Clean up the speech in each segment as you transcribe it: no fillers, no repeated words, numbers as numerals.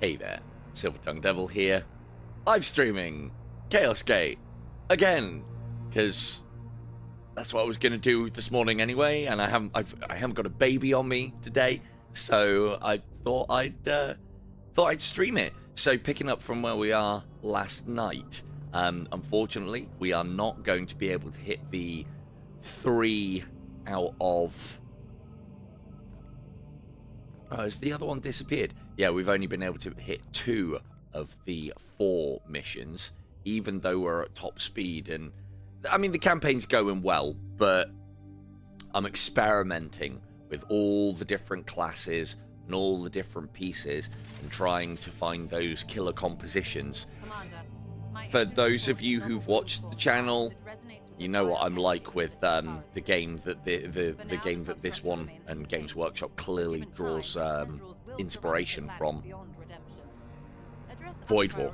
Hey there, Silver Tongue Devil here, live streaming Chaos Gate again, because that's what I was going to do this morning anyway, and I haven't got a baby on me today, so I thought I'd stream it. So picking up from where we are last night, unfortunately we are not going to be able to hit the 3 out of. Oh, has the other one disappeared? Yeah, we've only been able to hit 2 of the 4 missions, even though we're at top speed. And I mean, the campaign's going well, but I'm experimenting with all the different classes and all the different pieces and trying to find those killer compositions. For those of you who've watched the channel, you know what I'm like with the game that the game that this one and Games Workshop clearly draws inspiration from. Void War.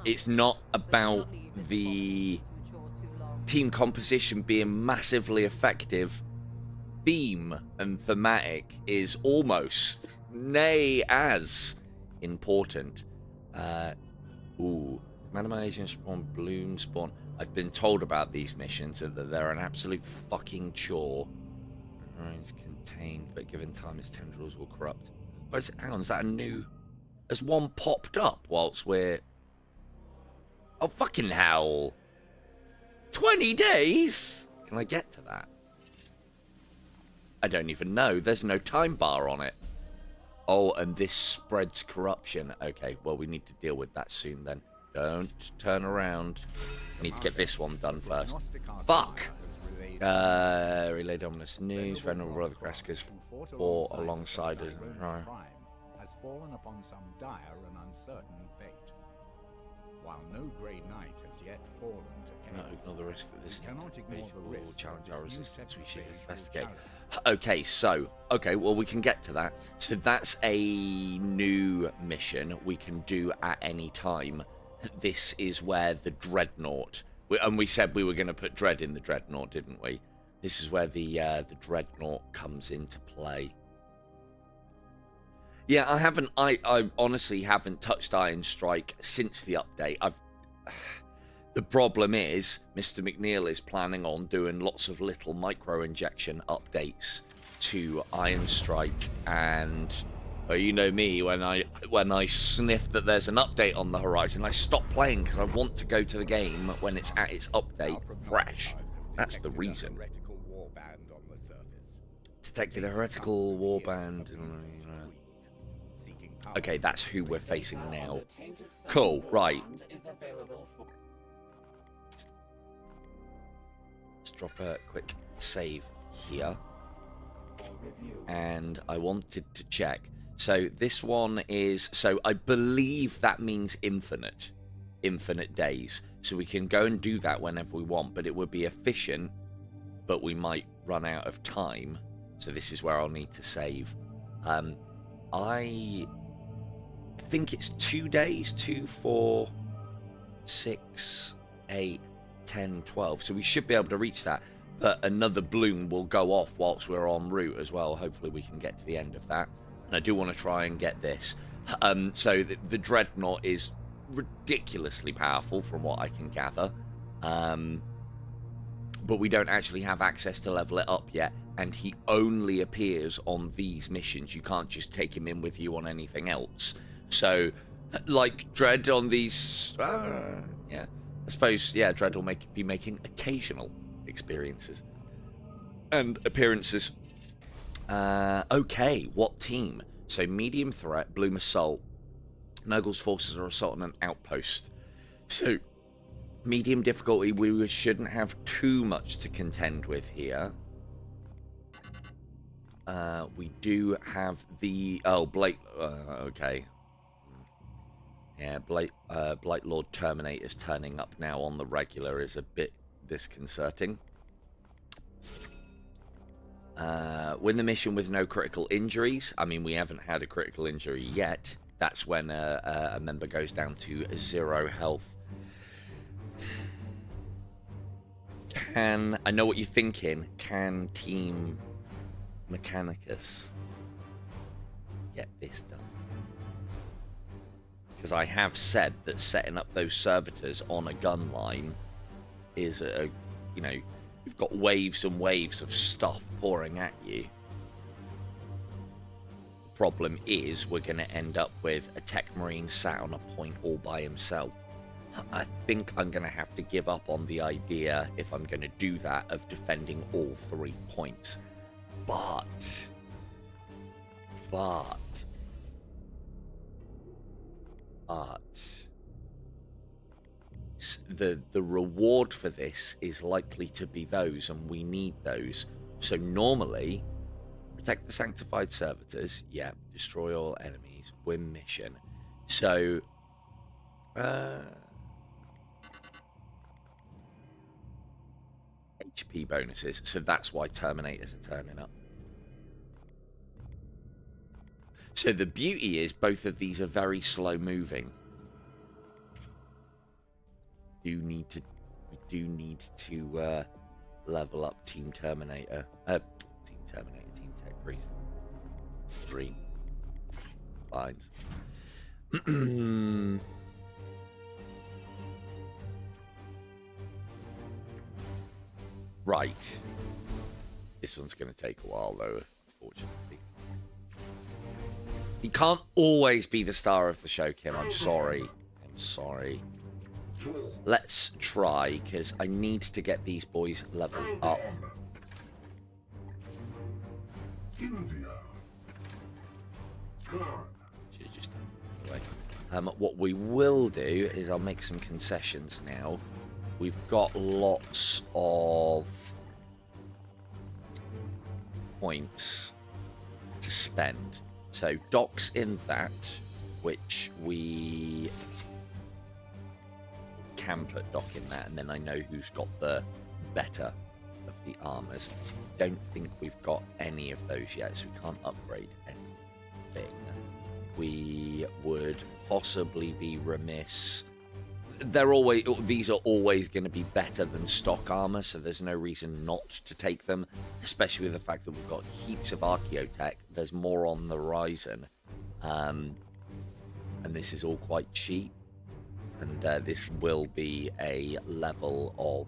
It's not about the team composition being massively effective. Theme and thematic is almost, nay, as important. Manimation spawn, bloom spawn. I've been told about these missions and that they're an absolute fucking chore. It's contained, but given time, its tendrils will corrupt. Hang on, is that a new? Has one popped up whilst we're? Oh fucking hell! 20 days? Can I get to that? I don't even know. There's no time bar on it. Oh, and this spreads corruption. Okay, well we need to deal with that soon then. Don't turn around. I need to get this one done first. Fuck! Relay ominous news. Venerable Brother Graskers fought alongside us. Right. Has fallen upon some dire and uncertain fate. While no Grey Knight has yet fallen to chaos, Ignore the risk that this cannot ignore the risk will challenge our resistance. We should face investigate. will Okay, well we can get to that. So that's a new mission we can do at any time. This is where the Dreadnought, and we said we were going to put Dread in the Dreadnought, didn't we? This is where the Dreadnought comes into play. Yeah, I honestly haven't touched Iron Strike since the update. The problem is Mr. McNeil is planning on doing lots of little micro injection updates to Iron Strike, and you know me, when I sniff that there's an update on the horizon, I stop playing because I want to go to the game when it's at its update fresh. That's the reason. Detected a heretical warband. Okay, that's who we're facing now. Cool, right. Let's drop a quick save here. And I wanted to check. So this one is, so I believe that means infinite days. So we can go and do that whenever we want, but it would be efficient, but we might run out of time. So this is where I'll need to save. I think it's 2 days, 2, 4, 6, 8, 10, 12. So we should be able to reach that. But another bloom will go off whilst we're en route as well. Hopefully we can get to the end of that. And I do want to try and get this. So the Dreadnought is ridiculously powerful from what I can gather. But we don't actually have access to level it up yet. And he only appears on these missions. You can't just take him in with you on anything else. So, like Dread on these... yeah, I suppose, yeah, Dread will be making occasional experiences and appearances. Okay, what team? So medium threat, Bloom Assault. Nurgle's forces are assaulting an outpost. So medium difficulty, we shouldn't have too much to contend with here. We do have the Blight. Okay. Yeah, Blight Lord Terminators turning up now on the regular is a bit disconcerting. Win the mission with no critical injuries. I mean, we haven't had a critical injury yet. That's when a member goes down to 0 health. I know what you're thinking. Can Team Mechanicus get this done? because I have said that setting up those servitors on a gun line is you know, you've got waves and waves of stuff pouring at you. The problem is we're going to end up with a tech marine sat on a point all by himself. I think I'm going to have to give up on the idea, if I'm going to do that, of defending all 3 points. But the reward for this is likely to be those, and we need those. So normally, protect the sanctified servitors, yeah, destroy all enemies, win mission. So HP bonuses, so that's why Terminators are turning up. So the beauty is both of these are very slow moving. We do need to level up Team Terminator. Team Tech Priest. 3 lines. Right. This one's going to take a while, though, unfortunately. He can't always be the star of the show, Kim. I'm sorry. I'm sorry. Let's try, because I need to get these boys leveled up. Should have just done it anyway. What we will do is I'll make some concessions now. We've got lots of points to spend. So docks in that, which we can put dock in that, and then I know who's got the better of the armors. Don't think we've got any of those yet, so we can't upgrade anything. We would possibly be remiss. These are always going to be better than stock armor, so there's no reason not to take them, especially with the fact that we've got heaps of archaeotech. There's more on the horizon, and this is all quite cheap, and this will be a level of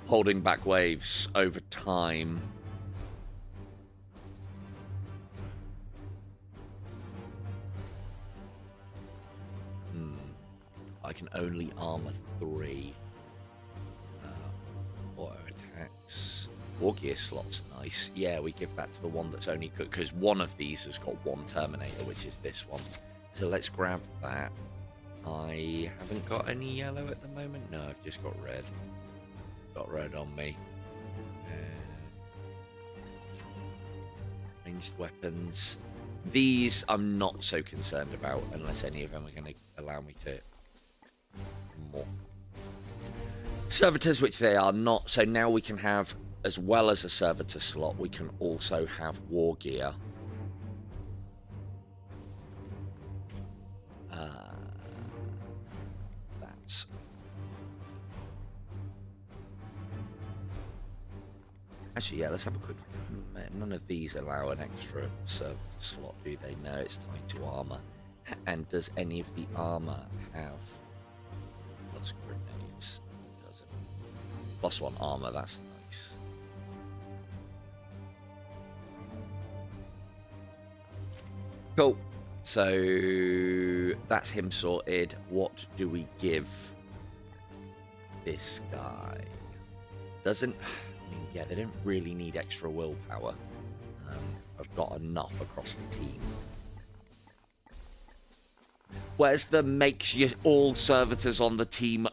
holding back waves over time. I can only armor 3. Auto attacks. War gear slot's nice. Yeah, we give that to the one that's only good, because one of these has got 1 Terminator, which is this one. So let's grab that. I haven't got any yellow at the moment. No, I've just got red. Got red on me. Ranged weapons. These I'm not so concerned about, unless any of them are going to allow me to more servitors, which they are not. So now we can have, as well as a servitor slot, we can also have war gear. That's actually, yeah, let's have a quick. None of these allow an extra servitor slot, do they? No, it's tied to armor. And does any of the armor have plus grenades? It doesn't. +1 armor, that's nice. Cool. So that's him sorted. What do we give this guy? Doesn't. I mean, yeah, they don't really need extra willpower. I've got enough across the team. Where's the makes you all servitors on the team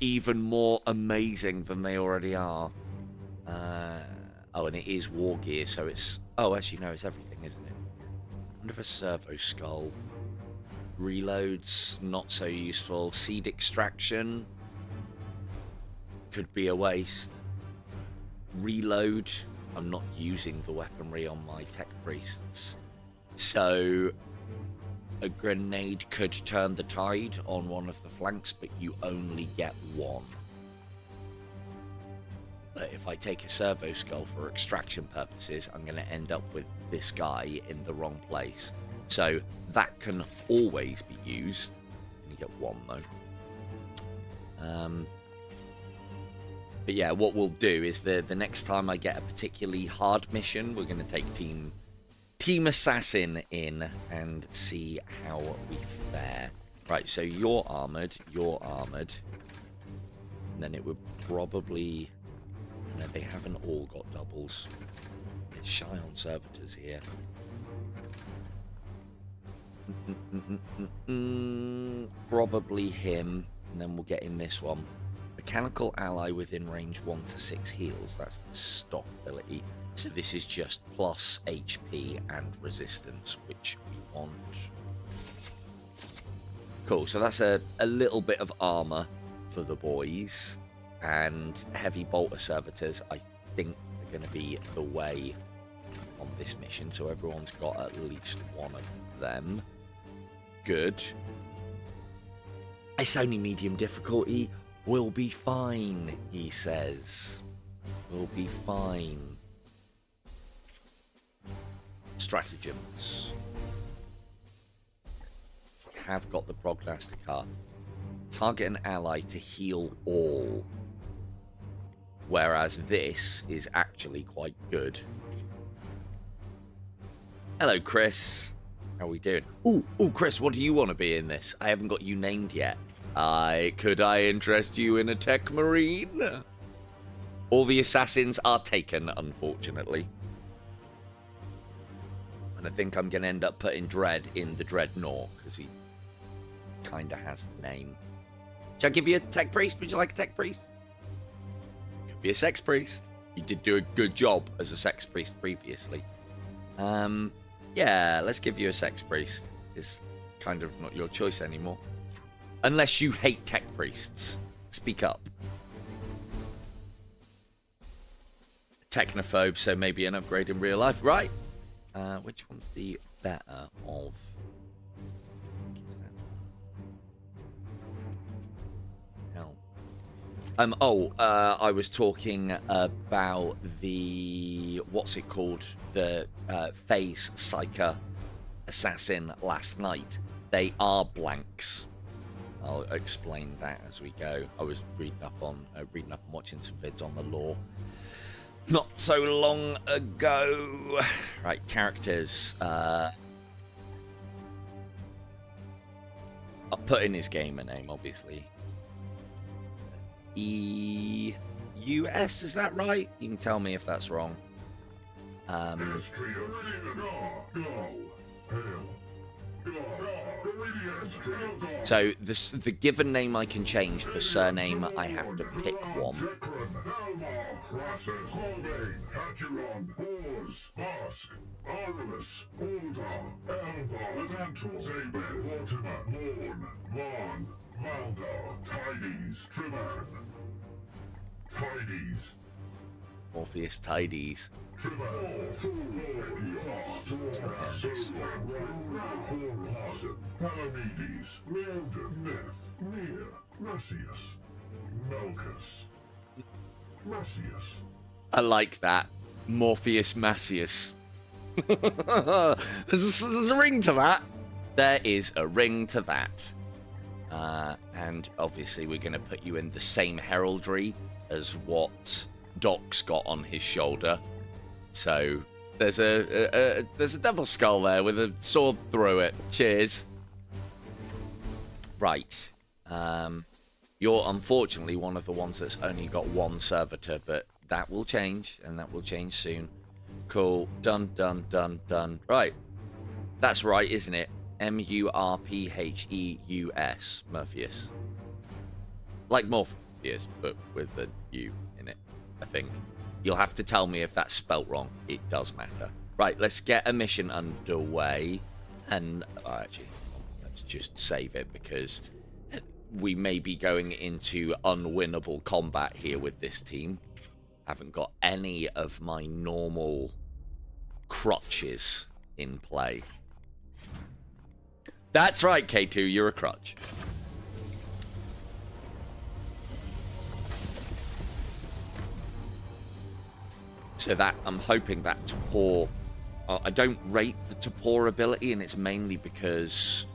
even more amazing than they already are? Oh, and it is war gear, so it's... Oh, actually, no, it's everything, isn't it? I wonder if a servo skull. Reloads, not so useful. Seed extraction could be a waste. Reload, I'm not using the weaponry on my tech priests. So a grenade could turn the tide on one of the flanks, but you only get 1. But if I take a servo skull for extraction purposes, I'm going to end up with this guy in the wrong place. So that can always be used. You get one though. But yeah, what we'll do is the next time I get a particularly hard mission, we're going to take Team Assassin in and see how we fare. Right, so you're armored. And then it would probably... No, they haven't all got doubles. It's shy on servitors here. Probably him, and then we'll get in this one. Mechanical ally within range 1 to 6 heals. That's the stock ability. So this is just plus HP and resistance, which we want. Cool, so that's a little bit of armor for the boys. And heavy bolter servitors, I think, are going to be the way on this mission. So everyone's got at least one of them. Good. It's only medium difficulty. We'll be fine, he says. We'll be fine. Stratagems. Have got the prognostica. Target an ally to heal all. Whereas this is actually quite good. Hello, Chris. How are we doing? Ooh, Chris, what do you want to be in this? I haven't got you named yet. Could I interest you in a tech marine? All the assassins are taken, unfortunately. And I think I'm going to end up putting Dread in the Dreadnought, because he kind of has the name. Shall I give you a tech priest? Would you like a tech priest? Could be a sex priest. You did do a good job as a sex priest previously. Yeah, let's give you a sex priest. It's kind of not your choice anymore. Unless you hate tech priests. Speak up. Technophobe, so maybe an upgrade in real life. Right. Which one's the better of... I was talking about the... What's it called? The Phase Psyker Assassin last night. They are blanks. I'll explain that as we go. I was reading up and watching some vids on the lore not so long ago. Right, characters. I'll put in his gamer name, obviously. EUS, is that right? You can tell me if that's wrong. So the given name I can change, the surname I have to pick one. Morpheus Tides. I like that. Morpheus Macius. There's a ring to that. There is a ring to that. And obviously we're going to put you in the same heraldry as what Doc's got on his shoulder. So there's a devil skull there with a sword through it. Cheers. Right. You're unfortunately one of the ones that's only got one servitor, but that will change, and that will change soon. Cool. Done. Right. That's right, isn't it? Murpheus. Morpheus. Like Morpheus, but with the U in it, I think. You'll have to tell me if that's spelt wrong. It does matter. Right, let's get a mission underway. And actually, let's just save it because we may be going into unwinnable combat here with this team. Haven't got any of my normal crutches in play. That's right, K2, you're a crutch. So that I'm hoping that poor I don't rate the Tapor ability, and it's mainly because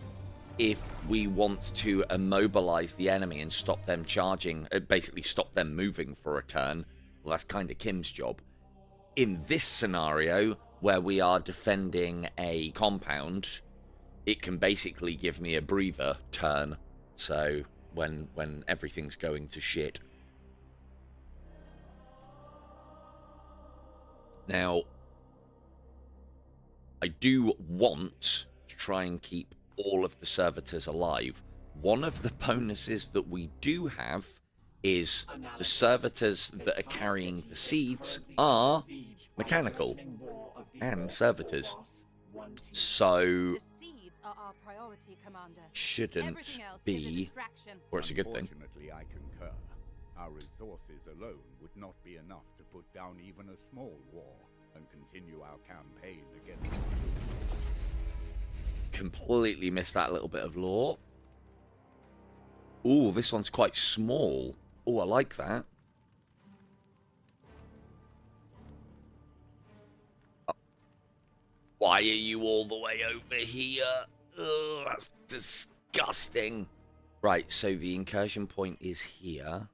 if we want to immobilize the enemy and stop them charging, basically stop them moving for a turn, well, that's kind of Kim's job. In this scenario, where we are defending a compound, it can basically give me a breather turn. So when everything's going to shit. Now, I do want to try and keep all of the servitors alive. One of the bonuses that we do have is the servitors that are carrying the seeds are mechanical and servitors. So shouldn't be, or it's a good thing. Unfortunately, I concur. Our resources alone would not be enough to put down even a small war and continue our campaign against the Completely missed that little bit of lore. Ooh, this one's quite small. Ooh, I like that. Why are you all the way over here? Ugh, that's disgusting. Right, so the incursion point is here.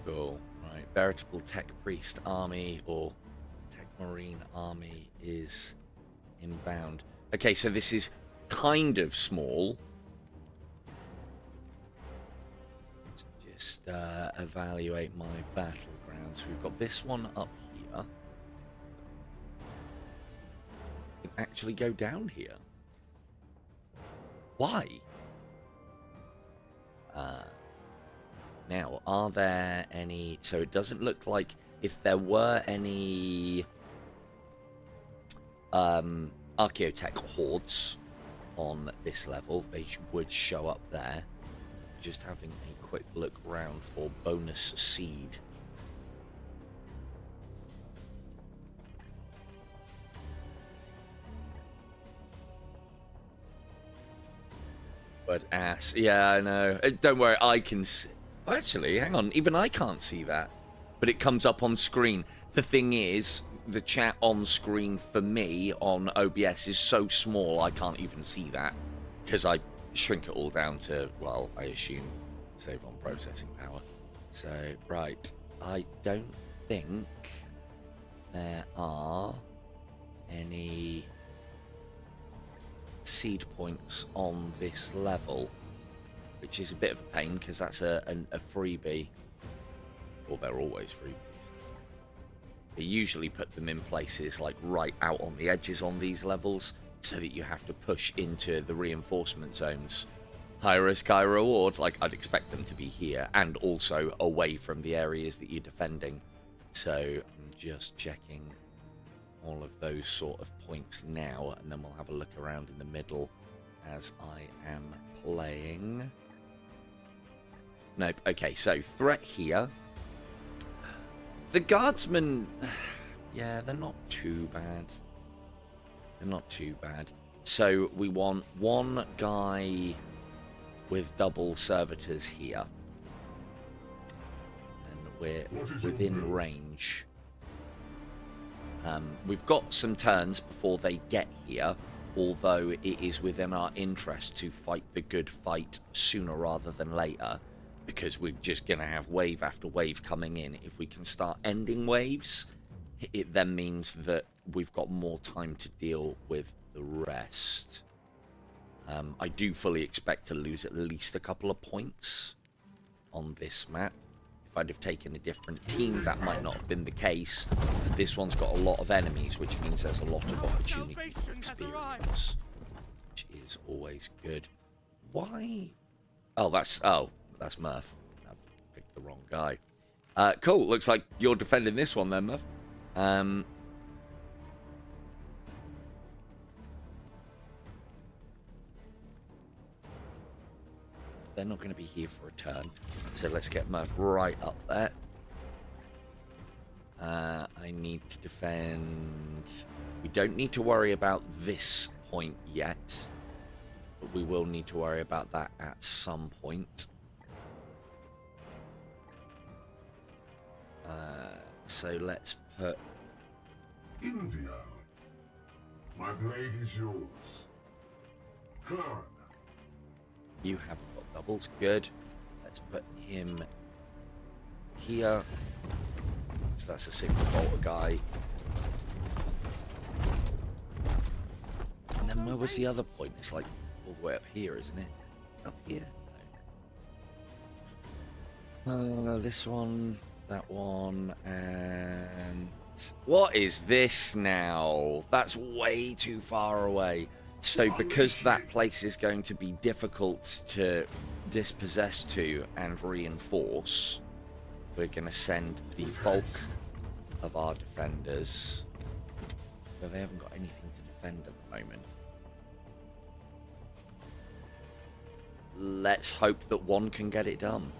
Cool. Right, veritable tech priest army or tech marine army is inbound. Okay, so this is kind of small. Let's just evaluate my battlegrounds. We've got this one up here. It can actually go down here. Why? Now, are there any... So it doesn't look like if there were any archaeotech hordes on this level, they would show up there. Just having a quick look around for bonus seed. But ass. Yeah, I know. Don't worry, I can see... Actually, hang on. Even I can't see that. But it comes up on screen. The thing is, the chat on screen for me on OBS is so small, I can't even see that. Because I shrink it all down to, well, I assume, save on processing power. So, right. I don't think there are any seed points on this level, which is a bit of a pain because that's a freebie. Well, they're always freebies. They usually put them in places like right out on the edges on these levels so that you have to push into the reinforcement zones. High risk, high reward. Like, I'd expect them to be here and also away from the areas that you're defending. So I'm just checking all of those sort of points now, and then we'll have a look around in the middle as I am playing. Nope. Okay, so threat here. The guardsmen, yeah, they're not too bad. They're not too bad. So we want one guy with double servitors here. And we're within range. We've got some turns before they get here, although it is within our interest to fight the good fight sooner rather than later, because we're just going to have wave after wave coming in. If we can start ending waves, it then means that we've got more time to deal with the rest. I do fully expect to lose at least a couple of points on this map. If I'd have taken a different team, that might not have been the case. This one's got a lot of enemies, which means there's a lot of opportunity for experience, which is always good. Why? Oh, that's Murph. I've picked the wrong guy. Cool. Looks like you're defending this one then, Murph. They're not going to be here for a turn, so let's get Murph right up there. I need to defend... We don't need to worry about this point yet, but we will need to worry about that at some point. So let's put... India. My blade is yours. Khan. You have got doubles. Good. Let's put him here. So that's a single bolter guy. And then where was the other point? It's like all the way up here, isn't it? Up here? No. This one, that one, and... What is this now? That's way too far away. So because that place is going to be difficult to dispossess to and reinforce, we're going to send the bulk of our defenders. But they haven't got anything to defend at the moment. Let's hope that one can get it done.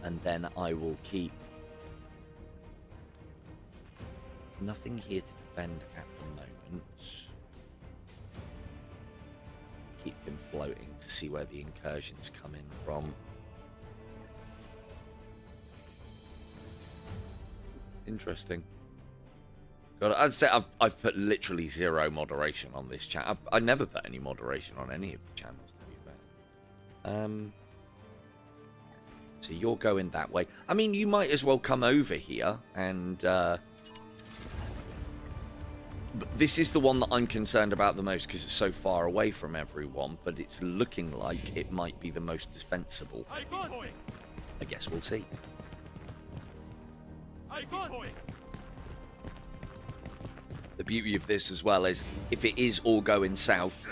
And then I will keep... There's nothing here to defend at the moment. Keep them floating to see where the incursions come in from. Interesting. God, I'd say I've put literally 0 moderation on this chat. I never put any moderation on any of the channels, to be fair. So you're going that way. I mean, you might as well come over here and... This is the one that I'm concerned about the most because it's so far away from everyone, but it's looking like it might be the most defensible. I guess we'll see. The beauty of this as well is if it is all going south,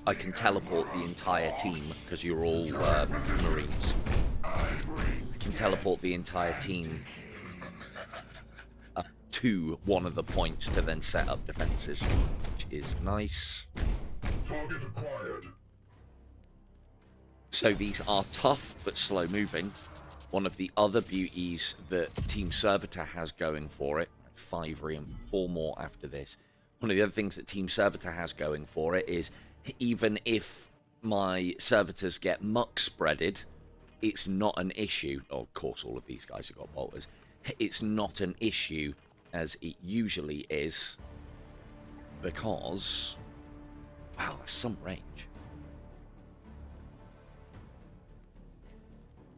I can teleport the entire team because you're all Marines. I can teleport the entire team to one of the points to then set up defenses, which is nice. Target acquired. So these are tough but slow moving. One of the other beauties that Team Servitor has going for it, 5 and 4 more after this. One of the other things that Team Servitor has going for it is even if my servitors get muck spreaded, it's not an issue. Oh, of course, all of these guys have got bolters. It's not an issue as it usually is, because wow, that's some range.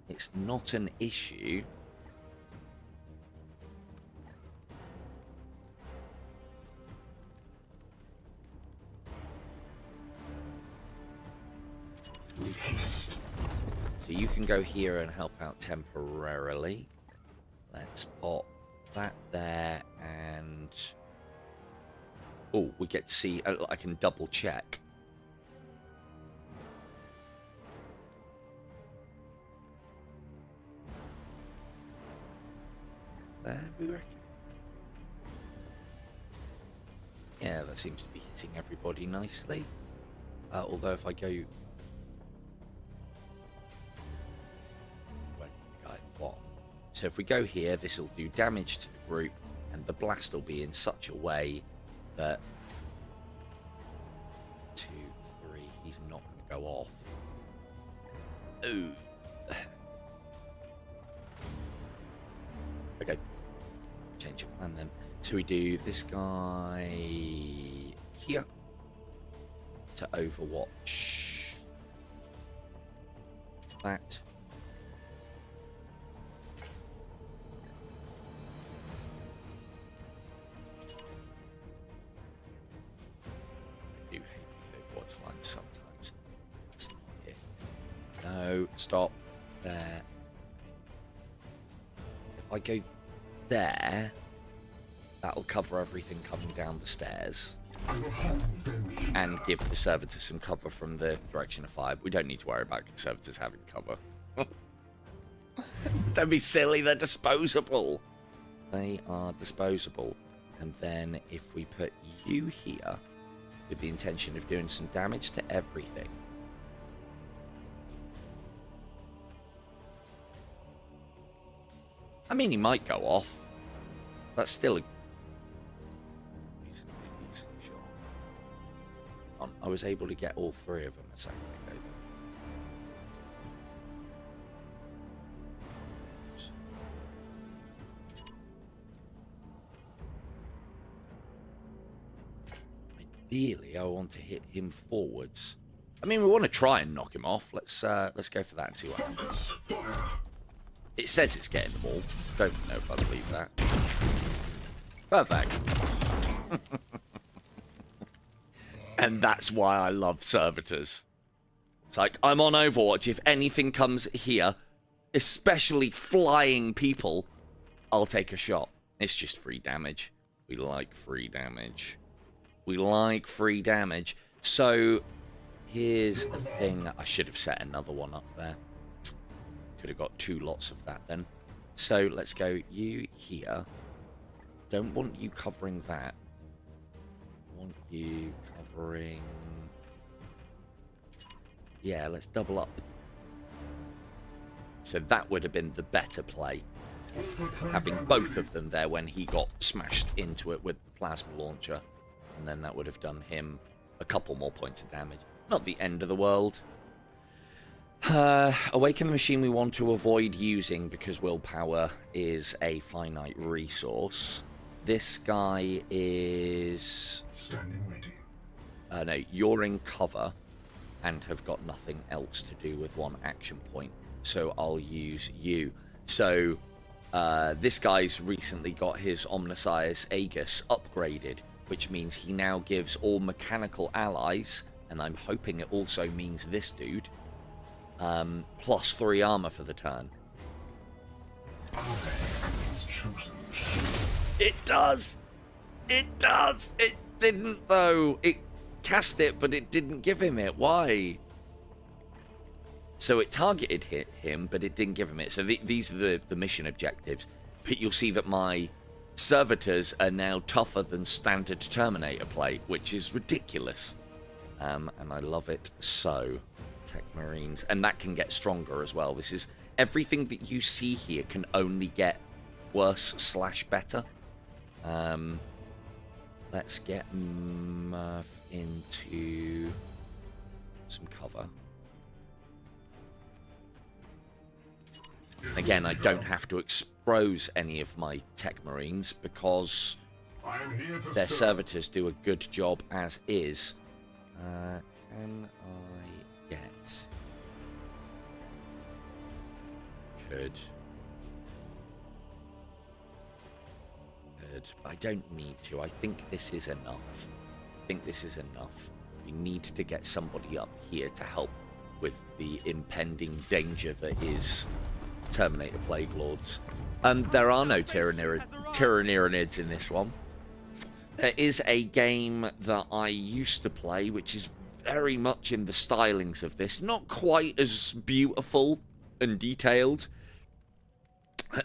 It's not an issue so you can go here and help out temporarily. Let's pop that there, and oh, we get to see. I can double check. There we reckon. Yeah, that seems to be hitting everybody nicely. Although if I go bottom. So if we go here, this will do damage to the group, and the blast will be in such a way that 2, 3, he's not going to go off. Ooh. Okay. Change of plan then. So we do this guy here to overwatch that. Sometimes it's not it. No, stop there. So if I go there, that'll cover everything coming down the stairs and give the servitors some cover from the direction of fire. We don't need to worry about servitors having cover. Don't be silly, they're disposable. They are disposable. And then if we put you here with the intention of doing some damage to everything. I mean, he might go off. That's still a reasonably decent shot. I was able to get all 3 of them a second ago. ideally, I want to hit him forwards. I mean, we want to try and knock him off. Let's go for that and see what happens. Focus. Fire. It says it's getting them all. Don't know if I believe that. Perfect. And that's why I love servitors. It's like, I'm on Overwatch. If anything comes here, especially flying people, I'll take a shot. It's just free damage. We like free damage. We like free damage. So, here's the thing. I should have set another one up there. Could have got 2 lots of that then. So, let's go you here. Don't want you covering that. Want you covering... Yeah, let's double up. So that would have been the better play. Having both of them there when he got smashed into it with the plasma launcher. And then that would have done him a couple more points of damage. Not the end of the world. Awaken the machine we want to avoid using because willpower is a finite resource. This guy is... Standing ready. No, you're in cover and have got nothing else to do with 1 action point. So I'll use you. So this guy's recently got his Omnissiah's Aegis upgraded, which means he now gives all mechanical allies, and I'm hoping it also means this dude, +3 armor for the turn. He's chosen. It does! It does! It didn't, though. It cast it, but it didn't give him it. Why? So it targeted him, but it didn't give him it. So these are the mission objectives. But you'll see that my servitors are now tougher than standard Terminator play, which is ridiculous. And I love it so. Techmarines. And that can get stronger as well. This is... Everything that you see here can only get worse/better. Let's get Murph into some cover. Again, I don't have to expose any of my Techmarines because I am here to their serve. servitors do a good job as is. Can I get... Could. I don't need to. I think this is enough. We need to get somebody up here to help with the impending danger that is Terminator Plague Lords. There are no Tyrannirids in this one. There is a game that I used to play, which is very much in the stylings of this. Not quite as beautiful and detailed.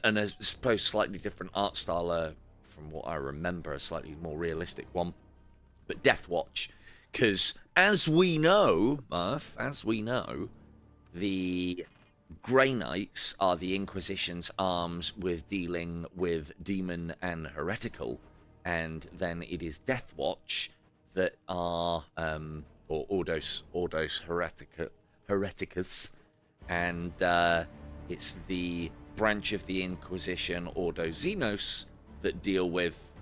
And I suppose slightly different art style from what I remember, a slightly more realistic one. But Deathwatch, because as we know, Murph, the Greyknights are the Inquisition's arms with dealing with demon and heretical, and then it is Deathwatch that are, or Ordos Hereticus, and it's the branch of the Inquisition, Ordo Xenos, that deal with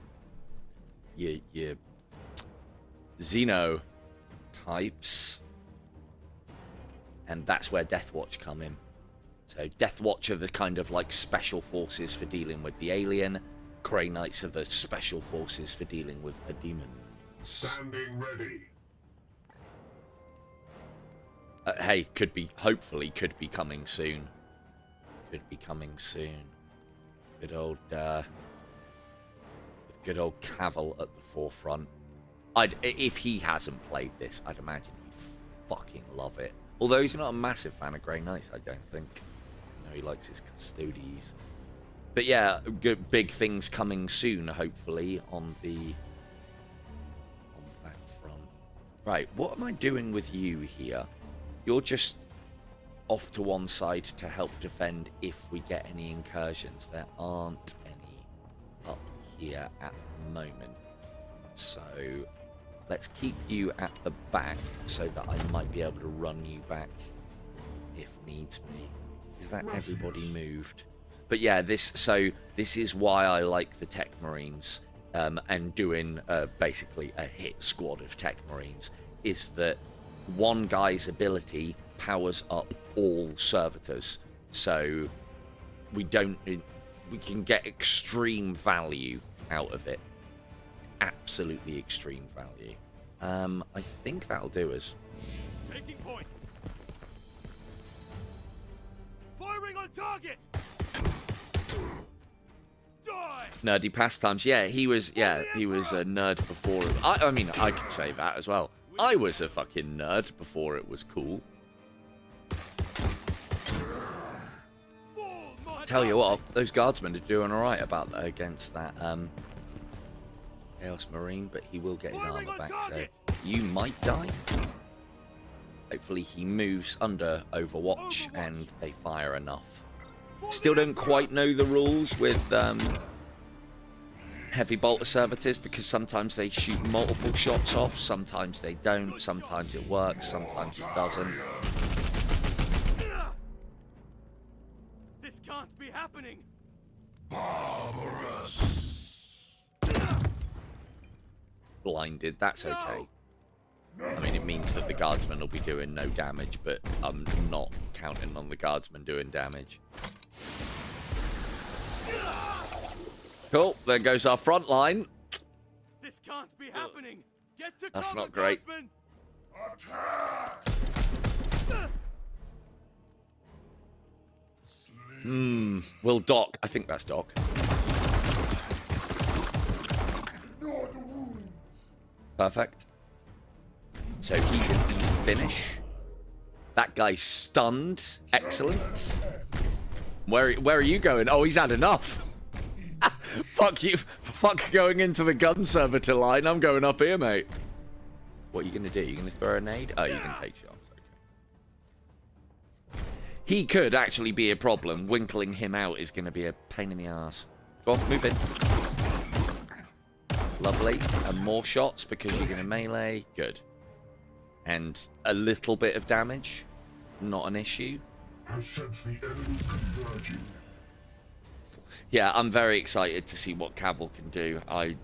your Xeno types, and that's where Deathwatch come in. So Deathwatch are the kind of like special forces for dealing with the alien. Greyknights are the special forces for dealing with the demons. Standing ready. Hey, hopefully could be coming soon. Good old Cavill at the forefront. If he hasn't played this, I'd imagine he'd fucking love it. Although he's not a massive fan of Greyknights, I don't think. He likes his custodies. But yeah, good big things coming soon, hopefully, on that front. Right, what am I doing with you here? You're just off to one side to help defend if we get any incursions. There aren't any up here at the moment. So let's keep you at the back so that I might be able to run you back if needs be. Is that everybody moved? But yeah, this is why I like the Techmarines. and doing basically a hit squad of tech marines, is that one guy's ability powers up all servitors, so we can get extreme value out of it. Absolutely extreme value. I think that'll do us. Taking point. Firing on target. Die. Nerdy pastimes. Yeah, he was a nerd before. I mean, I could say that as well. I was a fucking nerd before it was cool. Tell you what, those guardsmen are doing all right against that Chaos Marine, but he will get his armor back, so you might die. Hopefully he moves under Overwatch and they fire enough. Still don't quite know the rules with heavy bolter servitors, because sometimes they shoot multiple shots off, sometimes they don't, sometimes it works, sometimes it doesn't. This can't be happening. Blinded, that's okay. I mean, it means that the guardsmen will be doing no damage, but I'm not counting on the guardsmen doing damage. Cool, there goes our front line. This can't be happening. Get to That's cover, not great. Guardsmen. Will Doc, I think that's Doc. Perfect. So he's an easy finish. That guy's stunned. Excellent. Where are you going? Oh, he's had enough. Fuck you. Fuck going into the gun servitor line. I'm going up here, mate. What are you going to do? You going to throw a nade? Oh, you can take shots. Okay. He could actually be a problem. Winkling him out is going to be a pain in the ass. Go on, move in. Lovely. And more shots because you're going to melee. Good. And a little bit of damage. Not an issue. Has sensed the enemy converging. Yeah, I'm very excited to see what Cavill can do. I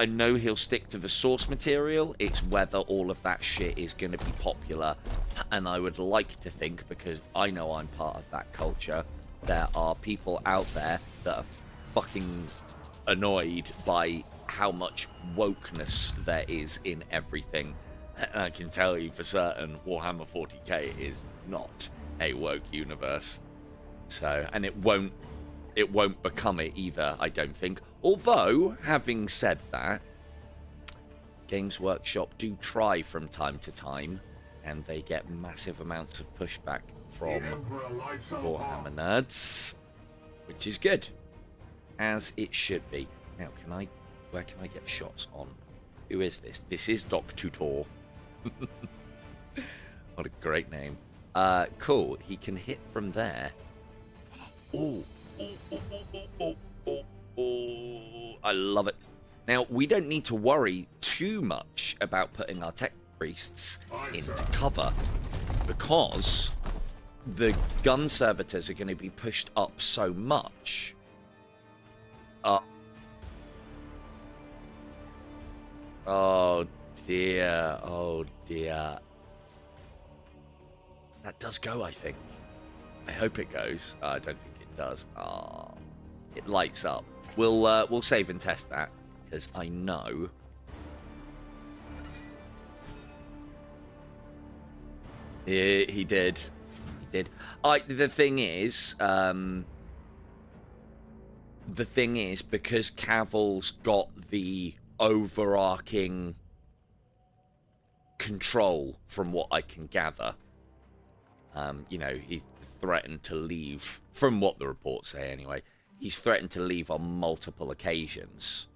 know he'll stick to the source material. It's whether all of that shit is going to be popular. And I would like to think, because I know I'm part of that culture, there are people out there that are fucking annoyed by how much wokeness there is in everything. And I can tell you for certain, Warhammer 40k is not a woke universe. So, and it won't become it either, I don't think. Although, having said that, Games Workshop do try from time to time, and they get massive amounts of pushback from Warhammer nerds, which is good, as it should be. Now, where can I get shots on? Who is this? This is Doc Tutor. What a great name. Cool. He can hit from there. Oh, I love it. Now, we don't need to worry too much about putting our tech priests into cover, because the gun servitors are going to be pushed up so much. Oh dear, oh dear. That does go, I think. I hope it goes. I don't think it does. Oh, it lights up. We'll save and test that, because I know. He did. He did. The thing is, because Cavill's got the overarching control, from what I can gather. You know, he's threatened to leave, from what the reports say anyway. He's threatened to leave on multiple occasions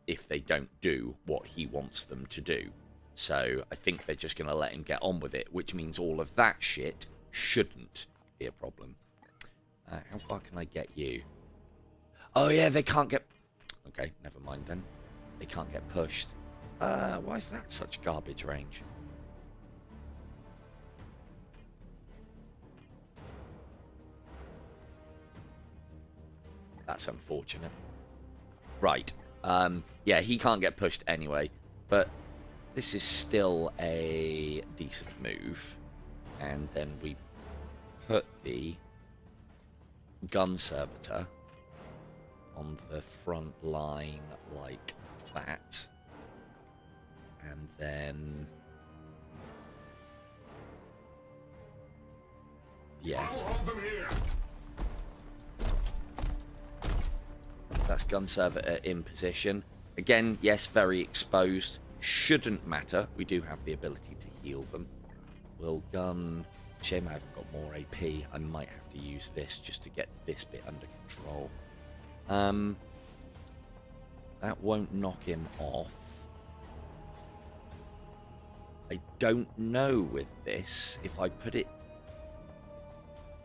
if they don't do what he wants them to do. So I think they're just going to let him get on with it, which means all of that shit shouldn't be a problem. How far can I get you? Oh yeah, they can't get... Okay, never mind then. They can't get pushed. Why is that such garbage range? That's unfortunate. Right. Yeah, he can't get pushed anyway, but this is still a decent move. And then we put the gun servitor on the front line like that. And then... yeah. That's gun servitor in position. Again, yes, very exposed. Shouldn't matter. We do have the ability to heal them. We'll gun... shame I haven't got more AP. I might have to use this just to get this bit under control. That won't knock him off. I don't know with this if I put it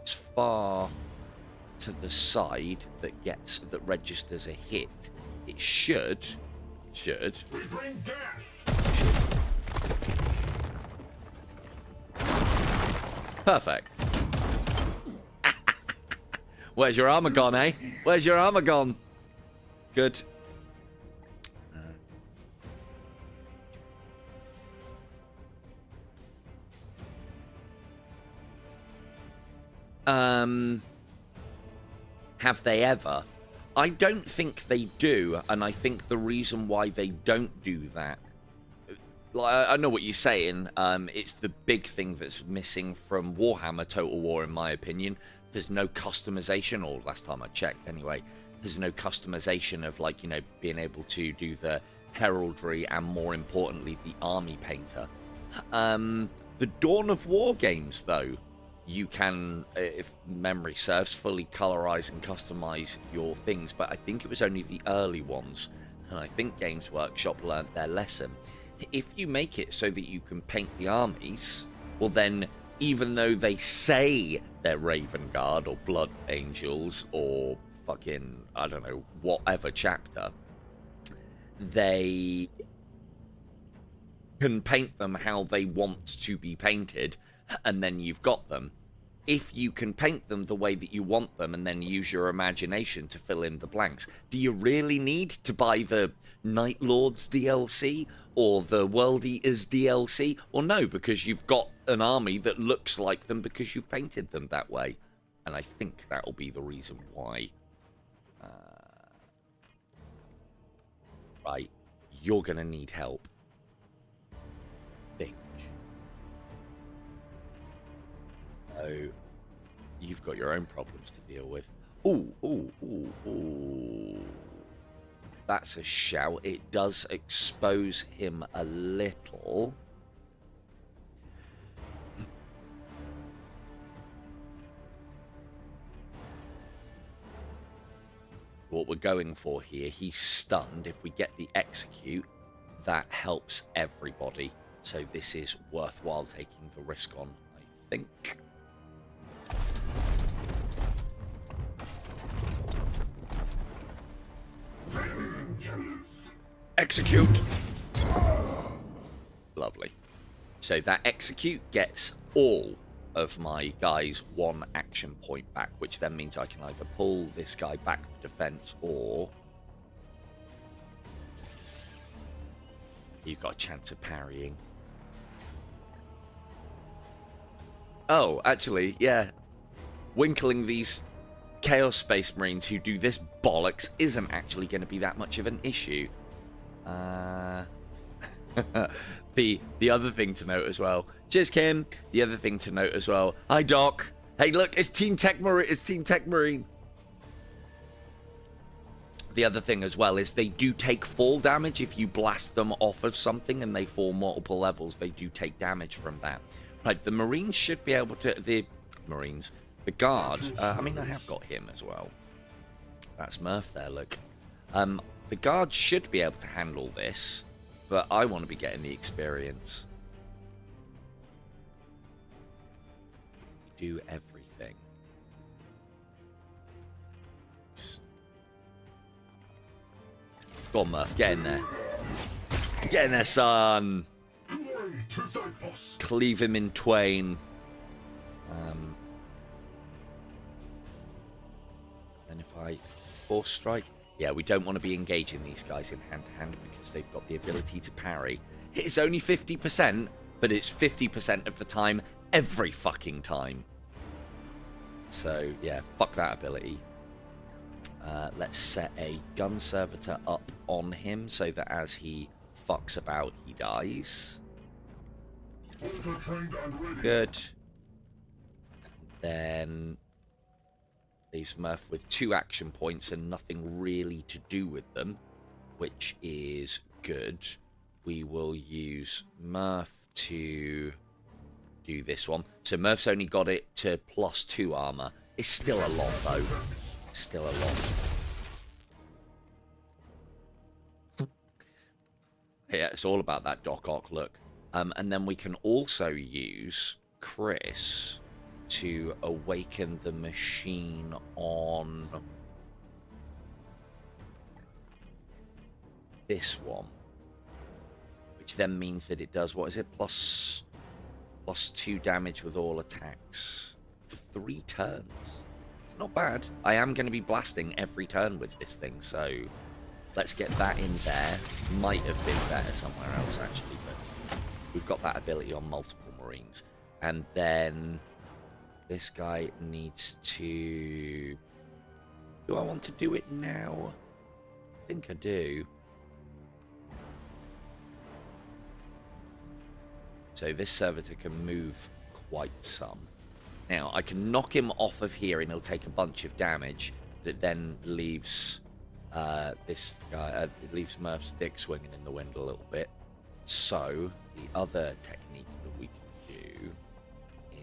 as far to the side that registers a hit. It should. We bring death. Perfect. Where's your armor gone, eh? Where's your armor gone? Good. Have they ever? I don't think they do, and I think the reason why they don't do that, like, I know what you're saying, it's the big thing that's missing from Warhammer Total War, in my opinion. There's no customization, or last time I checked anyway, there's no customization of, like, you know, being able to do the heraldry and, more importantly, the army painter. The Dawn of War games, though, you can, if memory serves, fully colorize and customize your things, but I think it was only the early ones, and I think Games Workshop learnt their lesson. If you make it so that you can paint the armies, well then, even though they say they're Raven Guard or Blood Angels or fucking, I don't know, whatever chapter, they can paint them how they want to be painted, and then you've got them. If you can paint them the way that you want them and then use your imagination to fill in the blanks, do you really need to buy the Night Lords DLC or the World Eaters DLC? Or no, because you've got an army that looks like them because you've painted them that way. And I think that'll be the reason why. Right, you're going to need help. Think. So, you've got your own problems to deal with. Ooh. That's a shout. It does expose him a little. What we're going for here, he's stunned. If we get the execute, that helps everybody. So this is worthwhile taking the risk on, I think. Execute. Lovely. So that execute gets all of my guys one action point back, which then means I can either pull this guy back for defense or you've got a chance of parrying. Oh, actually, yeah. Winkling these Chaos Space Marines who do this bollocks isn't actually going to be that much of an issue. The other thing to note as well. Cheers, Kim. The other thing to note as well. Hi, Doc. Hey, look, it's Team Tech Marine. The other thing as well is they do take fall damage if you blast them off of something and they fall multiple levels. They do take damage from that. Right, the Marines should be able to... The Guard. I mean, I have got him as well. That's Murph there, look. The Guard should be able to handle this, but I want to be getting the experience. Do everything. Go on, Murph, get in there. Get in there, son. Cleave him in twain. And if I force strike, Yeah, we don't want to be engaging these guys in hand-to-hand because they've got the ability to parry. It's only 50%, but it's 50% of the time, every fucking time. So, yeah, fuck that ability. Let's set a gun servitor up on him so that as he fucks about, he dies. Good. Then leaves Murph with 2 action points and nothing really to do with them, which is good. We will use Murph to do this one. So Murph's only got it to +2 armor. It's still a lot, though. It's still a lot. Yeah, it's all about that Doc Ock look. And then we can also use Chris to awaken the machine on this one, which then means that it does, what is it, +2 damage with all attacks for 3 turns. It's not bad. I am going to be blasting every turn with this thing, so let's get that in there. Might have been better somewhere else actually, but we've got that ability on multiple Marines. And then this guy needs to... Do I want to do it now? I think I do. So this servitor can move quite some. Now, I can knock him off of here and he'll take a bunch of damage that then leaves this guy, it leaves Murph's dick swinging in the wind a little bit. So, the other technique that we can do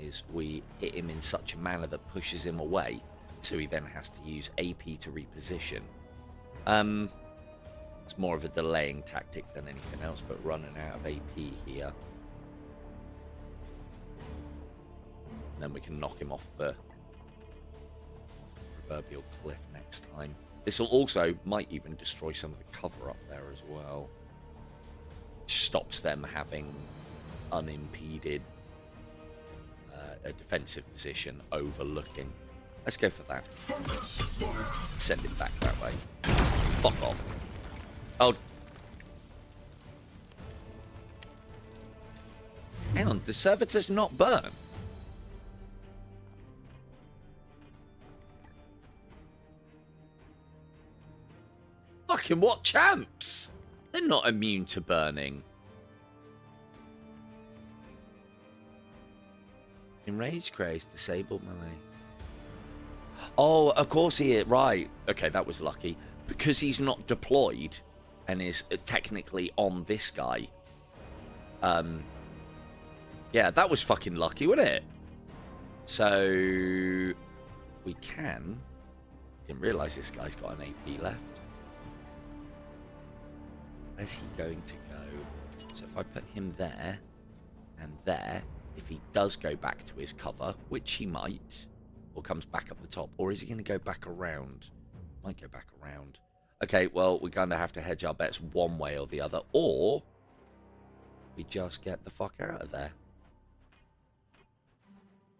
is we hit him in such a manner that pushes him away, so he then has to use AP to reposition. It's more of a delaying tactic than anything else, but running out of AP here. And then we can knock him off the proverbial cliff next time. This will also, might even destroy some of the cover up there as well. Stops them having unimpeded a defensive position overlooking. Let's go for that. Send it back that way. Fuck off. Oh. Hang on, the servitors not burn? Fucking what champs? They're not immune to burning. Enraged Grace, disabled melee. Oh, of course he is. Right. Okay, that was lucky. Because he's not deployed and is technically on this guy. Yeah, that was fucking lucky, wasn't it? So we can. Didn't realise this guy's got an AP left. Where's he going to go? So if I put him there and there, if he does go back to his cover, which he might, or comes back up the top, or is he going to go back around? Might go back around. Okay, well, we're going to have to hedge our bets one way or the other, or we just get the fuck out of there.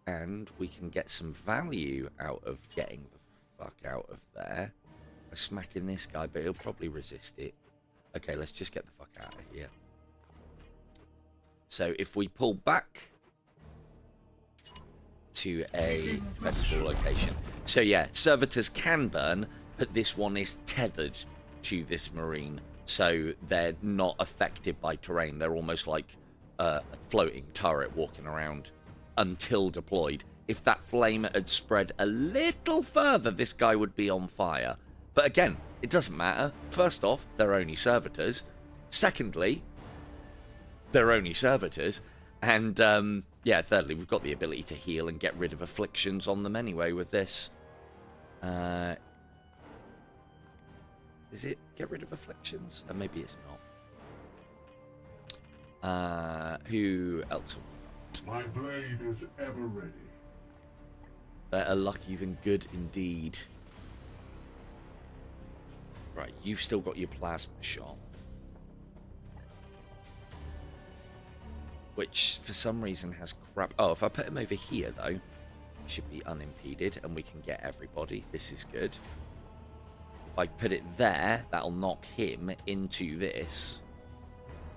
And we can get some value out of getting the fuck out of there by smacking this guy, but he'll probably resist it. Okay, let's just get the fuck out of here. So if we pull back to a defensible location. So yeah, servitors can burn, but this one is tethered to this marine, so they're not affected by terrain. They're almost like a floating turret walking around until deployed. If that flame had spread a little further, this guy would be on fire. But again, it doesn't matter. First off, they're only servitors. Secondly, they're only servitors. And, yeah, thirdly, we've got the ability to heal and get rid of afflictions on them anyway with this. Is it get rid of afflictions? Maybe it's not. Who else? My blade is ever ready. Better lucky than good indeed. Right, you've still got your plasma shot. Which, for some reason, has crap... Oh, if I put him over here, though, he should be unimpeded, and we can get everybody. This is good. If if I put it there, that'll knock him into this,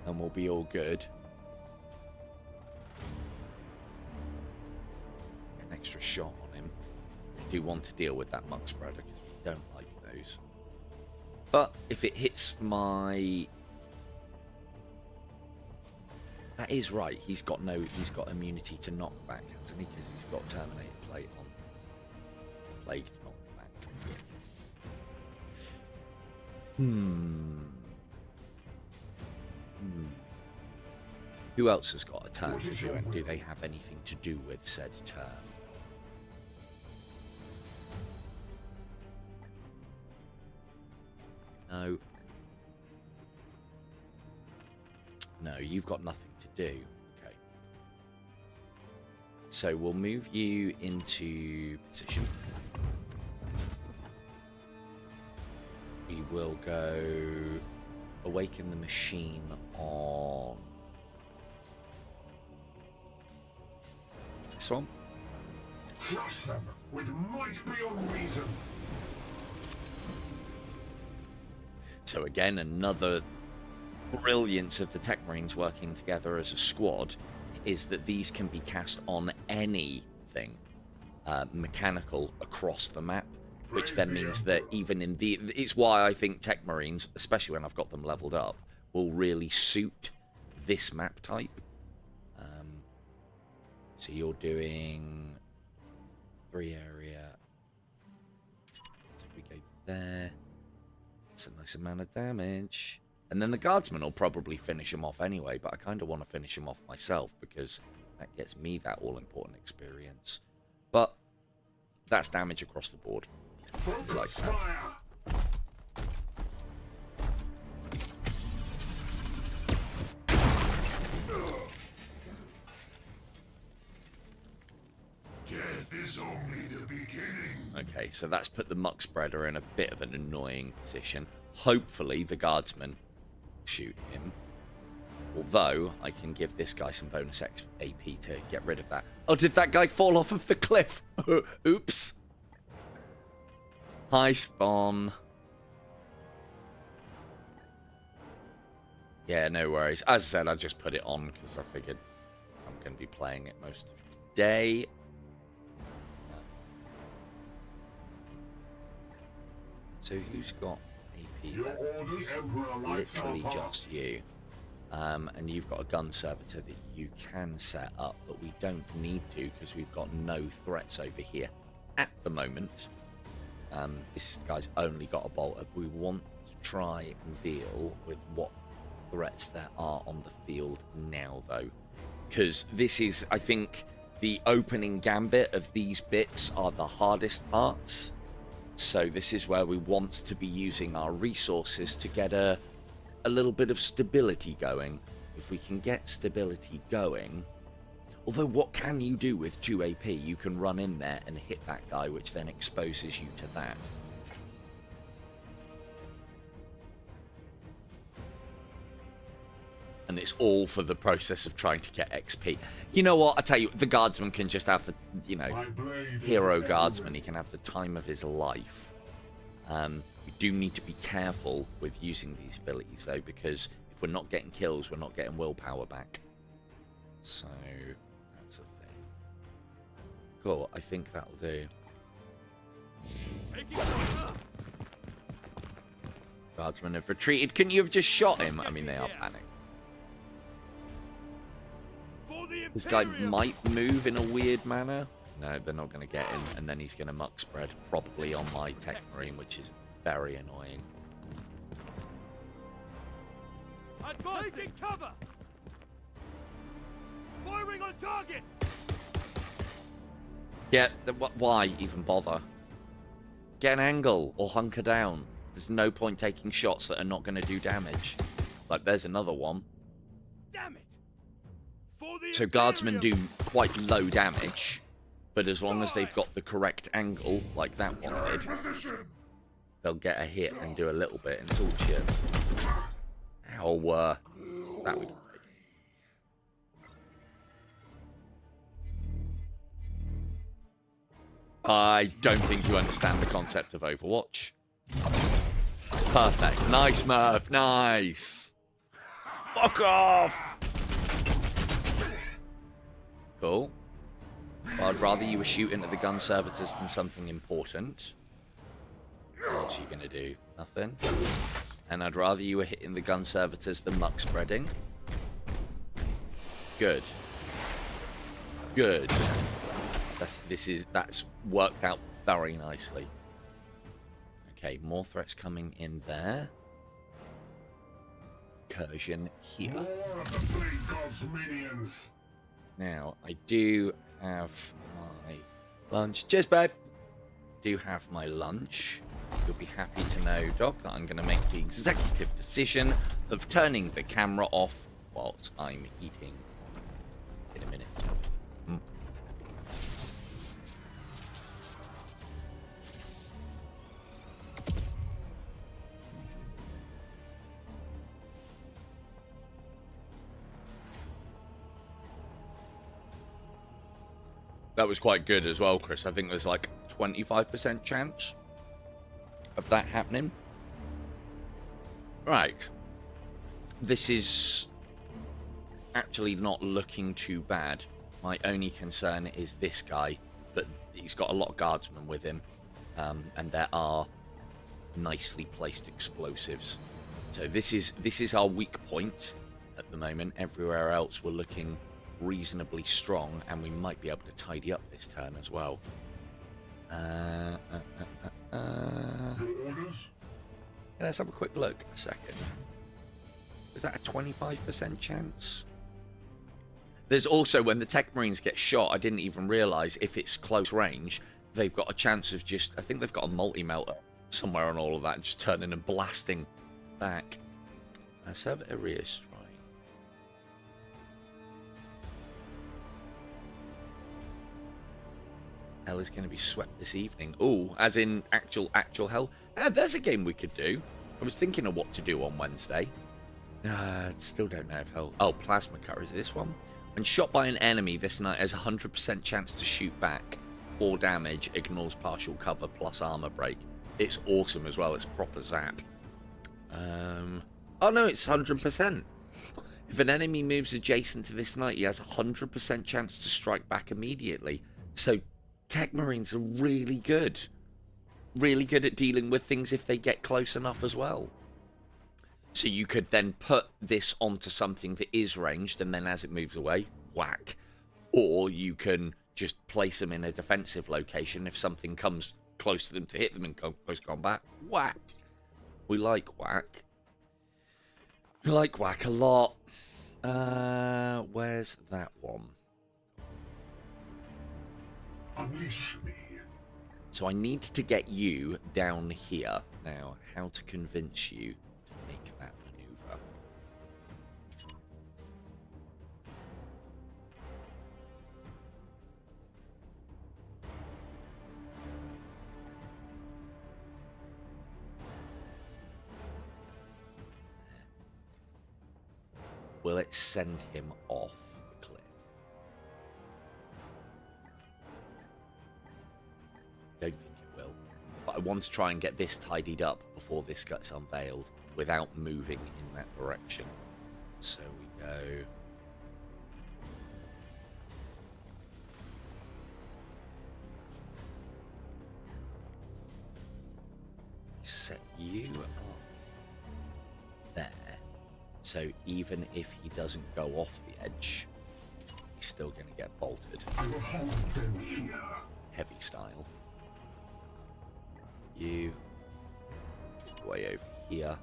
and we'll be all good. An extra shot on him. I do want to deal with that muck spreader because we don't like those. But if it hits my... That is right. He's got immunity to knockback, hasn't he? Because he's got Terminator plate on. Plague knockback. Who else has got a turn to do, and do they have anything to do with said turn? No. No, you've got nothing to do. Okay. So we'll move you into position. We will go awaken the machine on this one. Crush them with might beyond reason. So again, another brilliance of the techmarines working together as a squad is that these can be cast on anything mechanical across the map, which then means that even in the... It's why I think techmarines, especially when I've got them leveled up, will really suit this map type. So you're doing 3 area. So we go there. It's a nice amount of damage. And then the guardsman will probably finish him off anyway, but I kind of want to finish him off myself because that gets me that all-important experience. But that's damage across the board. Like that. Death is only the beginning. Okay, so that's put the muck spreader in a bit of an annoying position. Hopefully the guardsman shoot him. Although I can give this guy some bonus AP to get rid of that. Oh, did that guy fall off of the cliff? Oops. Hi, Spawn. Yeah, no worries. As I said, I just put it on because I figured I'm going to be playing it most of today. So who's got AP left? Literally just you. And you've got a gun servitor that you can set up, but we don't need to because we've got no threats over here at the moment. This guy's only got a bolter. We want to try and deal with what threats there are on the field now, though, because this is, I think, the opening gambit of these bits are the hardest parts. So this is where we want to be using our resources to get a little bit of stability going. If we can get stability going, although what can you do with 2 AP? You can run in there and hit that guy, which then exposes you to that. And it's all for the process of trying to get XP. You know what? I tell you, the guardsman can just have the, you know, hero guardsman. He can have the time of his life. We do need to be careful with using these abilities, though, because if we're not getting kills, we're not getting willpower back. So that's a thing. Cool. I think that'll do. Guardsmen have retreated. Couldn't you have just shot him? I mean, they are panicked. This guy might move in a weird manner. No, they're not going to get him. And then he's going to muck spread, probably on my tech marine, which is very annoying. Advancing cover! Firing on target! Yeah, why even bother? Get an angle or hunker down. There's no point taking shots that are not going to do damage. Like, there's another one. Damn it! So guardsmen do quite low damage, but as long as they've got the correct angle, like that one did, they'll get a hit and do a little bit and it's all chill. Ow, that we can take. I don't think you understand the concept of Overwatch. Perfect. Nice, Murph. Nice. Fuck off. Cool. Well, I'd rather you were shooting at the gun servitors than something important. What else are you going to do? Nothing. And I'd rather you were hitting the gun servitors than muck spreading. Good. Good. That's worked out very nicely. Okay, more threats coming in there. Incursion here. More of the Blade God's minions. Now, I do have my lunch. Cheers, babe. Do have my lunch. You'll be happy to know, Doc, that I'm going to make the executive decision of turning the camera off whilst I'm eating. In a minute. That was quite good as well, Chris. I think there's like 25% chance of that happening. Right. This is actually not looking too bad. My only concern is this guy, but he's got a lot of guardsmen with him, and there are nicely placed explosives. So this is our weak point at the moment. Everywhere else we're looking reasonably strong, and we might be able to tidy up this turn as well. Let's have a quick look a second. Is that a 25% chance? There's also, when the tech marines get shot, I didn't even realize if it's close range, they've got a chance of just, I think they've got a multi-melter somewhere on all of that, just turning and blasting back. Servitor rear strike. Hell is going to be swept this evening. Oh, as in actual hell. There's a game we could do. I was thinking of what to do on Wednesday. Still don't know if hell. Oh, plasma cutter is this one. When shot by an enemy, this knight has a 100% chance to shoot back. 4 damage, ignores partial cover plus armor break. It's awesome as well. It's proper zap. Oh no, it's 100%. If an enemy moves adjacent to this knight, he has a 100% chance to strike back immediately. So tech marines are really good. Really good at dealing with things if they get close enough as well. So you could then put this onto something that is ranged, and then as it moves away, whack. Or you can just place them in a defensive location. If something comes close to them to hit them in close combat, whack. We like whack. We like whack a lot. Where's that one? Unleash me. So I need to get you down here. Now, how to convince you to make that maneuver? Will it send him off the cliff? Don't think it will. But I want to try and get this tidied up before this gets unveiled without moving in that direction. So we go. Set you up there. So even if he doesn't go off the edge, he's still going to get bolted. I will hold them here. Heavy style. You way over here.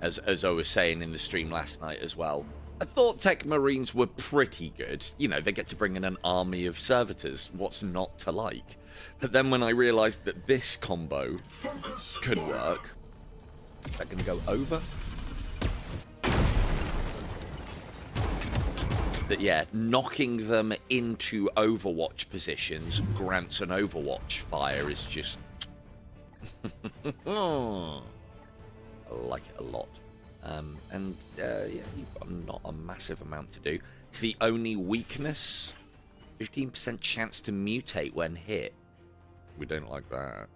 As I was saying in the stream last night as well, I thought tech marines were pretty good. You know, they get to bring in an army of servitors. What's not to like? But then when I realized that this combo could work, is that going to go over? That, yeah, knocking them into Overwatch positions grants an Overwatch fire is just... I like it a lot. Yeah, you've got not a massive amount to do. It's the only weakness, 15% chance to mutate when hit. We don't like that.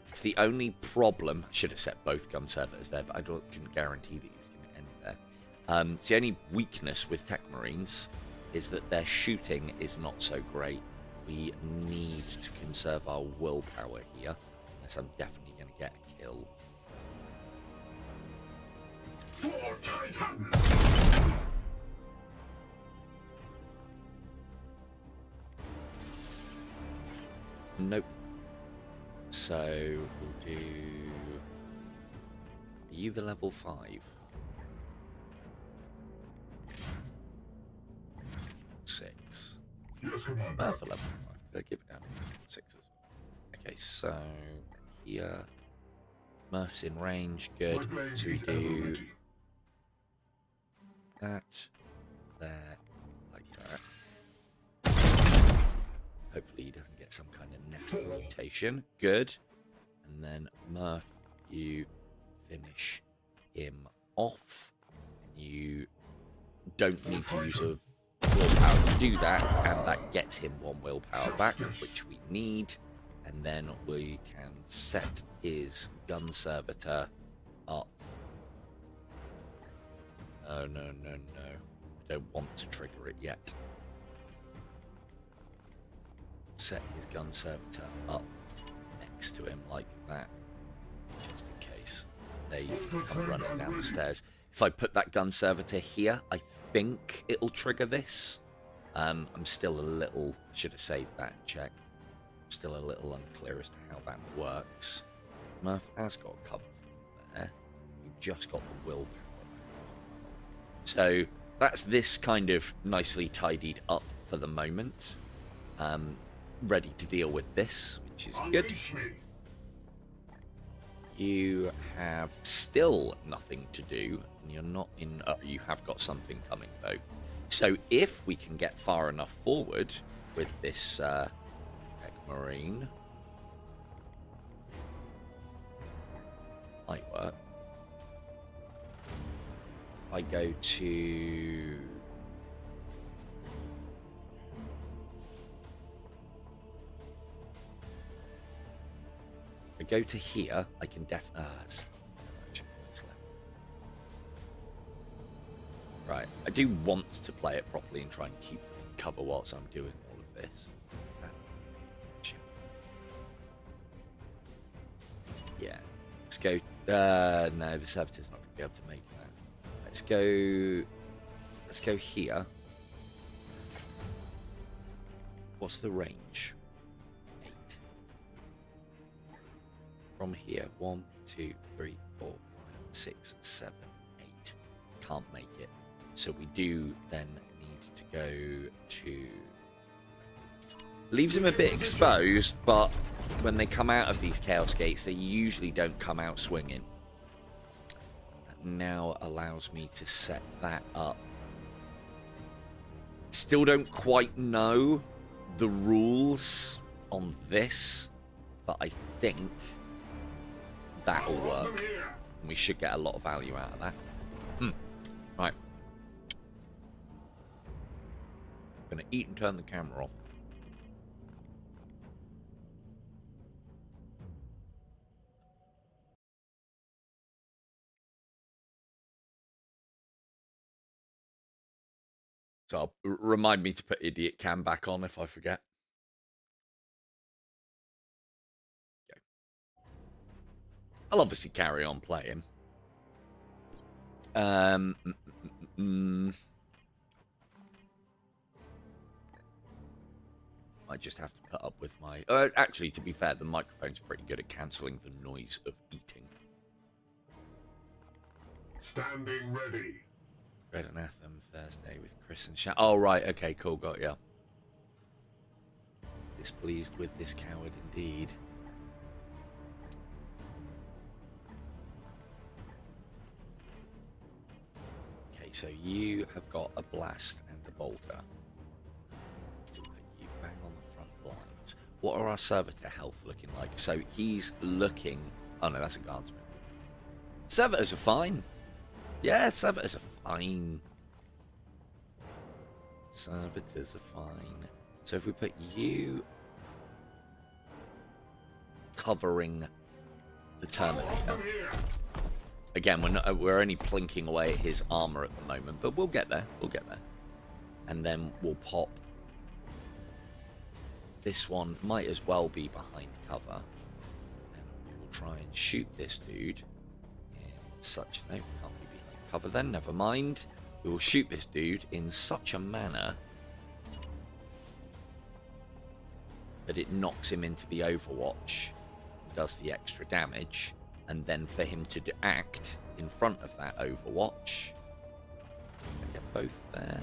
It's the only problem. I should have set both gun servitors there, but I couldn't guarantee that he was going to end there. It's the only weakness with techmarines is that their shooting is not so great. We need to conserve our willpower here, unless I'm definitely going to get a kill. For Titan! Nope. So we'll do. Are you the level 5? Six. Yes, Commander. For level 5. Did I give it down? 6s. Okay, so here. Murph's in range. Good. My blade So we is ever do ready. that. There. Like that. Hopefully he doesn't get some kind of nasty mutation. Good. And then Murph, you finish him off. And you don't need to use a willpower to do that. And that gets him 1 willpower back, which we need. And then we can set his gun servitor up. Oh, no, no, no. I don't want to trigger it yet. Set his gun servitor up next to him like that, just in case they come running down the stairs. If I put that gun servitor here, I think it'll trigger this. I'm still a little, should have saved that and checked. I'm still a little unclear as to how that works. Murph has got cover from there. We've just got the willpower. So that's this kind of nicely tidied up for the moment. Ready to deal with this, which is good. Unleash me. You have still nothing to do, and you're not in. You have got something coming though. So if we can get far enough forward with this techmarine, might work. I go to. I go to here, I can right, I do want to play it properly and try and keep them in cover whilst I'm doing all of this. Yeah, let's go. No, the servitor's not going to be able to make that. Let's go here. What's the range? 8. From here, 1, 2, 3, 4, 5, 6, 7, 8. Can't make it. So we do then need to go to... Leaves him a bit exposed, but when they come out of these Chaos Gates, they usually don't come out swinging. That now allows me to set that up. Still don't quite know the rules on this, but I think that'll work. And we should get a lot of value out of that. Right. Gonna eat and turn the camera off. So remind me to put Idiot Cam back on if I forget. Okay. I'll obviously carry on playing. I just have to put up with my... actually, to be fair, the microphone's pretty good at cancelling the noise of eating. Standing ready. Red and Atham Thursday with Chris and Sha. Oh, right. Okay, cool. Got ya. Displeased with this coward indeed. Okay, so you have got a blast and a bolter. Put you bang on the front lines. What are our servitor health looking like? So he's looking... Oh, no, that's a guardsman. Servitors are fine. Yeah, servitors are fine. Servitors are fine. So if we put you covering the Terminator. Over here. Again, we're only plinking away at his armor at the moment, but we'll get there. We'll get there. And then we'll pop. This one might as well be behind cover. And we'll try and shoot this dude in such... No, can't be behind cover then. Never mind. We will shoot this dude in such a manner that it knocks him into the Overwatch, does the extra damage, and then for him to act in front of that Overwatch. Can I get both there?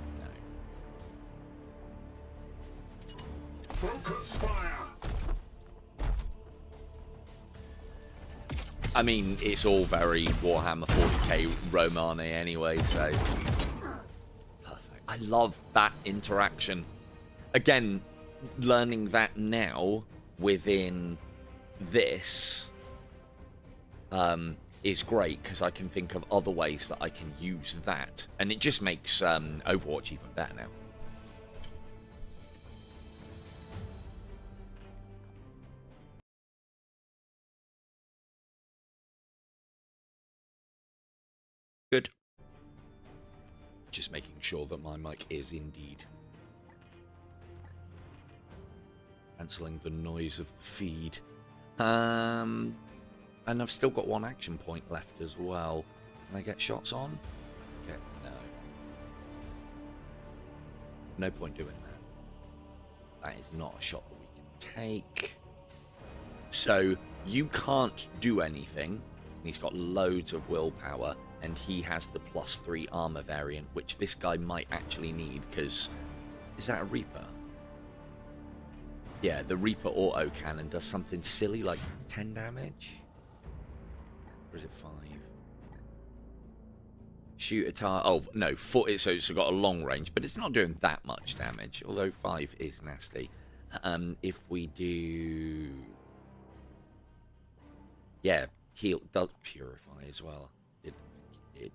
No. Focus fire. I mean, it's all very Warhammer 40k Romane anyway, so... Perfect. I love that interaction. Again, learning that now within this is great, because I can think of other ways that I can use that. And it just makes Overwatch even better now. Good. Just making sure that my mic is indeed cancelling the noise of the feed. And I've still got one action point left as well. Can I get shots on? Okay, no. No point doing that. That is not a shot that we can take. So you can't do anything. He's got loads of willpower, and he has the +3 armor variant, which this guy might actually need, because... Is that a Reaper? Yeah, the Reaper auto cannon does something silly like 10 damage. Or is it 5? Shoot a target. Oh no, 4. So it's got a long range, but it's not doing that much damage. Although 5 is nasty. If we do, yeah, heal does purify as well. Didn't think it did.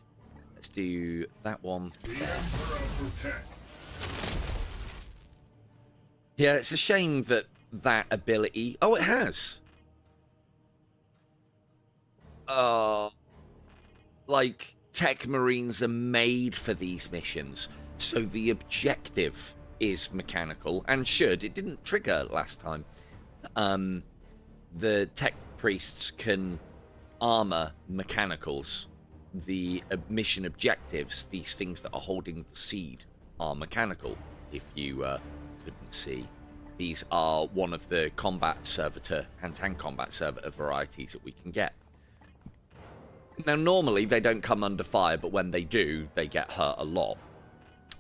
Let's do that one. The Emperor protects. Yeah, it's a shame that that ability... Oh, it has. Like, tech marines are made for these missions. So the objective is mechanical, and should. It didn't trigger last time. The tech priests can armor mechanicals. The mission objectives, these things that are holding the seed, are mechanical. If you... couldn't see, these are one of the combat servitor, hand-to-hand combat servitor varieties that we can get. Now normally they don't come under fire, but when they do, they get hurt a lot.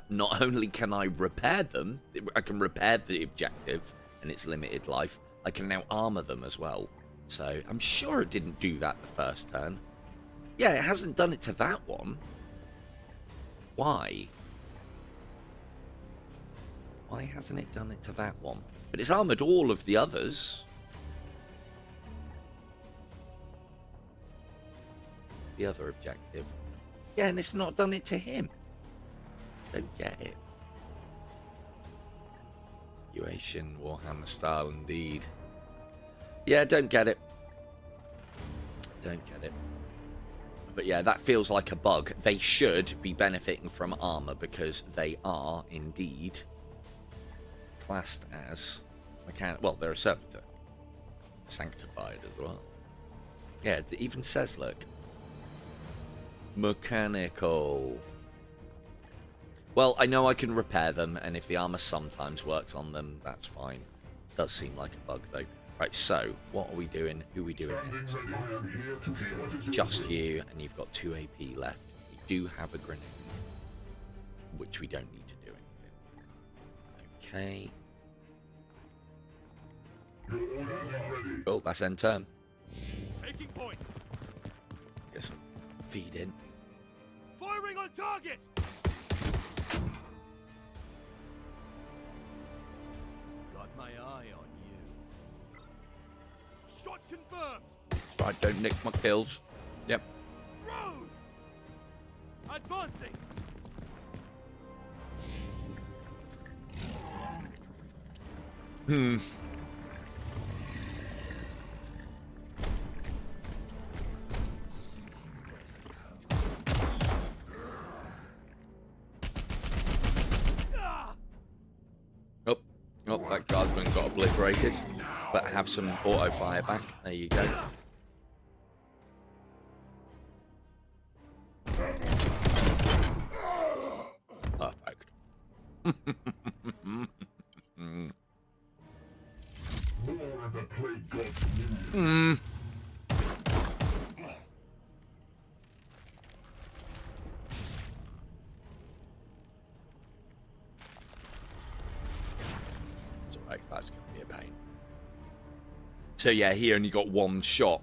Not only can I repair them, I can repair the objective and its limited life, I can now armor them as well. So I'm sure it didn't do that the first turn. Yeah, it hasn't done it to that one. Why? Why hasn't it done it to that one? But it's armored all of the others. The other objective. Yeah, and it's not done it to him. Don't get it. Duation, Warhammer style indeed. Yeah, don't get it. Don't get it. But yeah, that feels like a bug. They should be benefiting from armor, because they are indeed classed as mechanic. Well, they're a servitor, sanctified as well. Yeah, it even says, look, mechanical. Well, I know I can repair them, and if the armor sometimes works on them, that's fine. Does seem like a bug though. Right, so what are we doing? Who are we doing next? I am here to hear what is your Just will. you, and you've got 2 AP left. We do have a grenade, which we don't need to do anything. Okay. Your order is ready. Cool, that's end turn. Taking point. Get some feed in. Firing on target. Got my eye on you. Shot confirmed. Right, don't nick my kills. Yep. Thrown. Advancing. obliterated, but have some auto fire back. There you go. Perfect. More of the plague god's news. It's alright, that's going to be a pain. So yeah, he only got one shot.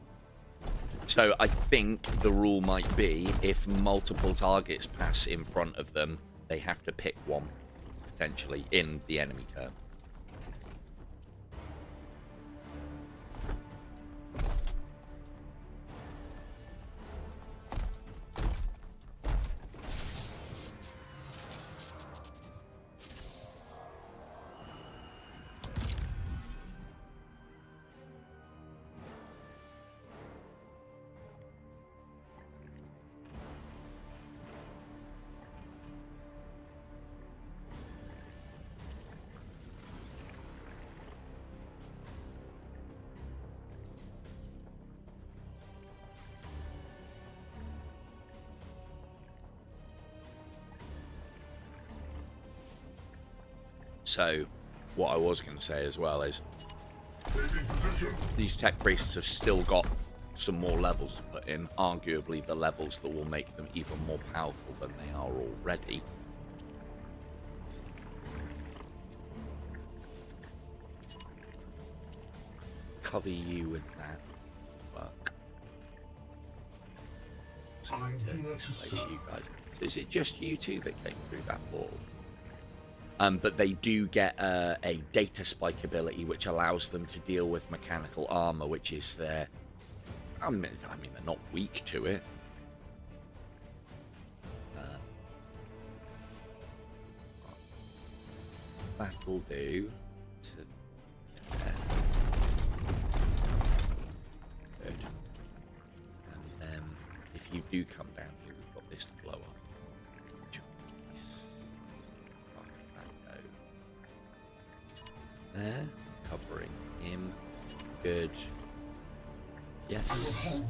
So I think the rule might be if multiple targets pass in front of them, they have to pick one, potentially, in the enemy turn. So, what I was going to say as well is, these tech priests have still got some more levels to put in, arguably the levels that will make them even more powerful than they are already. Cover you with that work. So to displace you guys. So is it just you two that came through that wall? But they do get a data spike ability, which allows them to deal with mechanical armor, which is their... I mean, they're not weak to it. That'll do. There. Good. And then, if you do come down here, we've got this to blow up. There, covering him. Good. Yes.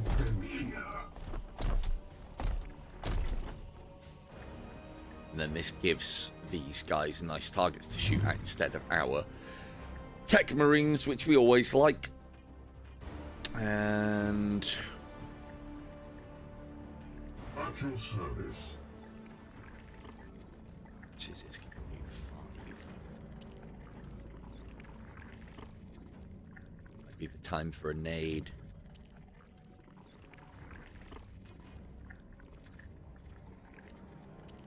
And then this gives these guys nice targets to shoot at instead of our tech marines, which we always like. And At your service. which is this? Be the time for a nade.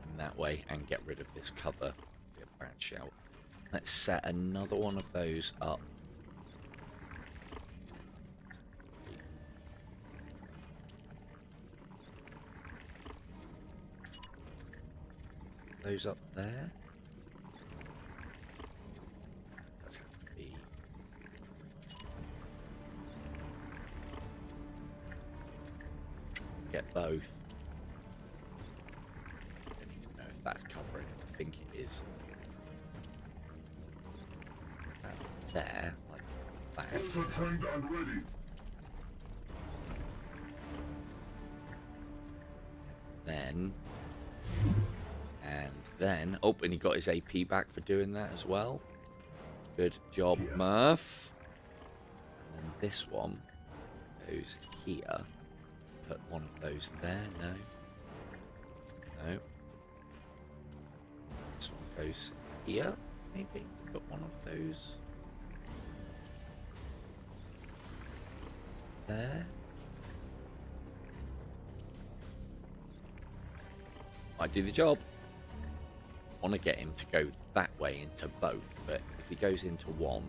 And that way, and get rid of this cover. Be a bad shout. Let's set another one of those up. Those up there. Does have to be. Get both. I don't even know if that's covering it. I think it is. There, like that. Trained and ready. Then. And then. Oh, and he got his AP back for doing that as well. Good job, Murph. And then this one goes here. Put one of those there. No. No. This one goes here. Maybe put one of those there. Might do the job. Want to get him to go that way into both, but if he goes into one,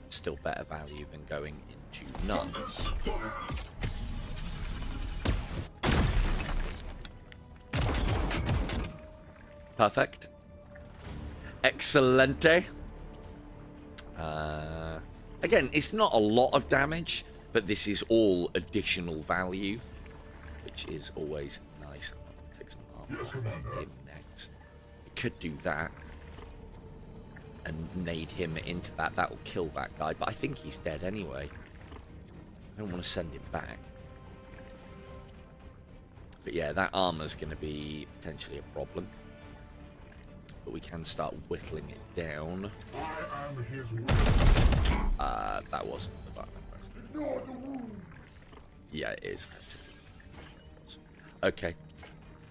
still better value than going into none. Perfect. Excelente. Again, it's not a lot of damage, but this is all additional value, which is always nice. I'm going to take some armor off of him next. We could do that. and nade him into that. That'll kill that guy, but I think he's dead anyway. I don't want to send him back. But yeah, that armor's going to be potentially a problem. But we can start whittling it down. I am his will. That wasn't the button I pressed. Ignore the wounds. Yeah, it is. Okay.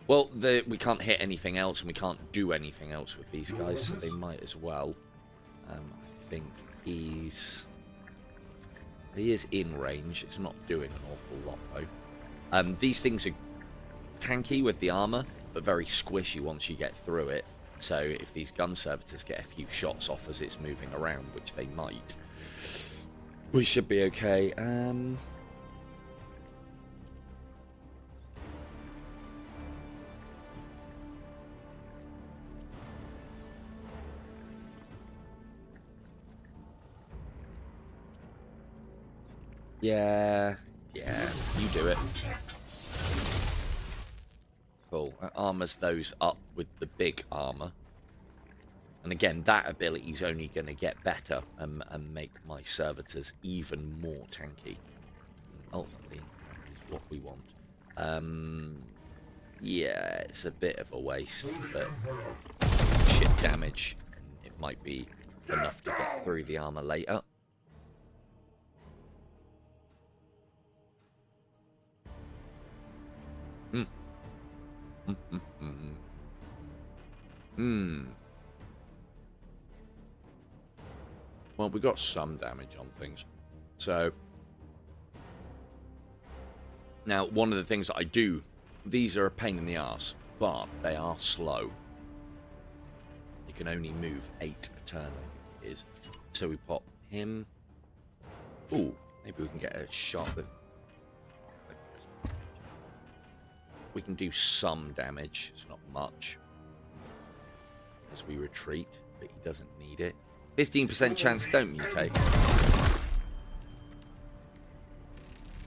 Well, we can't hit anything else, and we can't do anything else with these guys, so they might as well. I think he is in range. It's not doing an awful lot, though. These things are tanky with the armor, but very squishy once you get through it. So if these gun servitors get a few shots off as it's moving around, which they might, we should be okay. Yeah, you do it. Cool. That armors those up with the big armor. And again, that ability is only going to get better and make my servitors even more tanky. Ultimately, that is what we want. Yeah, it's a bit of a waste, but shit damage. And it might be enough to get through the armor later. Well, we got some damage on things. So now, one of the things that I do, these are a pain in the ass, but they are slow. You can only move 8 a turn, I think it is. So we pop him. Ooh, maybe we can get a shot with. We can do some damage. It's not much. As we retreat, but he doesn't need it. 15% chance don't mutate.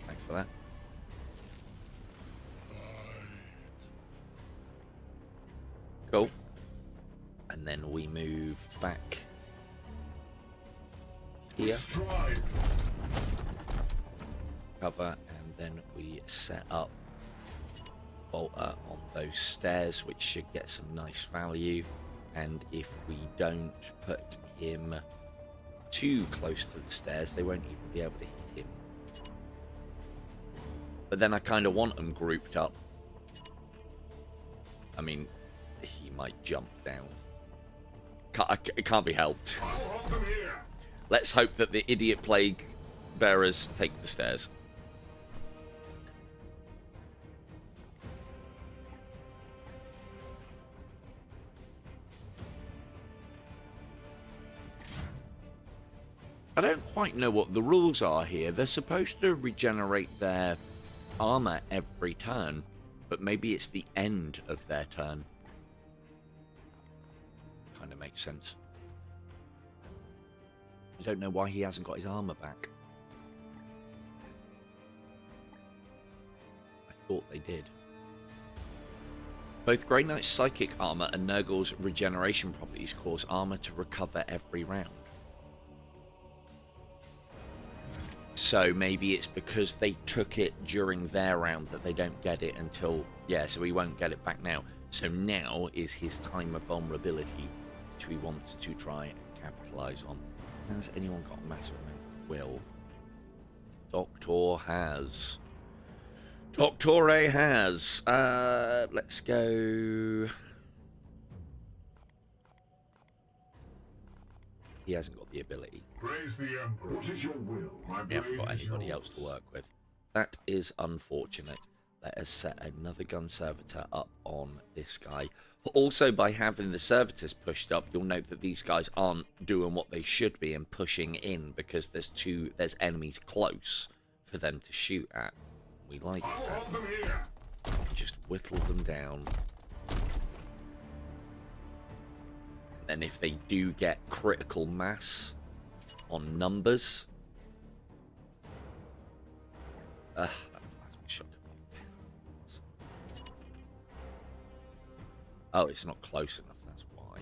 Thanks for that. Cool. And then we move back here. Cover, and then we set up bolter on those stairs, which should get some nice value. And if we don't put him too close to the stairs, they won't even be able to hit him. But then I kind of want them grouped up. I mean, he might jump down. It can't be helped. Let's hope that the idiot plague bearers take the stairs. I don't quite know what the rules are here. They're supposed to regenerate their armor every turn, but maybe it's the end of their turn. Kind of makes sense. I don't know why he hasn't got his armor back. I thought they did. Both Greyknights' psychic armor and Nurgle's regeneration properties cause armor to recover every round. So maybe it's because they took it during their round that they don't get it until... Yeah, so we won't get it back now. So now is his time of vulnerability, which we want to try and capitalise on. Has anyone got a massive amount of will? Doctor has. Doctor has. Let's go... He hasn't got the ability. Praise the Emperor. What is your will? My We haven't got blade is anybody yours. else to work with. That is unfortunate. Let us set another gun servitor up on this guy. Also, by having the servitors pushed up, you'll note that these guys aren't doing what they should be and pushing in because there's enemies close for them to shoot at. We like I'll that. hold them here. Just whittle them down. And if they do get critical mass on numbers, that plasma shot. Oh, it's not close enough. That's why.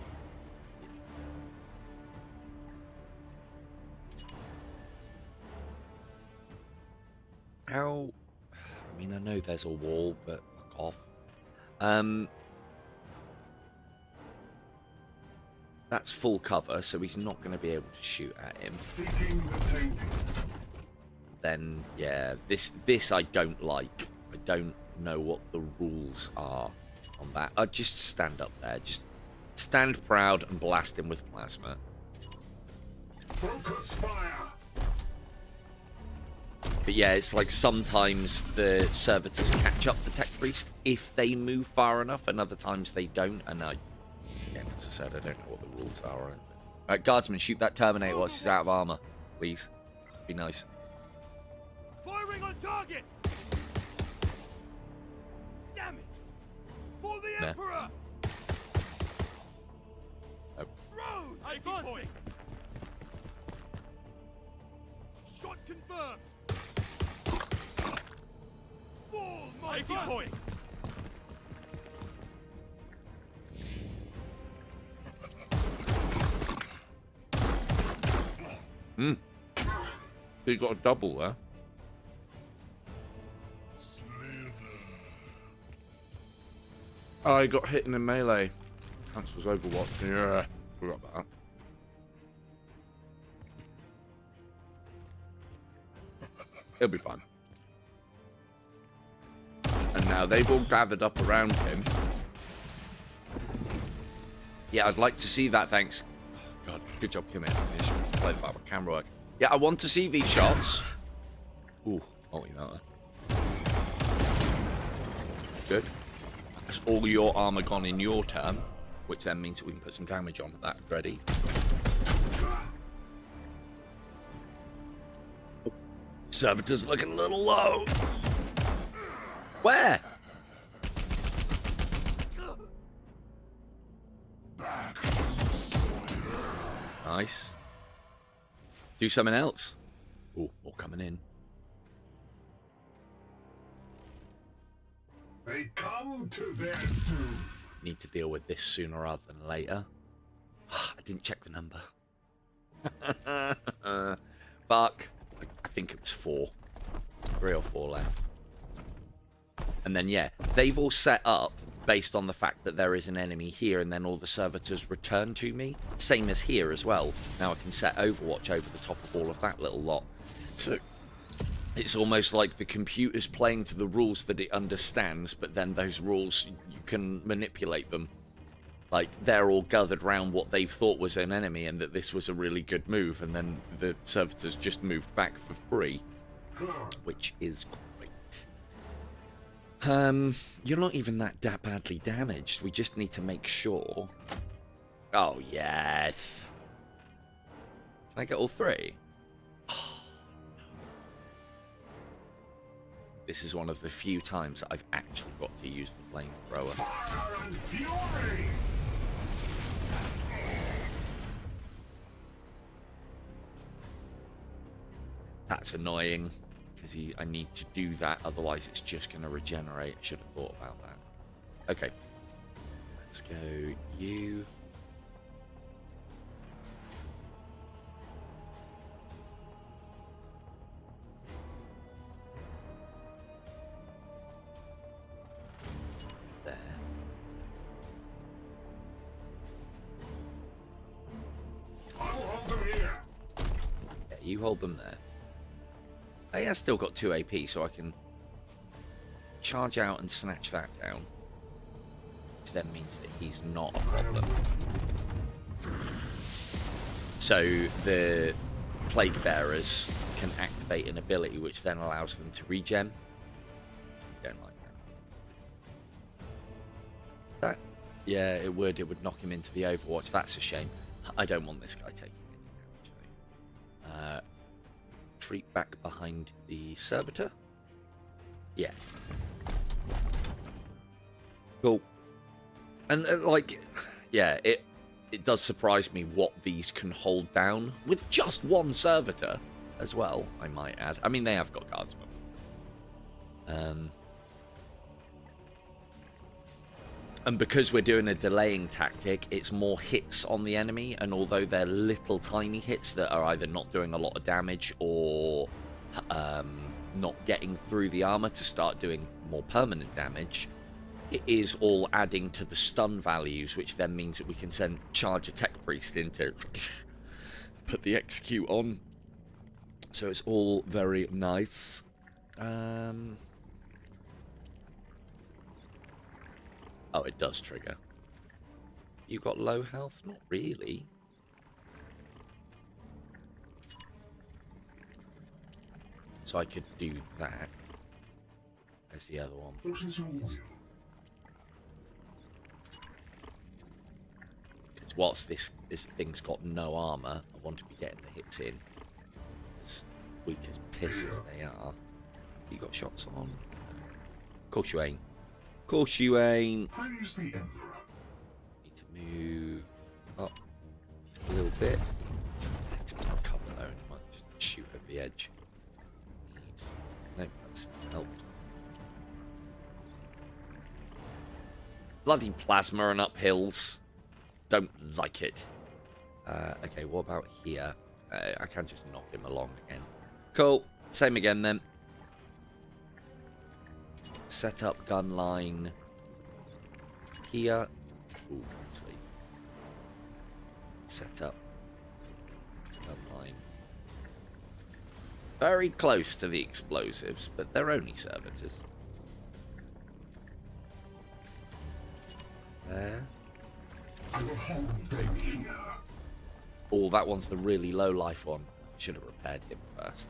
How... I mean, I know there's a wall, but fuck off. That's full cover, so he's not going to be able to shoot at him. Seeking the tainted. Then, yeah, this I don't like. I don't know what the rules are on that. I'd just stand up there. Just stand proud and blast him with plasma. Focus fire. But yeah, it's like sometimes the servitors catch up the tech priest if they move far enough, and other times they don't. And yeah, as I said, I don't know what the rules are. Alright, guardsman, shoot that Terminator whilst he's out of armor, please. Be nice. Firing on target! Damn it! For the Nah. Emperor! Oh. Throne! Advancing! Shot confirmed! Fall, my taking point! He got a double there. I got hit in the melee. Cancels Overwatch. Yeah, forgot about that. It'll be fun. And now they've all gathered up around him. Yeah, I'd like to see that, thanks. Oh, God, good job, Kim. Played about my camera work. Yeah, I want to see these shots. Ooh, oh, you know that. Good. That's all your armor gone in your turn, which then means that we can put some damage on that ready. Servitor's looking a little low. Where? Nice. Do something else. Oh, all coming in. They come to their doom. Need to deal with this sooner rather than later. I didn't check the number. Fuck. I think it was 4. 3 or 4 left. And then, yeah, they've all set up based on the fact that there is an enemy here, and then all the servitors return to me. Same as here as well. Now I can set Overwatch over the top of all of that little lot. So it's almost like the computer's playing to the rules that it understands, but then those rules, you can manipulate them. Like, they're all gathered around what they thought was an enemy and that this was a really good move, and then the servitors just moved back for free, which is great. You're not even that badly damaged. We just need to make sure. Oh, yes. Can I get all 3? Oh, no. This is one of the few times I've actually got to use the flamethrower. Fire and fury. That's annoying, because I need to do that, otherwise it's just going to regenerate. I should have thought about that. Okay. Let's go you. There. I'll hold them here. Yeah, you hold them there. He has still got 2 AP, so I can charge out and snatch that down. Which then means that he's not a problem. So the Plague Bearers can activate an ability which then allows them to regen. Don't like that. Yeah, it would. It would knock him into the Overwatch. That's a shame. I don't want this guy taking any damage, though. Retreat back behind the servitor. Yeah. Cool. And like, yeah, it does surprise me what these can hold down with just one servitor as well, I might add. I mean, they have got guardsmen. And because we're doing a delaying tactic, it's more hits on the enemy, and although they're little tiny hits that are either not doing a lot of damage or not getting through the armor to start doing more permanent damage, it is all adding to the stun values, which then means that we can send charge a tech priest in to put the execute on. So it's all very nice. Oh, it does trigger. You got low health? Not really. So I could do that as the other one. What is your will? Because whilst this thing's got no armor, I want to be getting the hits in. As weak as piss as they are. You got shots on? Of course you ain't. Of course you ain't. Praise the Emperor. Need to move up a little bit. Takes a bit of cover though, and you might just shoot over the edge. Nope, that's not helped. Bloody plasma and up hills. Don't like it. Okay, what about here? I can just knock him along again. Cool. Same again then. Set up gun line here. Ooh, actually. Set up gun line. Very close to the explosives, but they're only servitors. There. I will hold them here. Oh, that one's the really low life one. Should have repaired him first.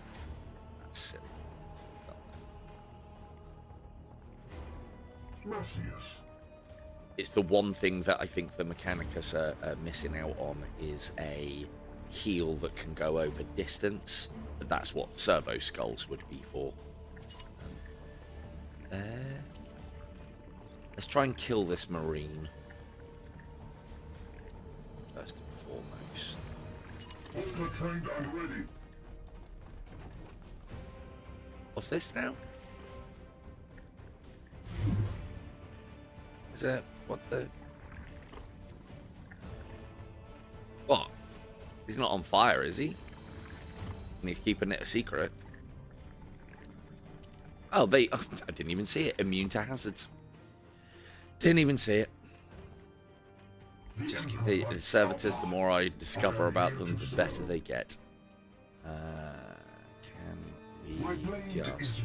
That's silly. Gracias. It's the one thing that I think the Mechanicus are missing out on is a heal that can go over distance. That's what servo skulls would be for. There. Let's try and kill this marine. First and foremost. Ultra trained and ready. What's this now? Is it? What the? What? He's not on fire, is he? And he's keeping it a secret. Oh, I didn't even see it. Immune to hazards. Didn't even see it. Just the servitors, the more I discover about them, the better they get. Can we just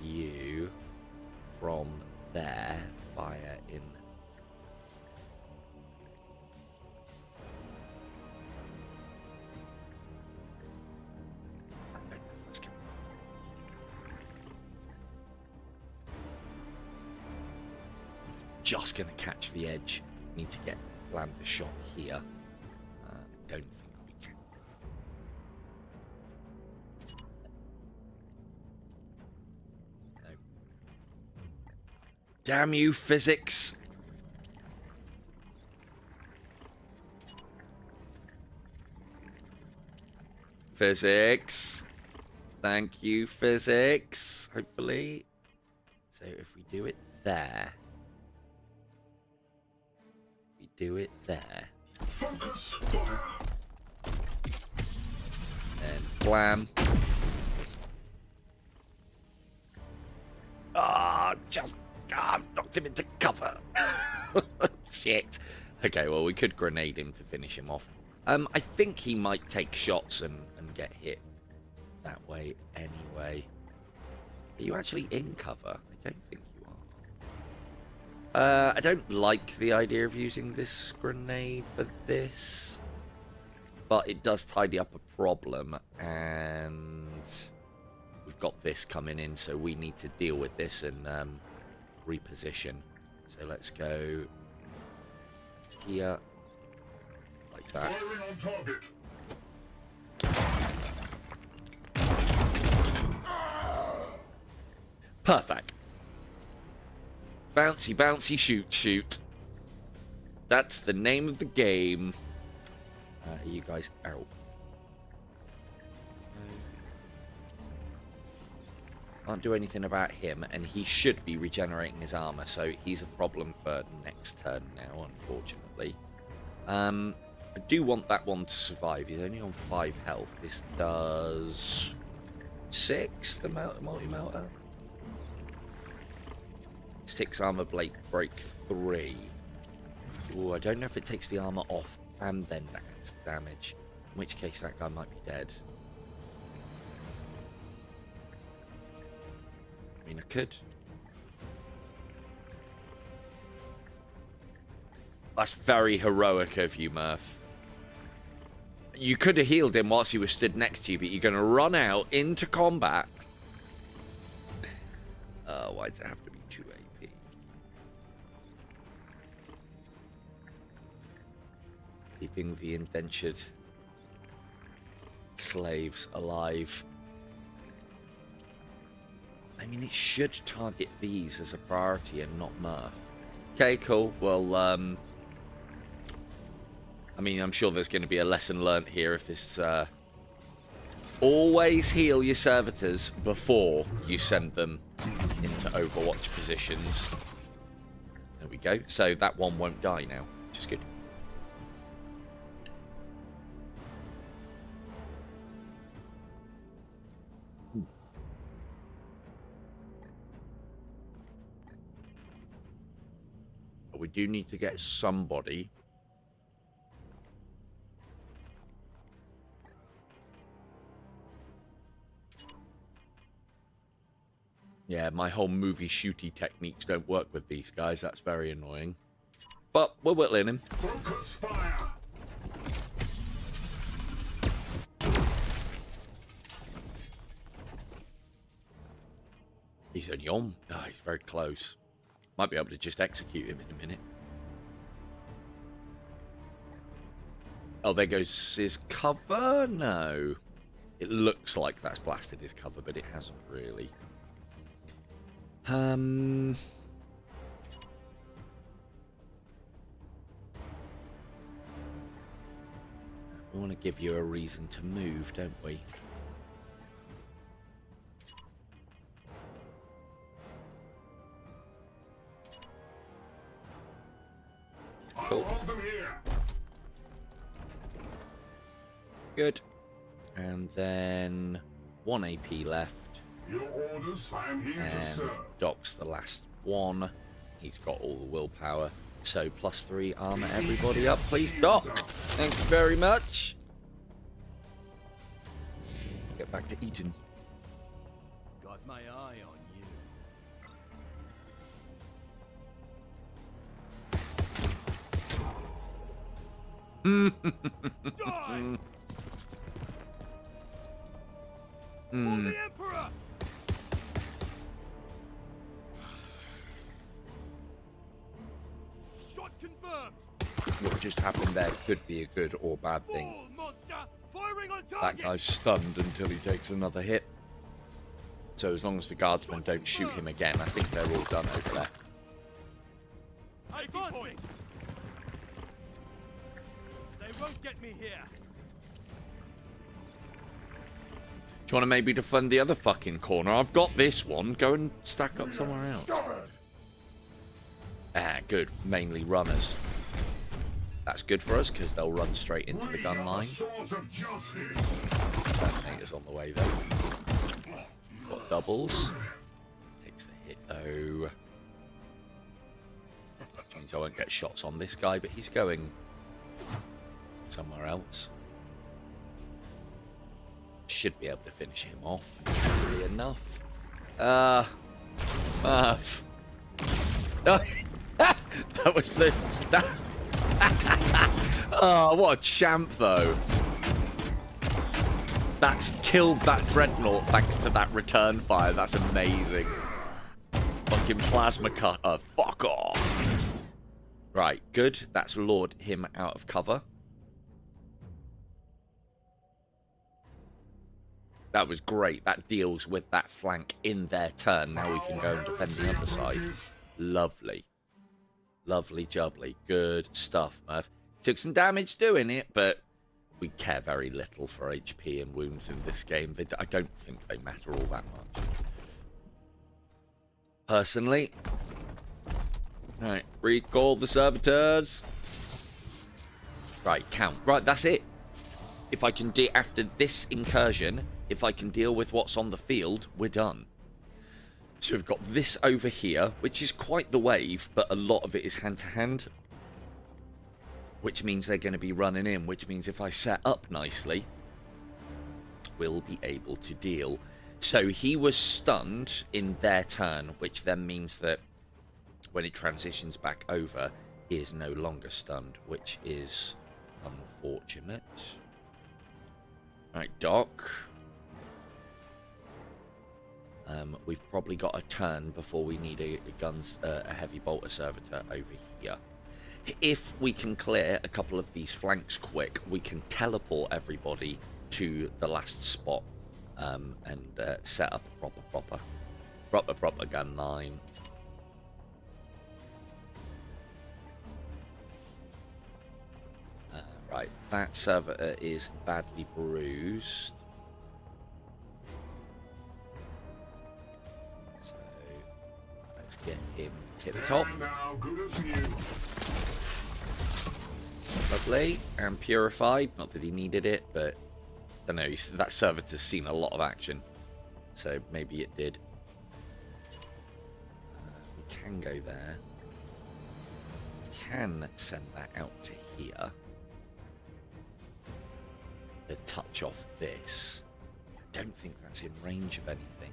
you from there fire in? I don't know if that's going. Just gonna catch the edge. Need to land the shot here. Don't think we can. No. Damn you, physics! Physics. Thank you, physics. Hopefully. So if we do it there. Do it there. Focus fire. And blam. Knocked him into cover. Shit. Okay, well, we could grenade him to finish him off. I think he might take shots and get hit that way anyway. Are you actually in cover? I don't think you are. I don't like the idea of using this grenade for this, but it does tidy up a problem, and we've got this coming in, so we need to deal with this and reposition. So let's go here, like that. Firing on target. Perfect. Bouncy, bouncy, shoot, shoot. That's the name of the game. Are you guys out? Can't do anything about him, and he should be regenerating his armor, so he's a problem for next turn now, unfortunately. I do want that one to survive. He's only on 5 health. This does 6, the multi-melter. 6 armor break 3. Ooh, I don't know if it takes the armor off and then adds damage. In which case that guy might be dead. I mean, I could. That's very heroic of you, Murph. You could have healed him whilst he was stood next to you, but you're going to run out into combat. Why does it have to be 2 AP? Keeping the indentured slaves alive. I mean, it should target these as a priority and not Murph. Okay, cool. Well, I mean, I'm sure there's going to be a lesson learnt here if this... always heal your servitors before you send them into Overwatch positions. There we go. So that one won't die now, which is good. But we do need to get somebody... Yeah, my whole movie shooty techniques don't work with these guys. That's very annoying. But we're whittling him. Focus fire. He's only on. Oh, he's very close. Might be able to just execute him in a minute. Oh, there goes his cover? No. It looks like that's blasted his cover, but it hasn't really. We want to give you a reason to move, don't we? Cool. I'll hold them here. Good. And then 1 AP left. Your orders, I am here to And serve. Doc's the last one. He's got all the willpower. So +3 armor everybody up, please, Doc. Thank you very much. Get back to eating. Got my eye on you. Die! For the Emperor! Shot confirmed! What just happened there could be a good or bad thing. Fall, monster! Firing on That target! guy's stunned until he takes another hit. So as long as the guardsmen don't shoot him again, I think they're all done over there. Advancing! They won't get me here. Do you want to maybe defend the other fucking corner? I've got this one. Go and stack up somewhere else. Discovered. Ah, good. Mainly runners. That's good for us because they'll run straight into the gun line. Swords of justice. Terminator's on the way though. Got doubles. Takes the hit though. Which means I won't get shots on this guy, but he's going somewhere else. Should be able to finish him off easily enough. Murph. That was the... Oh, what a champ, though. That's killed that dreadnought thanks to that return fire. That's amazing. Fucking plasma cutter. Fuck off. Right, good. That's lured him out of cover. That was great. That deals with that flank in their turn. Now we can go and defend the other side. Lovely. Lovely jubbly. Good stuff, Murph. Took some damage doing it, but we care very little for HP and wounds in this game. I don't think they matter all that much. Personally. Alright, recall the servitors. Right, count. Right, that's it. If I can do after this incursion, if I can deal with what's on the field, we're done. So we've got this over here, which is quite the wave, but a lot of it is hand-to-hand, which means they're going to be running in, which means if I set up nicely, we'll be able to deal. So he was stunned in their turn, which then means that when it transitions back over, he is no longer stunned, which is unfortunate. Right, Doc. We've probably got a turn before we need a heavy bolter servitor over here. If we can clear a couple of these flanks quick, we can teleport everybody to the last spot and set up a proper gun line. Right, that servitor is badly bruised. So let's get him tip top. Now, good as new. Lovely. And purified. Not that he needed it, but I don't know. That servitor's seen a lot of action. So maybe it did. We can go there. We can send that out to here. To touch off this. I don't think that's in range of anything.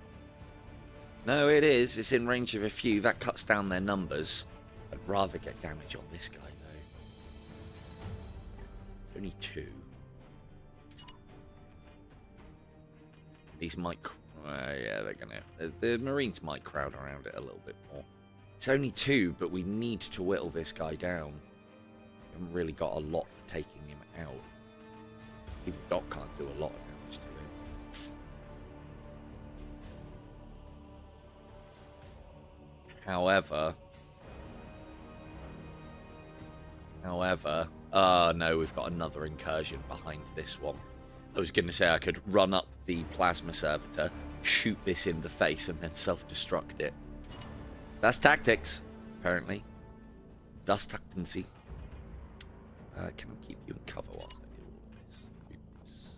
No, it is. It's in range of a few. That cuts down their numbers. I'd rather get damage on this guy, though. It's only 2. These might... yeah, they're going to... The Marines might crowd around it a little bit more. It's only 2, but we need to whittle this guy down. We haven't really got a lot for taking him out. Even Doc can't do a lot of damage to him. However, no, we've got another incursion behind this one. I was going to say I could run up the plasma servitor, shoot this in the face, and then self-destruct it. That's tactics, apparently. Das Taktency. Can I keep you in cover while I do all of this? Oops.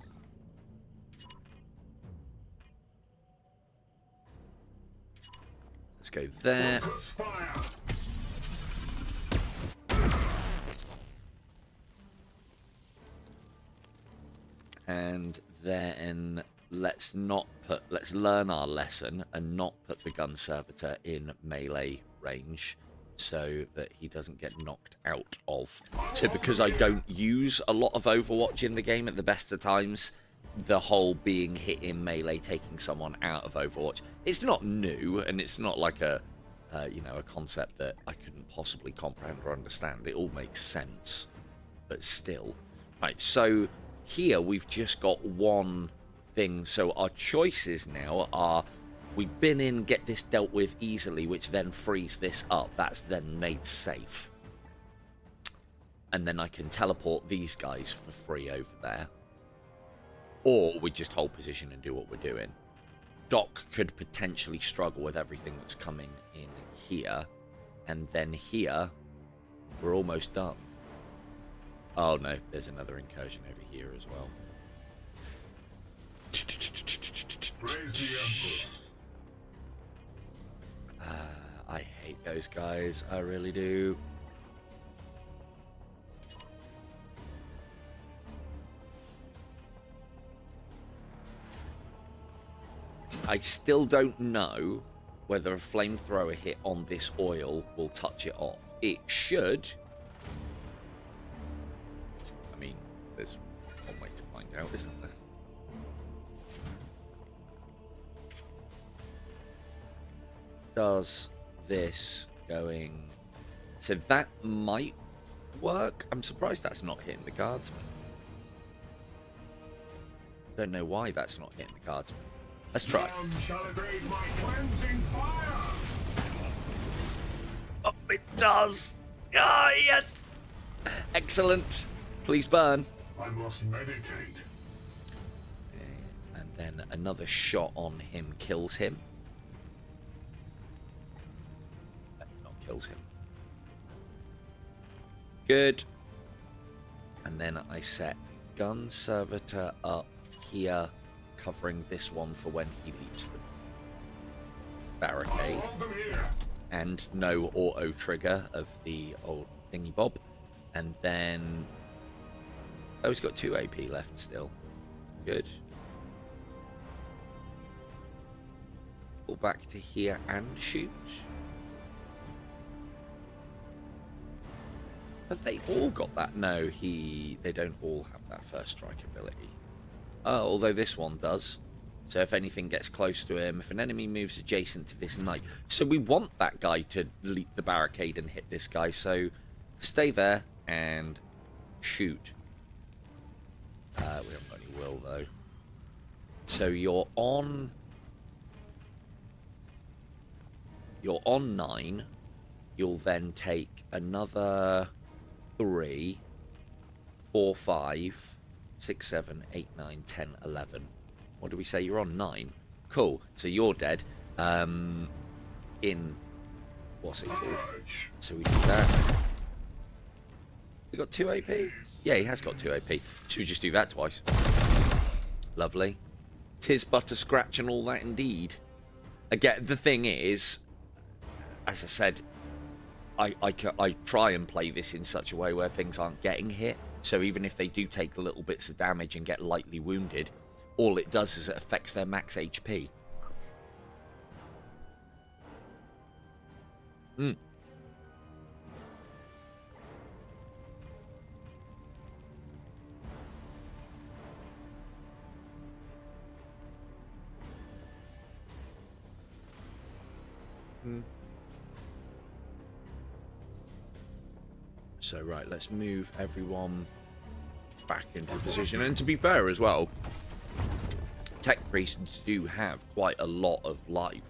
Let's go there. Focus fire. And then let's learn our lesson and not put the gun servitor in melee range so that he doesn't get knocked out of. So because I don't use a lot of Overwatch in the game at the best of times, the whole being hit in melee, taking someone out of Overwatch, it's not new, and it's not like a concept that I couldn't possibly comprehend or understand. It all makes sense, but still. Right, so here we've just got one thing. So our choices now are, we bin in, get this dealt with easily, which then frees this up. That's then made safe. And then I can teleport these guys for free over there. Or we just hold position and do what we're doing. Doc could potentially struggle with everything that's coming in here. And then here, we're almost done. Oh no, there's another incursion over here as well. Praise the Emperor. I hate those guys. I really do. I still don't know whether a flamethrower hit on this oil will touch it off. It should. I mean, there's one way to find out, isn't there? Does this going... So that might work. I'm surprised that's not hitting the guardsman. Don't know why that's not hitting the guardsman. Let's try. None shall evade my cleansing fire. Oh, it does. Ah, yes. Excellent. Please burn. I must meditate. And then another shot on him kills him. Not kills him. Good. And then I set gun servitor up here covering this one for when he leaps the barricade. Hold them here. And no auto trigger of the old thingy bob. And then... Oh, he's got 2 AP left still. Good. Pull back to here and shoot. Have they all got that? No, they don't all have that first strike ability. Although this one does. So if anything gets close to him, if an enemy moves adjacent to this knight. So we want that guy to leap the barricade and hit this guy. So stay there and shoot. We haven't got any will though. So you're on 9. You'll then take another 3, 4, 5, 6, 7, 8, 9, 10, 11. What do we say? You're on 9. Cool. So you're dead. In what's it called? So we do that. We got 2 AP? Yeah, he has got 2 AP. Should we just do that twice? Lovely. 'Tis but a scratch and all that indeed. Again, the thing is, as I said, I try and play this in such a way where things aren't getting hit. So even if they do take little bits of damage and get lightly wounded, all it does is it affects their max HP. So right, let's move everyone back into position. And to be fair as well, tech priests do have quite a lot of life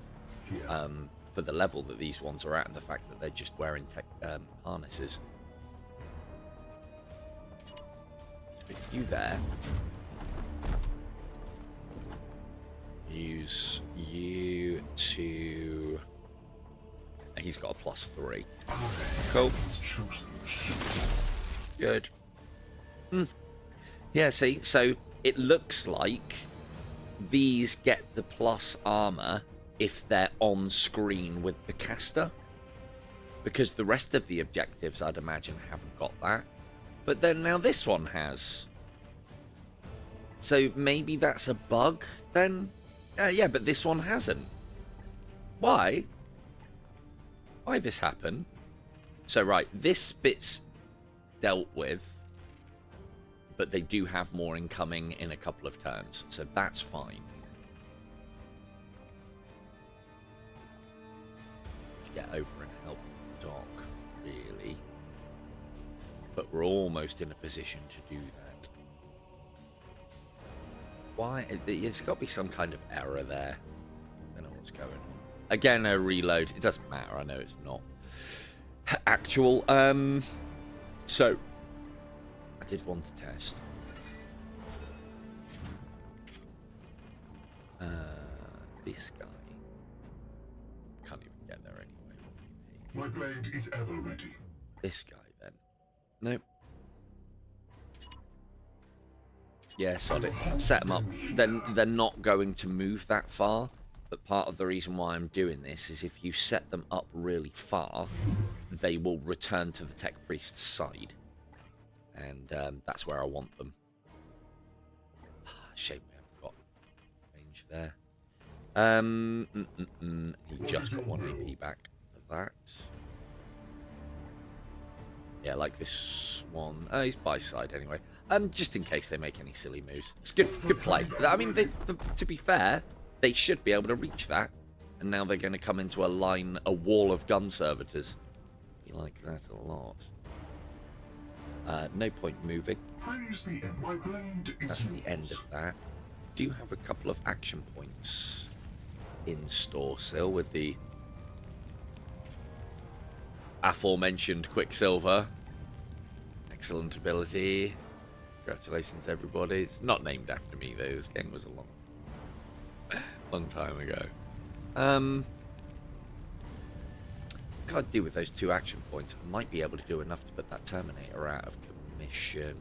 for the level that these ones are at, and the fact that they're just wearing tech harnesses. Put you there. Use you to... He's got a +3. Cool. Good. Yeah, see, so it looks like these get the plus armor if they're on screen with the caster, because the rest of the objectives, I'd imagine, haven't got that. But then now this one has. So maybe that's a bug then? Yeah, but this one hasn't. Why? Why this happen? So right, this bit's dealt with, but they do have more incoming in a couple of turns, so that's fine. To get over and help Doc, really. But we're almost in a position to do that. Why? There's got to be some kind of error there. I don't know what's going on. Again, a reload. It doesn't matter. I know it's not actual. So I did want to test. This guy can't even get there anyway. My blade is ever ready. This guy then. Nope. Yeah, sod it. Set them up. Then they're not going to move that far. But part of the reason why I'm doing this is if you set them up really far, they will return to the tech priest's side. And that's where I want them. Shame we haven't got range there. He just got 1 AP back for that. Yeah, like this one. He's by side anyway. Just in case they make any silly moves. It's good play. I mean, to be fair, they should be able to reach that. And now they're going to come into a wall of gun servitors. We like that a lot. No point moving. My blade is That's the end of that. Do have a couple of action points in store still with the aforementioned Quicksilver. Excellent ability. Congratulations, everybody. It's not named after me, though. This game was a long time ago. What can I do with those 2 action points? I might be able to do enough to put that Terminator out of commission.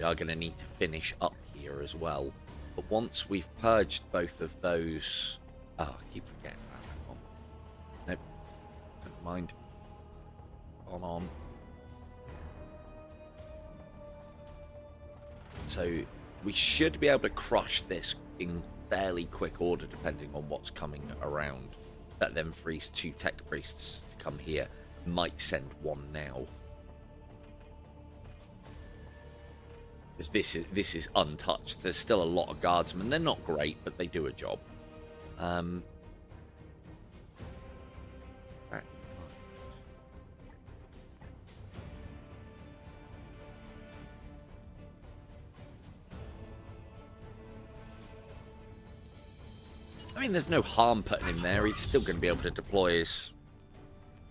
We are going to need to finish up here as well. But once we've purged both of those... Oh, I keep forgetting that. Hang on. Nope. Never mind. On. So we should be able to crush this in fairly quick order, depending on what's coming around. That then frees 2 tech priests to come here. Might send 1 now. Because this is untouched. There's still a lot of guardsmen. They're not great, but they do a job. I mean, there's no harm putting him there. He's still going to be able to deploy his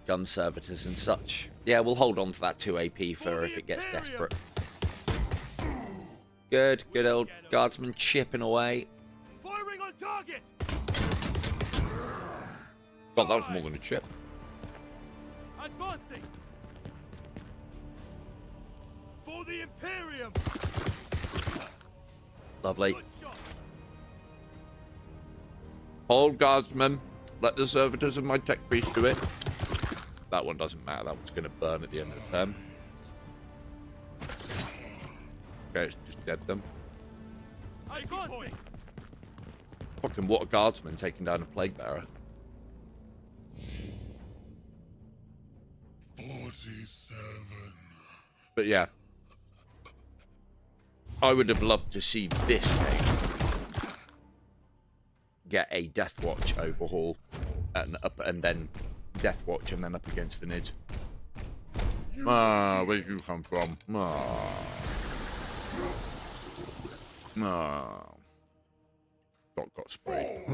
gun servitors and such. Yeah, we'll hold on to that 2 AP for if it gets desperate. Good old guardsman chipping away. Firing on target. God, that was more than a chip. Advancing. For the Imperium. Lovely. Good shot. Hold, guardsmen. Let the servitors of my tech priest do it. That one doesn't matter. That one's going to burn at the end of the turn. Okay, it's just dead them. Advancing. Fucking what a guardsman taking down a plague bearer. 47. But yeah. I would have loved to see this game get a Death Watch overhaul and up, and then Death Watch and then up against the Nids. Ah, where did you come from? Got sprayed.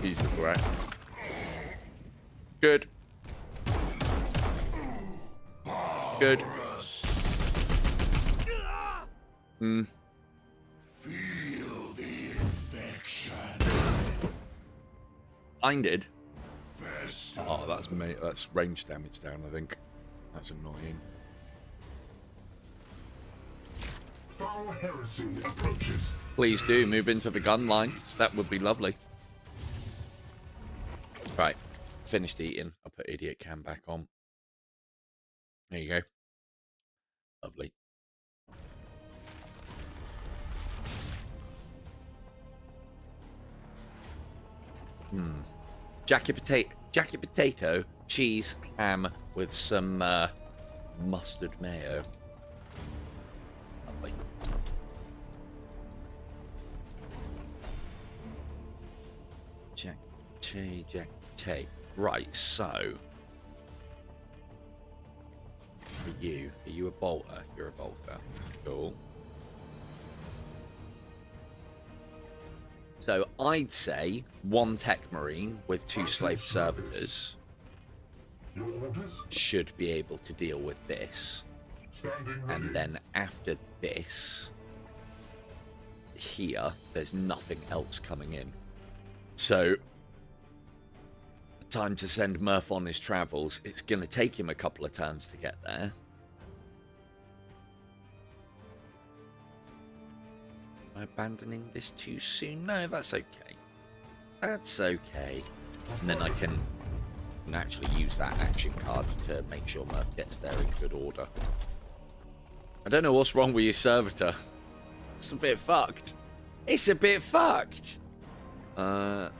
He's a threat. Good. Good. Feel the infection. Blinded. Best Oh, that's range damage down, I think. That's annoying. foul heresy approaches. Please do move into the gun line. That would be lovely. Right. Finished eating. I'll put Idiot Cam back on. There you go. Lovely. Jacket potato, cheese, ham with some mustard mayo. Lovely. Jack tea. Right, so are you a bolter? You're a bolter. Cool. So I'd say 1 tech marine with 2 slave servitors Your orders? should be able to deal with this. Standing ready. And then after this, here, there's nothing else coming in. So, time to send Murph on his travels. It's going to take him a couple of turns to get there. Am I abandoning this too soon? No, that's okay. That's okay. And then I can actually use that action card to make sure Murph gets there in good order. I don't know what's wrong with your servitor. It's a bit fucked. It's a bit fucked. That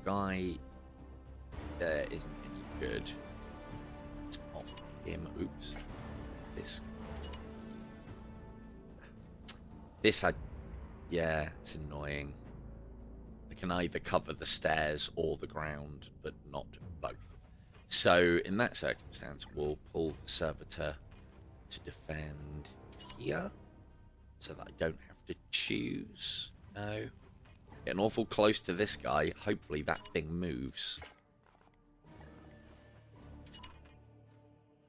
guy there isn't any good. Let's pop him. Oops. This had... Yeah, it's annoying. I can either cover the stairs or the ground, but not both. So, in that circumstance, we'll pull the servitor to defend here, so that I don't have to choose. No. Getting awful close to this guy. Hopefully that thing moves.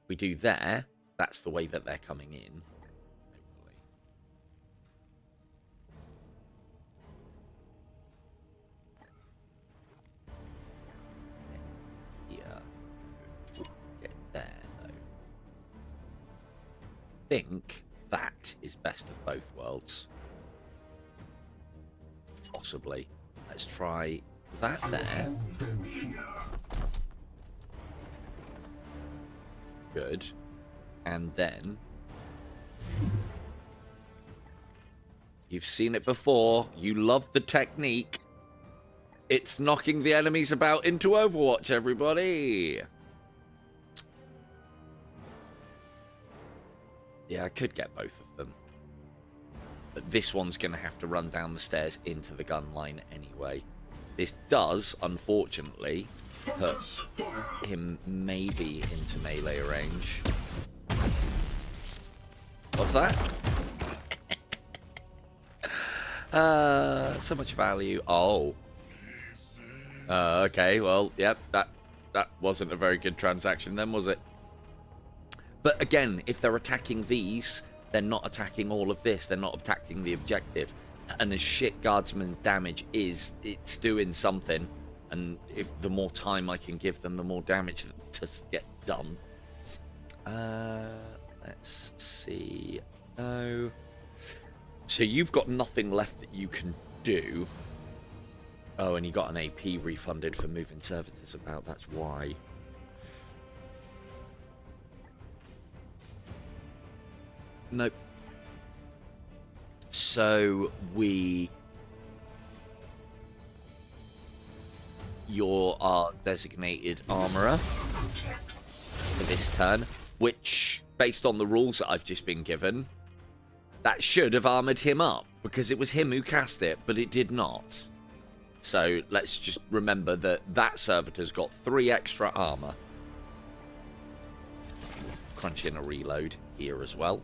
We do there. That's the way that they're coming in. Hopefully. Here. Get there, though. Think that is best of both worlds. Possibly. Let's try that there. Good. And then you've seen it before. You love the technique. It's knocking the enemies about into Overwatch, everybody. Yeah, I could get both of them. But this one's going to have to run down the stairs into the gun line anyway. This does, unfortunately, put him maybe into melee range. What's that? So much value. Oh. Okay, well, yep, that wasn't a very good transaction then, was it? But again, if they're attacking these, they're not attacking all of this. They're not attacking the objective. And as shit guardsman damage is, it's doing something. And if the more time I can give them, the more damage to get done. Let's see. No. So you've got nothing left that you can do. Oh, and you got an AP refunded for moving servitors about. That's why. Nope. So you're our designated armorer for this turn, which, based on the rules that I've just been given, that should have armored him up, because it was him who cast it, but it did not. So let's just remember that that servitor's got 3 extra armor. Crunch in a reload here as well.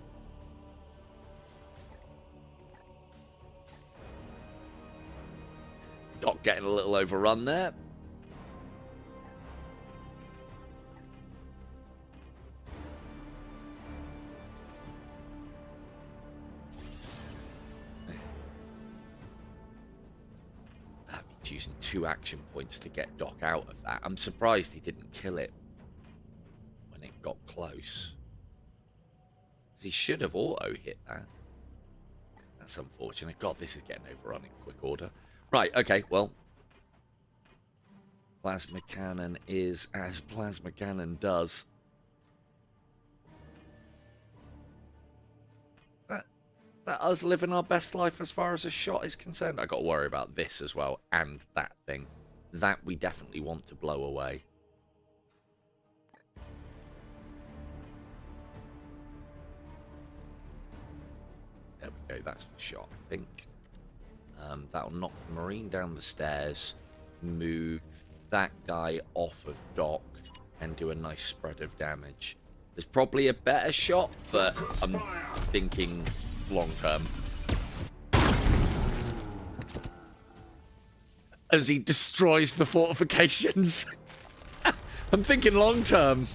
Doc getting a little overrun there. That means using 2 action points to get Doc out of that. I'm surprised he didn't kill it when it got close. He should have auto hit that. That's unfortunate. God, this is getting overrun in quick order. Right, okay, well. Plasma cannon is as plasma cannon does. That us living our best life as far as a shot is concerned. I got to worry about this as well, and that thing. That we definitely want to blow away. There we go, that's the shot, I think. That'll knock the Marine down the stairs, move that guy off of Doc, and do a nice spread of damage. There's probably a better shot, but I'm thinking long term. As he destroys the fortifications. I'm thinking long term.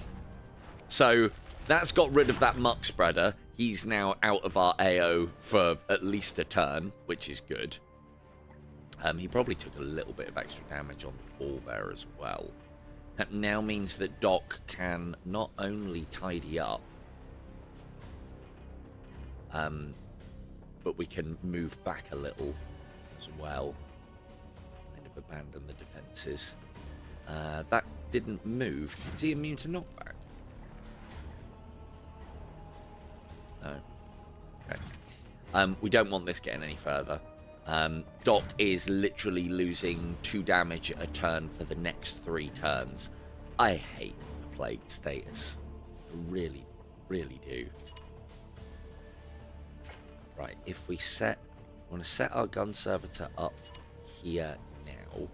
So that's got rid of that muck spreader. He's now out of our AO for at least a turn, which is good. He probably took a little bit of extra damage on the fall there as well. That now means that Doc can not only tidy up, but we can move back a little as well. Kind of abandon the defences. That didn't move. Is he immune to knockback? No. Okay. We don't want this getting any further. Doc is literally losing 2 damage a turn for the next 3 turns. I hate the plagued status. I really, really do. Right, if we want to set our gun servitor up here now.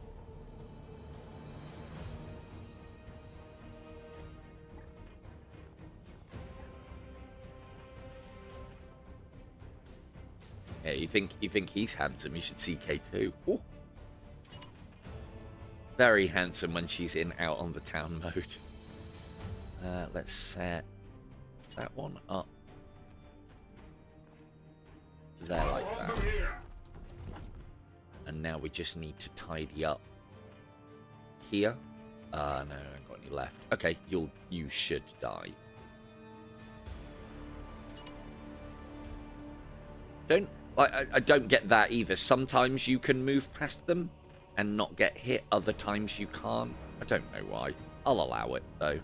Yeah, you think he's handsome? You should see K2. Ooh. Very handsome when she's in out on the town mode. Let's set that one up there like that. And now we just need to tidy up here. No, I haven't got any left. Okay, you should die. I don't get that either. Sometimes you can move past them and not get hit. Other times you can't. I don't know why. I'll allow it though.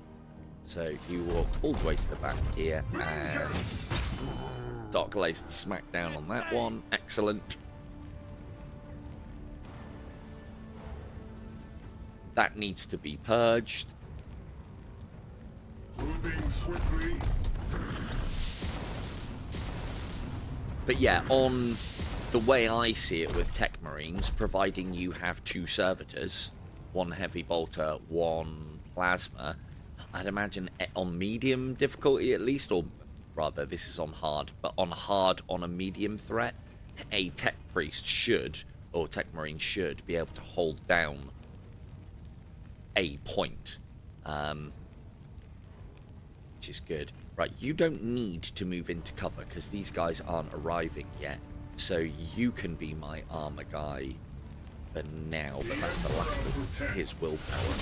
So you walk all the way to the back here and Doc lays the smack down on that one. Excellent. That needs to be purged. Moving swiftly. But yeah, on the way I see it with techmarines, providing you have 2 servitors, 1 heavy bolter, 1 plasma, I'd imagine on medium difficulty at least, or rather this is on hard, but on hard on a medium threat, a tech priest should, or tech marine should, be able to hold down a point, which is good. Right, you don't need to move into cover because these guys aren't arriving yet, so you can be my armor guy for now, but that's the last of his willpower.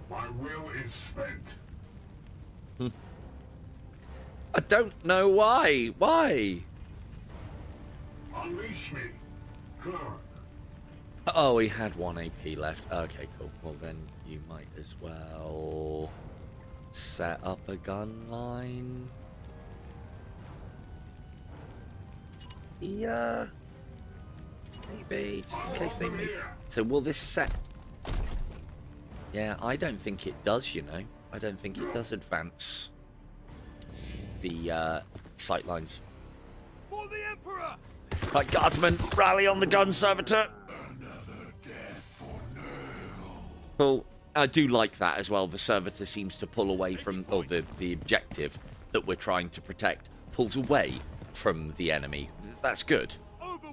My will is spent. I don't know why. Why? Unleash me. Good. Oh, he had 1 AP left. Okay, cool. Well, then you might as well set up a gun line. Yeah. Maybe, just in case they move. So will this set... Yeah, I don't think it does, you know. I don't think it does advance the sight lines. For the Emperor! Right, guardsmen, rally on the gun servitor. Another death for no. Cool. I do like that as well. The servitor seems to pull away from, or the objective that we're trying to protect pulls away from the enemy. That's good.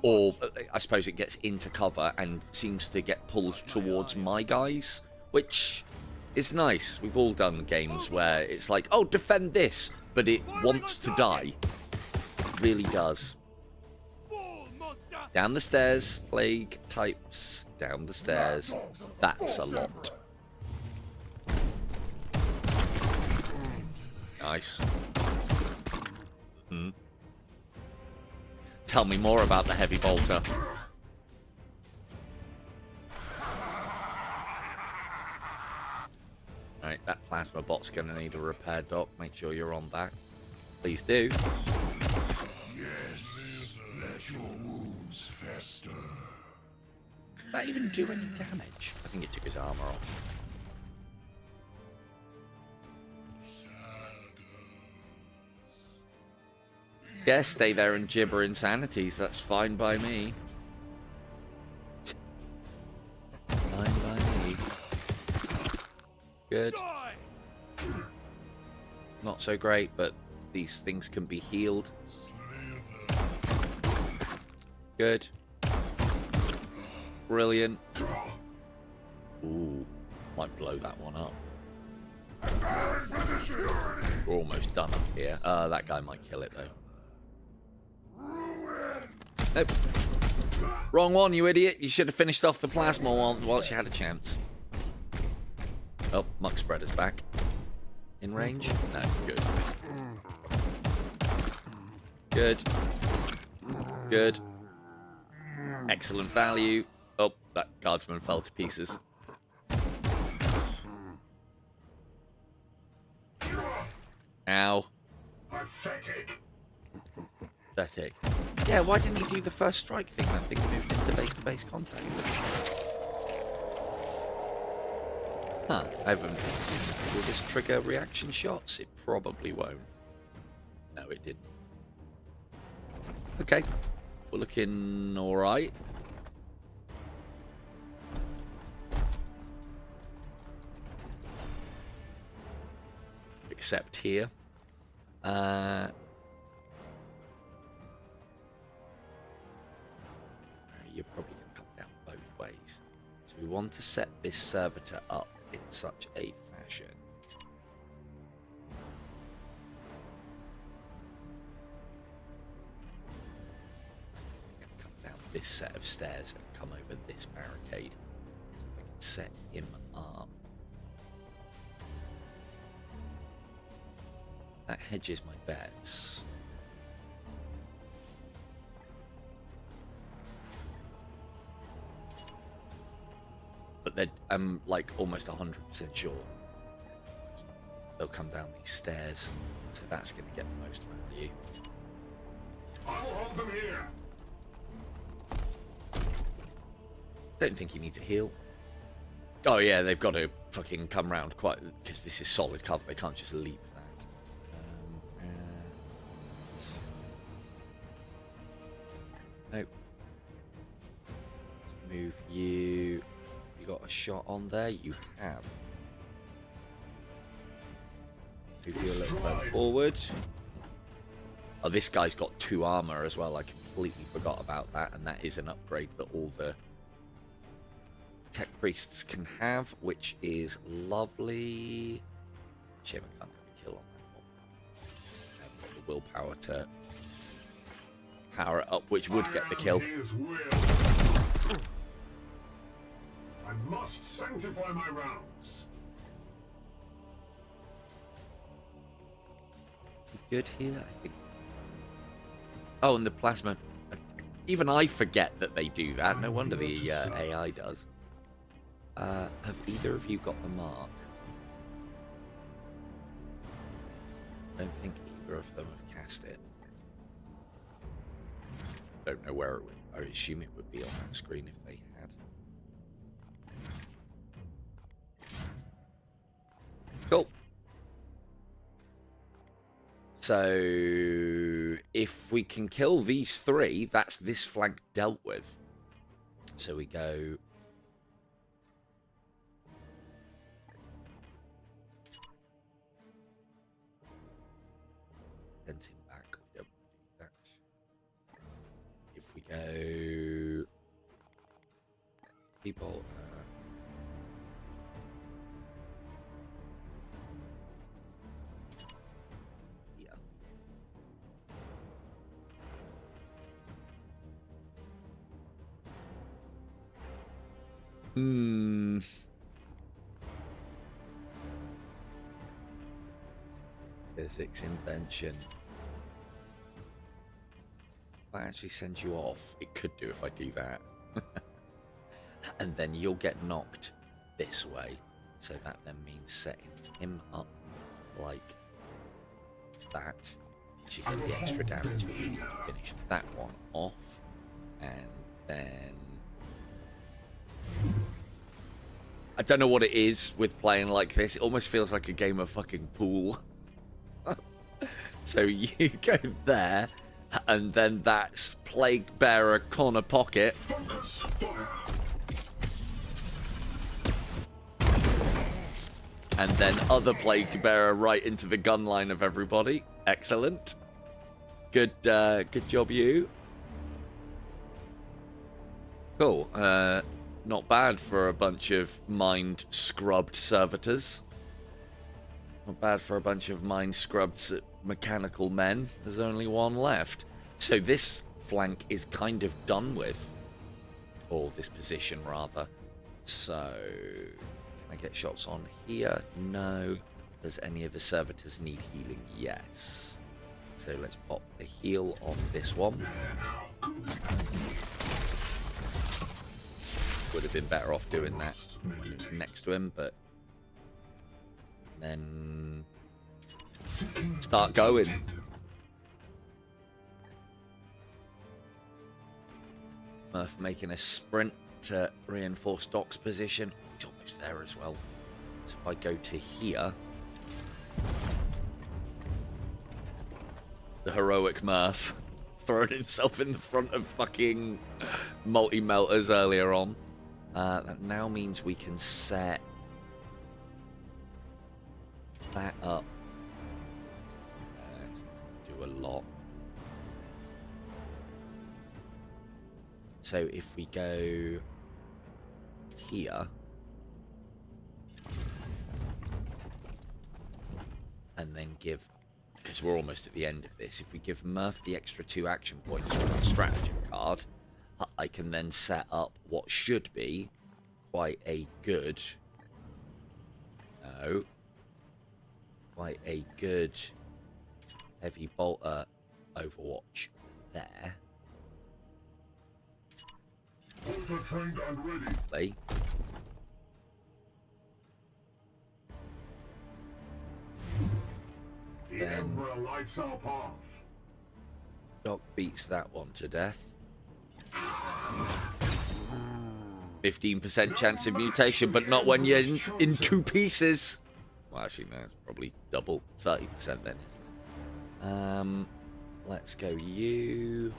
Or I suppose it gets into cover and seems to get pulled towards my guys, which is nice. We've all done games where it's like, oh, defend this, but it wants to die. It really does. Down the stairs, plague types. Down the stairs. That's a lot. Nice. Tell me more about the heavy bolter. Right, that plasma bot's gonna need a repair, Doc. Make sure you're on that. Please do. Yes. Let your wounds fester. Did that even do any damage? I think it took his armor off. Yeah, stay there and gibber insanities. That's fine by me. Fine by me. Good. Not so great, but these things can be healed. Good. Brilliant. Ooh, might blow that one up. We're almost done up here. That guy might kill it though. Nope. Wrong one, you idiot. You should have finished off the plasma whilst you had a chance. Oh, Muck Spreader's back. In range? No, good. Good. Good. Excellent value. Oh, that guardsman fell to pieces. Ow. Pathetic. Pathetic. Yeah, why didn't he do the first strike thing? That thing moved into base-to-base contact. Huh, I haven't seen it. Will this trigger reaction shots? It probably won't. No, it didn't. Okay, we're looking alright. Except here. want to set this servitor up in such a fashion. Come down this set of stairs and come over this barricade. So I can set him up. That hedges my bets. But then I'm like almost 100% sure they'll come down these stairs, so that's going to get the most value. I'll hold them here. Don't think you need to heal. Oh yeah, they've got to fucking come round quite, because this is solid cover. They can't just leap that. Nope. Let's move you. You got a shot on there? You have. Move you a little further forward. Oh, this guy's got 2 armor as well. I completely forgot about that, and that is an upgrade that all the tech priests can have, which is lovely. Shame I can't have a kill on that one. And the willpower to power it up, which would get the kill. His will. I must sanctify my rounds. Good here, I think. Oh, and the plasma. Even I forget that they do that. No wonder the AI does. Have either of you got the mark? I don't think either of them have cast it. Don't know where it would. I assume it would be on that screen if they had. Cool. So if we can kill these 3, that's this flank dealt with. So we go. Him back. We don't do that. If we go people yeah. Physics invention. That actually sends you off. It could do if I do that. And then you'll get knocked this way. So that then means setting him up like that. So you get the extra damage when you finish that one off. And then I don't know what it is with playing like this. It almost feels like a game of fucking pool. So you go there, and then that's Plague Bearer corner pocket. Focus fire. And then other Plague Bearer right into the gun line of everybody. Excellent. Good job, you. Cool. Not bad for a bunch of mind-scrubbed servitors. Not bad for a bunch of mind-scrubbed mechanical men. There's only one left. So this flank is kind of done with. Or this position, rather. So, can I get shots on here? No. Does any of the servitors need healing? Yes. So let's pop a heal on this one. Would have been better off doing that next to him, but then start going. Murph making a sprint to reinforce Doc's position. He's almost there as well. So if I go to here, the heroic Murph throwing himself in the front of fucking multi-melters earlier on. That now means we can set that up. Do a lot. So if we go here. And then give, because we're almost at the end of this, if we give Murph the extra 2 action points from the stratagem card, I can then set up what should be quite a good, quite a good heavy bolter Overwatch there. Bolter trained and ready. Play. The Emperor lights our path. Doc beats that one to death. 15% chance of mutation, but not when you're in 2 pieces. Well, actually, no, it's probably double. 30% then, isn't it? Let's go you.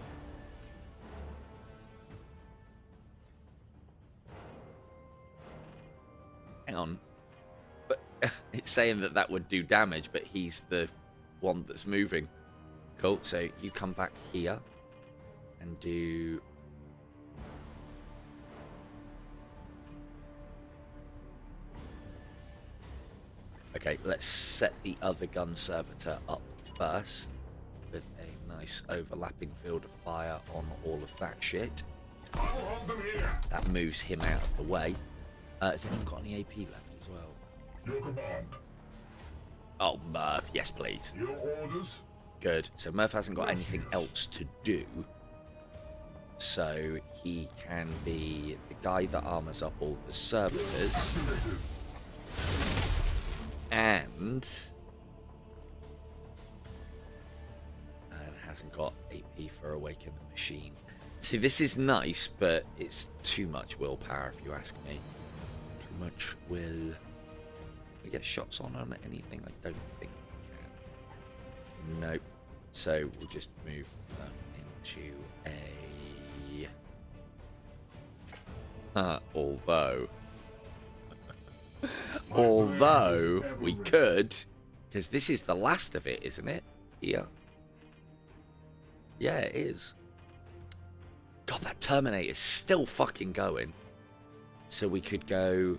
Hang on. But it's saying that that would do damage, but he's the one that's moving. Cool, so you come back here and do... Okay, let's set the other gun servitor up first with a nice overlapping field of fire on all of that shit. I'll hold them here. That moves him out of the way. Has anyone got any AP left as well? Your command. Oh, Murph, yes please. Your orders. Good. So Murph hasn't got anything else to do. So he can be the guy that armors up all the servitors. Activated. And hasn't got AP for Awaken the Machine. See, this is nice, but it's too much willpower if you ask me. Too much will. Can we get shots on anything? I don't think we can. Nope. So we'll just move into a... Although we could, because this is the last of it, isn't it? Here. Yeah, it is. God, that Terminator's still fucking going. So we could go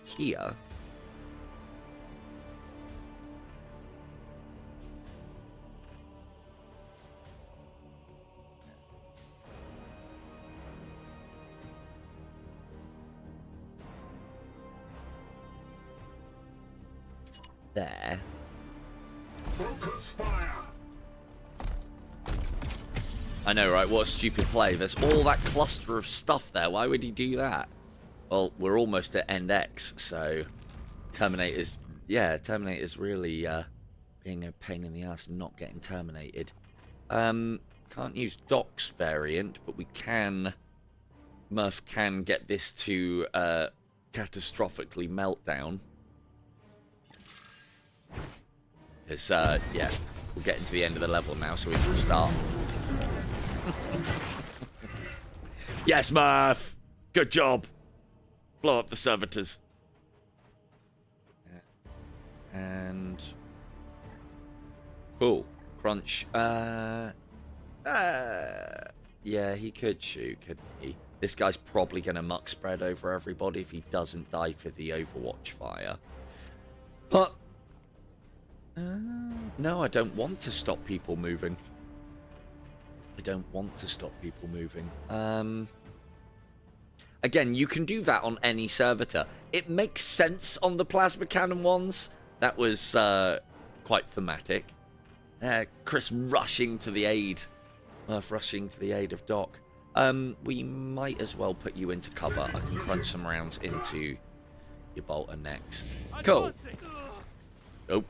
here. There. Focus fire. I know, right? What a stupid play. There's all that cluster of stuff there. Why would he do that? Well, we're almost at end X, so Terminator's... Yeah, Terminator's really being a pain in the ass and not getting terminated. Can't use Doc's variant, but we can... Murph can get this to catastrophically meltdown. Because, yeah, we're getting to the end of the level now, so we can start. Yes, Murph! Good job! Blow up the servitors. And... Cool. Crunch. Yeah, he could shoot, couldn't he? This guy's probably going to muck spread over everybody if he doesn't die for the Overwatch fire. But... no, I don't want to stop people moving. I don't want to stop people moving. Again, you can do that on any servitor. It makes sense on the plasma cannon ones. That was quite thematic. Chris rushing to the aid. Rushing to the aid of Doc. We might as well put you into cover. I can crunch some rounds into your bolter next. Cool. Oh.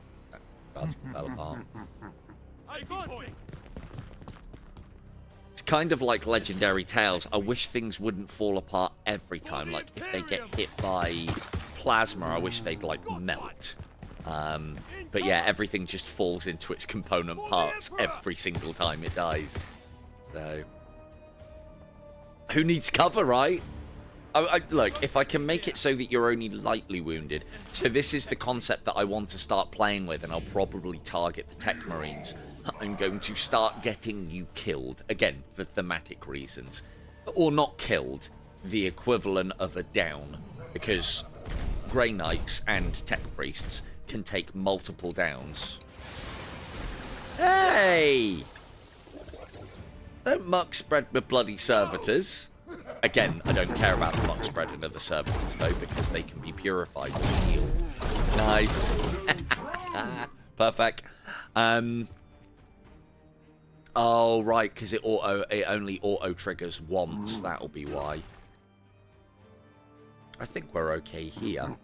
That fell apart. It's kind of like Legendary Tales. I wish things wouldn't fall apart every time. Like, if they get hit by plasma, I wish they'd, like, melt. But yeah, everything just falls into its component parts every single time it dies. So... who needs cover, right? Look, if I can make it so that you're only lightly wounded. So this is the concept that I want to start playing with, and I'll probably target the techmarines. I'm going to start getting you killed. Again, for thematic reasons. or not killed, the equivalent of a down, because Greyknights and tech priests can take multiple downs. Hey! Don't muck spread the bloody servitors. Again, I don't care about the muck spreading of the servitors though, because they can be purified with heal. Nice. Perfect. Oh right, because it only auto triggers once. That'll be why. I think we're okay here.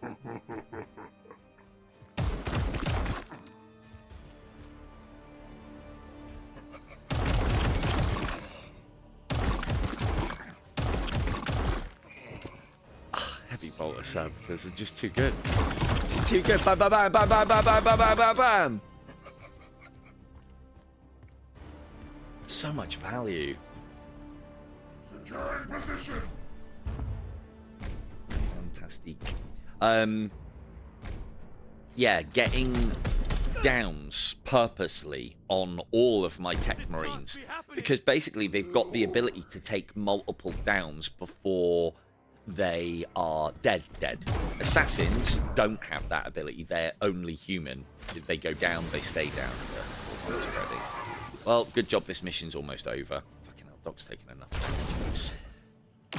Heavy bolter servitors are just too good. Just too good. Bam, bam, bam, bam, bam, bam, bam, bam, bam, bam, bam. So much value. Securing position. Fantastic. Yeah, getting downs purposely on all of my tech marines, because basically they've got the ability to take multiple downs before they are dead. Assassins don't have that ability. They're only human. If they go down, they stay down. Well, good job. This mission's almost over. Fucking hell, Doc's taking enough.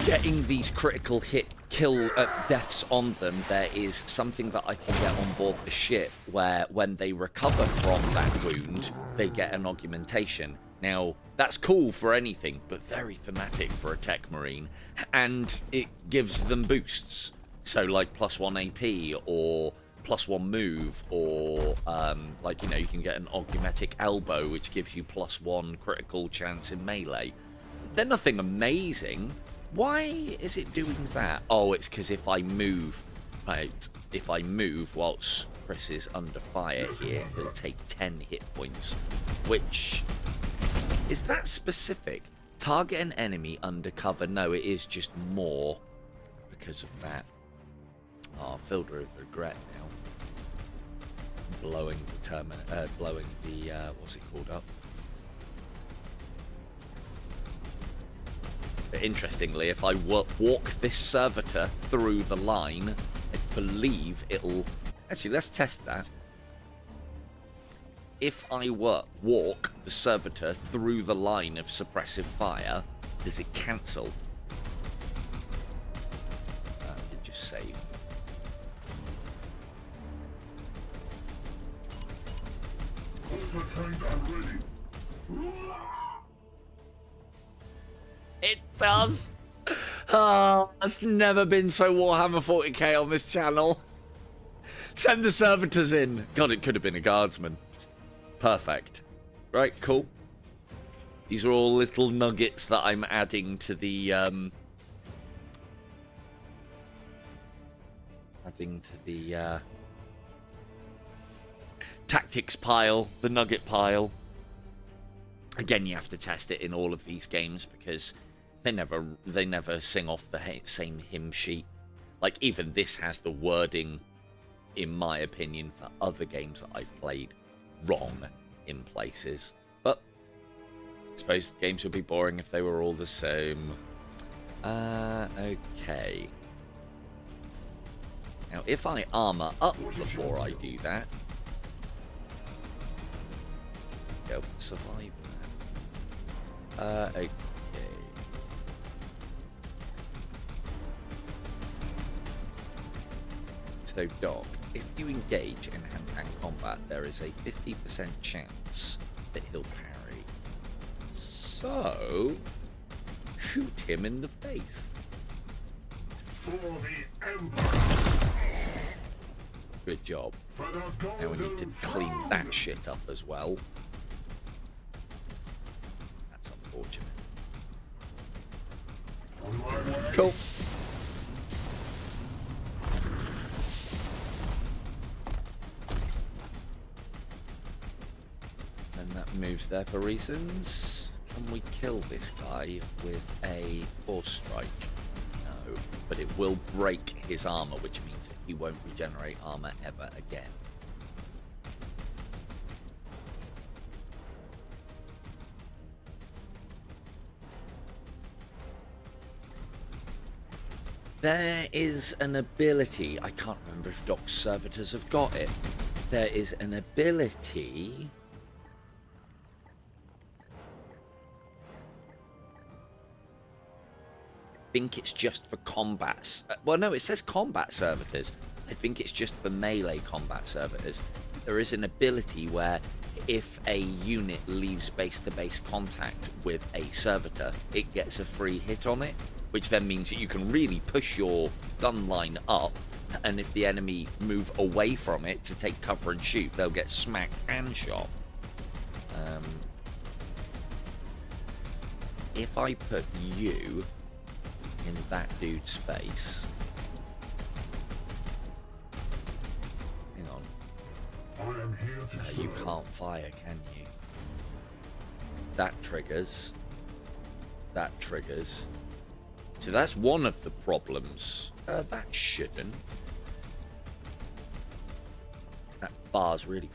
Getting these critical kill deaths on them, there is something that I can get on board the ship where when they recover from that wound, they get an augmentation. Now, that's cool for anything, but very thematic for a tech marine, and it gives them boosts. So like +1 AP or +1 move, or like, you know, you can get an augmatic elbow which gives you +1 critical chance in melee. They're nothing amazing. Why is it doing that? Oh, it's because if I move, right, if I move whilst Chris is under fire here, he'll take 10 hit points. Which, is that specific? Target an enemy under cover. No, it is just more because of that. Oh, filled with regret now. Blowing the what's it called up? But interestingly, if I walk this servitor through the line, I believe it'll... Actually, let's test that. If I walk the servitor through the line of suppressive fire, does it cancel? It just save. Ultra trained and ready. It does. Oh, it's never been so Warhammer 40k on this channel. Send the servitors in. God, it could have been a guardsman. Perfect. Right, cool. These are all little nuggets that I'm adding to the tactics pile, the nugget pile. Again, you have to test it in all of these games because they never sing off the same hymn sheet. Like, even this has the wording, in my opinion, for other games that I've played wrong in places. But I suppose games would be boring if they were all the same. Okay. Now, if I armor up before I do that, be able to survive that. Okay. So, Doc, if you engage in hand-to-hand combat, there is a 50% chance that he'll parry. So, shoot him in the face. For the Emperor. Good job. Now we need to clean that shit up as well. That's unfortunate. Cool. And that moves there for reasons. Can we kill this guy with a force strike? No, but it will break his armor, which means that he won't regenerate armor ever again. There is an ability, I can't remember if Doc's servitors have got it. There is an ability... I think it's just for combats. Well, no, it says combat servitors. I think it's just for melee combat servitors. There is an ability where if a unit leaves base-to-base contact with a servitor, it gets a free hit on it, which then means that you can really push your gun line up, and if the enemy move away from it to take cover and shoot, they'll get smacked and shot. If I put you in that dude's face... Hang on. I am here to You serve. can't fire, can you? That triggers. That triggers. So that's one of the problems. That shouldn't. That bar's really...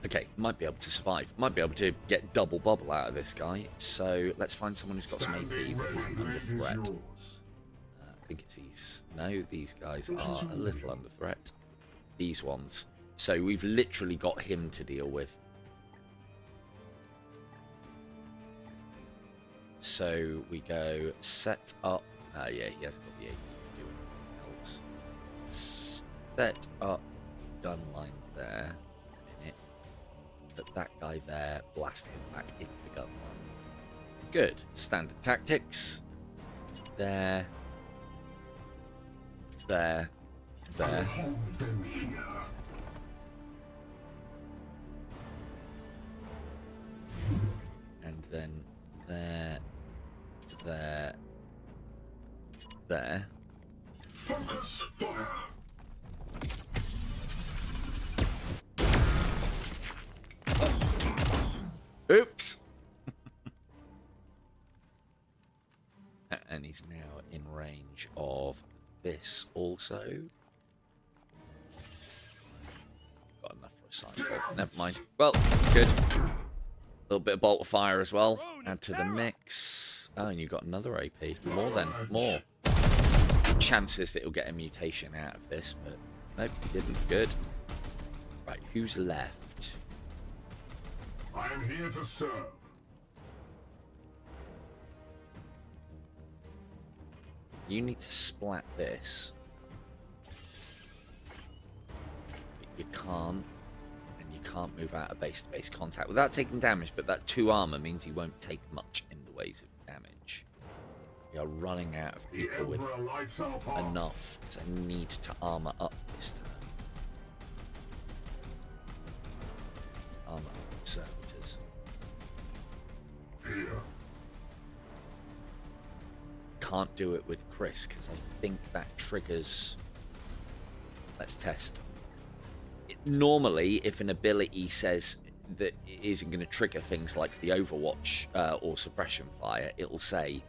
Okay, might be able to survive. Might be able to get double bubble out of this guy. So let's find someone who's got some AP Standing that ready, isn't under it is threat. yours. I think it's these. No, these guys are a little under threat. These ones. So we've literally got him to deal with. So we go set up. Yeah, he hasn't got the AP to do anything else. Set up gun line there. Put that guy there, blast him back into gun line. Good. Standard tactics. There. There. There. Hold them here. And then there. There. There. Focus fire. Oops! And he's now in range of this also. Got enough for a side bolt. Never mind. Well, good. A little bit of bolt of fire as well. Add to the mix. Oh, and you got another AP. More then. More. Chances that he'll get a mutation out of this, but nope, he didn't. Good. Right, who's left? I am here to serve. You need to splat this. But you can't. And you can't move out of base-to-base contact without taking damage, but that 2 armor means you won't take much in the ways of damage. We are running out of The people with Emperor lights our path. enough, because I need to armor up this turn. Armor up servitors. Here. Can't do it with Chris because I think that triggers. Let's test. Normally, if an ability says that it isn't going to trigger things like the Overwatch or suppression fire, it'll say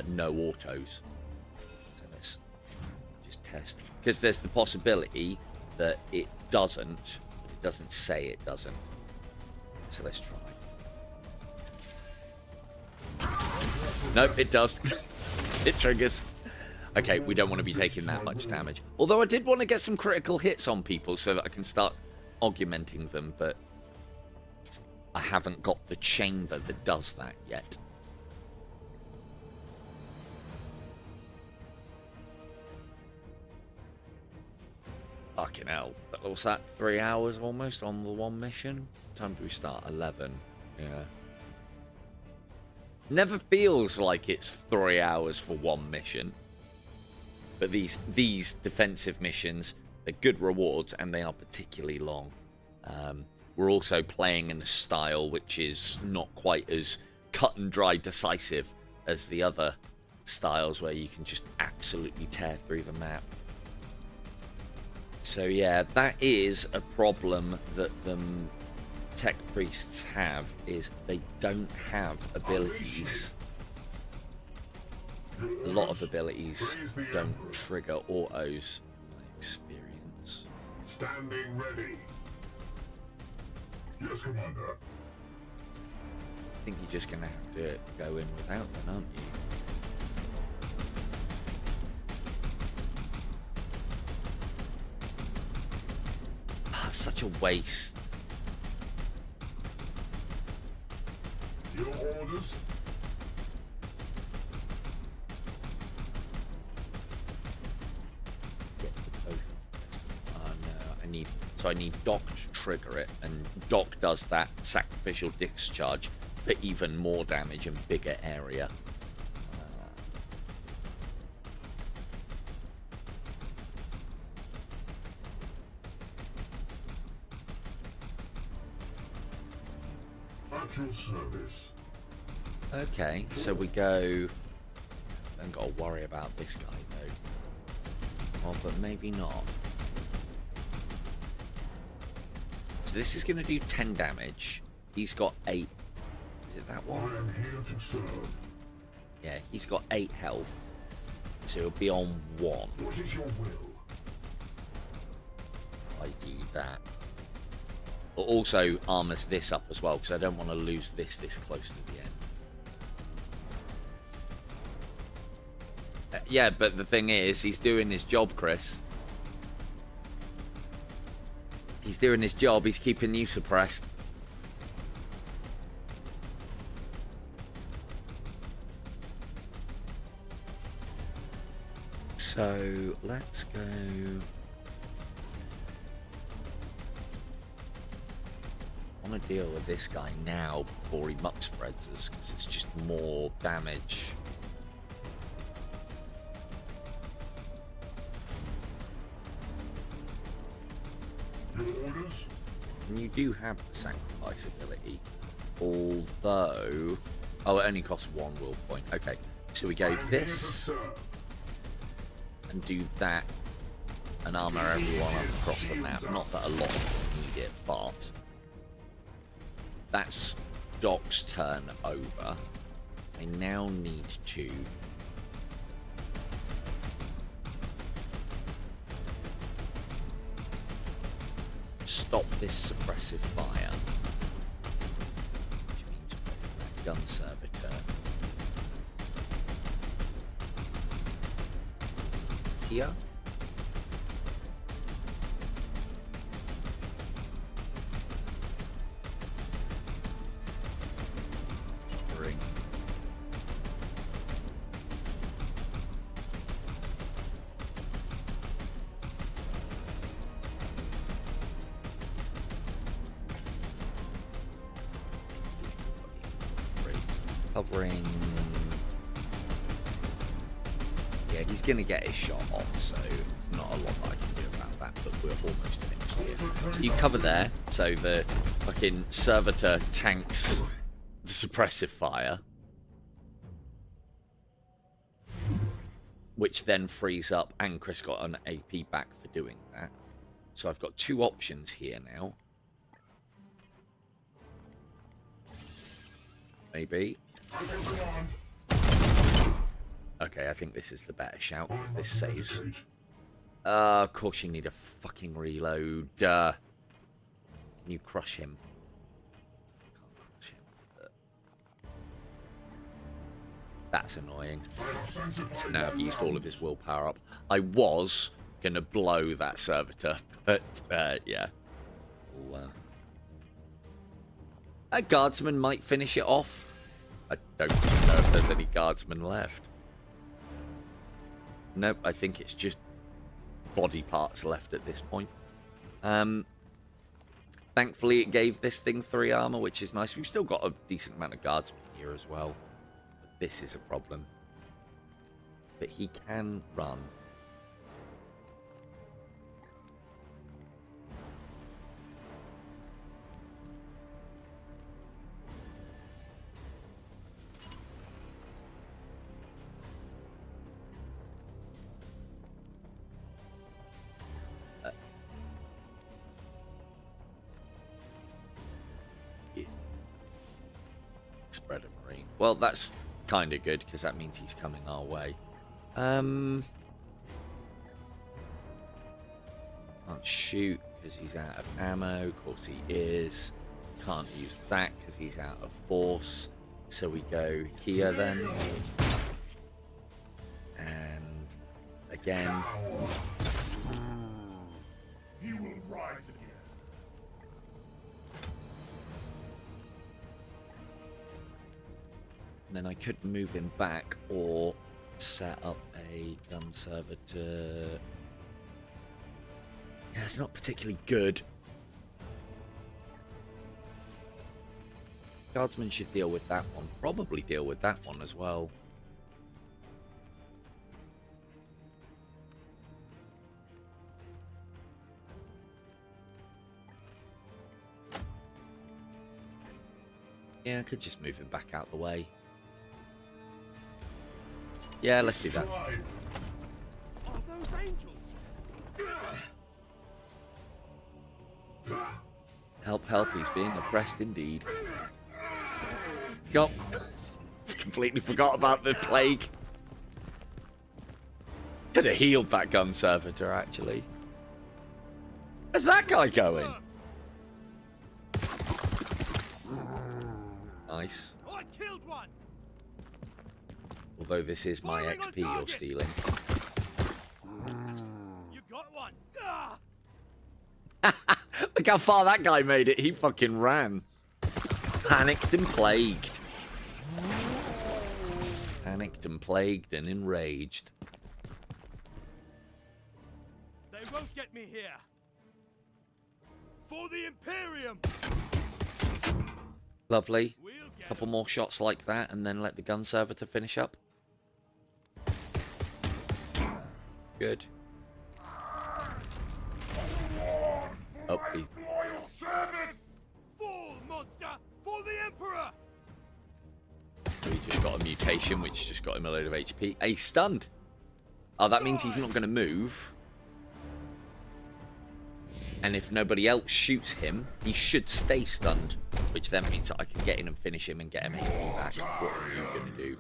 no autos. So let's just test, because there's the possibility that it doesn't, but it doesn't say it doesn't. So let's try. Nope, it does. It triggers. Okay, we don't want to be taking that much damage. Although I did want to get some critical hits on people so that I can start augmenting them, but I haven't got the chamber that does that yet. Fucking hell. What's that? 3 hours almost on the one mission? What time do we start? 11. Yeah. Never feels like it's 3 hours for one mission. But these defensive missions, they're good rewards and they are particularly long. We're also playing in a style which is not quite as cut and dry decisive as the other styles where you can just absolutely tear through the map. So yeah, that is a problem that the tech priests have, is they don't have abilities A lot of abilities don't trigger autos, in my experience. Standing ready. Yes, Commander. I think you're just going to have to go in without them, aren't you? Ah, such a waste. Your orders? Get the both. Oh no, I need Doc to trigger it, and Doc does that sacrificial discharge for even more damage and bigger area. At your service. Okay, so we go. Don't got to worry about this guy though. Oh, but maybe not. So this is going to do 10 damage. He's got 8. Is it that I one? am here to serve. Yeah, he's got 8 health. So he'll be on 1. What is your will? I do that. But also armors this up as well, because I don't want to lose this close to the end. Yeah, but the thing is, he's doing his job, Chris. He's doing his job. He's keeping you suppressed. So let's go. I want to deal with this guy now before he muck spreads us, because it's just more damage. Your orders? And you do have the sacrifice ability, although... Oh, it only costs 1 will point. Okay, so we go I am here to this serve. and do that and armor everyone up across the map. Not that a lot of them need it, but that's Doc's turn over. I now need to stop this suppressive fire, which means putting that gun servitor here. Ring. Covering. Yeah, he's going to get his shot off, so there's not a lot that I can do about that, but we're almost finished here. So you cover there, so the fucking servitor tanks the suppressive fire, which then frees up, and Chris got an AP back for doing that. So I've got 2 options here now. Maybe. Okay, I think this is the better shout, because this saves. Of course you need a fucking reload. Can you crush him? Can't crush him. But... That's annoying. Now I've used all of his willpower up. I was going to blow that servitor, but yeah. A guardsman might finish it off. I don't even know if there's any guardsmen left. Nope, I think it's just body parts left at this point. Thankfully, it gave this thing 3 armor, which is nice. We've still got a decent amount of guardsmen here as well. But this is a problem. But he can run. Spread a marine. Well, that's kind of good, because that means he's coming our way. Can't shoot because he's out of ammo. Of course he is. Can't use that because he's out of force. So we go here then. And again. You will rise again. And then I could move him back or set up a gun server to... Yeah, it's not particularly good. Guardsman should deal with that one. Probably deal with that one as well. Yeah, I could just move him back out the way. Yeah, let's do that. Are those angels? Help, help, he's being oppressed indeed. Yup. Completely forgot about the plague. Could have healed that gun servitor, actually. Where's that guy going? Nice. I killed one. Although this is my Firing on XP you're target. stealing. You got one. Ah! Look how far that guy made it. He fucking ran. Panicked and plagued. Panicked and plagued and enraged. They won't get me here. For the Imperium. Lovely. We'll get Couple more shots like that and then let the gun servitor finish up. Good. Oh, he's... Loyal service! Fall, monster! For the Emperor! He just got a mutation, which just got him a load of HP. He's stunned. Oh, that means he's not going to move. And if nobody else shoots him, he should stay stunned. Which then means that I can get in and finish him and get him HP back. What are you going to do?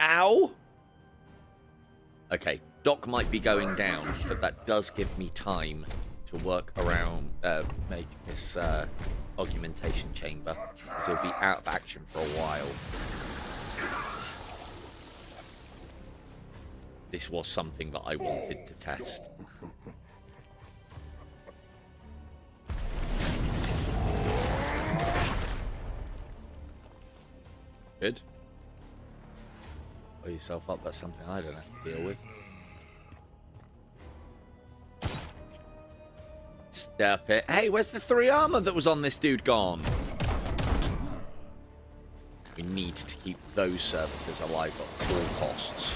Ow! Okay, Doc might be going down, but that does give me time to work around, make this augmentation chamber, so he'll be out of action for a while. This was something that I wanted to test. Good. Blow yourself up, that's something I don't have to deal with. Stop it. Hey, where's the 3 armor that was on this dude gone? We need to keep those servitors alive at all costs.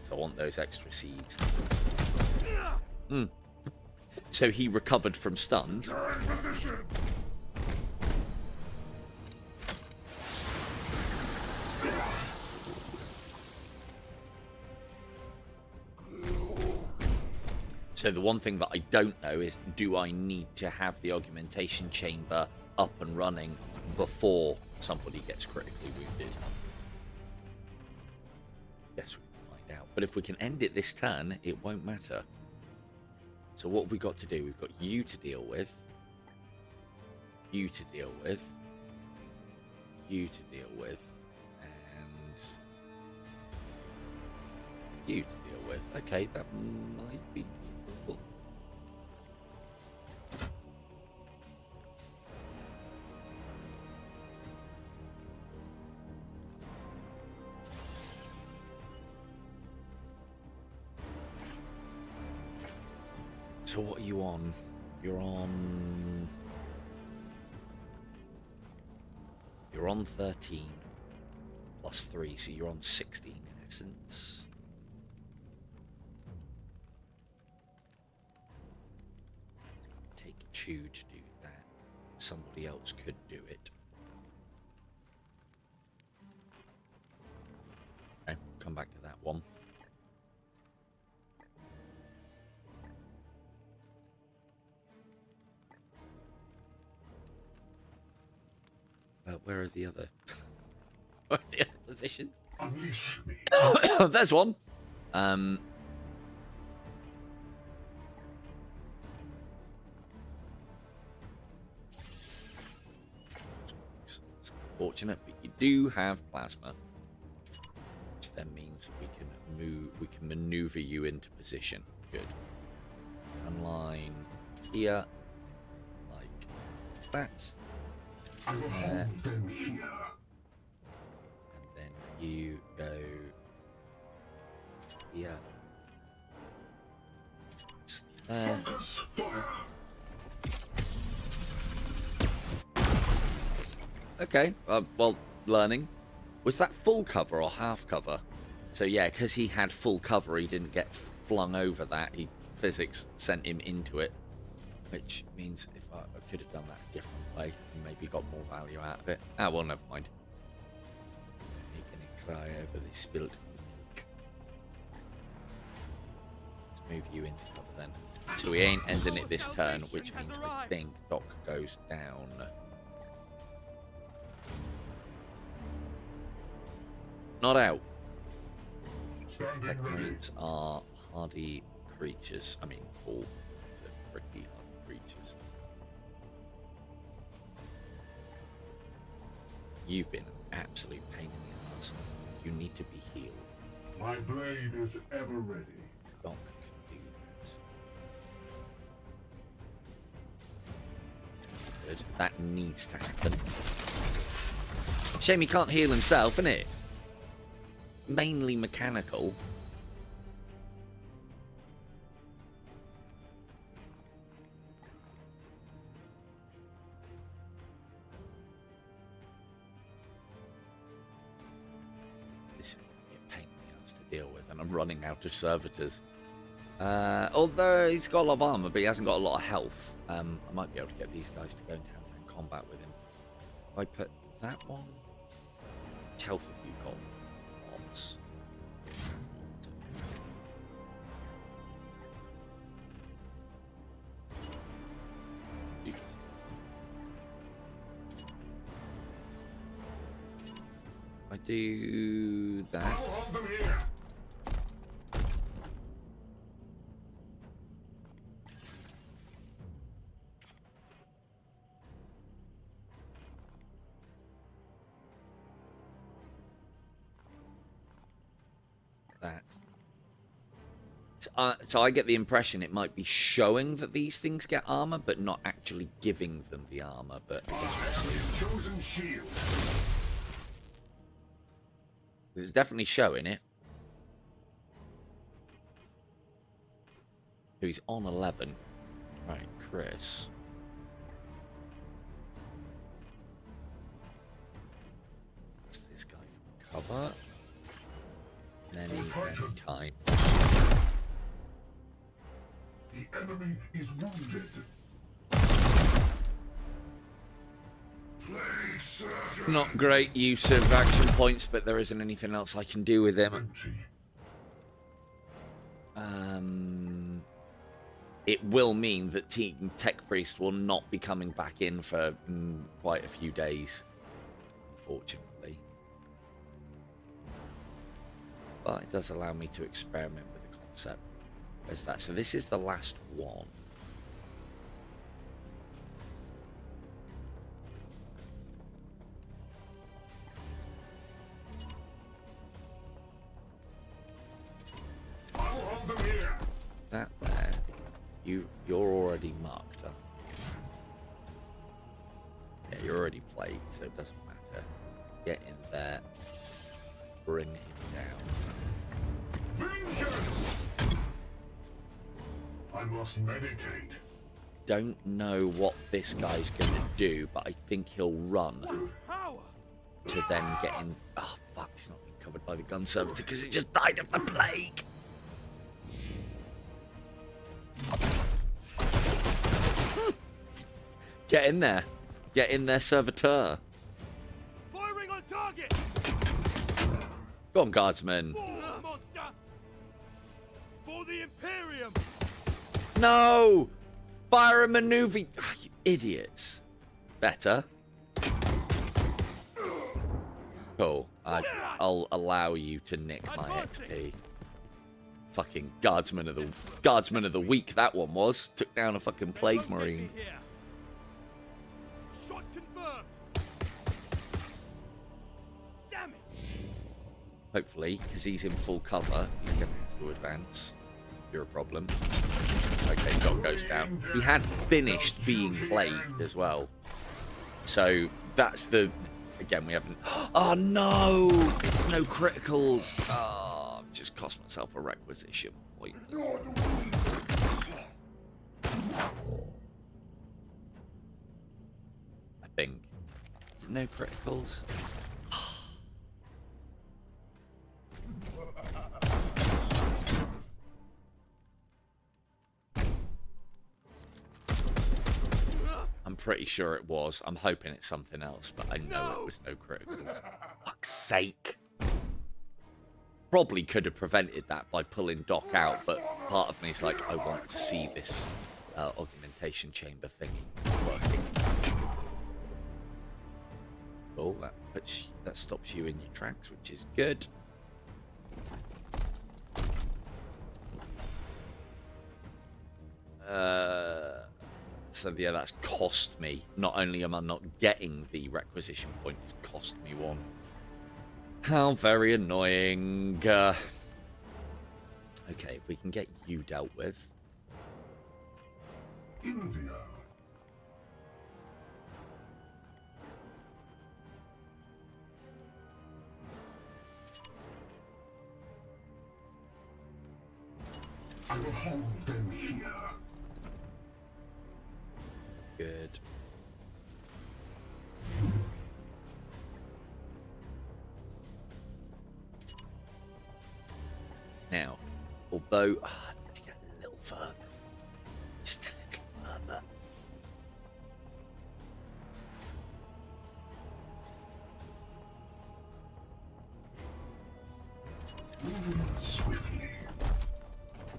So I want those extra seeds. So he recovered from stunned. You're in position! So the one thing that I don't know is, do I need to have the augmentation chamber up and running before somebody gets critically wounded? Yes, we can find out. But if we can end it this turn, it won't matter. So what have we got to do? We've got you to deal with. You to deal with. You to deal with. And you to deal with. Okay, that might be cool. So what are you on? You're on 13 plus 3, so you're on 16 in essence. It's going to take 2 to do that. Somebody else could do it. Okay, come back to that one. Where are the other? Where are the other positions? Unleash me. There's one. It's unfortunate, but you do have plasma, which then means we can move. We can maneuver you into position. Good. One line here, like that. I will hold them here. And then you go here. There. Focus fire. Okay, well, learning. Was that full cover or half cover? So yeah, because he had full cover, he didn't get flung over that. Physics sent him into it, which means if I could have done that a different way, and maybe got more value out of it. Ah, well, never mind. Making it cry over the spilled milk. Let's move you into cover then. So we ain't ending it this turn, which means I think Doc goes down. Not out. Techmarines are hardy creatures. I mean, all pretty hardy creatures. You've been an absolute pain in the ass. You need to be healed. My blade is ever ready. Doc can do that. Good. That needs to happen. Shame he can't heal himself, isn't it? Mainly mechanical. This is a pain in the ass to deal with, and I'm running out of servitors. Although he's got a lot of armor, but he hasn't got a lot of health. I might be able to get these guys to go into hand-to-hand combat with him. If I put that one, which health have you got? Lots. I do that. I'll hold them here. That. So I get the impression it might be showing that these things get armor, but not actually giving them the armor. But I guess we'll see. Chosen shield. It's definitely showing it. So he's on 11. Right, Chris. What's this guy from cover? Any time. The enemy is wounded. Plague surgery. Not great use of action points, but there isn't anything else I can do with him. Empty. It will mean that Team Tech Priest will not be coming back in for quite a few days, unfortunately. But it does allow me to experiment with the concept. There's that. So this is the last one. I'll hold them here. That there. You're already marked, aren't you? Yeah, you're already played, so it doesn't matter. Get in there. Bring him down. Vengeance! I must meditate. Don't know what this guy's going to do, but I think he'll run Power! to then get in. Oh, fuck, he's not being covered by the gun servitor because he just died of the plague. Get in there. Get in there, servitor. Firing on target! Go on, guardsman. For monster! For the Imperium! No! Fire and maneuver. Ah, you idiots. Better. Cool. I'll allow you to nick my XP. Fucking guardsman of the week. That one was took down a fucking plague marine. Shot confirmed. Damn it! Hopefully, because he's in full cover, he's going to have to advance. You're a problem. Okay, John goes down. He had finished being plagued as well. So that's the... Again, we haven't... Oh, no! It's no criticals. Oh, I've just cost myself a requisition point. I think. Is it no criticals? I'm pretty sure it was. I'm hoping it's something else, but I know it was no criticals. Fuck's sake. Probably could have prevented that by pulling Doc out, but part of me is like, I want to see this augmentation chamber thingy working. Cool, that stops you in your tracks, which is good. So yeah, that's cost me. Not only am I not getting the requisition point, it's cost me one. How very annoying. Okay, if we can get you dealt with. India. I will hold them here. Good. Now, although I need to get a little further, just a little further. Swiftly.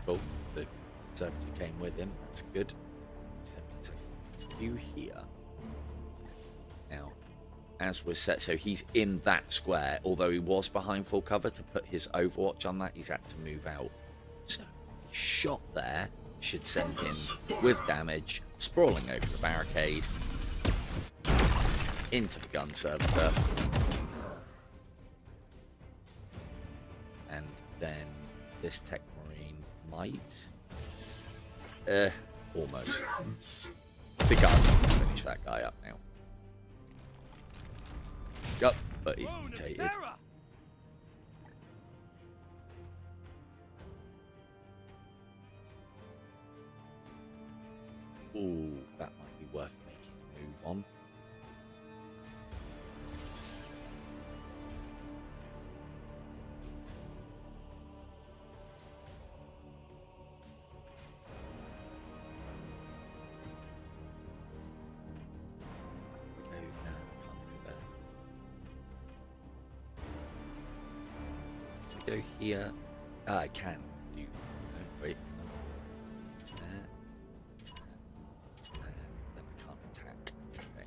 Cool. The conservative came with him. That's good. So that means you here. Now, as we're set, so he's in that square, although he was behind full cover to put his overwatch on that, he's had to move out. So, shot there should send him with damage, sprawling over the barricade, into the gun servitor, and then this tech marine might, almost. The guards can finish that guy up now. Yup, but he's mutated. Ooh, that might be worth making a move on. Go here. I can do. No, wait. No. Then I can't attack. Okay.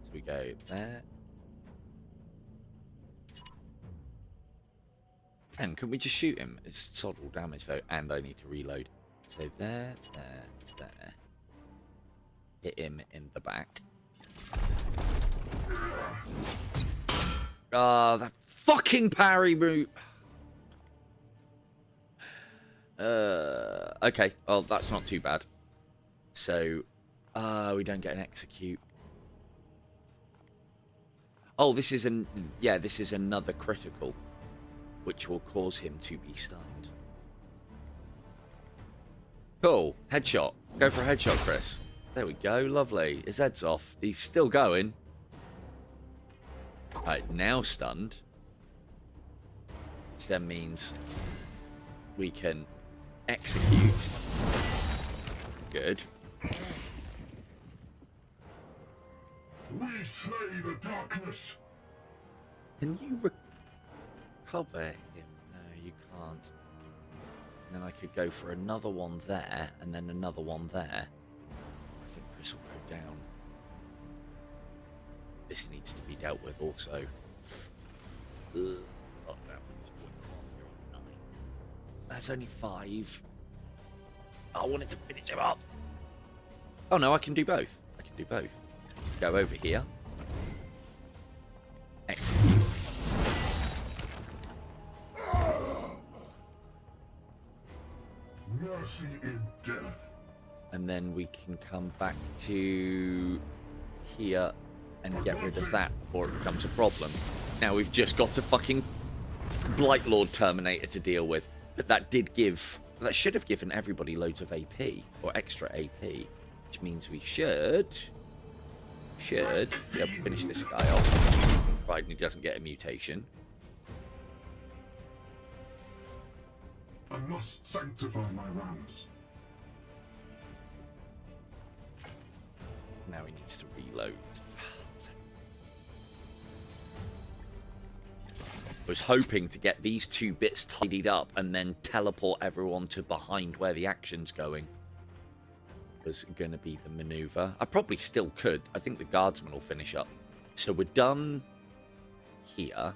So we go there. And can we just shoot him? It's sod all damage though, and I need to reload. So there. Hit him in the back. Ah, that fucking parry move. Okay, well, that's not too bad. So, we don't get an execute. Oh, this is this is another critical, which will cause him to be stunned. Cool, headshot. Go for a headshot, Chris. There we go, lovely. His head's off. He's still going. Alright, now stunned. Which then means we can execute. Good. We slay the darkness. Can you recover him? No, you can't. And then I could go for another one there, and then another one there. I think Chris will go down. This needs to be dealt with also. Oh, that's only 5. I wanted to finish him up. Oh no, I can do both. I can do both. Go over here. Execute. Mercy in death. And then we can come back to here and get rid of that before it becomes a problem. Now we've just got a fucking Blightlord Terminator to deal with. But that should have given everybody loads of AP, or extra AP, which means we should be able to finish this guy off, provided he doesn't get a mutation. I must sanctify my rams. Now he needs to reload. I was hoping to get these 2 bits tidied up and then teleport everyone to behind where the action's going. Was going to be the maneuver. I probably still could. I think the guardsman will finish up. So we're done here.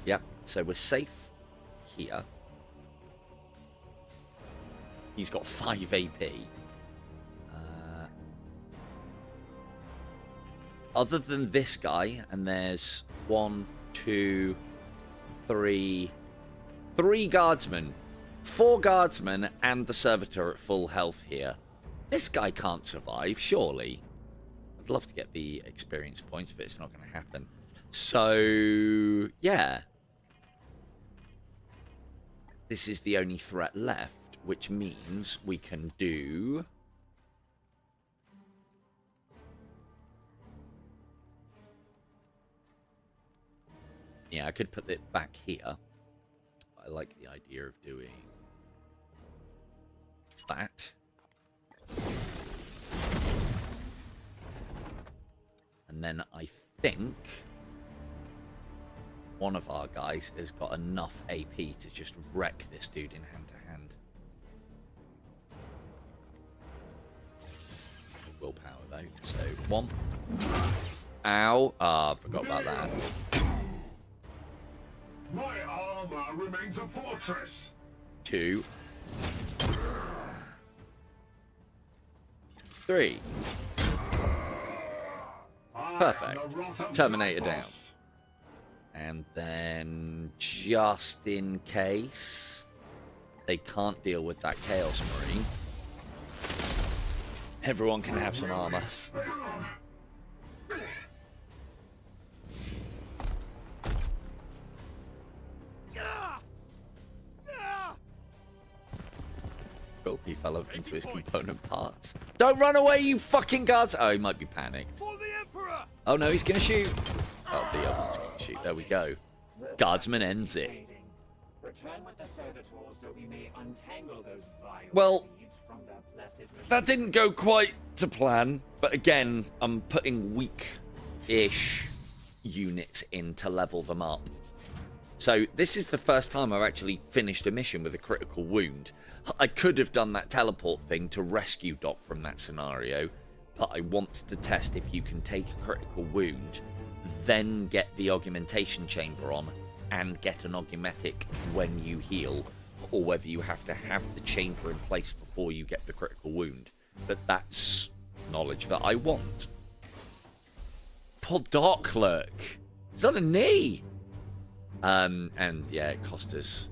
Yep, so we're safe here. He's got 5 AP. Other than this guy, and there's 1, 2, 3 guardsmen, 4 guardsmen, and the servitor at full health here. This guy can't survive, surely. I'd love to get the experience points, but it's not going to happen. So, yeah. This is the only threat left, which means we can do... Yeah, I could put it back here. I like the idea of doing that. And then I think one of our guys has got enough AP to just wreck this dude in hand-to-hand. Willpower, though. So, 1. Ow. Ah, forgot about that. My armor remains a fortress. 2. 3. Perfect. Terminator down. And then, just in case they can't deal with that Chaos Marine, everyone can have some armor. Cool, he fell over into his component parts. Don't run away, you fucking guards! Oh, he might be panicked. For the Emperor! Oh no, he's gonna shoot. Oh, the other one's gonna shoot. There we go. Guardsman ends it. Return with the servitors so we may untangle those vile Well, seeds from their blessed mission. that didn't go quite to plan, but again, I'm putting weak-ish units in to level them up. So this is the first time I've actually finished a mission with a critical wound. I could have done that teleport thing to rescue Doc from that scenario, but I want to test if you can take a critical wound, then get the augmentation chamber on, and get an augmetic when you heal, or whether you have to have the chamber in place before you get the critical wound. But that's knowledge that I want. Poor Doc, look. He's on a knee. And yeah, it cost us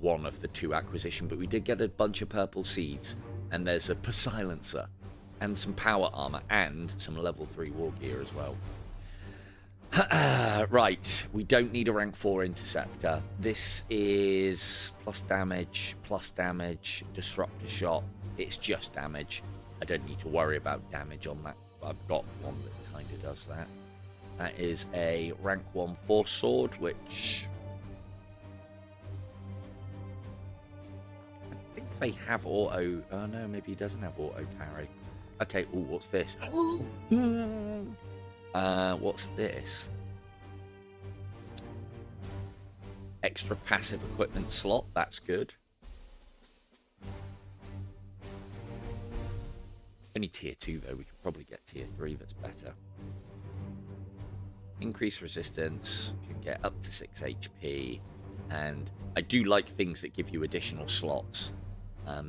1 of the 2 acquisition, but we did get a bunch of purple seeds, and there's a silencer, and some power armor, and some level 3 war gear as well. Right, we don't need a rank 4 interceptor. This is plus damage, disruptor shot. It's just damage. I don't need to worry about damage on that. I've got one that kind of does that. That is a rank 1 force sword, which I think they have auto. Oh no, maybe he doesn't have auto parry. Okay. Ooh, what's this? What's this? Extra passive equipment slot. That's good. Only tier 2 though, we could probably get tier 3 that's better. Increased resistance, can get up to 6 HP, and I do like things that give you additional slots.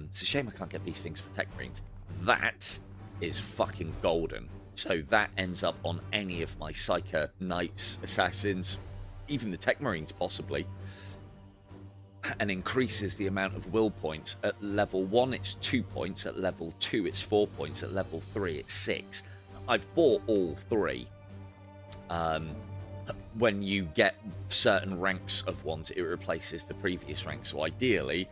It's a shame I can't get these things for techmarines. That is fucking golden. So that ends up on any of my Psyker Knights, Assassins, even the techmarines possibly, and increases the amount of will points. At level 1 it's 2 points, at level 2 it's 4 points, at level 3 it's 6. I've bought all 3. When you get certain ranks of ones, it replaces the previous rank. So ideally,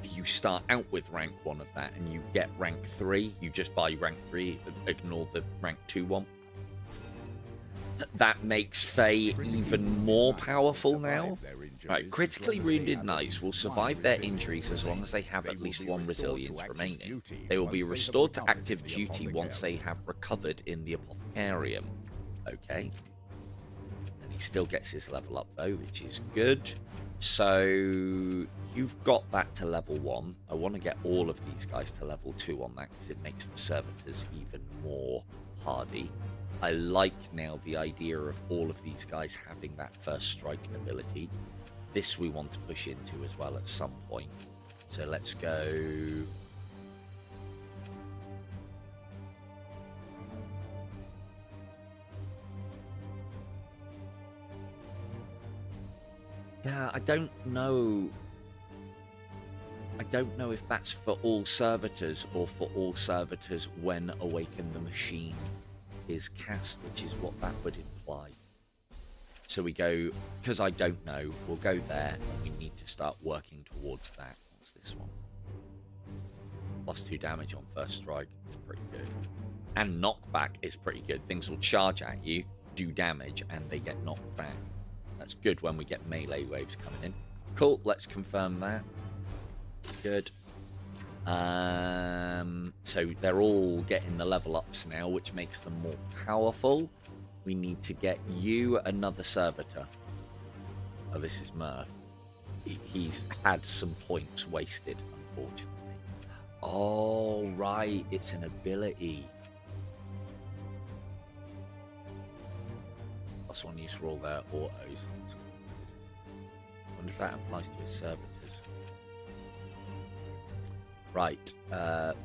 you start out with rank 1 of that and you get rank 3. You just buy rank 3, ignore the rank 2 one. That makes Fae even more powerful now. Right, critically wounded knights will survive their injuries as long as they have at least 1 resilience remaining. They will be restored to active duty once they have recovered in the apothecarium. Okay. And he still gets his level up though, which is good. So you've got that to level 1. I want to get all of these guys to level 2 on that because it makes the servitors even more hardy. I like now the idea of all of these guys having that first strike ability. This we want to push into as well at some point. So let's go. Yeah, I don't know. I don't know if that's for all servitors or for all servitors when Awaken the Machine is cast, which is what that would imply. So we go, because I don't know, we'll go there and we need to start working towards that. What's this one? +2 damage on first strike. It's pretty good. And knockback is pretty good. Things will charge at you, do damage, and they get knocked back. That's good when we get melee waves coming in. Cool, let's confirm that. Good. So they're all getting the level ups now, which makes them more powerful. We need to get you another servitor. Oh, this is Murph. He's had some points wasted, unfortunately. Oh, right. It's an ability. +1 use for all their autos. I wonder if that applies to his servitors. Right,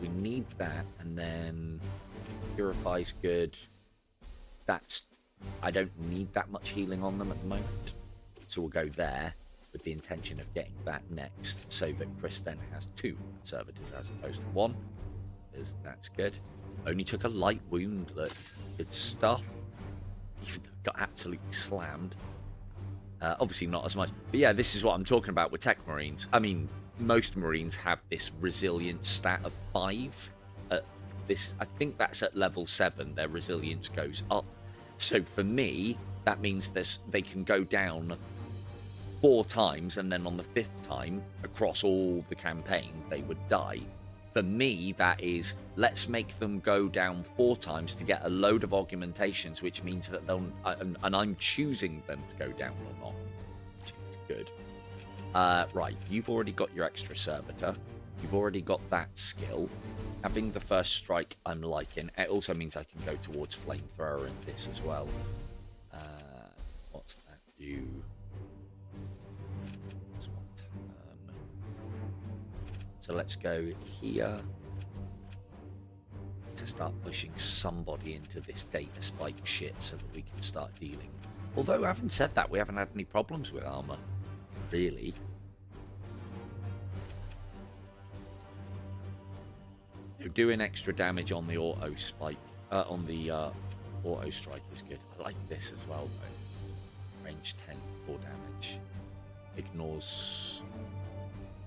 we need that, and then Purify's good. That's, I don't need that much healing on them at the moment, so we'll go there with the intention of getting that next, so that Chris then has 2 servitors as opposed to 1, because that's good. Only took a light wound, look, good stuff. Even though it got absolutely slammed. Obviously not as much, but yeah, this is what I'm talking about with tech marines. I mean, most marines have this resilience stat of 5. I think that's at level 7 their resilience goes up. So for me that means they can go down 4 times, and then on the 5th time across all the campaign they would die. For me that is, let's make them go down 4 times to get a load of augmentations, which means that they'll, and I'm choosing them to go down or not, which is good. Right, you've already got your extra servitor. You've already got that skill. Having the first strike I'm liking. It also means I can go towards flamethrower in this as well. What's that do? That's 1 turn. So let's go here to start pushing somebody into this data spike shit so that we can start dealing. Although having said that, we haven't had any problems with armor, really. Doing extra damage on the auto spike, on the auto strike is good. I like this as well though. Range 10, 4 damage. Ignores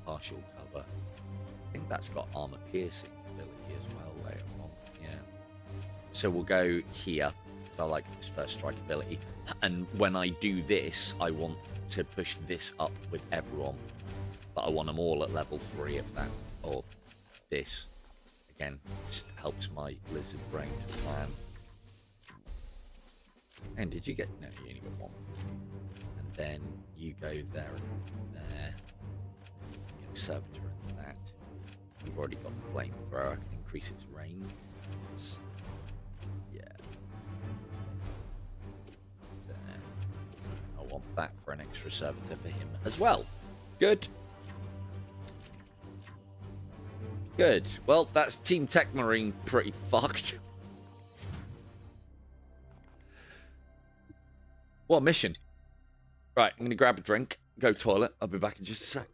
partial cover. I think that's got armor piercing ability as well later on. Yeah. So we'll go here because I like this first strike ability. And when I do this, I want to push this up with everyone, but I want them all at level 3 of that, or this. Again, just helps my lizard brain to plan. And did you get, no, you only got 1. And then you go there and there. Get a servitor in that. We've already got the flamethrower. I can increase its range. Yeah. There. I want that for an extra servitor for him as well. Good. Good. Well, that's Team Techmarine pretty fucked. What a mission. Right, I'm going to grab a drink, go toilet. I'll be back in just a sec.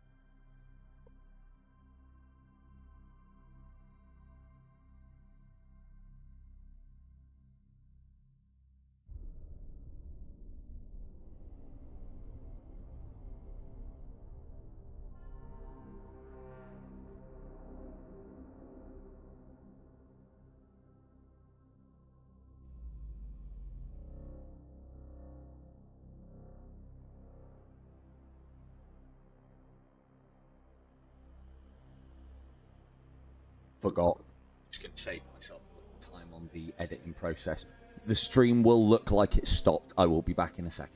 Forgot. Just going to save myself a little time on the editing process. The stream will look like it stopped. I will be back in a second.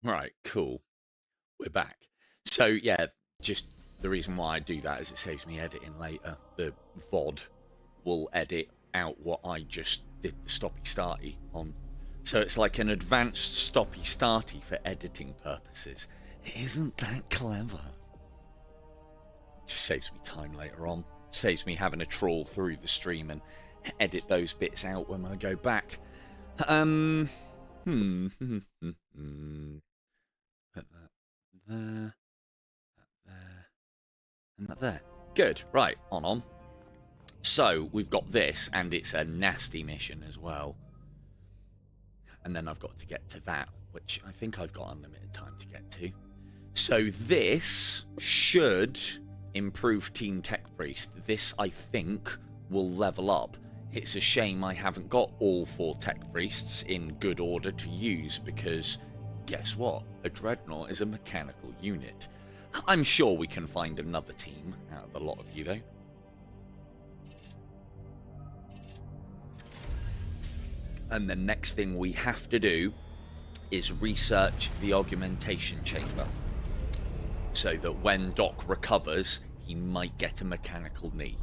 Right, cool. We're back. So, yeah, just the reason why I do that is it saves me editing later. The VOD will edit out what I just did the stoppy-starty on. So it's like an advanced stoppy-starty for editing purposes. Isn't that clever? Just saves me time later on. Saves me having to trawl through the stream and edit those bits out when I go back. Put that there, that there, and that there. Good. Right, on. So, we've got this, and it's a nasty mission as well. And then I've got to get to that, which I think I've got unlimited time to get to. So this should improve Team Tech Priest. This, I think, will level up. It's a shame I haven't got all 4 Tech Priests in good order to use, because guess what? A Dreadnought is a mechanical unit. I'm sure we can find another team out of a lot of you, though. And the next thing we have to do is research the augmentation chamber, so that when Doc recovers, he might get a mechanical knee.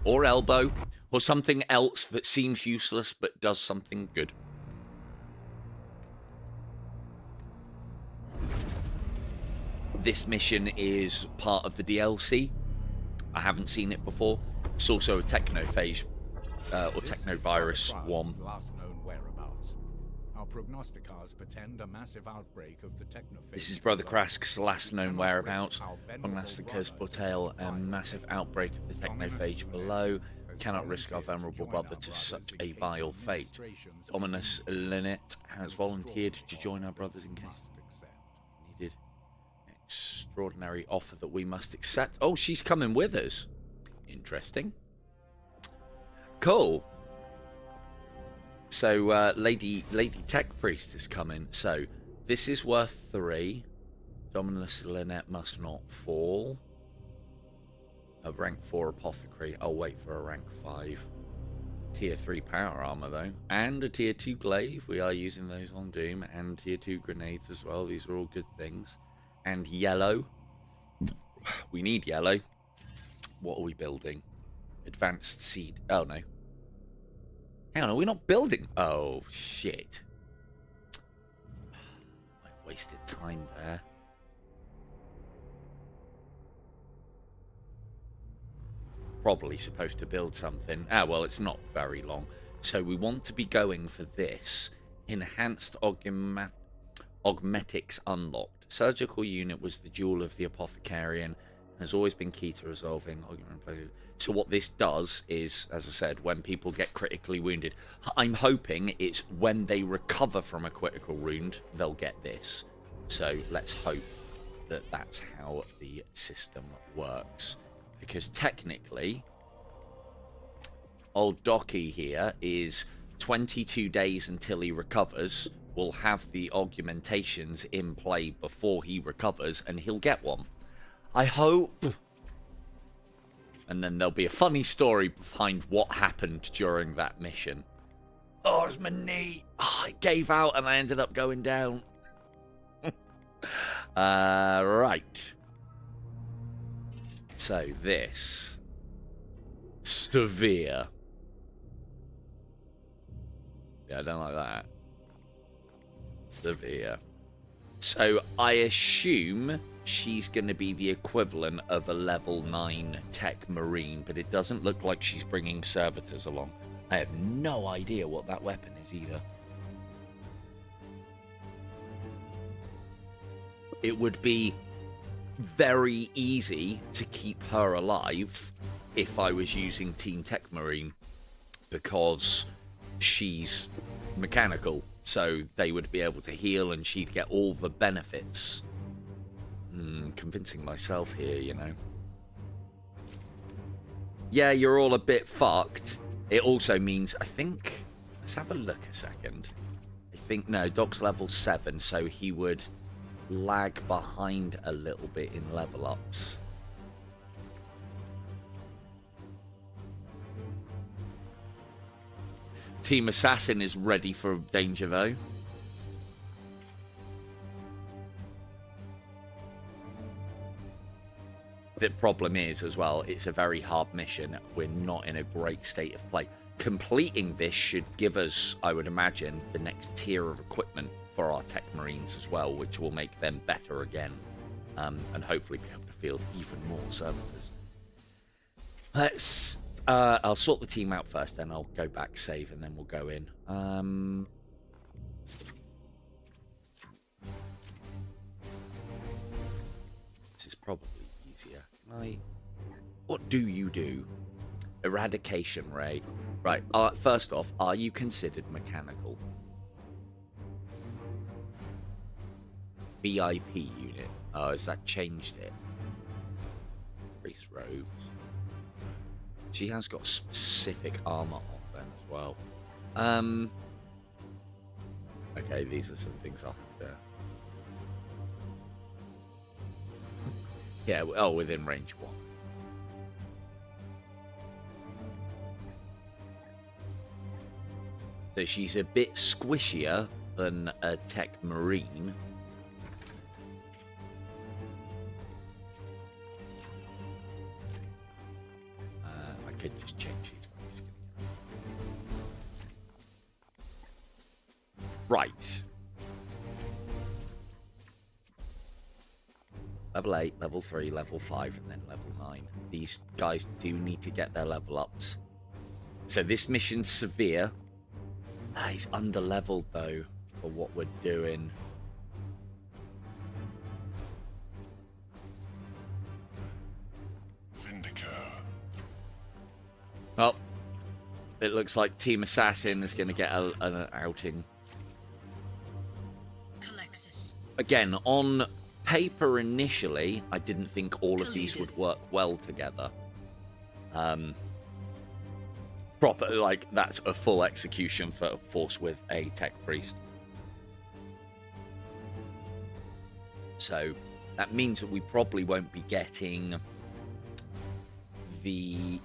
Or elbow, or something else that seems useless but does something good. This mission is part of the DLC. I haven't seen it before. It's also a technophage, or technovirus one. Our prognosticators pretend a massive outbreak of the technophage. This is Brother Krask's last known whereabouts. Prognosticators foretell a massive outbreak of the technophage below. Cannot risk our venerable brother to such a vile fate. Ominous Lynette has volunteered to join our brothers in case needed. Extraordinary offer that we must accept. Oh, she's coming with us. Interesting. Cool. So, Lady Tech Priest is coming. So, this is worth 3. Dominus Lynette must not fall. A rank 4 apothecary. I'll wait for a rank 5. Tier 3 power armor, though. And a tier 2 glaive. We are using those on Doom. And tier 2 grenades as well. These are all good things. And yellow. We need yellow. What are we building? Advanced seed. Oh, no. Hang on, are we not building? Oh, shit. I wasted time there. Probably supposed to build something. Ah, well, it's not very long. So we want to be going for this. Enhanced Augmetics unlocked. Surgical unit was the jewel of the Apothecarian. Has always been key to resolving augment. So what this does is, as I said, when people get critically wounded, I'm hoping it's when they recover from a critical wound, they'll get this. So let's hope that that's how the system works. Because technically, old Docky here is 22 days until he recovers. We'll have the augmentations in play before he recovers, and he'll get one. I hope. And then there'll be a funny story behind what happened during that mission. Oh, it's my knee. Oh, it gave out and I ended up going down. Right. So this. Severe. Yeah, I don't like that. Severe. So I assume she's going to be the equivalent of a level 9 tech marine, but it doesn't look like she's bringing servitors along. I have no idea what that weapon is either. It would be very easy to keep her alive if I was using Team Tech Marine, because she's mechanical, so they would be able to heal and she'd get all the benefits. Convincing myself here, you know. Yeah, you're all a bit fucked. It also means, I think, let's have a look a second. I think, no, Doc's level 7, so he would lag behind a little bit in level ups. Team Assassin is ready for danger, though. The problem is, as well, it's a very hard mission. We're not in a great state of play. Completing this should give us, I would imagine, the next tier of equipment for our Tech Marines as well, which will make them better again. And hopefully be able to field even more servitors. Let's... I'll sort the team out first, then I'll go back, save, and then we'll go in. This is probably easier. What do you do? Eradication rate. Right, first off, are you considered mechanical? VIP unit. Oh, has that changed it? Priest robes. She has got specific armor on them as well. Okay, these are some things I'll have to... Yeah, oh, within range 1. So she's a bit squishier than a Tech Marine. I could just change these. But I'm just gonna... Right. Level 8, level 3, level 5, and then level 9. These guys do need to get their level ups. So this mission's severe. He's under-leveled, though, for what we're doing. Well, it looks like Team Assassin is going to get an outing. Again, on paper initially, I didn't think all of these would work well together. Proper, like, that's a full execution for force with a tech priest. So that means that we probably won't be getting the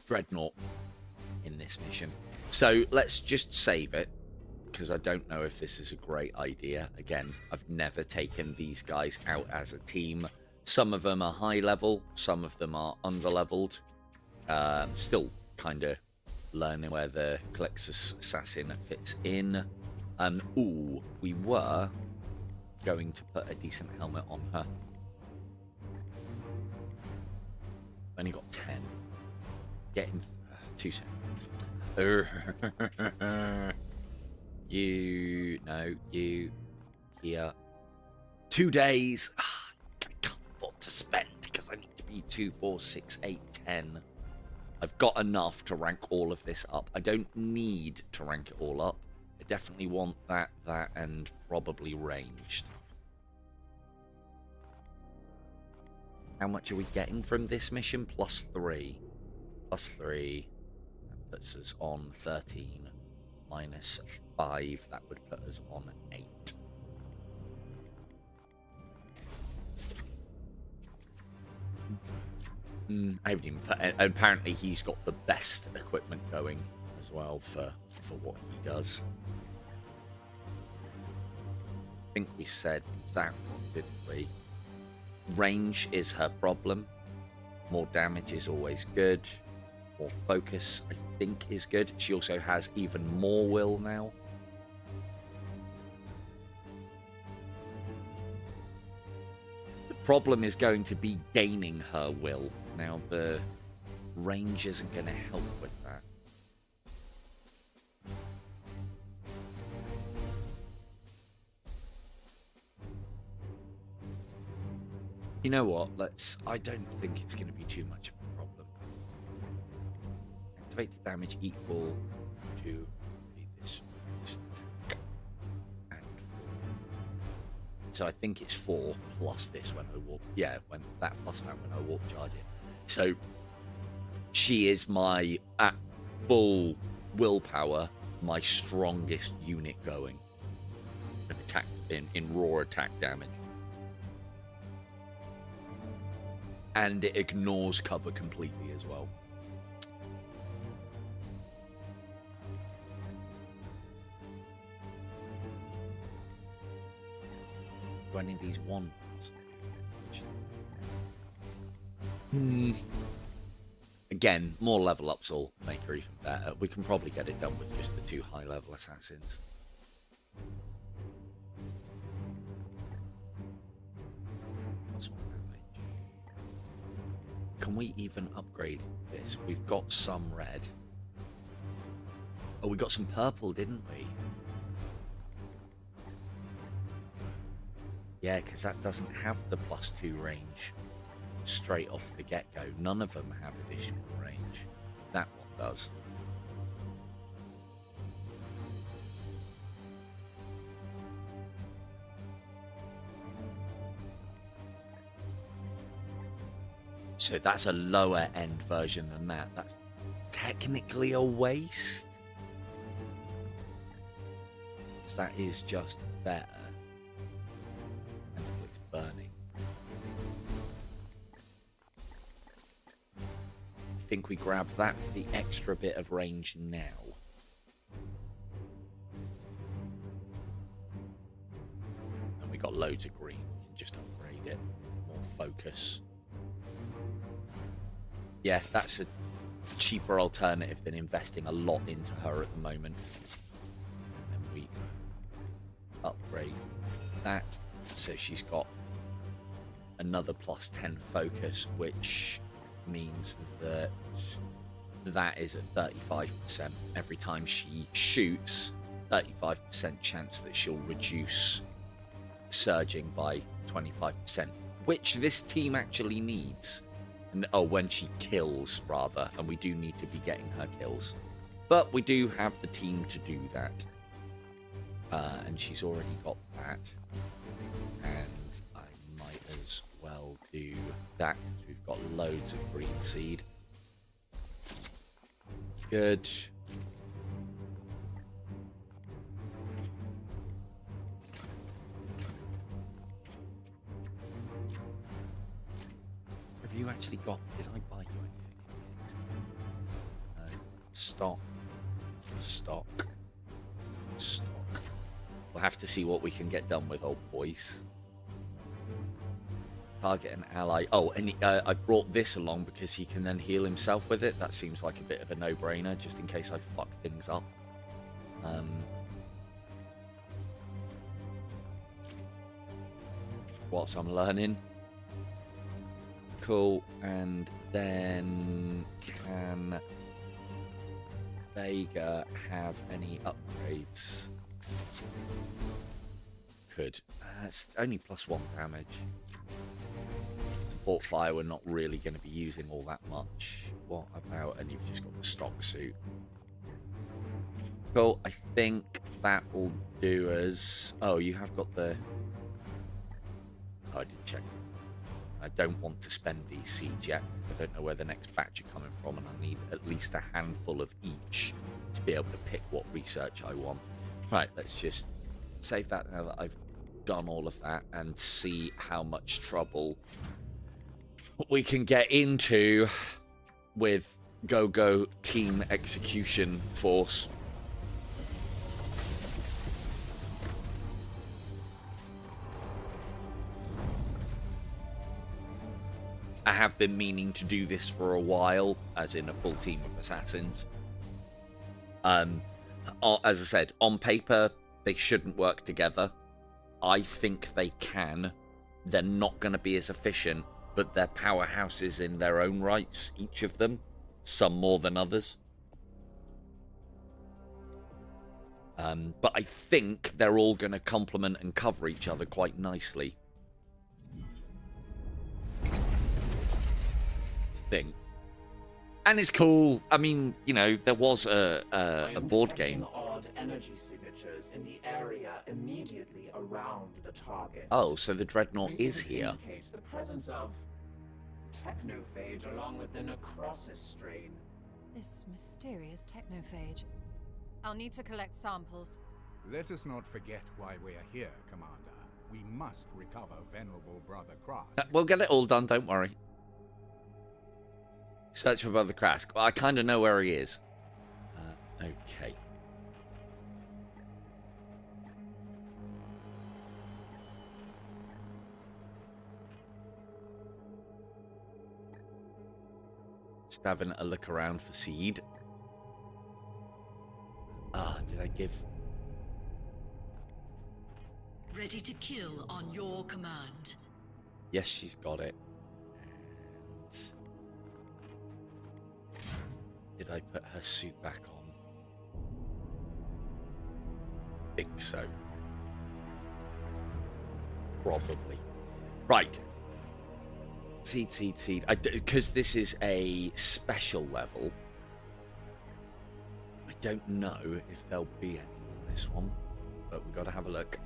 Dreadnought in this mission. So let's just save it, because I don't know if this is a great idea. Again, I've never taken these guys out as a team. Some of them are high level, some of them are under leveled. Still kind of learning where the Calexis Assassin fits in. Ooh, we were going to put a decent helmet on her. Only got 10. Getting 2 seconds. You, no, you, here. 2 days. I can't afford to spend because I need to be 2, 4, 6, 8, 10. I've got enough to rank all of this up. I don't need to rank it all up. I definitely want that, and probably ranged. How much are we getting from this mission? +3. +3. That puts us on 13. -5. That would put us on 8. I haven't even put, and apparently he's got the best equipment going as well for what he does. I think we said that one, didn't we? Range is her problem. More damage is always good. More focus, I think, is good. She also has even more will now. The problem is going to be gaining her will. Now, the range isn't going to help with that. You know what? I don't think it's going to be too much of a problem. Activate the damage equal to this attack. And 4. So I think it's 4 plus this when I walk. Yeah, when that plus that when I walk charge it. So she is my, at full willpower, my strongest unit going. An attack in raw attack damage. And it ignores cover completely as well. Do any of these ones? Again, more level ups will make her even better. We can probably get it done with just the 2 high level assassins. What's one damage? Can we even upgrade this? We've got some red. Oh, we got some purple, didn't we? Yeah, because that doesn't have the +2 range straight off the get-go. None of them have additional range. That one does. So that's a lower end version than that. That's technically a waste. So that is just better. And it's burning. I think we grab that for the extra bit of range now. And we got loads of green. We can just upgrade it. More focus. Yeah, that's a cheaper alternative than investing a lot into her at the moment. And then we upgrade that. So she's got another +10 focus, which means that that is at 35%. Every time she shoots, 35% chance that she'll reduce surging by 25%, which this team actually needs. Oh, when she kills, rather, and we do need to be getting her kills. But we do have the team to do that. And she's already got that. And I might as well do that, because we've got loads of green seed. Good. Have you actually got... Did I buy you anything? No. Stock. Stock. Stock. We'll have to see what we can get done with, old boys. Target an ally. Oh, and I brought this along because he can then heal himself with it. That seems like a bit of a no-brainer, just in case I fuck things up. Whilst I'm learning. Cool. And then can Vega have any upgrades? Could. It's only +1 damage. Support fire, we're not really going to be using all that much. What about, and you've just got the stock suit. Cool, I think that will do us. Oh, you have got the... Oh, I did check. I don't want to spend these siege yet. I don't know where the next batch are coming from, and I need at least a handful of each to be able to pick what research I want. Right, let's just save that now that I've done all of that and see how much trouble we can get into with Go Team Execution Force. I have been meaning to do this for a while, as in a full team of assassins. As I said, on paper, they shouldn't work together. I think they can. They're not going to be as efficient, but they're powerhouses in their own rights, each of them. Some more than others. But I think they're all going to complement and cover each other quite nicely. Thing. And it's cool. I mean, you know, there was a board game. Odd energy signatures in the area immediately around the target. Oh, so the Dreadnought is here. Indicate the presence of technophage along with the necrosis strain. This mysterious technophage. I'll need to collect samples. Let us not forget why we are here, Commander. We must recover Venerable Brother Krask. We'll get it all done, don't worry. Search for Brother Krask. Well, I kind of know where he is. Okay. Just having a look around for seed. Did I give... Ready to kill on your command. Yes, she's got it. And... did I put her suit back on? Think so. Probably. Right. Seed. Because this is a special level, I don't know if there'll be any on this one, but we've got to have a look.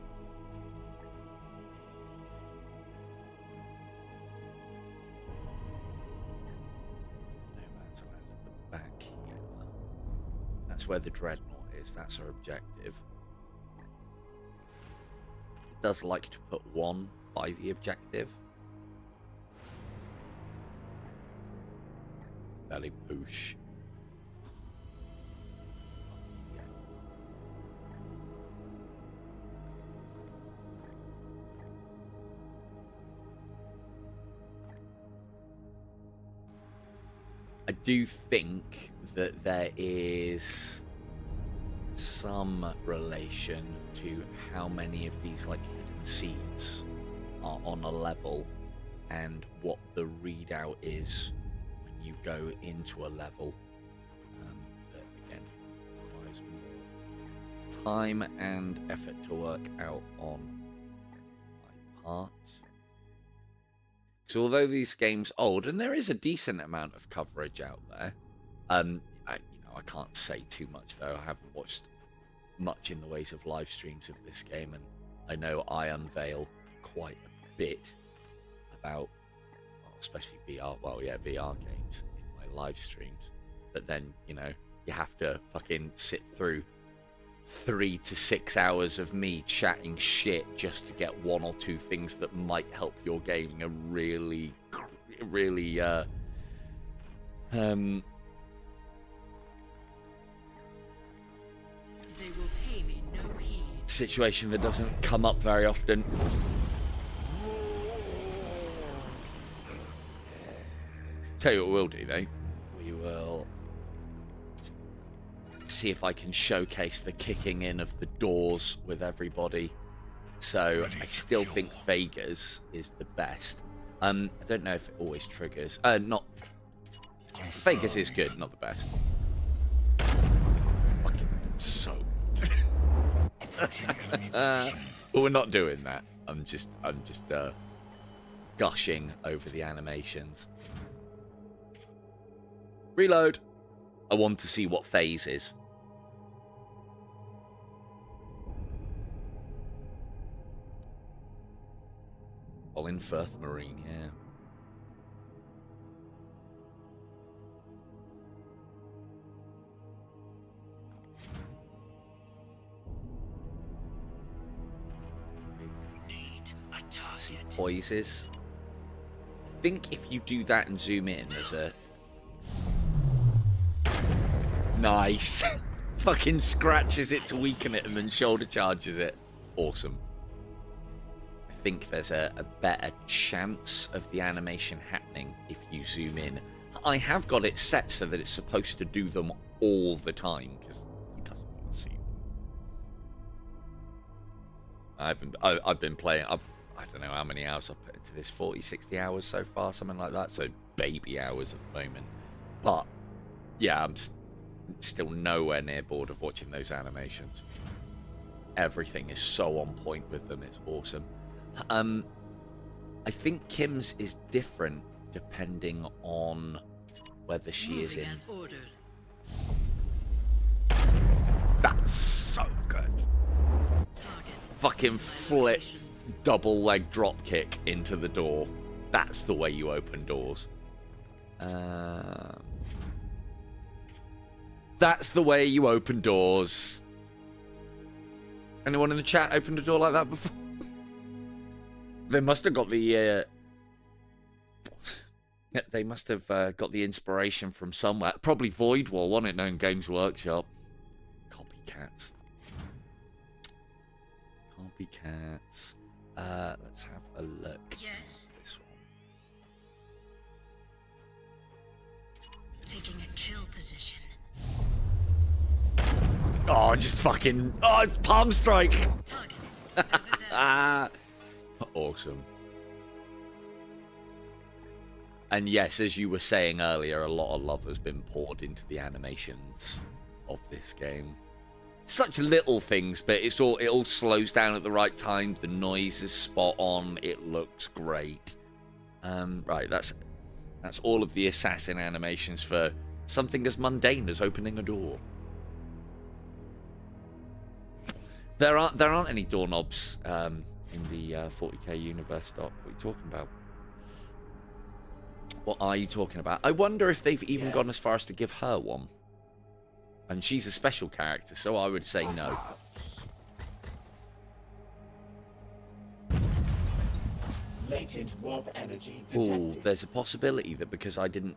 No man's allowed to put back here. That's where the Dreadnought is. That's our objective. It does like to put one by the objective. Belly push. I do think that there is some relation to how many of these like hidden seeds are on a level and what the readout is when you go into a level. That again requires more time and effort to work out on my part. So although these games old, and there is a decent amount of coverage out there, I can't say too much though. I haven't watched much in the ways of live streams of this game, and I know I unveil quite a bit about, especially VR, VR games in my live streams. But then, you know, you have to fucking sit through 3 to 6 hours of me chatting shit just to get one or two things that might help your gaming. A really They will pay me no heed. situation that doesn't come up very often. Tell you what we'll do though. We will see if I can showcase the kicking in of the doors with everybody. So I still think Vegas is the best. I don't know if it always triggers. Not Vegas is good, not the best. Fucking so. But we're not doing that. I'm just gushing over the animations. Reload. I want to see what phase is. Colin Firth Marine, yeah. See poises. think if you do that and zoom in, there's a... Nice. Fucking scratches it to weaken it and then shoulder charges it. Awesome. I think there's a better chance of the animation happening if you zoom in. I have got it set so that it's supposed to do them all the time, because he doesn't want to see them. I've been playing... I don't know how many hours I've put into this, 40, 60 hours so far, something like that. So baby hours at the moment. But yeah, I'm still nowhere near bored of watching those animations. Everything is so on point with them. It's awesome. I think Kim's is different depending on whether she is in... That's so good. Fucking flip. Double leg drop kick into the door. That's the way you open doors. That's the way you open doors. Anyone in the chat opened a door like that before? They must have got the... they must have got the inspiration from somewhere. Probably Void War, wasn't it? Known Games Workshop. Copycats. Copycats. Let's have a look. Yes. This one. Taking a kill position. Oh, just fucking... Oh, it's palm strike! Targets. Over there. Awesome. And yes, as you were saying earlier, a lot of love has been poured into the animations of this game. Such little things, but it all slows down at the right time. The noise is spot on. It looks great. Right, that's all of the assassin animations for something as mundane as opening a door. There aren't any doorknobs in the 40k universe. Doc, what are you talking about? What are you talking about? I wonder if they've even gone as far as to give her one. And she's a special character, so I would say no. Latent warp energy Oh, detected. there's a possibility that because I didn't...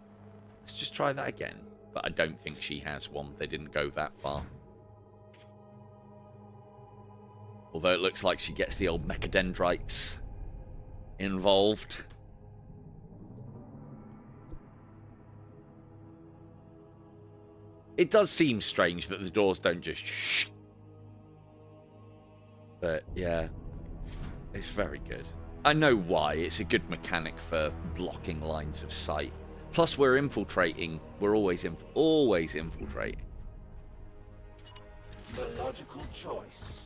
Let's just try that again. But I don't think she has one. They didn't go that far. Although it looks like she gets the old mechadendrites involved. It does seem strange that the doors don't just shh. But yeah, it's very good. I know why. It's a good mechanic for blocking lines of sight. Plus, we're infiltrating. We're always infiltrating. The logical choice.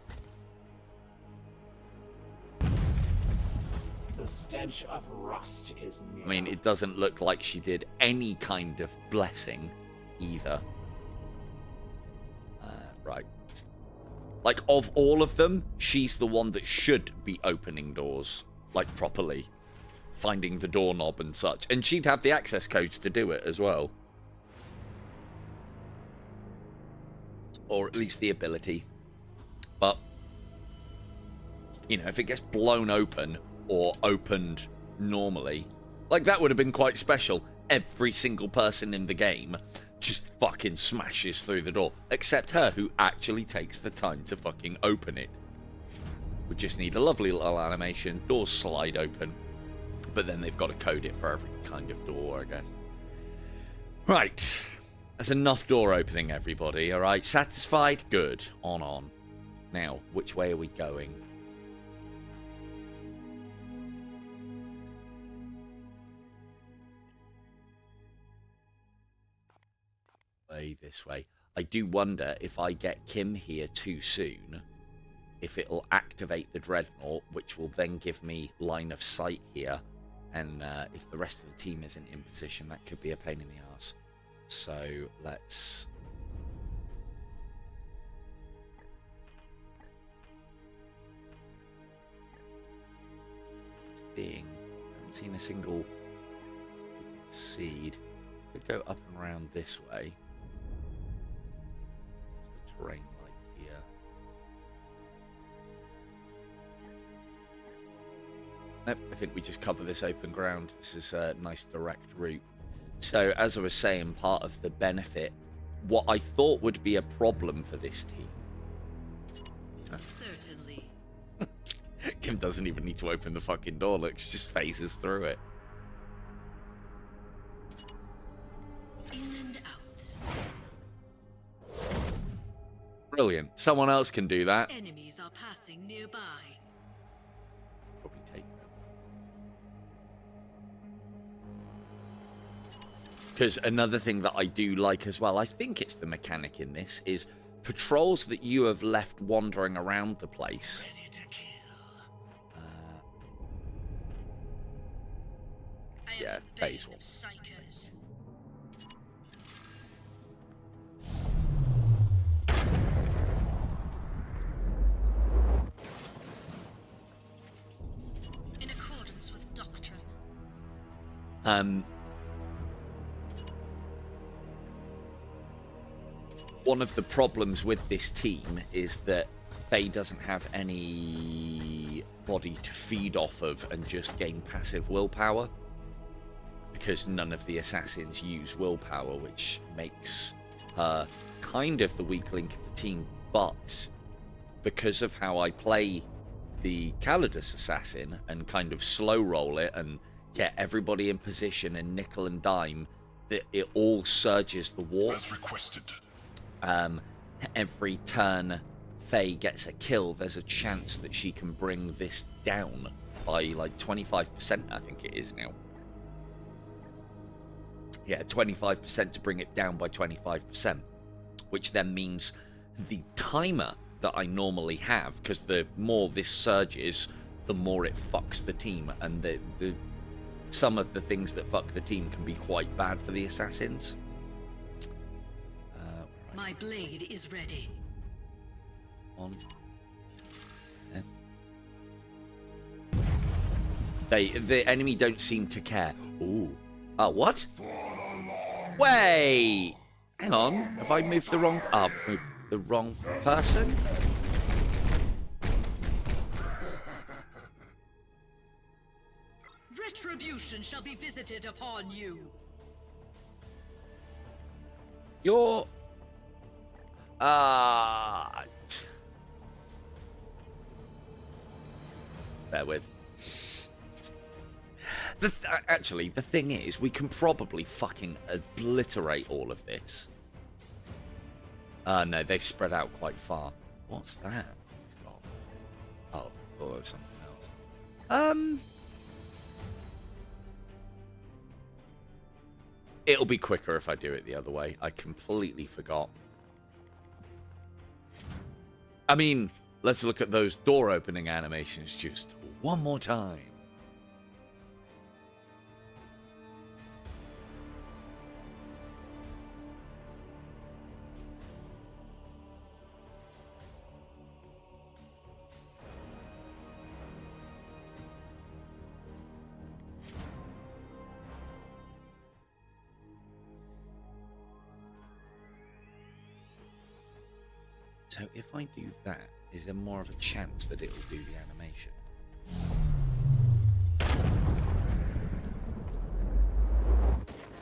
The stench of rust is near. I mean, it doesn't look like she did any kind of blessing either. Right. Like, of all of them, she's the one that should be opening doors, like, properly. Finding the doorknob and such. And she'd have the access codes to do it as well. Or at least the ability. But, you know, if it gets blown open or opened normally, like, that would have been quite special. Every single person in the game just fucking smashes through the door. Except her, who actually takes the time to fucking open it. We just need a lovely little animation. Doors slide open. But then they've got to code it for every kind of door, I guess. Right. That's enough door opening, everybody. Alright, satisfied? Good. On. Now, which way are we going? This way. I do wonder if I get Kim here too soon, if it'll activate the Dreadnought, which will then give me line of sight here, and if the rest of the team isn't in position, that could be a pain in the ass. So let's... I haven't seen a single seed. Could go up and around this way. Terrain like here. Nope, I think we just cover this open ground. This is a nice direct route. So, as I was saying, part of the benefit, what I thought would be a problem for this team. Certainly. Kim doesn't even need to open the fucking door, look, she just phases through it. In and out. Brilliant. Someone else can do that. Enemies are passing nearby. Probably take them. Because another thing that I do like as well, I think it's the mechanic in this, is patrols that you have left wandering around the place. Ready to kill. Yeah, phase one. Psychos. In accordance with doctrine. One of the problems with this team is that Faye doesn't have any body to feed off of and just gain passive willpower, because none of the assassins use willpower, which makes her kind of the weak link of the team. But because of how I play the Calidus assassin and kind of slow roll it and get everybody in position and nickel and dime, that it all surges the warp. As requested. Every turn Faye gets a kill, there's a chance that she can bring this down by like 25%, I think it is now. Yeah, 25% to bring it down by 25%, which then means the timer that I normally have, because the more this surges, the more it fucks the team, and some of the things that fuck the team can be quite bad for the assassins. My blade is ready. On. Yeah. The enemy don't seem to care. Ooh. Oh, what? Wait! Hang on. Have I moved the wrong... Oh, I've moved the wrong person? Retribution shall be visited upon you. You're... Bear with. Actually, the thing is, we can probably fucking obliterate all of this. No, they've spread out quite far. What's that? He's got... Oh, I thought it was something else. It'll be quicker if I do it the other way. I completely forgot. I mean, let's look at those door opening animations just one more time. So if I do that, is there more of a chance that it will do the animation?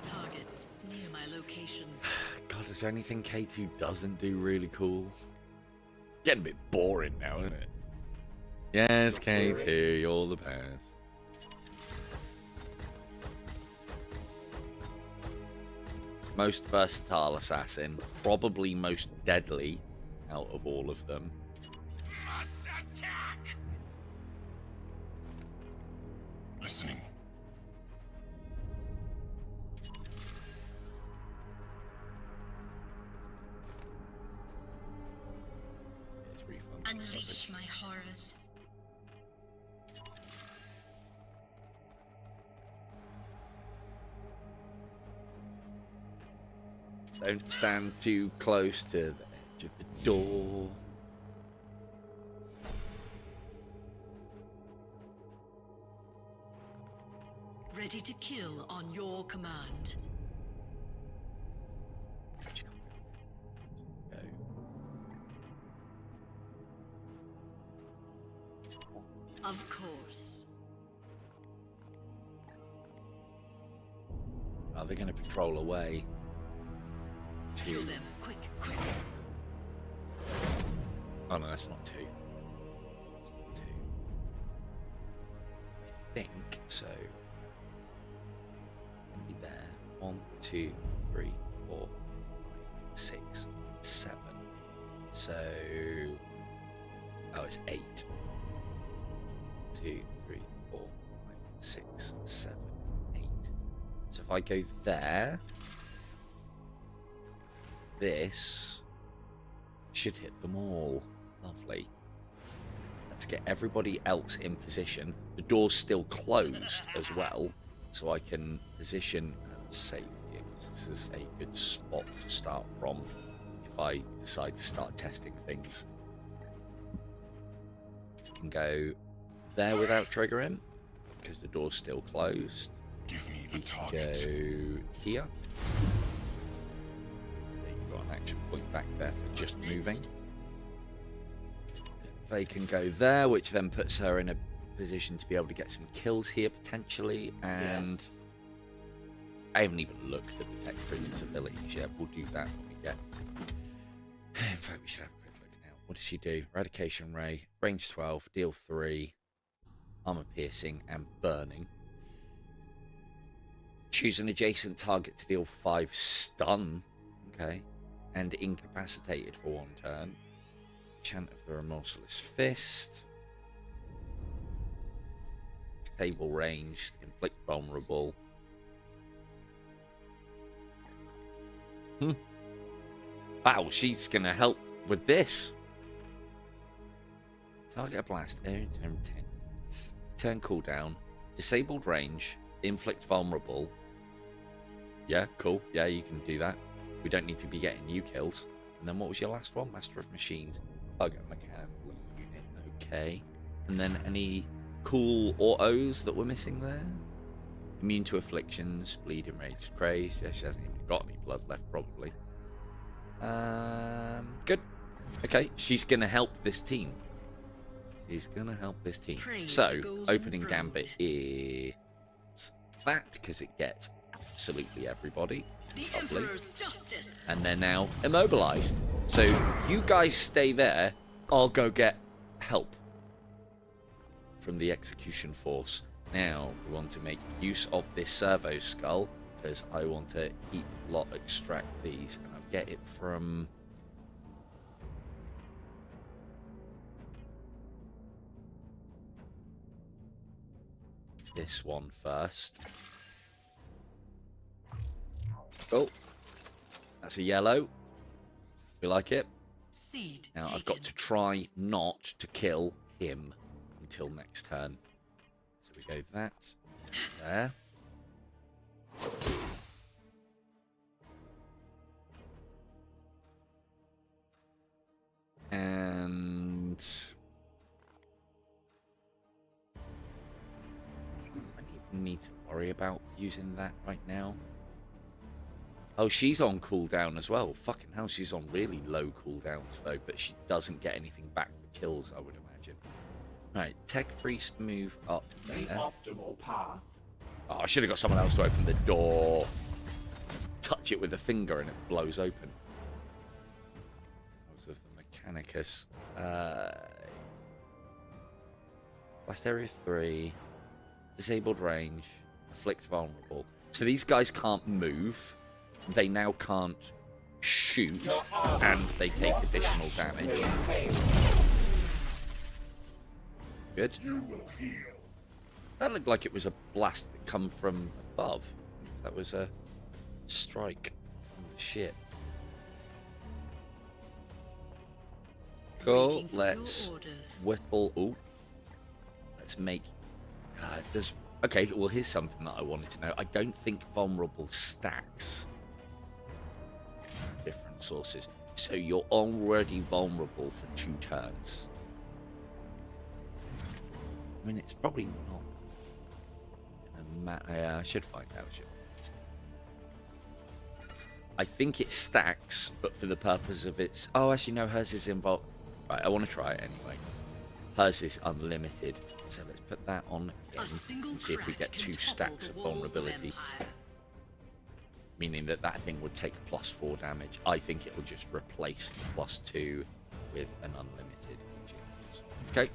Target near my location. God, is there anything K2 doesn't do really cool? It's getting a bit boring now, isn't it? Yes, K2, you're the best. Most versatile assassin, probably most deadly out of all of them. Must attack! Listening. It's refund. Unleash my horrors. Don't stand too close to the edge of the door. Ready to kill on your command. Go. Of course. now. They're going to patrol away Kill to... them. Quick, quick. Oh no, that's not 2. That's not 2. I think so. Gonna be there. 1, 2, 3, 4, 5, 6, 7. So, oh, it's 8. 2, 3, 4, 5, 6, 7, 8. So if I go there, this should hit them all. Lovely. Let's get everybody else in position. The door's still closed as well, so I can position and save here, because this is a good spot to start from if I decide to start testing things. I can go there without triggering, because the door's still closed. Give me We a can target. go here. They've got an action point back there for just moving. They can go there, which then puts her in a position to be able to get some kills here potentially. And Yes. I haven't even looked at the tech priest's abilities yet. We'll do that when we get. In fact, we should have a quick look now. What does she do? Eradication ray, range 12, deal 3, armor piercing, and burning. Choose an adjacent target to deal 5 stun. Okay. And incapacitated for 1 turn. Chant of the Remorseless Fist. Stable ranged. Inflict vulnerable. Wow, she's gonna help with this. Target a blast. Area turn 10. Turn cooldown. Disabled range. Inflict vulnerable. Yeah, cool. Yeah, you can do that. We don't need to be getting you kills. And then what was your last one? Master of Machines. Target mechanical unit. Okay. And then any cool autos that we're missing there? Immune to afflictions, bleeding rage, craze. Yeah, she hasn't even got any blood left, probably. Good. Okay, she's gonna help this team. She's gonna help this team. Praise So, the golden opening throne. gambit is that, because it gets absolutely everybody. The Lovely. Emperor's justice. And they're now immobilized. So you guys stay there. I'll go get help from the execution force. Now we want to make use of this servo skull, because I want to heat lot extract these, and I'll get it from this one first. Oh, that's a yellow. We like it. Seed Now I've got to try not to kill him until next turn. So we go that there. And I don't need to worry about using that right now. Oh, she's on cooldown as well. Fucking hell, she's on really low cooldowns though, but she doesn't get anything back for kills, I would imagine. Right, Tech Priest move up The there. optimal path. Oh, I should have got someone else to open the door. Just touch it with a finger and it blows open. Because of the Mechanicus. Blast area 3. Disabled range. Afflict vulnerable. So these guys can't move. They now can't shoot. And they take additional damage. Good. That looked like it was a blast that come from above. That was a strike from the ship. Cool. Waiting for your Let's orders. whittle. Ooh. Let's make. There's. Okay. Well, here's something that I wanted to know. I don't think vulnerable stacks. Different sources. So you're already vulnerable for 2 turns. I mean, it's probably not. I should find out. I think it stacks, but for the purpose of its... Oh, actually, no, hers is involved. Right, I want to try it anyway. Hers is unlimited. So let's put that on A again single and see if we crack get can 2 topple stacks the of walls vulnerability. Empire. meaning that that thing would take +4 damage. I think it will just replace the +2 with an unlimited achievement. Okay.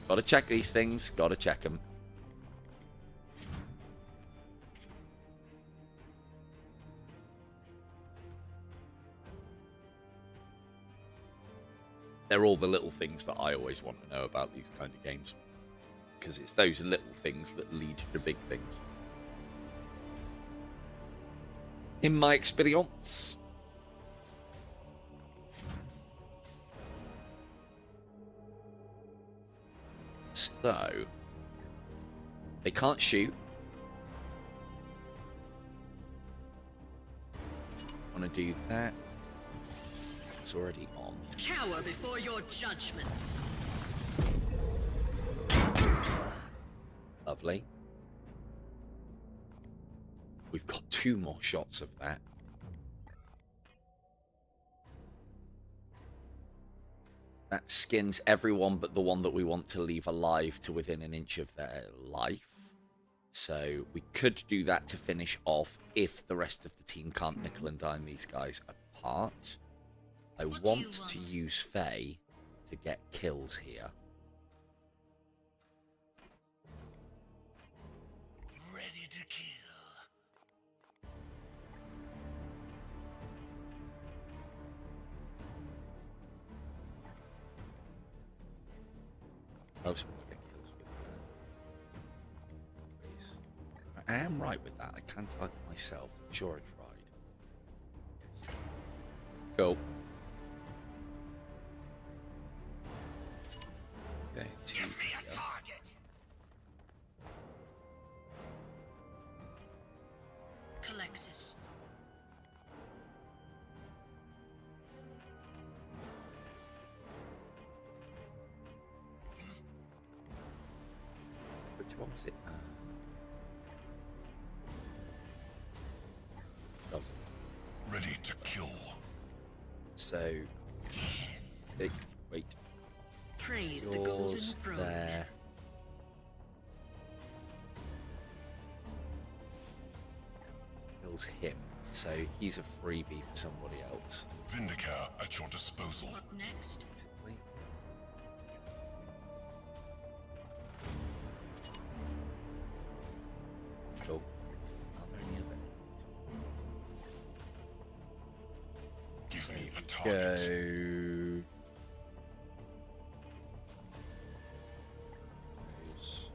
Gotta check these things. Gotta check them. They're all the little things that I always want to know about these kind of games. Because it's those little things that lead to big things. In my experience. So, they can't shoot. Want to do that. It's already on. Cower before your judgment. Lovely. We've got 2 more shots of that. That skins everyone but the one that we want to leave alive to within an inch of their life. So we could do that to finish off if the rest of the team can't nickel and dime these guys apart. I want to use Faye to get kills here. Ready to kill. Most people get kills with ways. I am right with that. I can target myself. I'm sure I tried. Yes. Cool. Okay, Give me a target. Calexis. Which one was it? Doesn't. Ready to kill. So, Yes. wait. Praise the golden Yours throne. there. Kills him. So he's a freebie for somebody else. Vindicator at your disposal. What next? Basically. Cool. Are there any other Give me a target. Go. Goes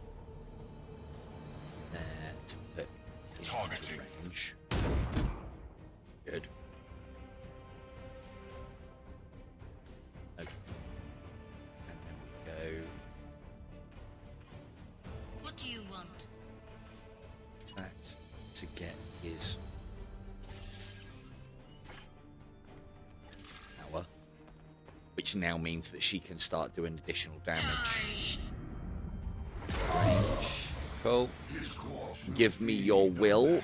there to put into Targeting. range. Good. Okay. And then we go What do you want? that to get his power, which now means that she can start doing additional damage. Range. Cool. Give me your will.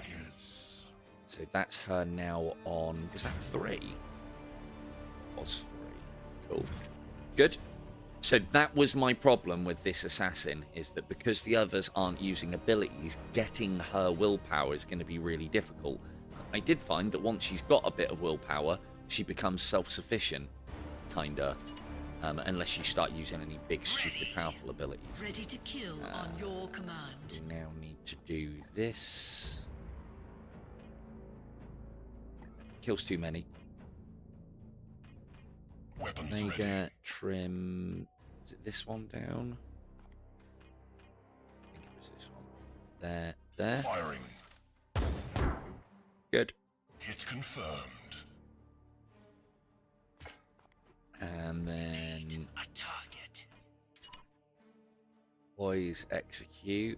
So that's her now on. Was that 3? Was 3. Cool. Good. So that was my problem with this assassin, is that because the others aren't using abilities, getting her willpower is going to be really difficult. I did find that once she's got a bit of willpower, she becomes self-sufficient, kinda, unless you start using any big, stupid, powerful abilities. Ready to kill on your command. We now need to do this. Kills too many. Weapons Mega, ready. trim. Is it this one down? I think it was this one. There, there. Firing. Good. Hit confirmed. And then A target. poise, execute.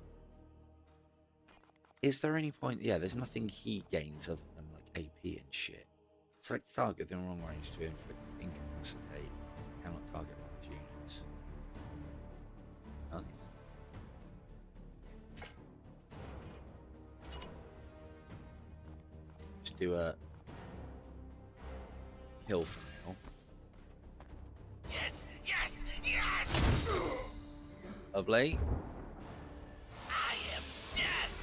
Is there any point? Yeah, there's nothing he gains other than like AP and shit. Select target within wrong range to inflict incapacitate. Cannot target large units. Nice. Just do a kill for now. Yes, yes, yes! Lovely. I am death!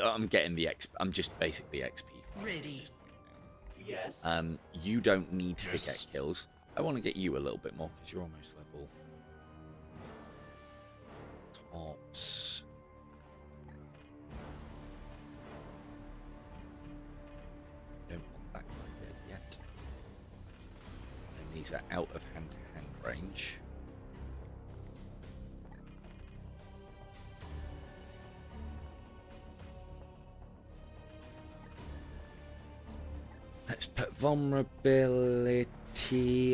I'm getting the XP. I'm just basically XP. Ready. Yes. You don't need to get kills. I want to get you a little bit more because you're almost level tops. Don't want that guy dead yet. And these are out of hand-to-hand range. Let's put vulnerability.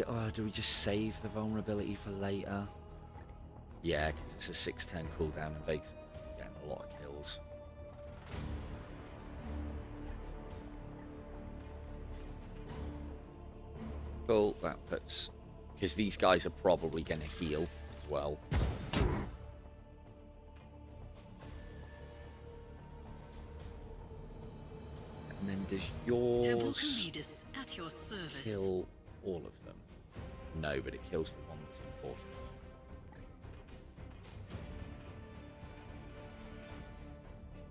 Or do we just save the vulnerability for later? Yeah, because it's a 6-10 cooldown and Vegas getting a lot of kills. Cool, that puts... Because these guys are probably going to heal as well. And then does Temple yours Kalidus at your service. kill all of them? No, but it kills the one that's important.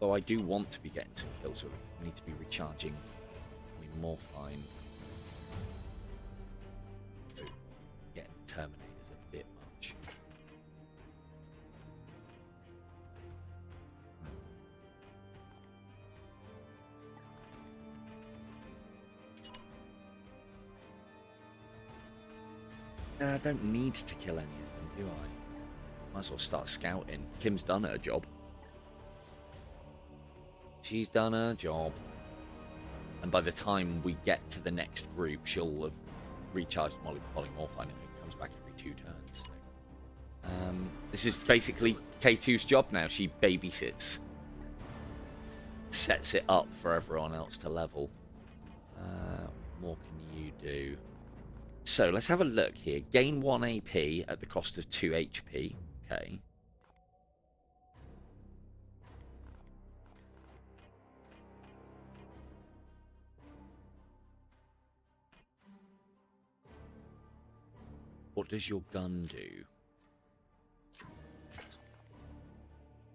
Though I do want to be getting some kills, so I need to be recharging my Morphine. Getting the Terminators a bit much. I don't need to kill any of them, do I? Might as well start scouting. Kim's done her job. She's done her job. And by the time we get to the next group, she'll have recharged polymorphine and it comes back every 2 turns. So. This is basically K2's job now. She babysits. Sets it up for everyone else to level. What more can you do? So let's have a look here. Gain 1 AP at the cost of 2 HP. Okay. What does your gun do?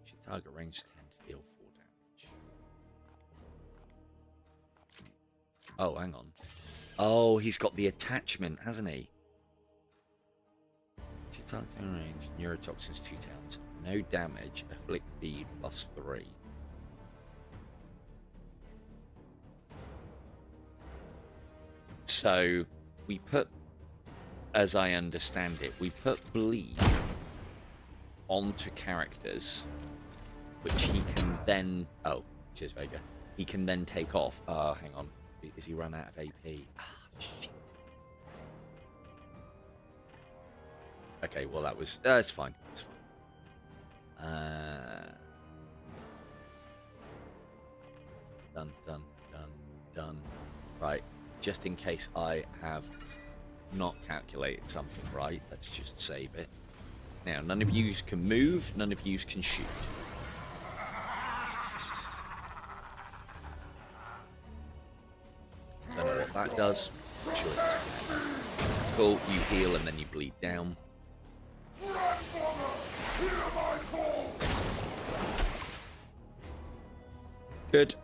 Should target range 10 to deal 4 damage. Oh, hang on. Oh, he's got the attachment, hasn't he? Should target range, neurotoxins 2 towns. No damage, afflict feed +3. So we put, as I understand it, we put bleed onto characters, which he can then... Oh, cheers, Vega. He can then take off. Hang on. Is he run out of AP? Ah, shit. Okay, well, that was... it's fine. It's fine. Done. Right. Just in case I have not calculated something right, let's just save it. Now, none of yous can move, none of yous can shoot. Don't know what that does. I'm sure it does. Cool, you heal and then you bleed down. Good.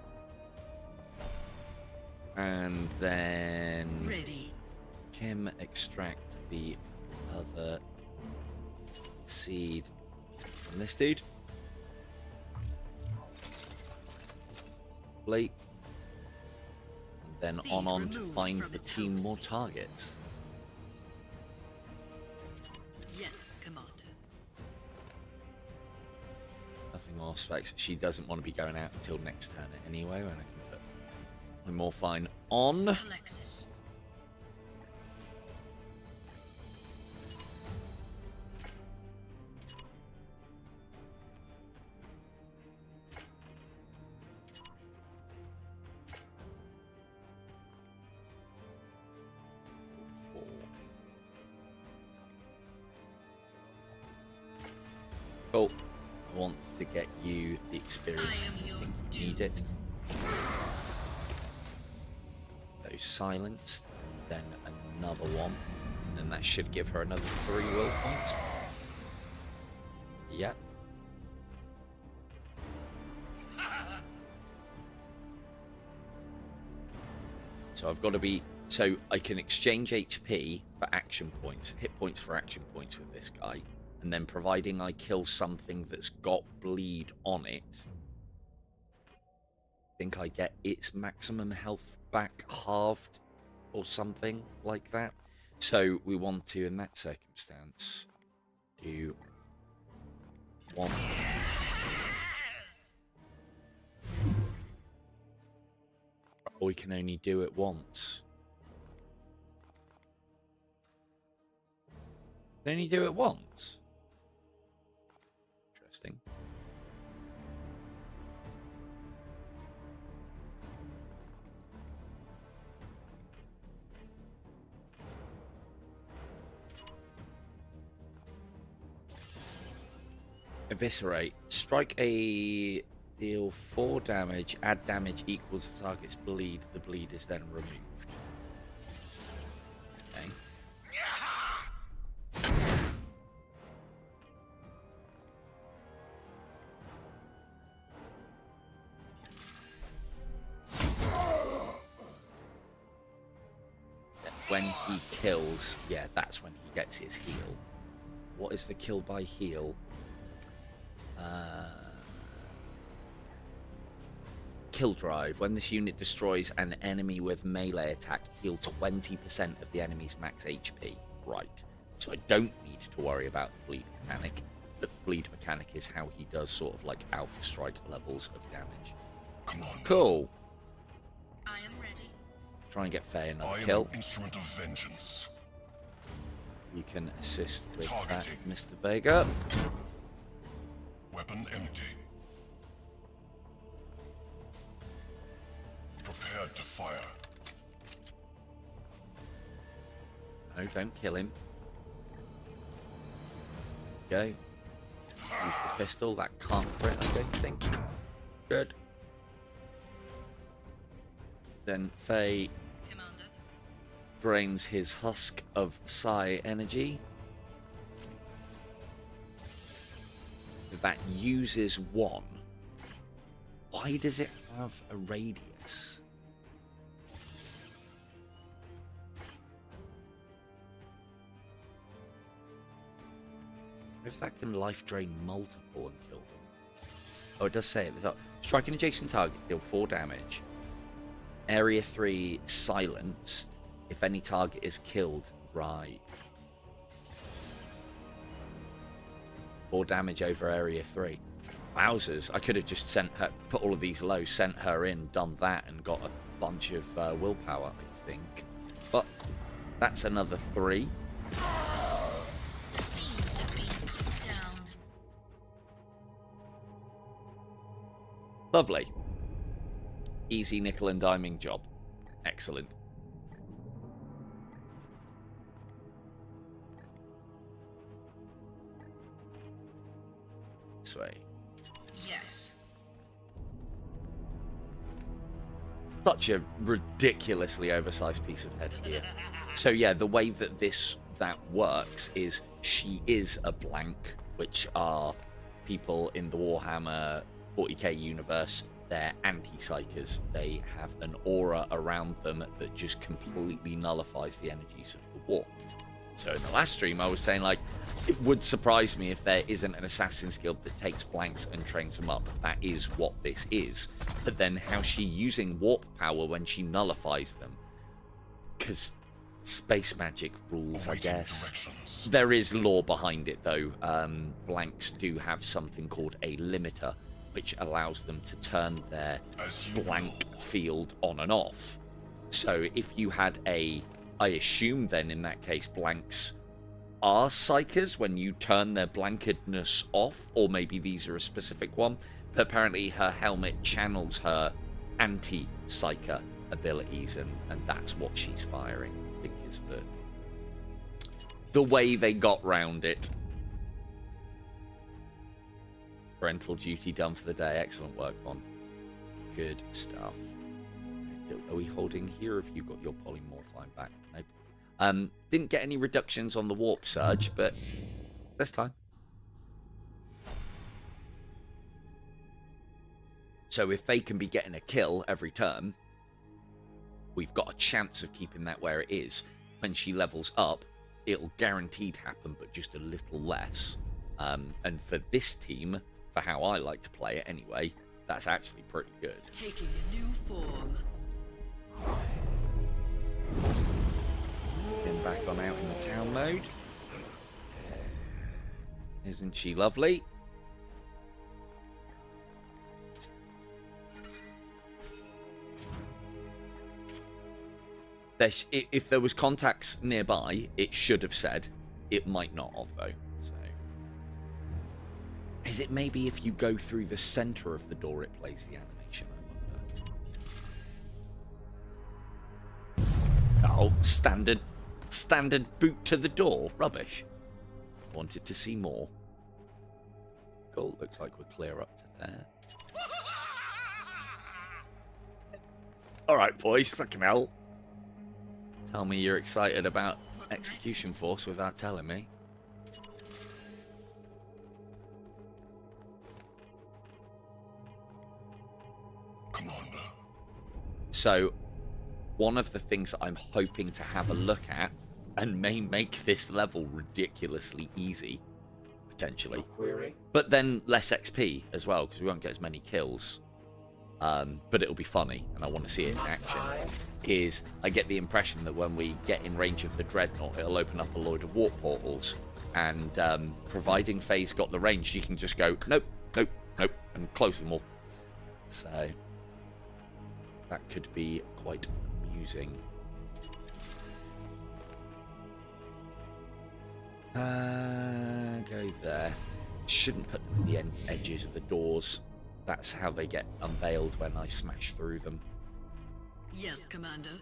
And then... Ready. Kim, extract the other seed from this dude. Blake. And then on to find the team more targets. Yes, Commander. Nothing more specs. She doesn't want to be going out until next turn anyway, when I can put my Morphine on. Alexis. Cool. I want to get you the experience. I think you need it. Those silenced, and then another one. And that should give her another 3 will points. Yep. So I've got to be... So I can exchange HP for action points, hit points for action points with this guy. And then providing I kill something that's got bleed on it, I think I get its maximum health back halved or something like that. So we want to, in that circumstance, do one. Or we can only do it once. Can only do it once. Interesting. Eviscerate. Strike a deal 4 damage. Add damage equals the target's bleed. The bleed is then removed. Okay. When he kills, yeah, that's when he gets his heal. What is the kill by heal? Kill drive. When this unit destroys an enemy with melee attack, heal 20% of the enemy's max HP. Right. So I don't need to worry about the bleed mechanic. The bleed mechanic is how he does sort of like alpha strike levels of damage. Come on. Cool. I am ready. Try and get Faye another I am kill. an instrument of vengeance. You can assist with that, Targeting. Mr. Vega. Weapon empty. Prepared to fire. No, don't kill him. Go. Use the pistol. That can't crit, I don't think. Good. Then Faye Commander. drains his husk of psi energy. That uses 1. Why does it have a radius? If that can life drain multiple and kill them. Oh, it does say it. Strike an adjacent target, deal 4 damage. Area 3 silenced. If any target is killed, right. 4 damage over area 3. Wowzers. I could have just sent her, put all of these low, sent her in, done that, and got a bunch of willpower, I think. But that's another 3. Down. Lovely. Easy nickel and diming job. Excellent. This way. Yes. Such a ridiculously oversized piece of headgear. So yeah, the way that that works is she is a blank, which are people in the Warhammer 40k universe. They're anti-psychers. They have an aura around them that just completely nullifies the energies of the warp. So in the last stream, I was saying, like, it would surprise me if there isn't an Assassin's Guild that takes blanks and trains them up. That is what this is. But then how's she using warp power when she nullifies them? Because space magic rules, I Awaiting guess. directions. There is lore behind it, though. Blanks do have something called a limiter, which allows them to turn their As you blank will. field on and off. So if you had I assume then in that case blanks are psychers when you turn their blankedness off, or maybe these are a specific one, but apparently her helmet channels her anti-psyker abilities, and that's what she's firing, I think is the way they got round it. Parental duty done for the day. Excellent work, Von. Good stuff. Are we holding here? Have you got your polymorphine back? Nope. Didn't get any reductions on the warp surge, but this time. So if they can be getting a kill every turn, we've got a chance of keeping that where it is. When she levels up, it'll guaranteed happen, but just a little less. And for this team, for how I like to play it anyway, that's actually pretty good. Taking a new form. Been back on out in the town mode. Isn't she lovely? If there was contacts nearby, it should have said. It might not have, though. So, is it maybe if you go through the center of the door, it plays the animation? I wonder. Oh, standard boot to the door. Rubbish. Wanted to see more. Cool. Looks like we're clear up to there. All right, boys. Fucking hell. Tell me you're excited about Execution Force without telling me. Commander. So, one of the things that I'm hoping to have a look at, and may make this level ridiculously easy, potentially, Query. but then less XP as well, because we won't get as many kills. But it'll be funny, and I want to see it in action. Is I get the impression that when we get in range of the Dreadnought, it'll open up a load of warp portals, and providing Faye's got the range, she can just go nope, nope, nope, and close them all. So that could be quite amusing. Go there. Shouldn't put them at the edges of the doors. That's how they get unveiled when I smash through them. Yes, Commander.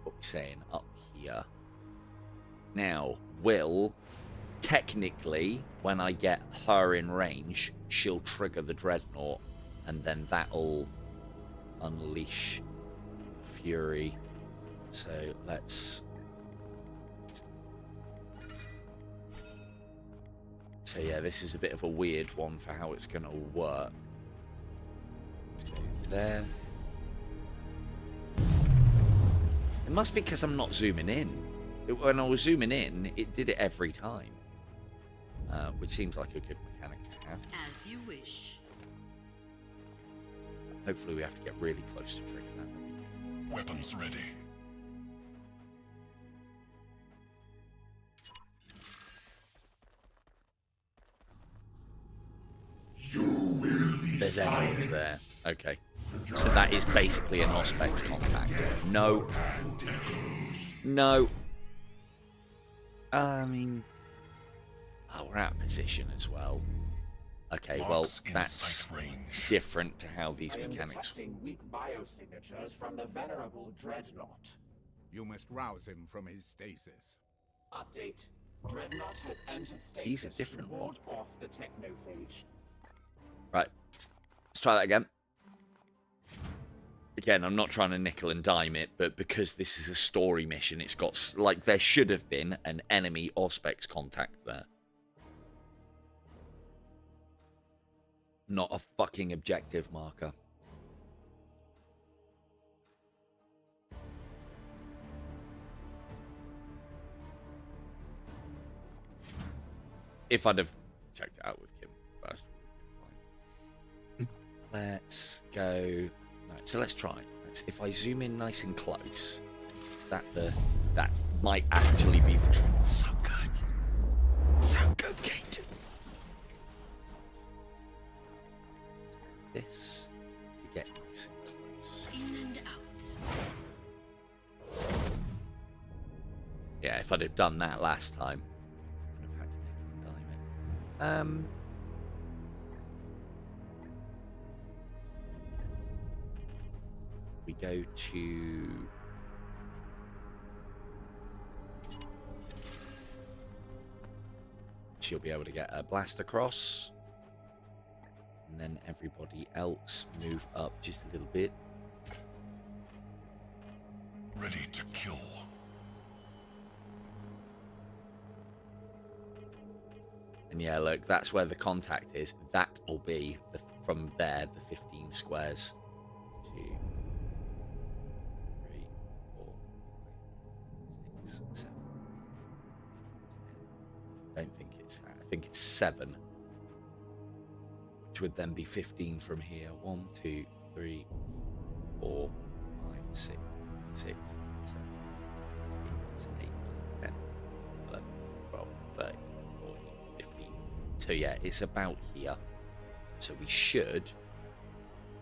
What we're saying up here. Now, Will, technically, when I get her in range, she'll trigger the Dreadnought, and then that'll unleash Fury. So let's... So yeah, this is a bit of a weird one for how it's going to work. Let's go there. It must be because I'm not zooming in. When I was zooming in, it did it every time. Which seems like a good mechanic to have. As you wish. Hopefully we have to get really close to trigger that. Weapons ready. There's enemies there. Okay. So that is basically an Auspex contact. No. No. I mean... Oh, we're out of position as well. Okay, well, that's different to how these I am mechanics... detecting weak biosignatures from the venerable Dreadnought. You must rouse him from his stasis. Update. Dreadnought has entered stasis. He's a different to ward one. off the technophage. Right. Let's try that again. Again, I'm not trying to nickel and dime it, but because this is a story mission, it's got, like, there should have been an enemy Auspex contact there. Not a fucking objective marker. If I'd have checked it out with Kim first, fine. Let's go. Right, so let's try. If I zoom in nice and close, is that might actually be the truth. So good. So good, Kate. This to get nice and close. In and out. Yeah, if I'd have done that last time, I would have had to nickel and dime it. We go to... She'll be able to get a blast across. And then everybody else move up just a little bit. Ready to kill. And yeah, look, that's where the contact is. That'll be, from there, the 15 squares. think it's that. I think it's 7. Which would then be 15 from here. 1, 2, 3, 4, 5, 6, 7, 8, 9, 10, 11, 12, 13, 14, 15. So yeah, it's about here. So we should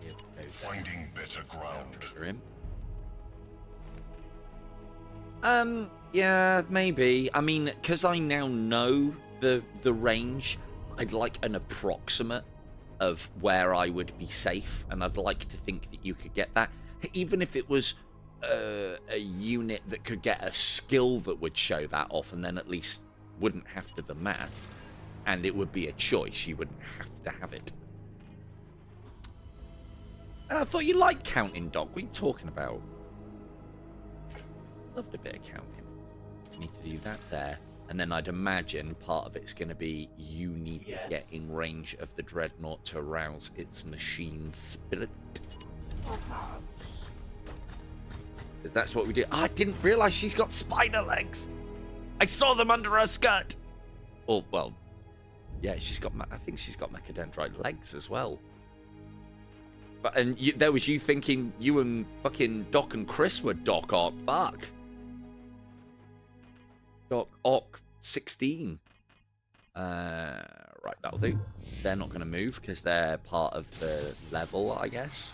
be able to go Finding better ground. trigger him. Yeah, maybe. I mean, because I now know the range, I'd like an approximate of where I would be safe, and I'd like to think that you could get that. Even if it was a unit that could get a skill that would show that off, and then at least wouldn't have to the math, and it would be a choice. You wouldn't have to have it. I thought you liked counting, Doc. What are you talking about? Loved a bit of counting. You need to do that there. And then I'd imagine part of it's going to be you need to get in range of the Dreadnought to arouse its machine spirit. Because that's what we do. Oh, I didn't realise she's got spider legs. I saw them under her skirt. Oh, well, yeah, she's got, I think she's got mechadendrite legs as well. But, and there was you thinking you and fucking Doc and Chris were Doc Ock. Fuck. Doc Ock 16. Right, that'll do. They're not going to move because they're part of the level, I guess.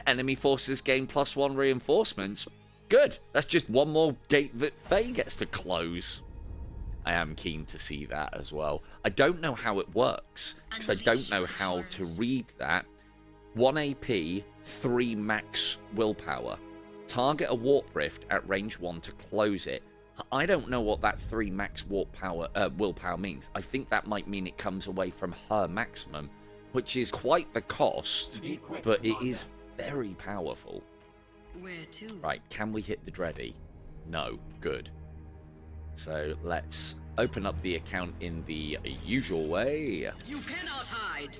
Enemy forces gain +1 reinforcements. Good. That's just one more gate that Faye gets to close. I am keen to see that as well. I don't know how it works because I don't know how to read that. 1 AP, 3 max willpower. Target a warp rift at range 1 to close it. I don't know what that 3 max willpower means. I think that might mean it comes away from her maximum, which is quite the cost, but it is very powerful. Where to? Right, can we hit the Dready? No, good. So let's open up the account in the usual way. You cannot hide.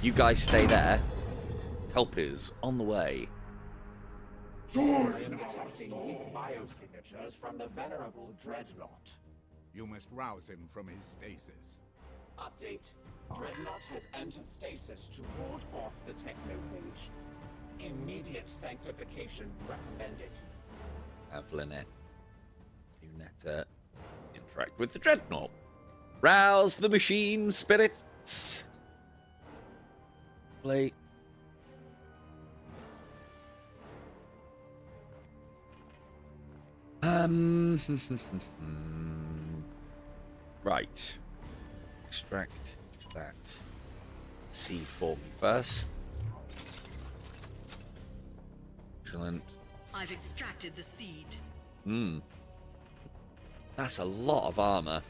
You guys stay there. Help is on the way. I am detecting weak biosignatures from the venerable Dreadnought. You must rouse him from his stasis. Update. Dreadnought has entered stasis to ward off the technophage. Immediate sanctification recommended. Have Lynette. Lunetta interact with the Dreadnought. Rouse the machine spirits. Play. Right. Extract that seed for me first. Excellent. I've extracted the seed. That's a lot of armor.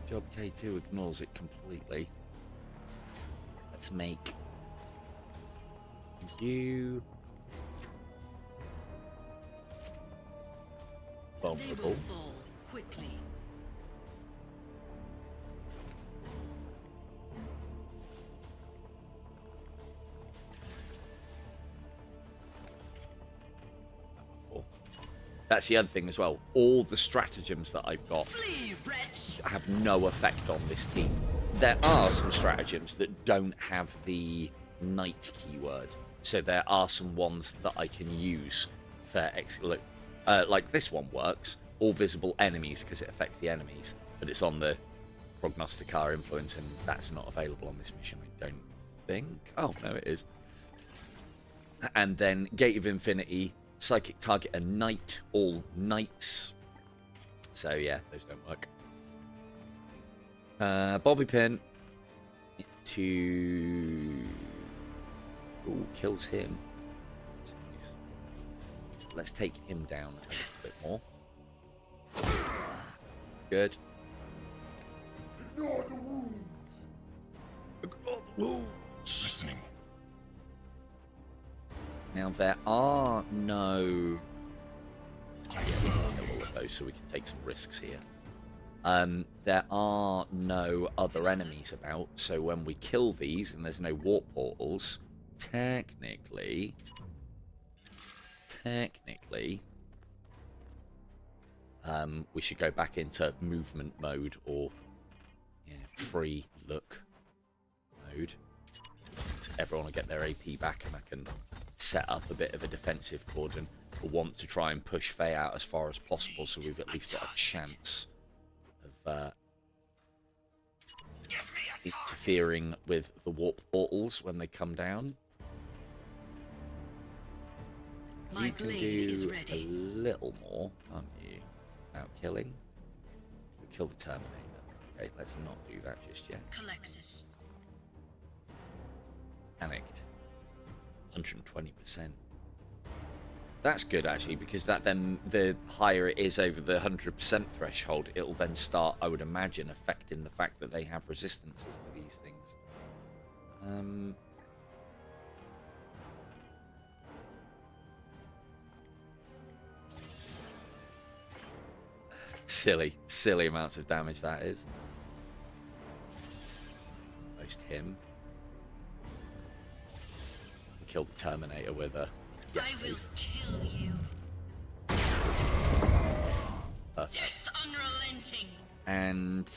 Good job, K2 ignores it completely. Let's make you They will vulnerable. fall quickly. That's the other thing as well. All the stratagems that I've got Flee, wretch! have no effect on this team. There are some stratagems that don't have the knight keyword. So there are some ones that I can use for look, like this one works. All visible enemies because it affects the enemies. But it's on the Prognosticar influence and that's not available on this mission, I don't think. Oh, no, it is. And then Gate of Infinity. Psychic target a knight, all knights. So yeah, those don't work. Bobby pin to ooh, kills him. Nice. Let's take him down a little bit more. Good. Ignore the wounds. Ignore the wounds. Listening. Now there are no. Yeah, we can kill all of those, so we can take some risks here. There are no other enemies about, so when we kill these and there's no warp portals, technically, we should go back into movement mode or free look mode. So everyone will get their AP back, and I can set up a bit of a defensive cordon. We'll want to try and push Faye out as far as possible, so we've at least got a chance of interfering with the warp portals when they come down. My You can blade do is a ready. little more, can't you? Without killing. You'll kill the Terminator. Okay, let's not do that just yet. Calexis. Panicked. 120%. That's good actually, because that then the higher it is over the 100% threshold, it'll then start, I would imagine, affecting the fact that they have resistances to these things. Silly amounts of damage that is. Most him. Killed the Terminator with a yes, I will please. kill you. Perfect. Death unrelenting. And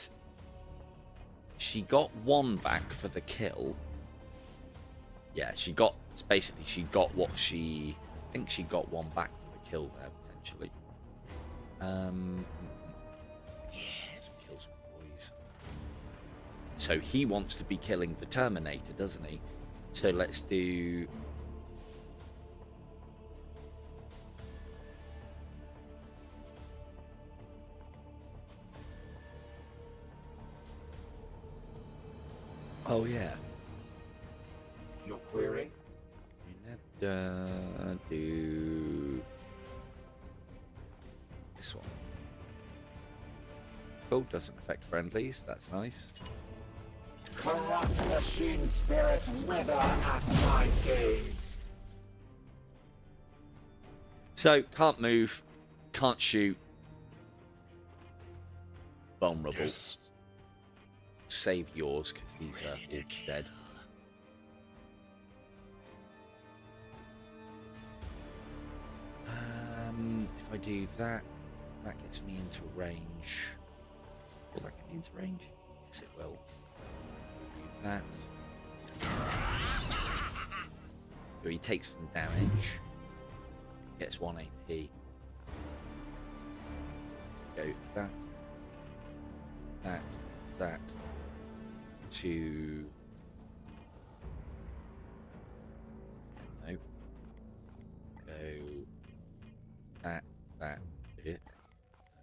she got one back for the kill. Yeah, she got basically what she I think she got one back for the kill there potentially. Let's kill some boys. So he wants to be killing the Terminator, doesn't he? So let's do. Oh yeah. Your query? Do this one. Cool, doesn't affect friendlies. That's nice. Corrupt machine spirit wither at my gaze. So can't move, can't shoot, vulnerable. Yes. Save yours because he's all dead. If I do that, that gets me into range. Will that get me into range? Yes, it will. Do that. So he takes some damage. Gets 1 AP. Go that. To. No. Go. That bit.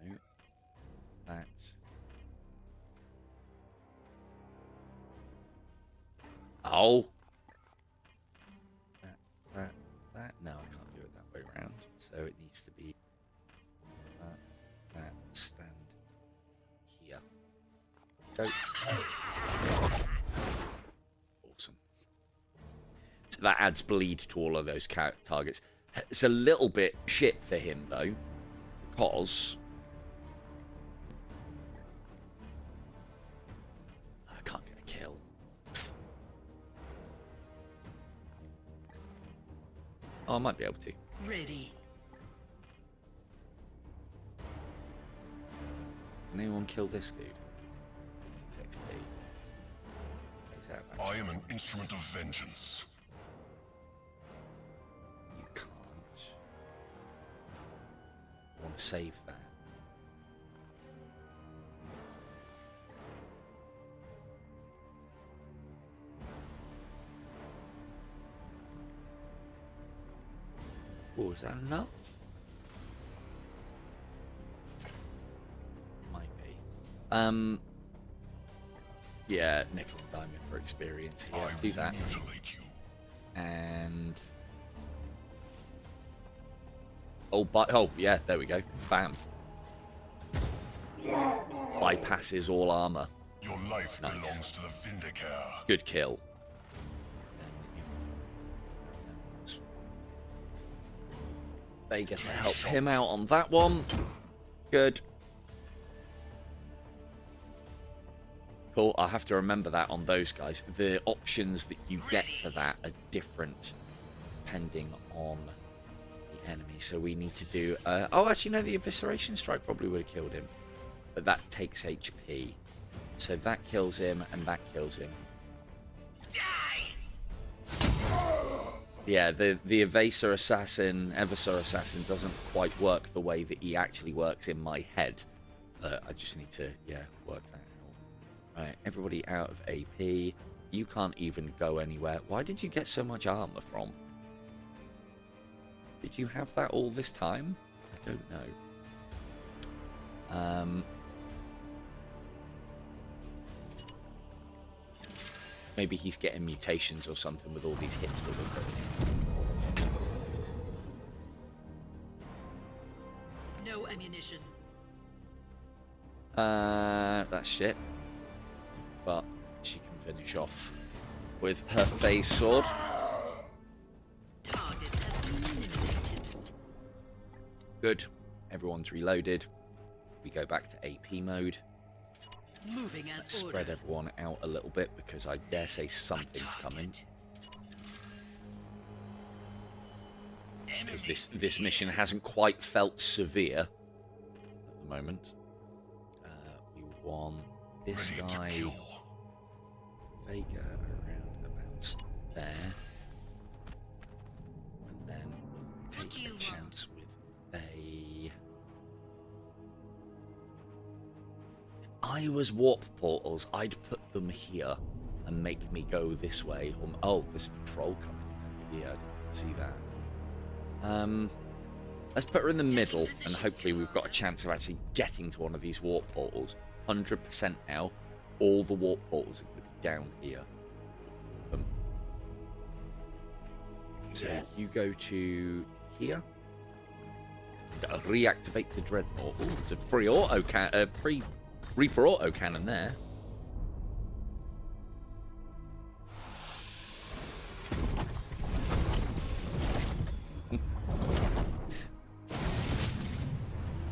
No. That. Oh. That. No, I can't do it that way around. So it needs to be that stand here. Go. Awesome. So that adds bleed to all of those targets. It's a little bit shit for him though, because I can't get a kill. Oh, I might be able to. Ready. Can anyone kill this dude? XP. He's out of action. I am an instrument of vengeance. You can't. I want to save that. Oh, is that enough? Might be. Yeah, nickel and diamond for experience here. I Do will that. mutilate you. And oh yeah, there we go. Bam. Bypasses all armor. Your life Nice. belongs to the Vindicator. Good kill. They get to help him out on that one. Good. Cool, I'll have to remember that on those guys. The options that you get for that are different depending on the enemy, so we need to do... oh, actually, no, the Evisceration Strike probably would have killed him. But that takes HP. So that kills him, and that kills him. Yeah, the Evasor Assassin doesn't quite work the way that he actually works in my head. I just need to, yeah, work that out. Right, everybody out of AP. You can't even go anywhere. Why did you get so much armor from? Did you have that all this time? I don't know. Maybe he's getting mutations or something with all these hits that we're putting in. No ammunition. That's shit. But she can finish off with her phase sword. Target has been eliminated. Good. Everyone's reloaded. We go back to AP mode. Moving as Let's spread everyone out a little bit because I dare say something's coming. Because this mission hasn't quite felt severe at the moment. We want this guy, Vega, around about there, and then we'll take a chance with a. I was warp portals, I'd put them here and make me go this way. Oh, there's a patrol coming. Yeah, I didn't see that. Let's put her in the middle, and hopefully we've got a chance of actually getting to one of these warp portals. 100% now. All the warp portals are going to be down here. So you go to here. Reactivate the Dreadnought. Ooh, it's a free auto free Reaper auto cannon there.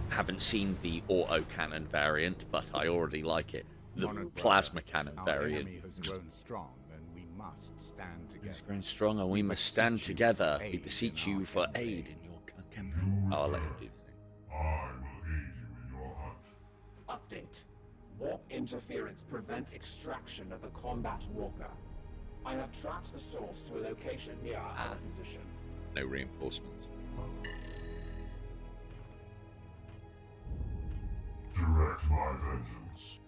Haven't seen the auto cannon variant, but I already like it. The plasma cannon variant. Our enemy has grown strong, and we must stand together. It's grown strong, and we must stand together. We beseech you for aid in your campaign. I'll let him do the thing. I will aid you in your hunt. Update. Warp interference prevents extraction of the combat walker. I have tracked the source to a location near our position. No reinforcements. Direct my vengeance.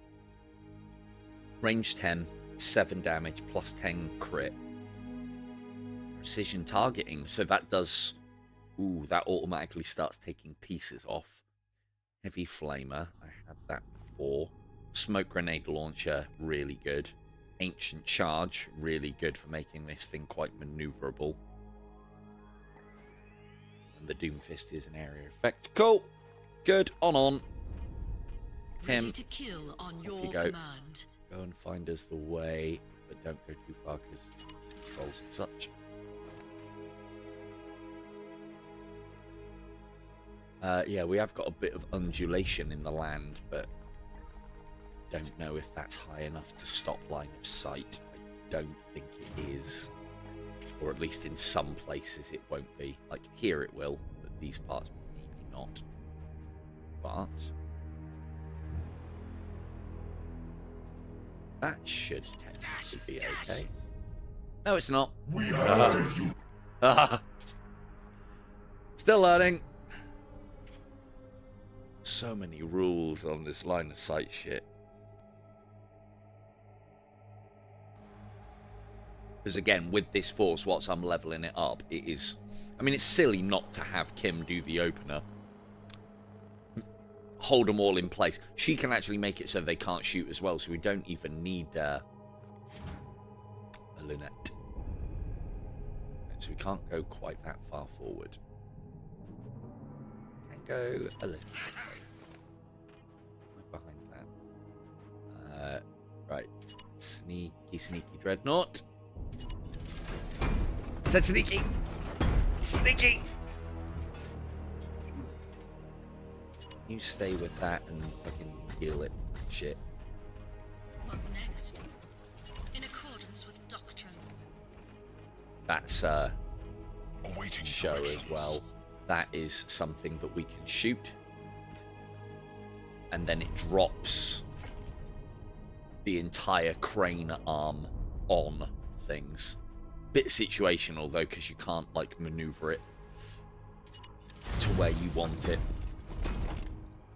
Range 10, 7 damage, plus 10 crit. Precision targeting, so that does... Ooh, that automatically starts taking pieces off. Heavy flamer, I had that before. Smoke grenade launcher, really good. Ancient charge, really good for making this thing quite maneuverable. And the Doomfist is an area effect. Cool! Good, on. Ready to kill on your you go. command. Go and find us the way, but don't go too far because trolls and such. Yeah, we have got a bit of undulation in the land, but don't know if that's high enough to stop line of sight. I don't think it is. Or at least in some places it won't be. Like here it will, but these parts maybe not. But that should technically be okay. No, it's not. We are you. Still learning. So many rules on this line of sight shit. Because again, with this force, once I'm leveling it up, it is... I mean, it's silly not to have Kim do the opener. Hold them all in place. She can actually make it so they can't shoot as well, so we don't even need a lunette. So we can't go quite that far forward. Can go a little bit. Right behind that. Right. Sneaky Dreadnought. Said sneaky! Sneaky! You stay with that and fucking heal it. Shit. What next? In accordance with doctrine. That's Awaiting show as directions. well. that is something that we can shoot. And then it drops the entire crane arm on things. Bit situational though, because you can't like maneuver it to where you want it.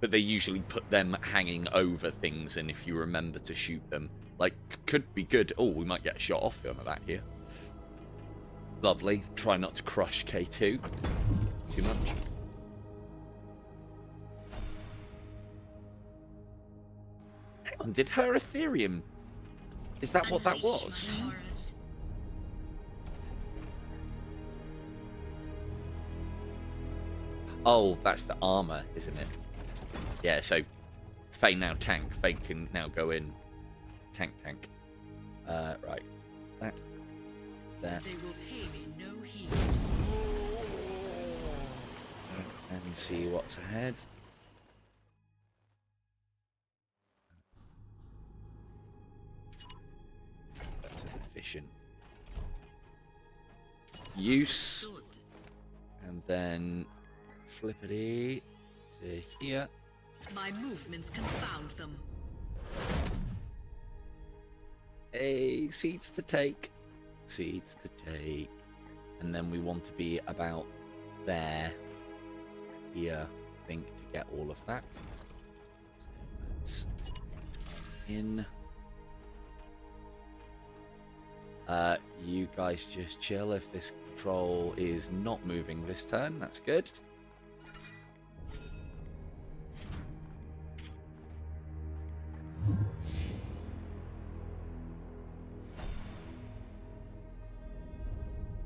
But they usually put them hanging over things, and if you remember to shoot them, like, could be good. Oh, we might get a shot off on that here. Lovely. Try not to crush K2 too much. Hang on, did her Ethereum... Is that what that was? Oh, that's the armor, isn't it? Yeah, so Faye now tank. Faye can now go in tank. Right. That. There. They will pay me no heed. Let me see what's ahead. That's an efficient use. Good. And then flippity to here. My movements confound them. Hey, seeds to take. Seeds to take. And then we want to be about there. Here, I think, to get all of that. So that's in. You guys just chill if this patrol is not moving this turn. That's good.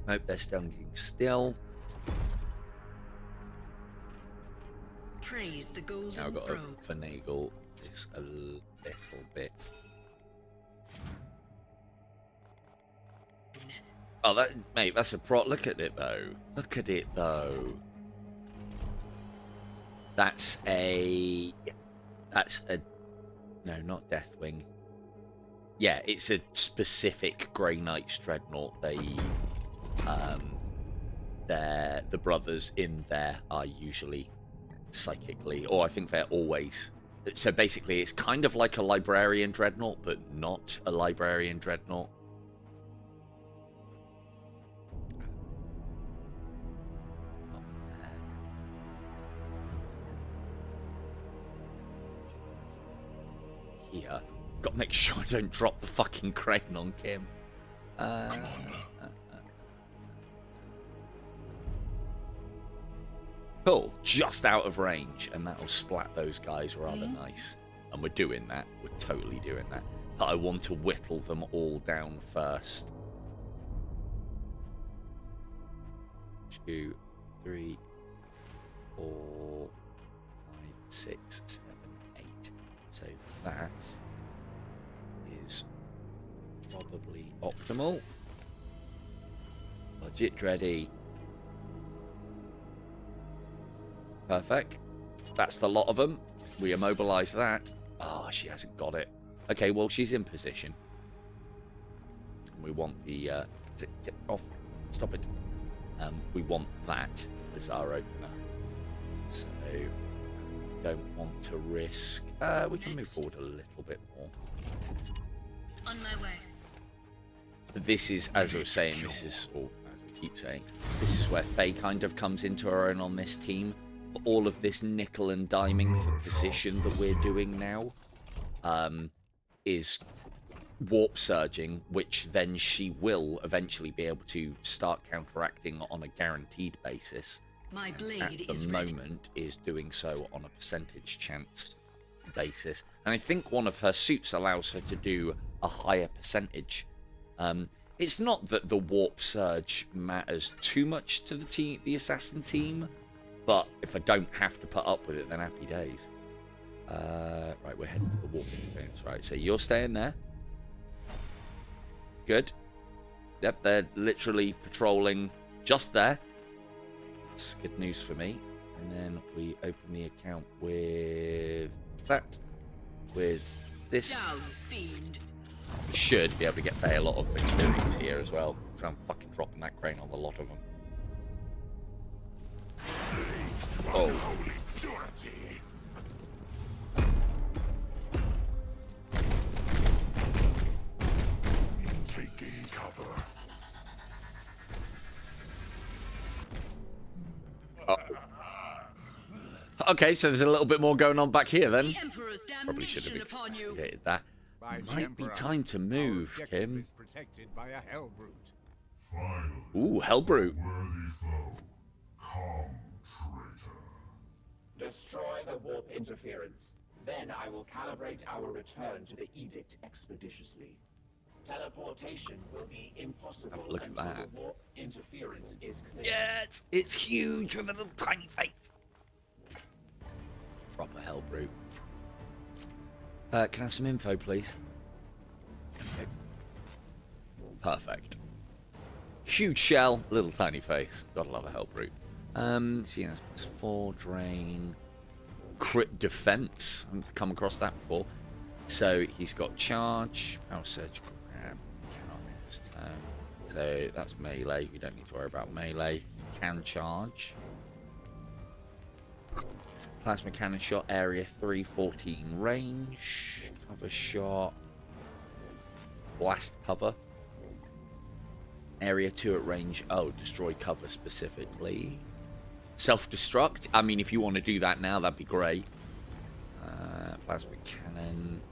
Nope, they're standing still. Praise the golden Now I've got to robe. finagle this a little bit. Oh, that mate, that's a pro. Look at it though. Look at it though. That's a. No, not Deathwing. Yeah, it's a specific Greyknights dreadnought. They're the brothers in there are usually psychically, or I think they're always. So basically, it's kind of like a librarian dreadnought, but not a librarian dreadnought. Here, got to make sure I don't drop the fucking crane on Kim. Cool, just out of range, and that'll splat those guys rather nice. And we're doing that. We're totally doing that. But I want to whittle them all down first. 2, 3, 4, 5, 6, 7, 8. So that is probably optimal. Budget ready. Perfect. That's the lot of them. We immobilize that. Oh, she hasn't got it. Okay, well, she's in position. We want the... get off. Stop it. We want that as our opener. So, don't want to risk... we can move forward a little bit more. On my way. This is, as I was saying, this is... Or, as I keep saying, this is where Faye kind of comes into her own on this team. All of this nickel and diming for position that we're doing now is warp surging, which then she will eventually be able to start counteracting on a guaranteed basis. My blade At the is ready. moment is doing so on a percentage chance basis. And I think one of her suits allows her to do a higher percentage. It's not that the warp surge matters too much to the team, the assassin team. But if I don't have to put up with it, then happy days. Right, we're heading for the warp interference. Right, so you're staying there. Good. Yep, they're literally patrolling just there. That's good news for me. And then we open the account with that. With this. Down, fiend. We should be able to get Faye a lot of experience here as well. Because I'm fucking dropping that crane on a lot of them. Oh. Unholy purity. Taking cover. Okay, so there's a little bit more going on back here then. The Emperor's Probably should have damnation upon you. investigated that. By the Might be Emperor, time to our move, objective Kim. is protected by a Hellbrute. Finally, Ooh, Hellbrute. worthy foe. Come, traitor. Destroy the warp interference. Then I will calibrate our return to the Edict expeditiously. Teleportation will be impossible Oh, look at until that. the warp interference is cleared. Yes, it's huge with a little tiny face. Proper Hellbrute. Can I have some info, please? Okay. Perfect. Huge shell, little tiny face. Gotta love a Hellbrute. So yeah, it's 4 drain, crit defense. I've come across that before. So he's got charge, power surgical grab, cannot make this turn. So that's melee. We don't need to worry about melee. Can charge. Plasma cannon shot, area 314 range. Cover shot. Blast cover. Area 2 at range. Oh, destroy cover specifically. Self-destruct. I mean, if you want to do that now, that'd be great. Plasma cannon.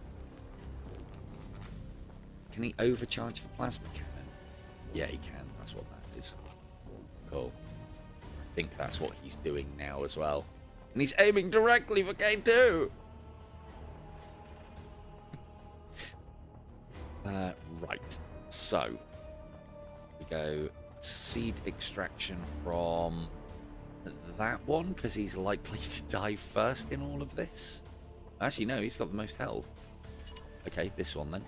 Can he overcharge the plasma cannon? Yeah, he can. That's what that is. Cool. I think that's what he's doing now as well. And he's aiming directly for K2. Right. So we go seed extraction from that one because he's likely to die first in all of this. Actually, no, he's got the most health. Okay, this one then.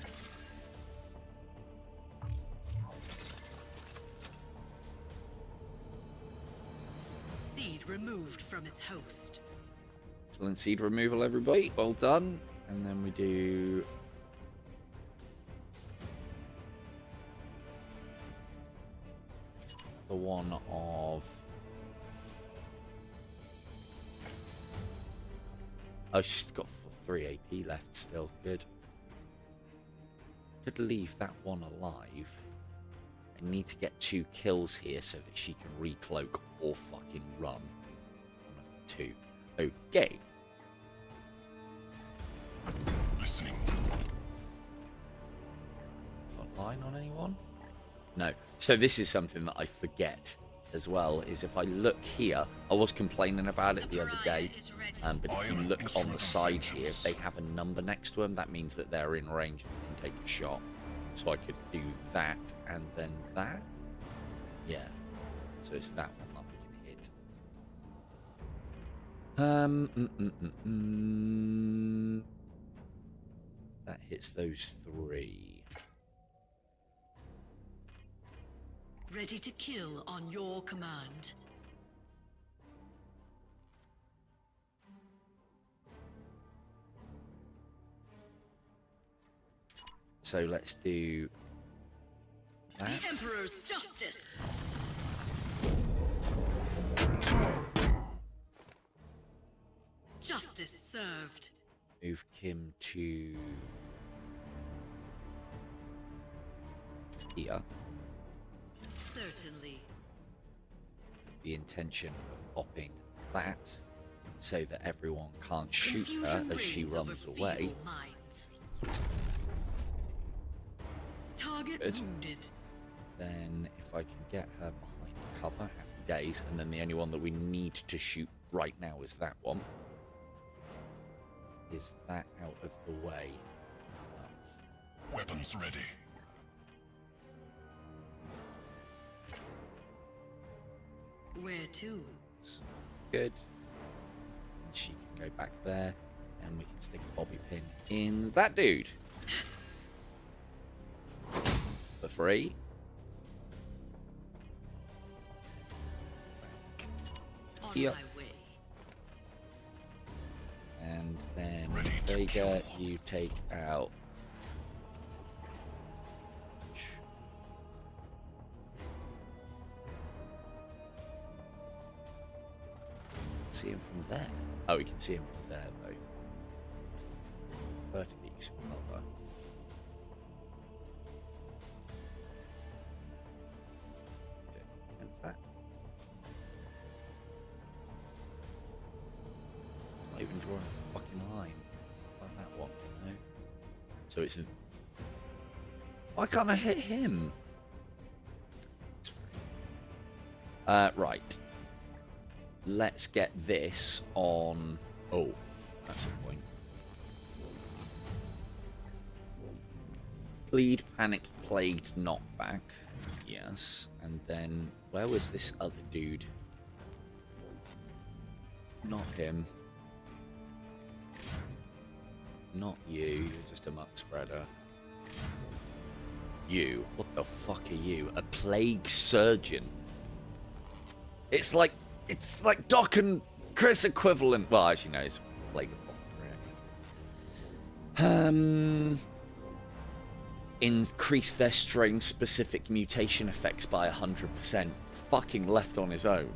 Seed removed from its host. Excellent seed removal, everybody. Well done. And then we do the one of... Oh, she's got 3 AP left still. Good. Could leave that one alive. I need to get 2 kills here so that she can recloak or fucking run. One of the 2. Okay. Listening. Got line on anyone? No. So this is something that I forget as well, is if I look here, I was complaining about it the other day, but if you look on the side here, if they have a number next to them, that means that they're in range and can take a shot. So I could do that and then that. Yeah. So it's that one that we can hit. That hits those 3. Ready to kill on your command. So let's do that. The Emperor's justice. Justice served. Move Kim to here. Certainly. The intention of popping that so that everyone can't shoot her Confusion as she reigns runs over away. feeble minds. Target Good. wounded. Then if I can get her behind cover, happy days. And then the only one that we need to shoot right now is that one. Is that out of the way? Weapons ready. Where to? Good. And she can go back there. And we can stick a bobby pin in that dude. For free. On Yep. my way. And then Ready to Vega, kill. you take out. See if Oh, we can see him from there, though. Vertically, you some cover. What's that? It's not even drawing a fucking line. Like that one, no? So it's... Why can't I hit him? Right. Let's get this on... Oh, that's a point. Bleed, panicked, plagued, knockback. Yes. And then, where was this other dude? Not him. Not you. You're just a muck spreader. You. What the fuck are you? A plague surgeon. It's like Doc and Chris equivalent. Well, actually, no, it's plague apothecary. Increase their strain-specific mutation effects by 100%. Fucking left on his own.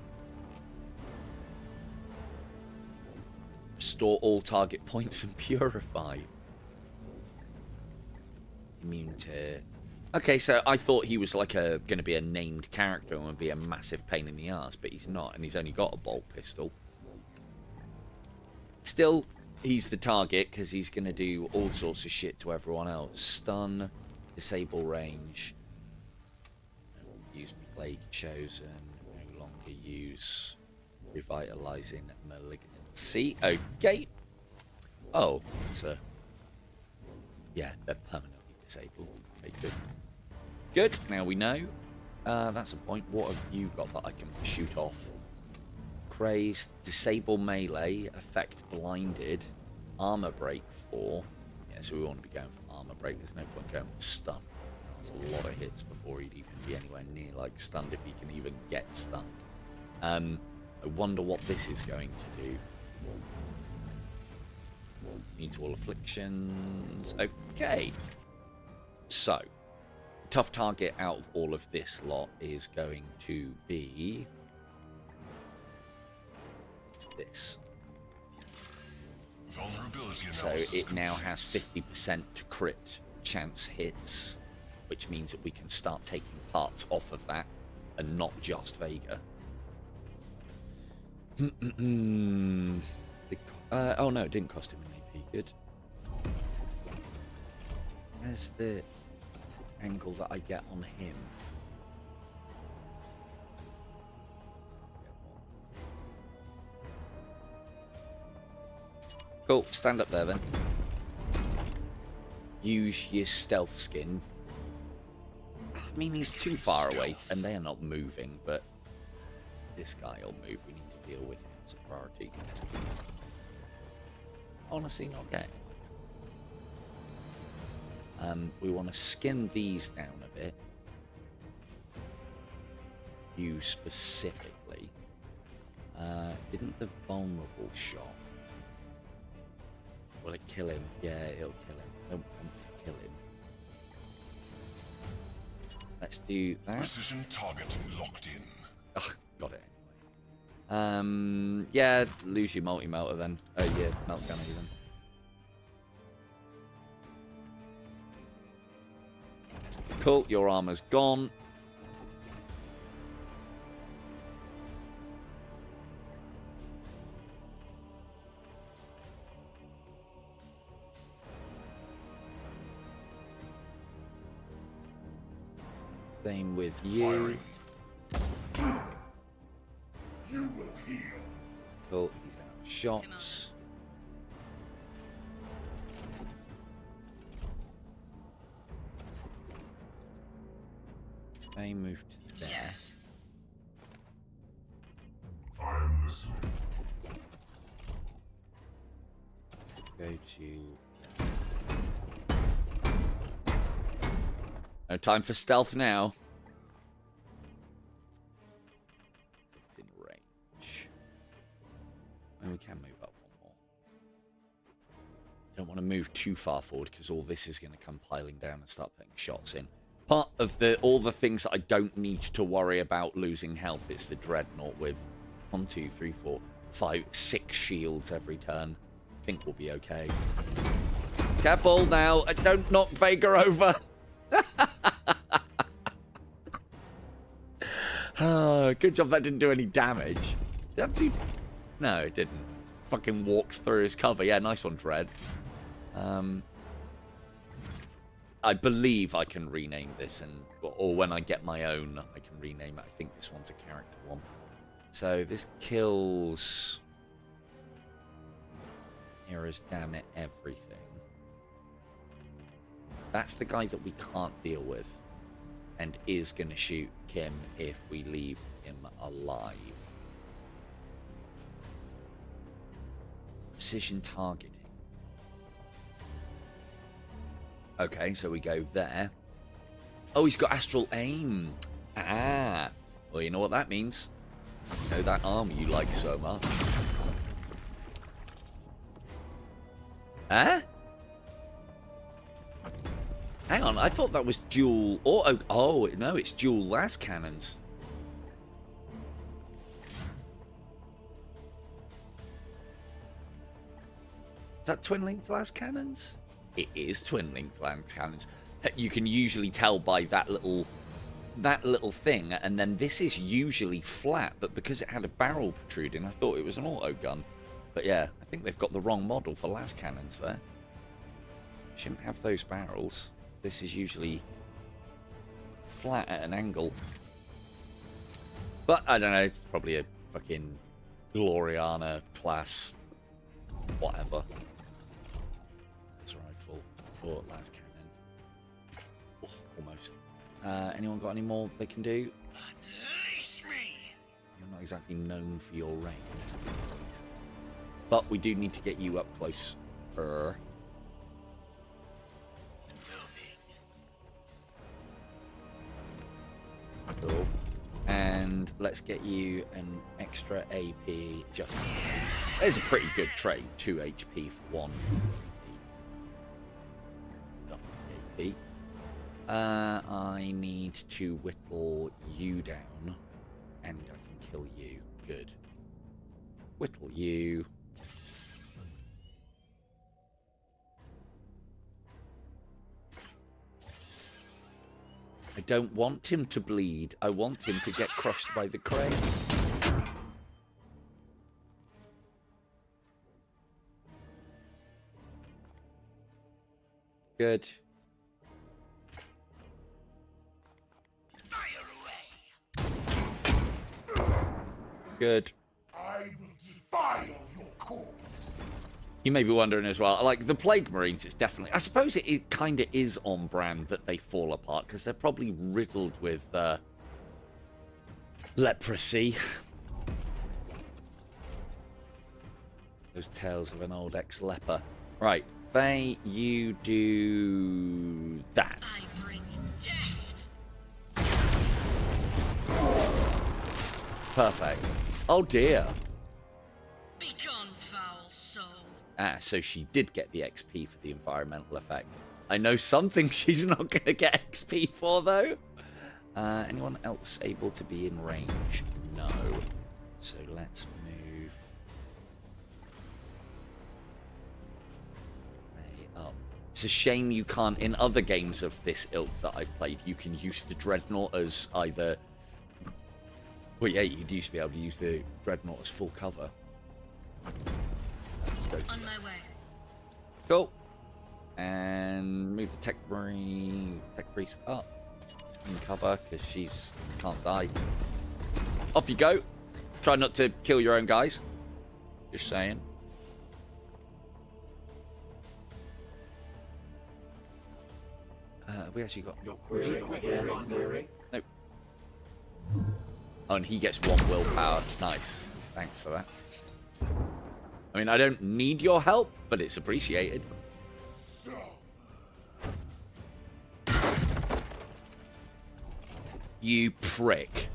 Restore all target points and purify. Immune to... Okay, so I thought he was like going to be a named character and would be a massive pain in the ass, but he's not, and he's only got a bolt pistol. Still, he's the target because he's going to do all sorts of shit to everyone else. Stun, disable range, use Plague Chosen, no longer use Revitalizing Malignancy. Okay. Oh, it's a... Yeah, they're permanently disabled. Okay, good. Good, now we know. That's a point. What have you got that I can shoot off? Crazed, disable melee, effect blinded, armor break 4. Yeah, so we want to be going for armor break. There's no point going for stun. That's a lot of hits before he'd even be anywhere near like stunned, if he can even get stunned. I wonder what this is going to do. Means all afflictions. Okay. So, tough target out of all of this lot is going to be this. So it now has 50% to crit chance hits, which means that we can start taking parts off of that and not just Vega. Oh no, it didn't cost him an AP. Good. Where's the angle that I get on him? Cool, stand up there then. Use your stealth skin. I mean, he's too far away and they're not moving, but this guy will move. We need to deal with him as a priority. Honestly, not getting. We want to skin these down a bit. You specifically. Didn't the vulnerable shot? Will it kill him? Yeah, it'll kill him. I don't want to kill him. Let's do that. Precision target locked in. Ugh, got it anyway. Yeah, lose your multi-melter then. Oh yeah, melt gunner then. Cool, your armor's gone. Same with you. You will heal. Cool, he's out of shots. They move to there. Yes. I am listening. Go to... No time for stealth now. It's in range. And we can move up one more. Don't want to move too far forward because all this is going to come piling down and start putting shots in. Part of all the things that I don't need to worry about losing health is the Dreadnought with 1, 2, 3, 4, 6 shields every turn. I think we'll be okay. Careful now. Don't knock Vega over. Oh, good job that didn't do any damage. Did that do... No, it didn't. Fucking walked through his cover. Yeah, nice one, Dread. I believe I can rename this, or when I get my own, I can rename it. I think this one's a character one. So this kills... Era's damn it, everything. That's the guy that we can't deal with, and is going to shoot Kim if we leave him alive. Precision targeting. Okay, so we go there. Oh, he's got astral aim. Ah. Well, you know what that means. You know that arm you like so much. Huh? Hang on, I thought that was dual... Oh, no, it's dual las cannons. Is that twin-linked las cannons? It is twin-linked las cannons. You can usually tell by that little thing, and then this is usually flat, but because it had a barrel protruding, I thought it was an auto gun. But yeah, I think they've got the wrong model for las cannons there. Shouldn't have those barrels. This is usually flat at an angle. But I don't know, it's probably a fucking Gloriana class whatever. That's rifle or las cannon. Oh, almost. Anyone got any more they can do? Unleash me! You're not exactly known for your range. But we do need to get you up close. Cool. And let's get you an extra AP just in case. There's a pretty good trade. 2 HP for 1 AP. I need to whittle you down, and I can kill you. Good. Whittle you. I don't want him to bleed. I want him to get crushed by the crane. Good. Good. I will defile your cause. You may be wondering as well, like the Plague Marines, it's definitely... I suppose it kind of is on brand that they fall apart, because they're probably riddled with leprosy. Those tales of an old ex-leper. Right, Faye, you do that. I bring death. Perfect. Oh dear. Begone, foul soul. Ah, so she did get the XP for the environmental effect. I know something she's not going to get XP for, though. Anyone else able to be in range? No. So let's move way up. It's a shame you can't, in other games of this ilk that I've played, you can use the Dreadnought as either... Well, yeah, you'd used to be able to use the Dreadnought as full cover. Let's go. On my way. Cool. And move the tech priest up in cover because she's can't die. Off you go. Try not to kill your own guys. Just saying. Have we actually got Your query again, query. nope. Oh, and he gets 1 willpower. Nice. Thanks for that. I mean, I don't need your help, but it's appreciated. So, You prick.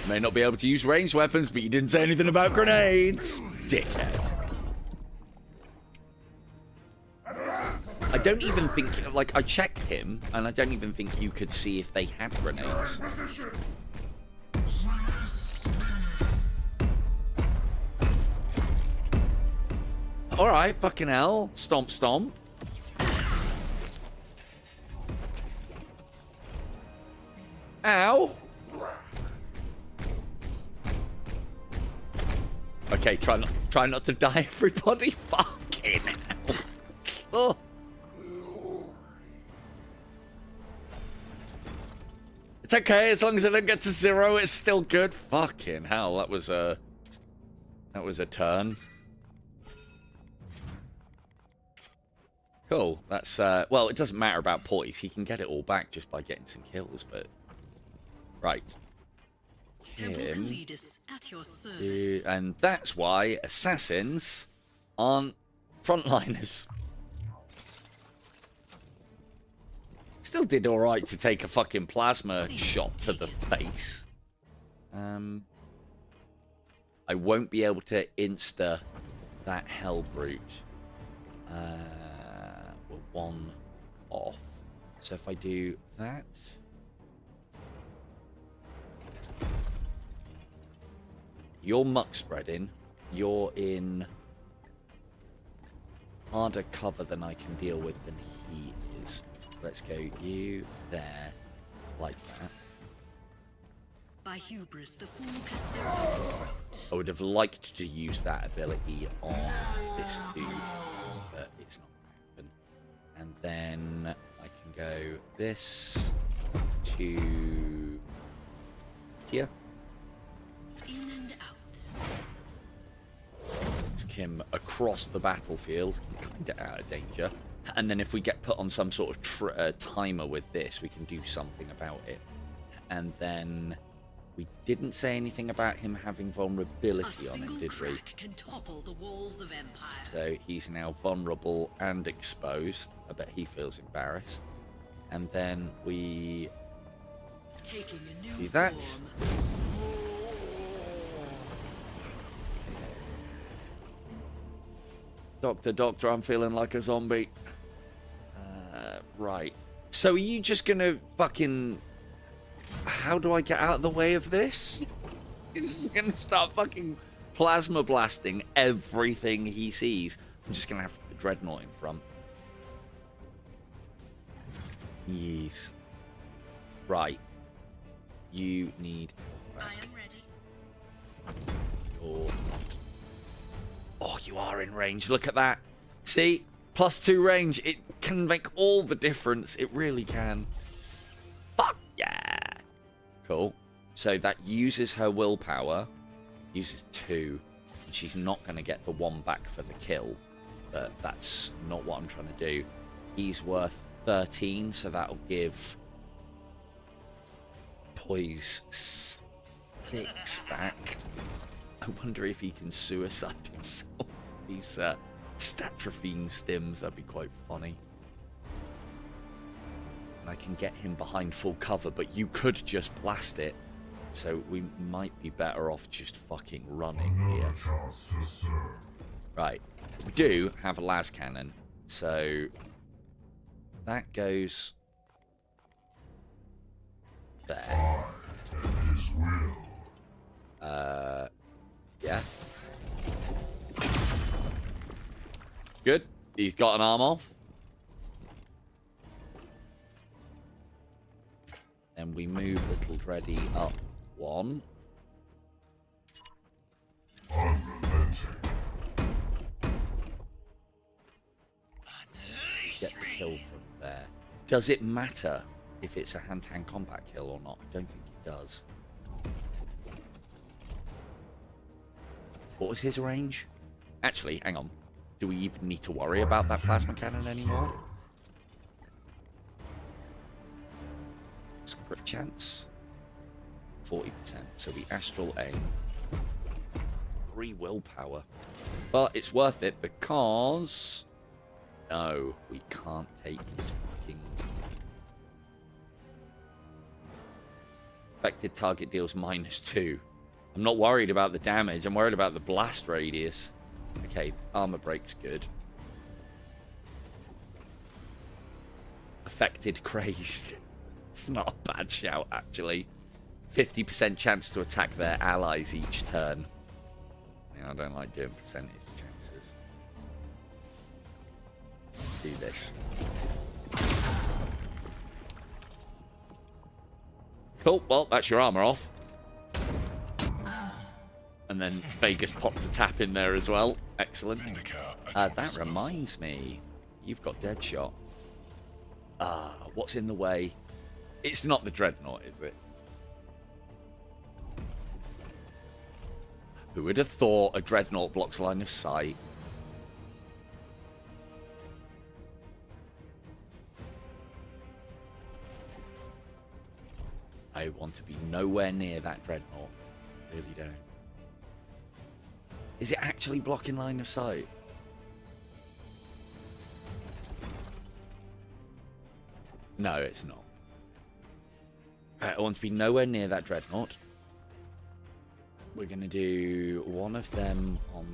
May not be able to use ranged weapons, but you didn't say anything about grenades. Dickhead. I don't even think, like, I checked him, and I don't even think you could see if they had grenades. position. All right, fucking hell. Stomp, stomp. Ow. Okay, try not to die, everybody. Fucking hell. Oh. It's okay, as long as I don't get to 0, it's still good. Fucking hell, that was a turn. Cool. That's well, it doesn't matter about poise. He can get it all back just by getting some kills, but right. Him. At your service. And that's why assassins aren't frontliners. Still did alright to take a fucking plasma shot to the face. I won't be able to insta that hell brute. We're 1 off. So if I do that. You're muck spreading. You're in harder cover than I can deal with than he is. So let's go you there, like that. By hubris, the fool can I would have liked to use that ability on this dude, but it's not going to happen. And then I can go this to here. in and out. Take him across the battlefield, kind of out of danger. And then if we get put on some sort of timer with this, we can do something about it. And then we didn't say anything about him having vulnerability on him, did we? Can topple the walls of empire. So he's now vulnerable and exposed. I bet he feels embarrassed. And then we Taking a new do that. form. Doctor, I'm feeling like a zombie. Right. So are you just gonna fucking... How do I get out of the way of this? He's gonna start fucking plasma blasting everything he sees. I'm just gonna have the dreadnought in front. Yes. Right. You need... I am ready. You're not. Oh, you are in range. Look at that. See? +2 range. It can make all the difference. It really can. Fuck yeah. Cool. So that uses her willpower. Uses 2. And she's not going to get the 1 back for the kill. But that's not what I'm trying to do. He's worth 13, so that'll give Poise 6 back. I wonder if he can suicide himself. He's Statrophine stims. That'd be quite funny. And I can get him behind full cover, but you could just blast it. So we might be better off just fucking running here. Another chance to serve. Right. We do have a las cannon, so that goes there. I am his will. Yeah. Good. He's got an arm off. And we move little Dreddy up 1. Unrelenting. Get the kill from there. Does it matter if it's a hand-to-hand combat kill or not? I don't think it does. What was his range? Actually, hang on. Do we even need to worry about that plasma cannon anymore? Crit chance. 40%. So we astral aim. 3 willpower. But it's worth it because... No, we can't take his fucking... Affected target deals -2. I'm not worried about the damage. I'm worried about the blast radius. Okay, armor break's good. Affected crazed. It's not a bad shout, actually. 50% chance to attack their allies each turn. Yeah, I don't like doing percentage chances. do this. Cool. Well, that's your armor off. And then Vegas popped a tap in there as well. Excellent. That reminds me, you've got Deadshot. What's in the way? It's not the Dreadnought, is it? Who would have thought a Dreadnought blocks line of sight? I want to be nowhere near that Dreadnought. Really don't. Is it actually blocking line of sight? No, it's not. Right, I want to be nowhere near that Dreadnought. We're going to do one of them on...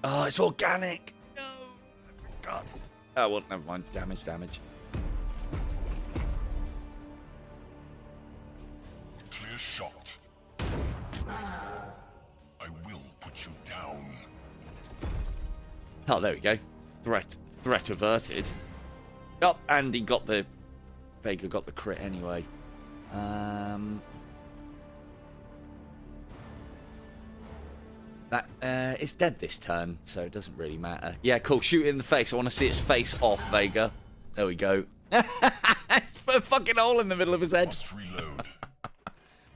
Oh, it's organic! No! I forgot. Oh, well, never mind. Damage. Clear shot. I will put you down. Oh, there we go. Threat averted. Oh, and he got the... Vega got the crit anyway. That it's dead this turn, so it doesn't really matter. Yeah, cool. Shoot it in the face. I want to see its face off, Vega. There we go. It's a fucking hole in the middle of his head. Must reload.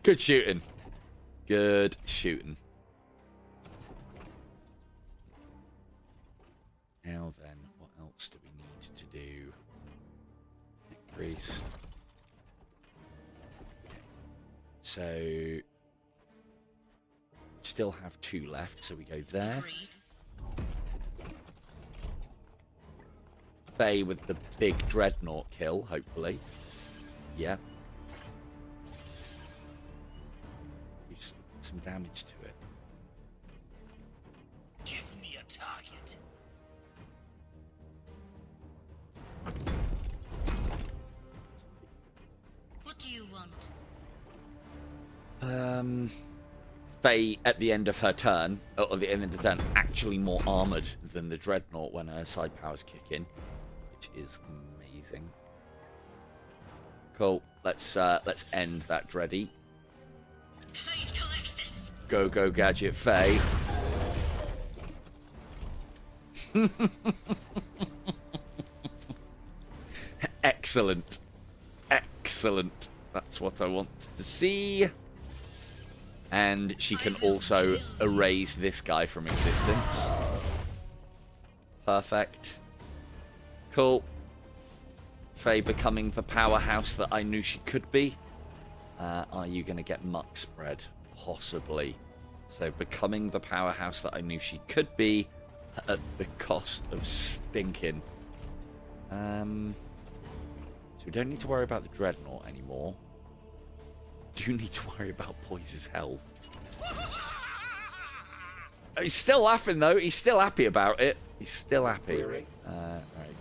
Good shooting. Good shooting. Now then, what else do we need to do? Priest. Okay. So still have 2 left, so we go there. Bay with the big Dreadnought kill, hopefully. Yeah. Do some damage to it. Give me a target. What do you want? Faye, at the end of her turn, or the end of the turn, actually more armoured than the Dreadnought when her side powers kick in, which is amazing. Cool. Let's end that Dready. Go gadget Faye. Excellent. That's what I want to see. And she can also erase this guy from existence. Perfect. Cool. Faye becoming the powerhouse that I knew she could be. Are you going to get muck spread? Possibly. So becoming the powerhouse that I knew she could be at the cost of stinking. So we don't need to worry about the Dreadnought anymore. Do need to worry about Poise's health. He's still laughing though. He's still happy about it. He's still happy. Right,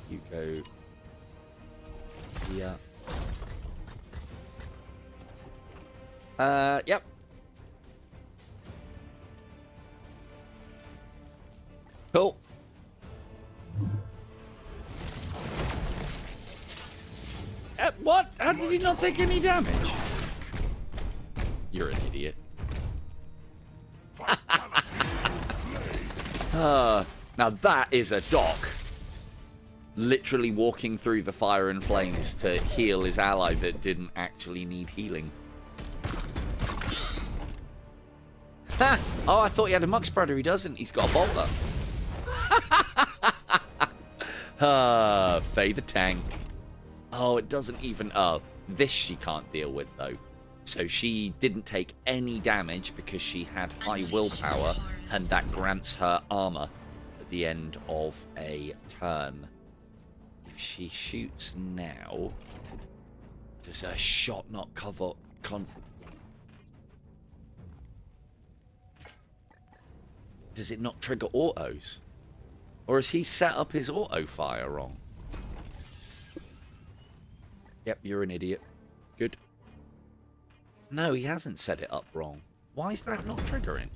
you go here. Yep. Cool. What? How did he not take any damage? You're an idiot. Now that is a doc. Literally walking through the fire and flames to heal his ally that didn't actually need healing. Ha! Oh, I thought he had a muck spreader. He doesn't. He's got a bolter. Faye the tank. Oh, it doesn't even... Oh, this she can't deal with, though. So she didn't take any damage because she had high willpower, and that grants her armor at the end of a turn. If she shoots now, does her shot not cover... Does it not trigger autos? Or has he set up his auto fire wrong? Yep, you're an idiot. Good. No, he hasn't set it up wrong. Why is that not triggering?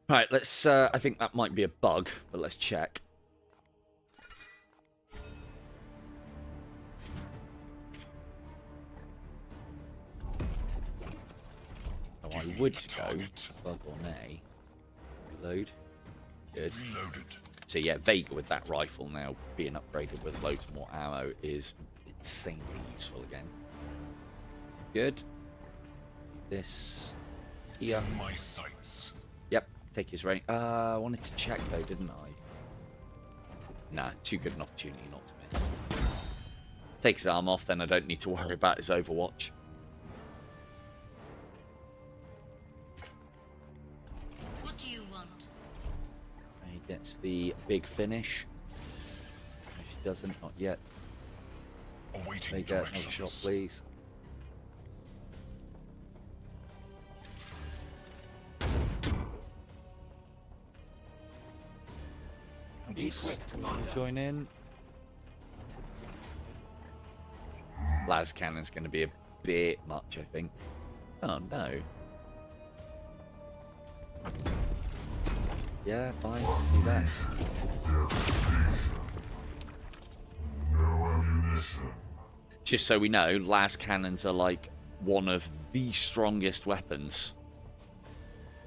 Right, let's, I think that might be a bug, but let's check. Oh, I would go bug or nay. Reload. Good. Reloaded. So yeah, Vega with that rifle now being upgraded with loads more ammo is insanely useful again. Good. This here. My sights. Yep, take his range. I wanted to check though, didn't I? Nah, too good an opportunity not to miss. Take his arm off, then I don't need to worry about his Overwatch. What do you want? He gets the big finish. No, she doesn't, not yet. Awaiting Take another directions. shot, please. Be quick, Commander. Join in. Las Cannon's going to be a bit much, I think. Oh no. Yeah, fine. Do that. No ammunition. Just so we know, las cannons are like one of the strongest weapons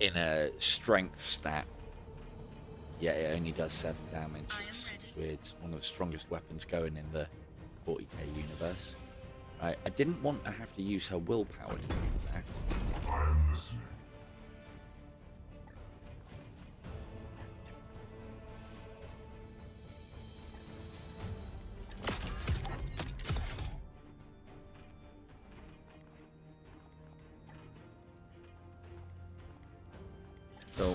in a strength stat. Yeah, it only does 7 damage. It's weird. It's one of the strongest weapons going in the 40k universe. Right, I didn't want to have to use her willpower to do that. I am listening. So,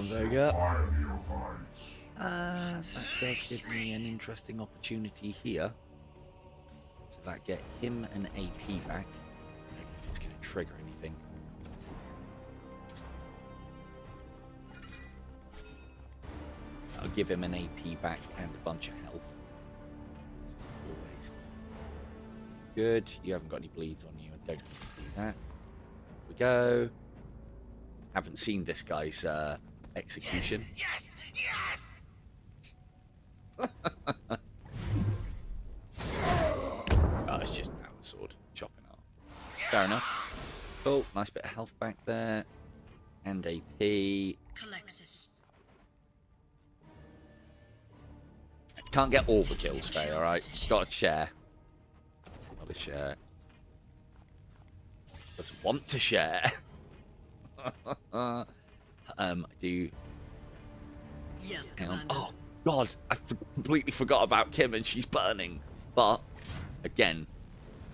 Vega. Fire neophytes. That does give me an interesting opportunity here. So that get him an AP back. I don't know if it's going to trigger anything. I'll give him an AP back and a bunch of health. Always good. You haven't got any bleeds on you. I don't need to do that. Off we go. Haven't seen this guy's execution. Yes! Yes! Oh, it's just power sword. Chopping up. Fair enough. Cool. Nice bit of health back there. And AP. Calexis. Can't get all the kills, Faye, alright? Got to share. Got to share. Doesn't want to share. I do. Yes, Hang on. Commander. Oh, God. I completely forgot about Kim and she's burning. But, again,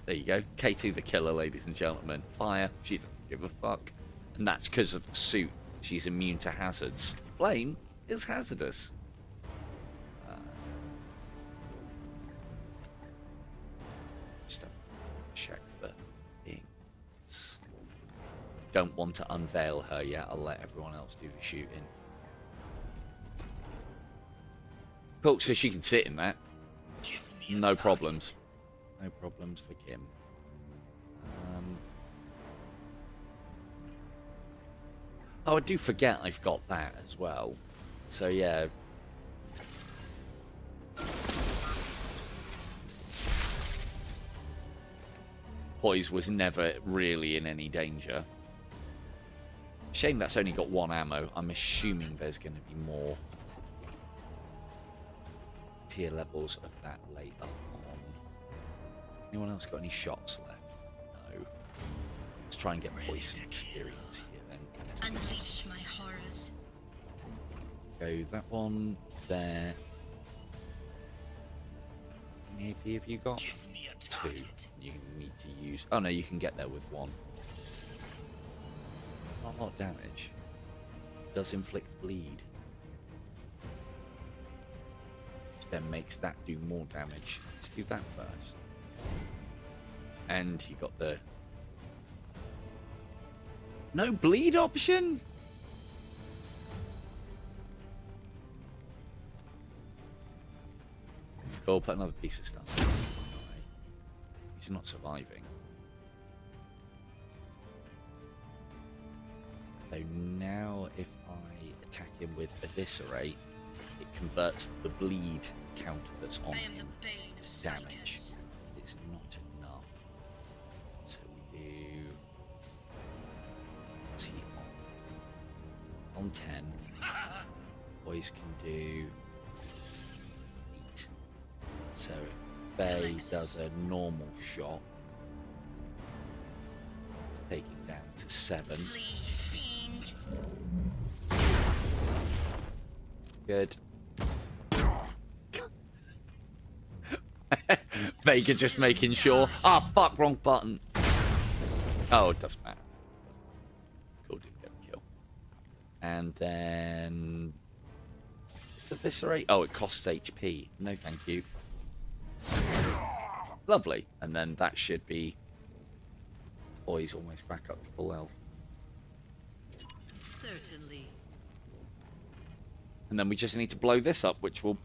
there you go. K2 the killer, ladies and gentlemen. Fire. She doesn't give a fuck. And that's because of the suit. She's immune to hazards. Flame is hazardous. Just a check for things. Don't want to unveil her yet. I'll let everyone else do the shooting. Cool, so she can sit in that. No problems. No problems for Kim. Oh, I do forget I've got that as well. So yeah. Poise was never really in any danger. Shame that's only got 1 ammo. I'm assuming there's going to be more tier levels of that later on. Anyone else got any shots left? No. Let's try and get poison experience here then. Unleash my horrors. Go that one there. How many AP have you got? 2. You need to use. Oh no, you can get there with 1. Not a lot of damage. Does inflict bleed. Which then makes that do more damage. Let's do that first. And you got the no bleed option. Cool. Put another piece of stuff. He's not surviving. So now if I attack him with Eviscerate, it converts the bleed counter that's on him to damage. It's not enough. So we do... What's he on? On 10. Boys can do 8. So if Bay does a normal shot, it's taking down to 7. Good. Vega just making sure. Ah, fuck, wrong button. Oh, it doesn't matter. Cool, didn't get a kill. And then... Eviscerate? Oh, it costs HP. No, thank you. Lovely. And then that should be... Oh, he's almost back up to full health. Certainly. And then we just need to blow this up, which will...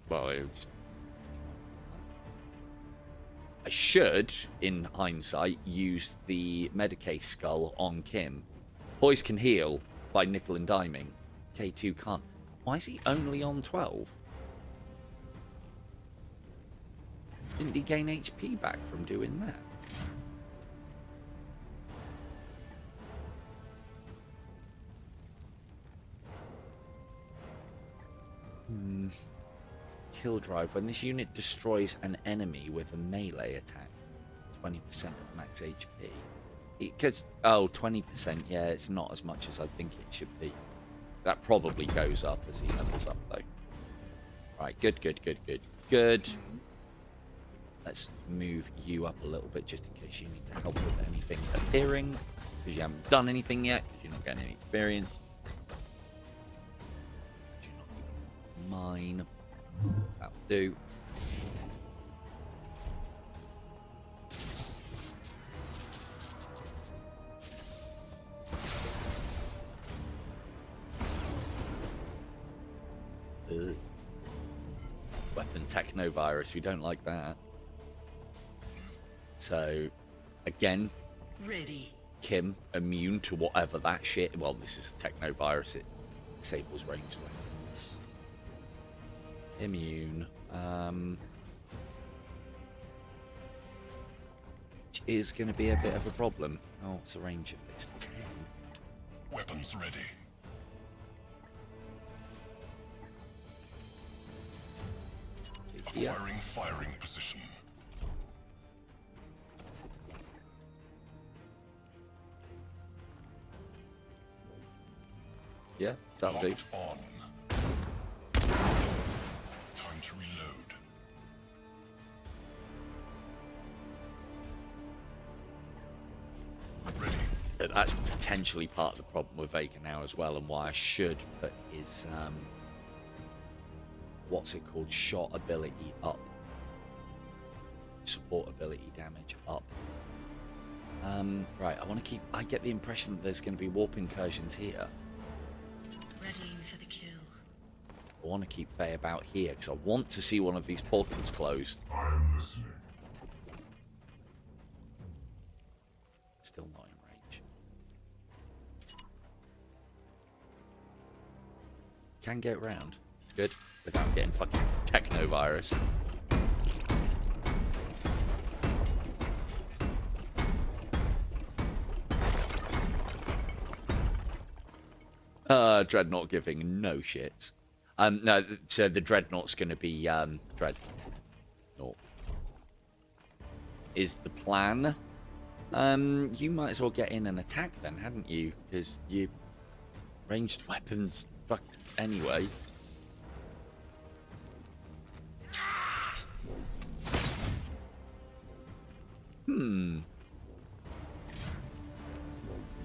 Well, I should, in hindsight, use the Medicaid skull on Kim. Boys can heal by nickel and diming. K2 can't. Why is he only on 12? Didn't he gain HP back from doing that? Kill drive. When this unit destroys an enemy with a melee attack, 20% of max HP. Because, oh, 20%, yeah, it's not as much as I think it should be. That probably goes up as he levels up, though. Right, good. Let's move you up a little bit, just in case you need to help with anything appearing. Because you haven't done anything yet, because you're not getting any experience. You're not even mine. That'll do. Weapon technovirus, we don't like that. So, again, Ready. Kim immune to whatever that shit. Well, this is a technovirus, it disables ranged weapons. Immune. Which is going to be a bit of a problem. Oh, what's the range of this? 10. Weapons ready. Yeah. Acquiring firing position. Yeah, that'll do. Locked on. Time to reload. Ready. That's potentially part of the problem with Vega now as well, and why I should put his what's it called, shot ability up, support ability damage up. Right, I get the impression that there's going to be warp incursions here. Readying for the kill. I want to keep Faye about here because I want to see one of these portals closed. I am listening. Still not in range. Can get round. Good. Without getting fucking technovirus. Dreadnought giving no shits. No, so the Dreadnought's going to be Dreadnought. Is the plan. You might as well get in and attack then, hadn't you? Because you ranged weapons fucked anyway.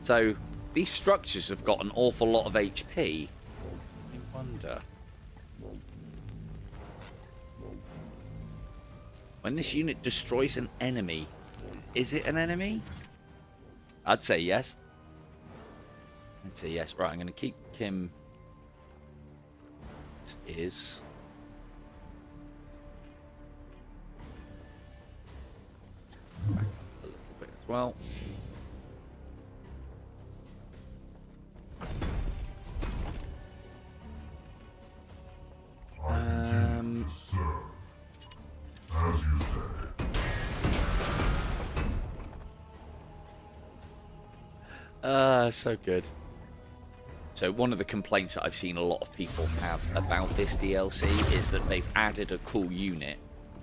So these structures have got an awful lot of HP. I wonder. When this unit destroys an enemy, is it an enemy? I'd say yes. I'd say yes. Right, I'm going to keep Kim. This is. as well. Serve. As you say. So good. So one of the complaints that I've seen a lot of people have about this DLC is that they've added a cool unit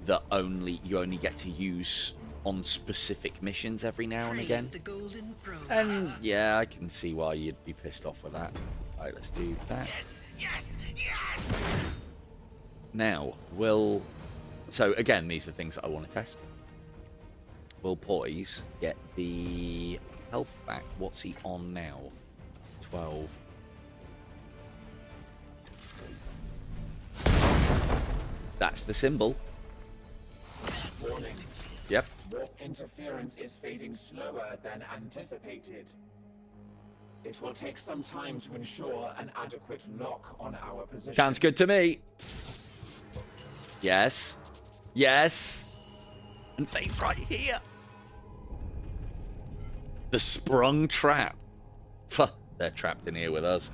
that you only get to use on specific missions every now and again. The golden throne. And yeah, I can see why you'd be pissed off with that. Right, let's do that. Yes! Yes! Now, so again, these are things that I want to test. Will Poise get the health back? What's he on now? 12. That's the symbol. Warning. Yep. Warp interference is fading slower than anticipated. It will take some time to ensure an adequate lock on our position. Sounds good to me. Yes. Yes. And fate's right here. The sprung trap. Fuh, they're trapped in here with us.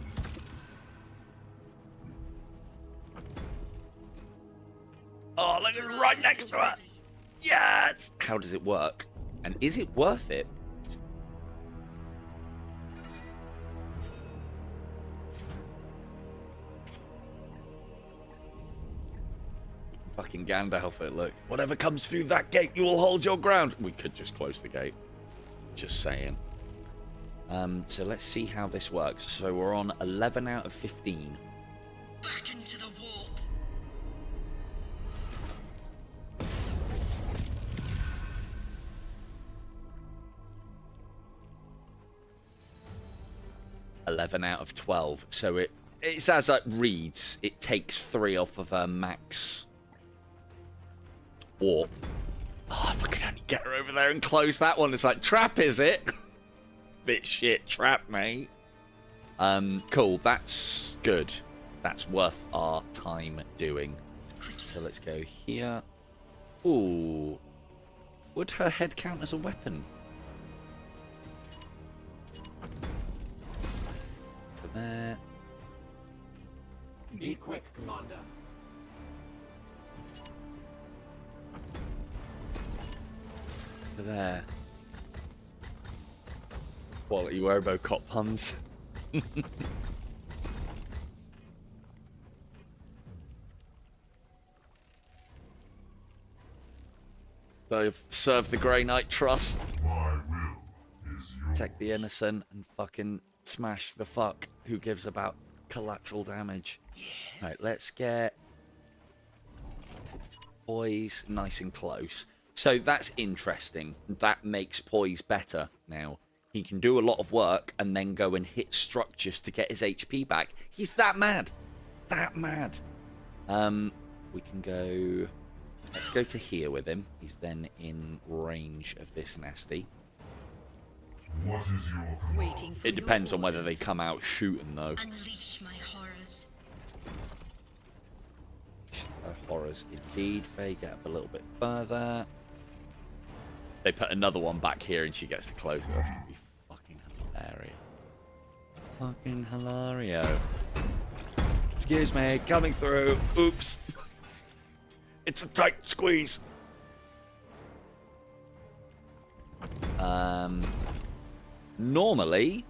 Oh, look, it's right next to her. Yes. How does it work? And is it worth it? Fucking Gandalf it, look. Whatever comes through that gate, you will hold your ground. We could just close the gate. Just saying. So let's see how this works. So we're on 11 out of 15. Back into the warp. Out of 12. So it's as it reads, it takes 3 off of her max warp. Oh, if I could only get her over there and close that one. It's like, trap, is it? Bit shit, trap, mate. Cool, that's good. That's worth our time doing. So let's go here. Ooh. Would her head count as a weapon? To there. Be quick, Commander. To there. Quality Robocop puns. I've served the Grey Knight Trust. My will is yours. Protect the innocent and fucking smash the fuck who gives about collateral damage. Right, let's get Poise nice and close. So that's interesting. That makes Poise better now. He can do a lot of work and then go and hit structures to get his HP back. He's that mad. That mad. We can go... Let's go to here with him. He's then in range of this nasty. What is your command? Waiting for It depends your on whether they orders. come out shooting, though. Unleash my horrors. Horrors indeed. They get up a little bit further. They put another one back here and she gets to close it. That's going to be fucking hilarious. Fucking hilario. Excuse me, coming through. Oops. It's a tight squeeze. Normally,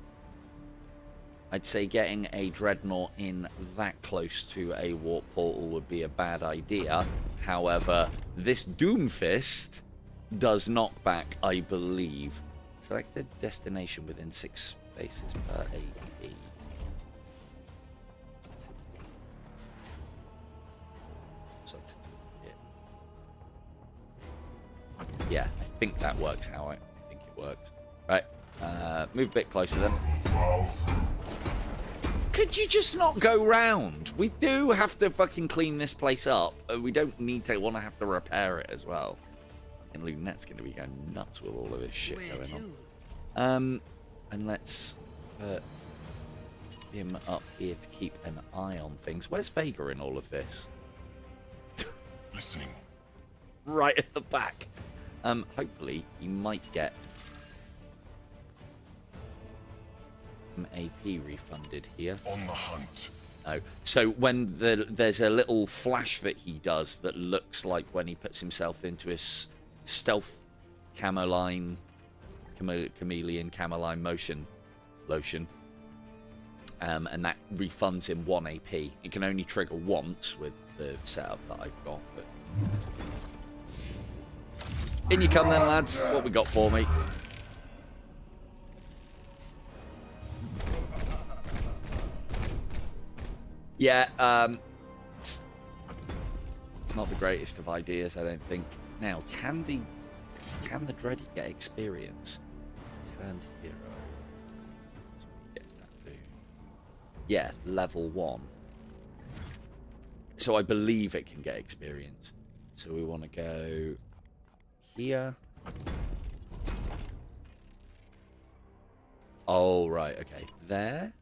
I'd say getting a Dreadnought in that close to a warp portal would be a bad idea. However, this Doomfist does knockback, I believe. Select the destination within 6 spaces per AD. So it's, yeah, I think that works how I think it works. Right, move a bit closer then. Could you just not go round? We do have to fucking clean this place up. We don't need to want to have to repair it as well. And Lunette's going to be going nuts with all of this shit Where going to? on. And let's put him up here to keep an eye on things. Where's Vega in all of this? Listening. Right at the back. Hopefully he might get AP refunded here. On the hunt. No. So when there's a little flash that he does that looks like when he puts himself into his stealth chameleon motion lotion. And that refunds him 1 AP. It can only trigger once with the setup that I've got. But in you come then, lads. What we got for me? Yeah, it's not the greatest of ideas, I don't think. Now, can the Dready get experience? Turned hero. That's when he gets that boon. Yeah, level 1. So I believe it can get experience. So we want to go here. Oh, right, okay. There.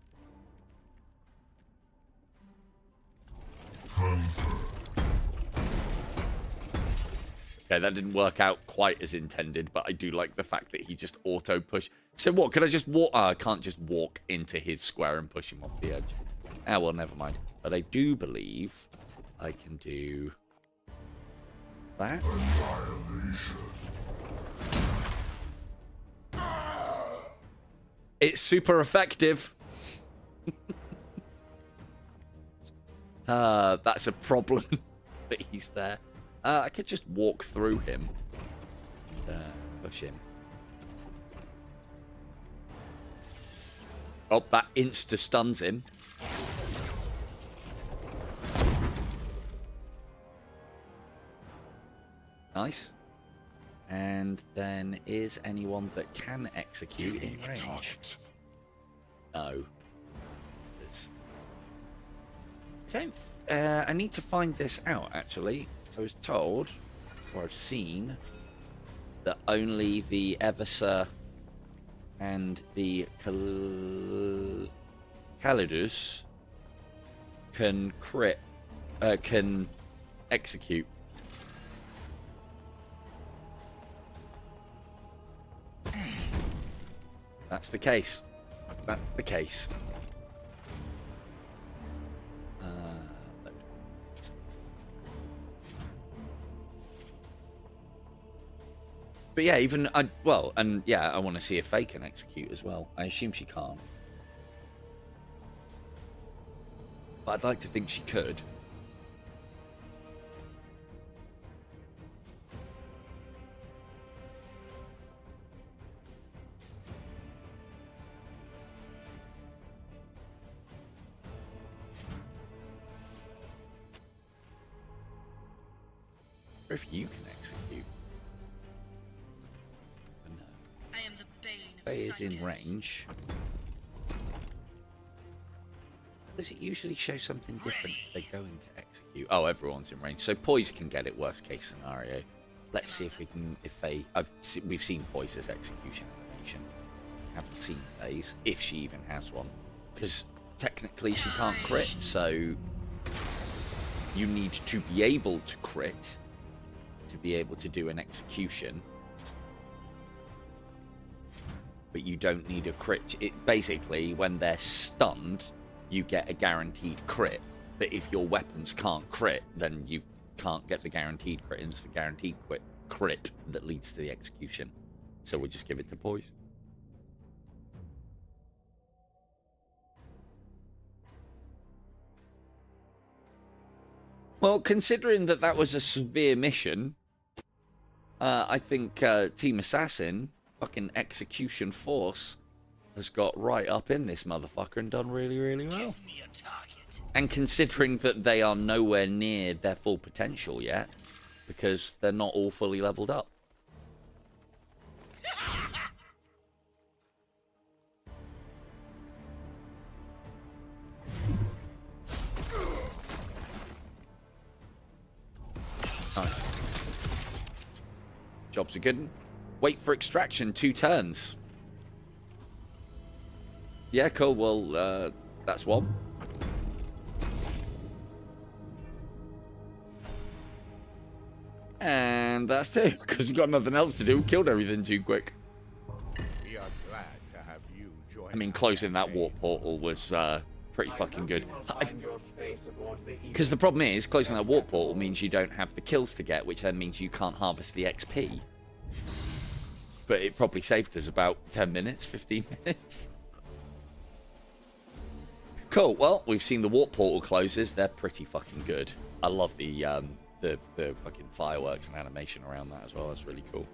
Okay, that didn't work out quite as intended, but I do like the fact that he just auto-push. So what, can I just walk? Oh, I can't just walk into his square and push him off the edge. Ah, well, never mind. But I do believe I can do that. It's super effective. That's a problem that he's there. I could just walk through him and push him. Oh, that insta-stuns him. Nice. And then is anyone that can execute in range? No. There's... I need to find this out, actually. I was told, or I've seen, that only the Eversur and the Calidus can crit, can execute. That's the case. That's the case. But yeah, even I want to see if Faye can execute as well. I assume she can't, but I'd like to think she could. Or if you can execute. I am the bane of Faye is in psychos. range. Does it usually show something different if they're going to execute? Oh, everyone's in range. So Poise can get it, worst case scenario. Let's see if we can, we've seen Poise's execution animation. Haven't seen Faye's, if she even has one. Because technically she can't crit, so you need to be able to crit to be able to do an execution. But you don't need a crit. It basically, when they're stunned, you get a guaranteed crit. But if your weapons can't crit, then you can't get the guaranteed crit. And it's the guaranteed crit that leads to the execution. So we'll just give it to Poise. Well, considering that that was a severe mission, I think Team Assassin, fucking Execution Force, has got right up in this motherfucker and done really, really well. Give me a target. And considering that they are nowhere near their full potential yet, because they're not all fully leveled up. Nice. Jobs are good. Wait for extraction, 2 turns. Yeah, cool. Well, that's one. And that's 2, because you've got nothing else to do. Killed everything too quick. We are glad to have you join enjoy. I mean, closing that warp portal was pretty fucking good. Find your space aboard the Edict. Because the problem is, closing that warp portal means you don't have the kills to get, which then means you can't harvest the XP. But it probably saved us about 10 minutes, 15 minutes. Cool. Well, we've seen the warp portal closes. They're pretty fucking good. I love the fucking fireworks and animation around that as well. That's really cool.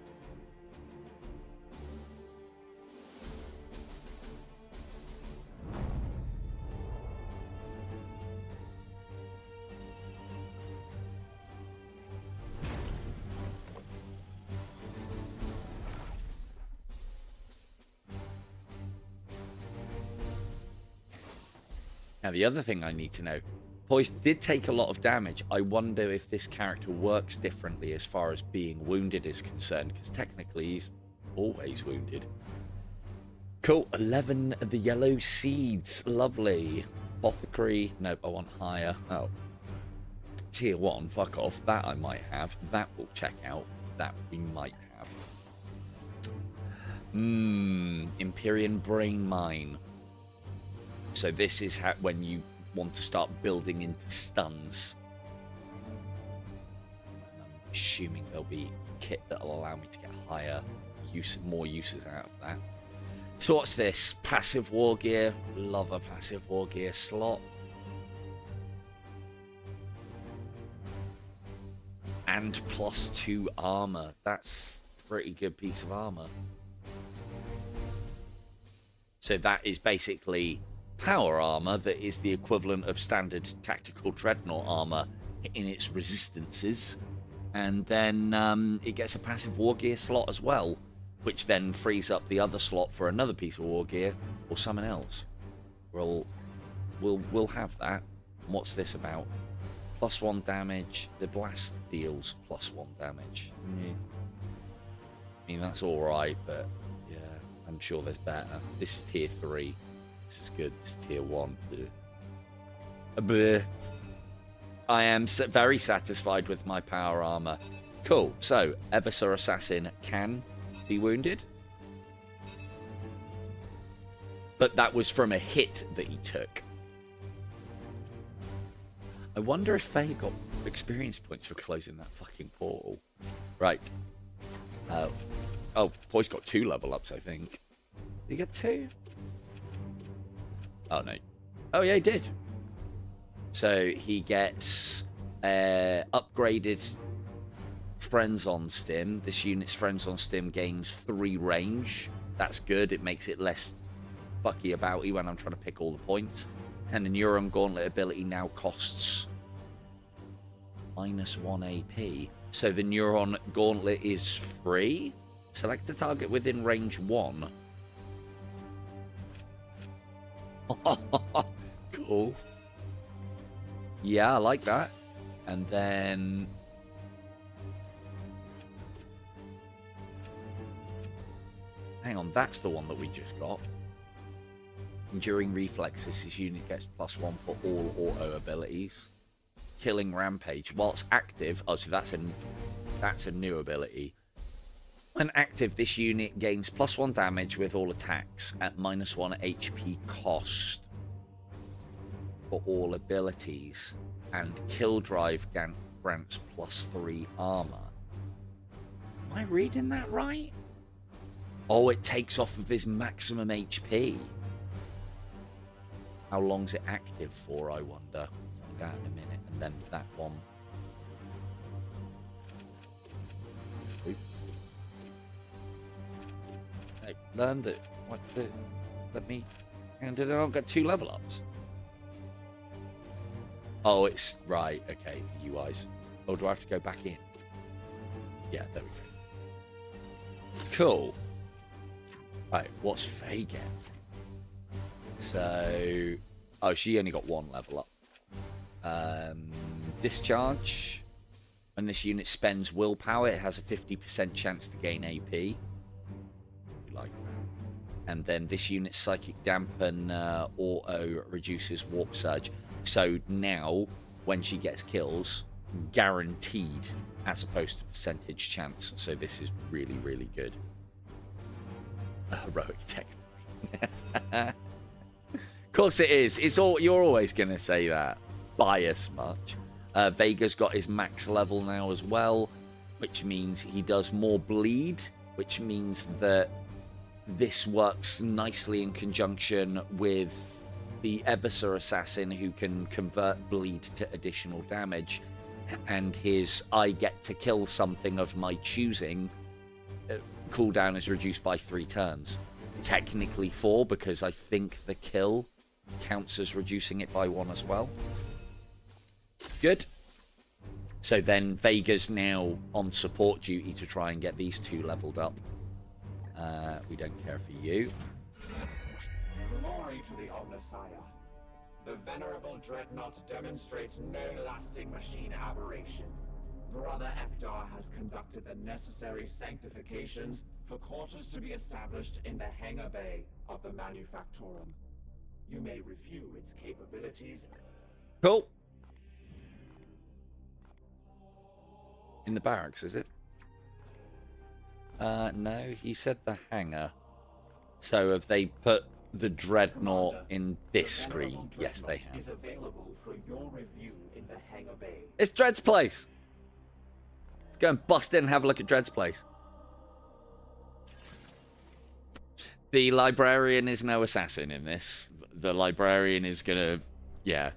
Now, the other thing I need to know, Poise did take a lot of damage. I wonder if this character works differently as far as being wounded is concerned, because technically he's always wounded. Cool. 11 of the yellow seeds. Lovely. Apothecary. Nope, I want higher. Oh. Tier 1. Fuck off. That I might have. That we'll check out. That we might have. Empyrean Brain Mine. So this is how, when you want to start building into stuns. And I'm assuming there'll be kit that'll allow me to get higher more uses out of that. So what's this? Passive war gear. Love a passive war gear slot. And +2 armor. That's a pretty good piece of armor. So that is basically power armor that is the equivalent of standard tactical dreadnought armor in its resistances, and then it gets a passive war gear slot as well, which then frees up the other slot for another piece of war gear or someone else. We'll have that. And what's this about? +1 damage. The blast deals +1 damage. I mean, that's all right, but yeah, I'm sure there's better. This is tier 3. This is good. This is tier 1. Bleh. I am very satisfied with my power armor. Cool. So, Eversor Assassin can be wounded. But that was from a hit that he took. I wonder if Faye got experience points for closing that fucking portal. Right. Oh, Poise got 2 level ups, I think. Did he get 2? Oh, no. Oh, yeah, he did. So he gets upgraded Friends on Stim. This unit's Friends on Stim gains 3 range. That's good. It makes it less fucky abouty when I'm trying to pick all the points. And the Neuron Gauntlet ability now costs -1 AP. So the Neuron Gauntlet is free. Select a target within range 1. Cool. Yeah, I like that. And then hang on, that's the one that we just got. Enduring Reflexes. This unit gets +1 for all auto abilities. Killing Rampage. Whilst active, oh, so that's a new ability. When active, this unit gains +1 damage with all attacks at -1 HP cost for all abilities, and Kill Drive grants +3 armor. Am I reading that right? Oh, it takes off of his maximum HP. How long's it active for, I wonder? Find out in a minute. And then that one. Hey, learn that. What the? Let me. And did I not get 2 level ups? Oh, it's right. Okay, for UIs. Oh, do I have to go back in? Yeah, there we go. Cool. Right, what's Faye get? So, oh, she only got 1 level up. Discharge. When this unit spends willpower, it has a 50% chance to gain AP. Like that. And then this unit's Psychic Dampen auto reduces Warp Surge. So now, when she gets kills, guaranteed, as opposed to percentage chance. So this is really, really good. Heroic Tech Of course it is. It's all you're always gonna say that. Bias much. Vega's got his max level now as well, which means he does more bleed, which means that this works nicely in conjunction with the Eversor Assassin, who can convert bleed to additional damage, and his I get to kill something of my choosing cooldown is reduced by 3 turns. Technically 4, because I think the kill counts as reducing it by 1 as well. Good. So then Vega's now on support duty to try and get these 2 leveled up. We don't care for you. Glory to the Omnissiah. The venerable dreadnought demonstrates no lasting machine aberration. Brother Ekdar has conducted the necessary sanctifications for quarters to be established in the hangar bay of the Manufactorum. You may review its capabilities. Cool. In the barracks, is it? No, he said the hangar. So have they put the dreadnought in this screen? Yes, they have. Is available for your review in the hangar bay. It's Dread's place. Let's go and bust in and have a look at Dread's place. The librarian is no assassin in this. The librarian is gonna, yeah.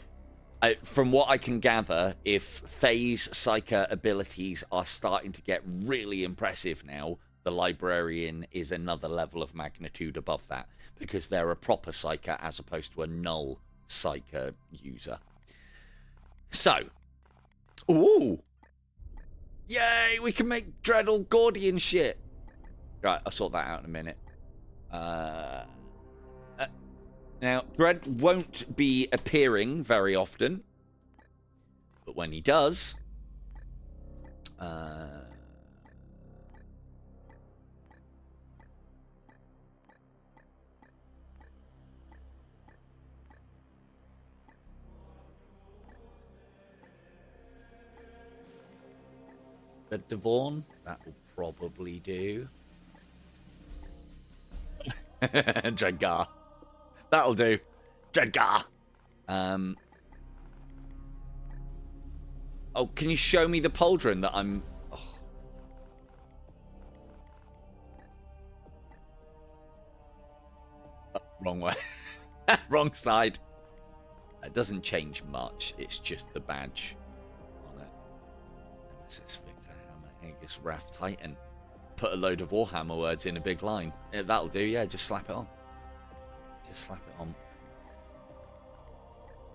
From what I can gather, if Phase Psyker abilities are starting to get really impressive now, the librarian is another level of magnitude above that, because they're a proper Psyker as opposed to a null Psyker user. So, ooh, yay, we can make Dread all gaudy and shit. Right, I'll sort that out in a minute. Now, Dread won't be appearing very often, but when he does, Red Devon, that will probably do. Dreadgar. That'll do. Dreadgar. Oh, can you show me the pauldron that I'm... Oh. Wrong way. Wrong side. It doesn't change much. It's just the badge on it. Nemesis Victor Hammer Aegis Wrath Titan. Put a load of Warhammer words in a big line. Yeah, that'll do, yeah. Just slap it on. Just slap it on.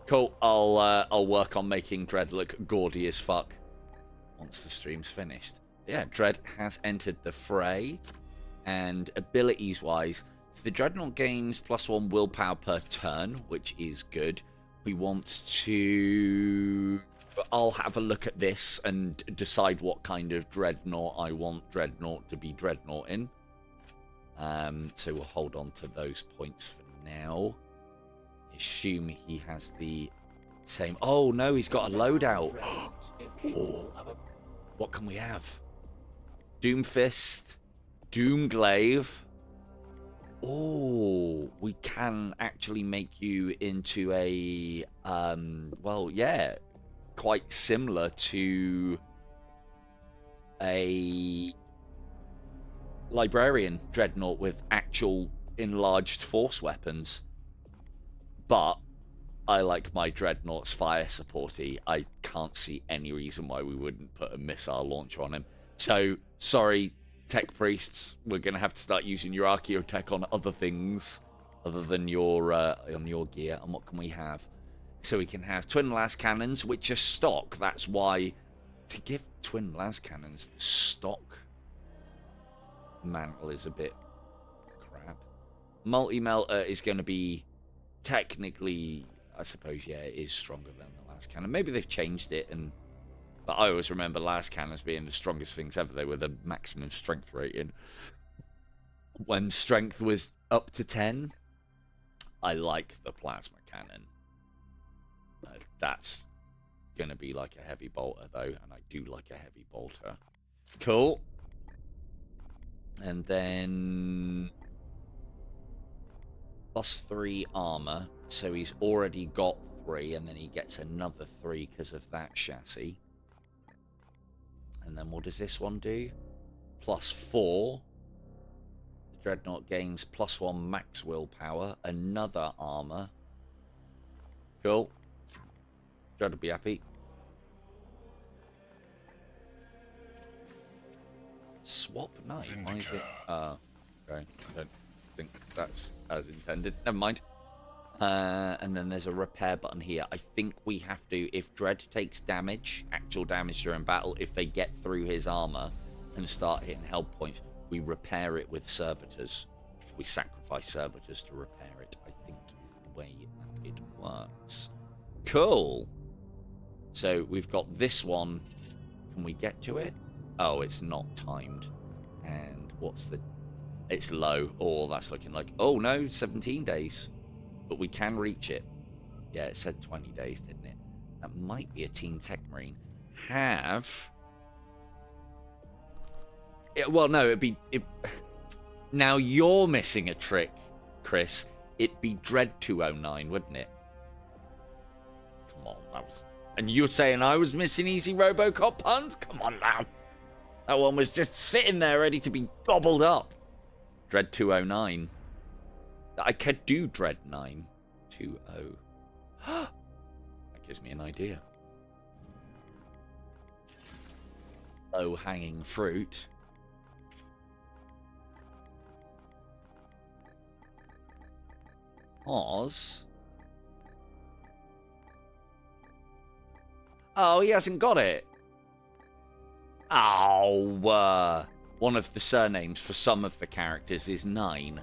Cool. I'll work on making Dread look gaudy as fuck once the stream's finished. Yeah, Dread has entered the fray, and abilities-wise, the Dreadnought gains +1 willpower per turn, which is good. We want to... I'll have a look at this and decide what kind of Dreadnought I want Dreadnought to be Dreadnought in. So we'll hold on to those points for now. Assume he has the same... Oh, no, he's got a loadout. Oh, what can we have? Doomfist, Doomglaive. Oh, we can actually make you into a... well, yeah, quite similar to a librarian dreadnought with actual enlarged force weapons. But I like my dreadnoughts fire supporty. I can't see any reason why we wouldn't put a missile launcher on him. So, sorry, tech priests, we're going to have to start using your archaeotech on other things other than your on your gear. And what can we have? So we can have twin las cannons, which are stock. That's why to give twin las cannons the stock mantle is a bit crap. Multi-melter is going to be technically, I suppose, yeah, it is stronger than the last cannon. Maybe they've changed it, but I always remember last cannons being the strongest things ever. They were the maximum strength rating. When strength was up to 10, I like the plasma cannon. That's going to be like a heavy bolter, though, and I do like a heavy bolter. Cool. And then... +3 armor, so he's already got 3, and then he gets another 3 because of that chassis. And then what does this one do? +4. The Dreadnought gains +1 max willpower, another armor. Cool. Dread will be happy. Swap knight. Why is it? Okay. I don't think that's as intended. Never mind. And then there's a repair button here. I think we have to, if Dread takes damage, actual damage during battle, if they get through his armor and start hitting health points, we repair it with servitors. We sacrifice servitors to repair it, I think is the way that it works. Cool. So we've got this one. Can we get to it? Oh, it's not timed. And what's the... It's low. Oh, that's looking like... Oh, no, 17 days. But we can reach it. Yeah, it said 20 days, didn't it? That might be a Team Techmarine. Have... well, no, it'd be... Now you're missing a trick, Chris. It'd be Dread 209, wouldn't it? Come on, that was... And you're saying I was missing easy Robocop puns? Come on now. That one was just sitting there ready to be gobbled up. Dread 209. I could do Dread 920. That gives me an idea. Low-hanging fruit. Oz. Oh, he hasn't got it. Oh, one of the surnames for some of the characters is 9.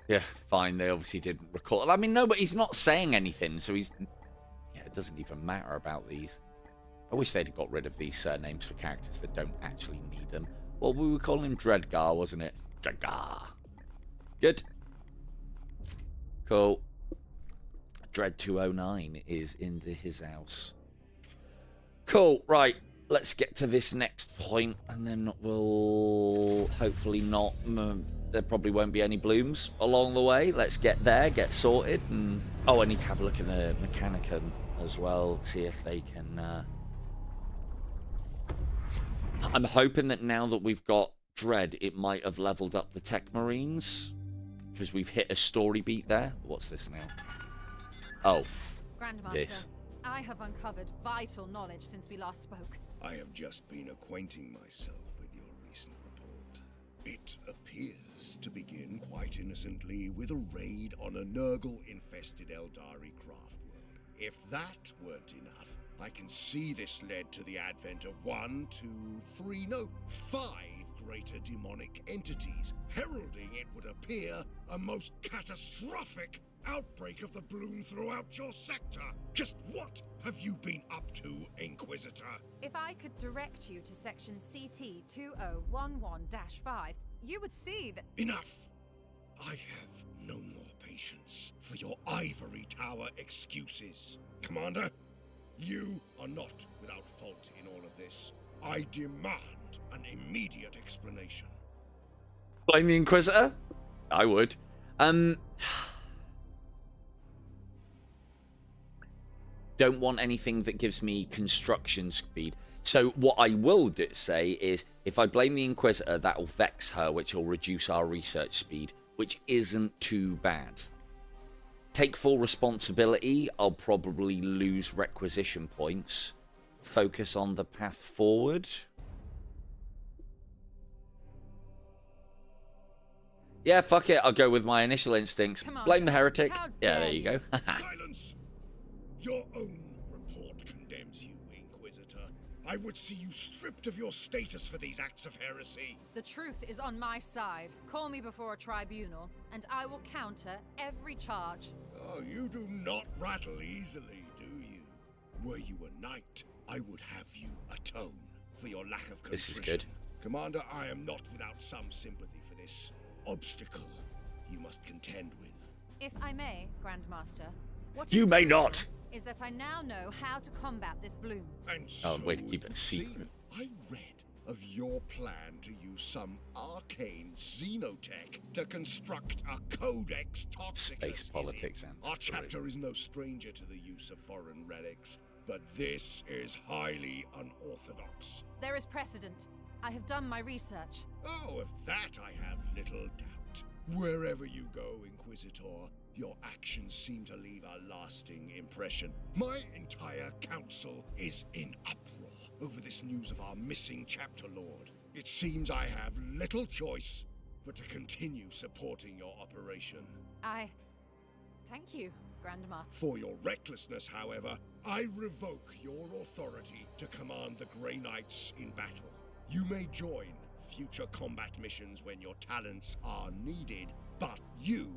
Yeah, fine. They obviously didn't record. I mean, no, but he's not saying anything, so he's... Yeah, it doesn't even matter about these. I wish they'd got rid of these surnames for characters that don't actually need them. Well, we were calling him Dreadgar, wasn't it? Dreadgar. Good. Cool. Dread 209 is in his house. Cool. Right. Let's get to this next point, and then we'll hopefully not... there probably won't be any blooms along the way. Let's get there, get sorted, and... Oh, I need to have a look in the Mechanicum as well, see if they can... I'm hoping that now that we've got Dread, it might have leveled up the Techmarines, because we've hit a story beat there. What's this now? Oh, Grandmaster, this. I have uncovered vital knowledge since we last spoke. I have just been acquainting myself with your recent report. It appears to begin quite innocently with a raid on a Nurgle-infested Eldari craft world. If that weren't enough, I can see this led to the advent of 5 greater demonic entities, heralding, it would appear, a most catastrophic outbreak of the bloom throughout your sector. Just what have you been up to, Inquisitor? If I could direct you to section CT 2011-5, you would see that... Enough! I have no more patience for your ivory tower excuses. Commander, you are not without fault in all of this. I demand an immediate explanation. Blame the Inquisitor? I would. Don't want anything that gives me construction speed. So what I will say is, if I blame the Inquisitor, that'll vex her, which will reduce our research speed, which isn't too bad. Take full responsibility, I'll probably lose requisition points. Focus on the path forward. Yeah, fuck it, I'll go with my initial instincts. Blame the heretic. Yeah, there you go. Silence! Your own report condemns you, Inquisitor. I would see you stripped of your status for these acts of heresy. the truth is on my side. Call me before a tribunal, and I will counter every charge. Oh, you do not rattle easily, do you? Were you a knight, I would have you atone for your lack of contrition. This is good. Commander, I am not without some sympathy for this obstacle you must contend with. If I may, Grandmaster, what You is may the not. is that I now know how to combat this bloom. And Oh, so way to keep it a would secret. seem I read of your plan to use some arcane xenotech to construct a codex toxicus. Space politics and Our chapter is no stranger to the use of foreign relics, but this is highly unorthodox. There is precedent. I have done my research. Oh, of that I have little doubt. Wherever you go, Inquisitor, your actions seem to leave a lasting impression. My entire council is in uproar over this news of our missing chapter lord. It seems I have little choice but to continue supporting your operation. Thank you, Grandma. For your recklessness, however, I revoke your authority to command the Greyknights in battle. You may join future combat missions when your talents are needed, but you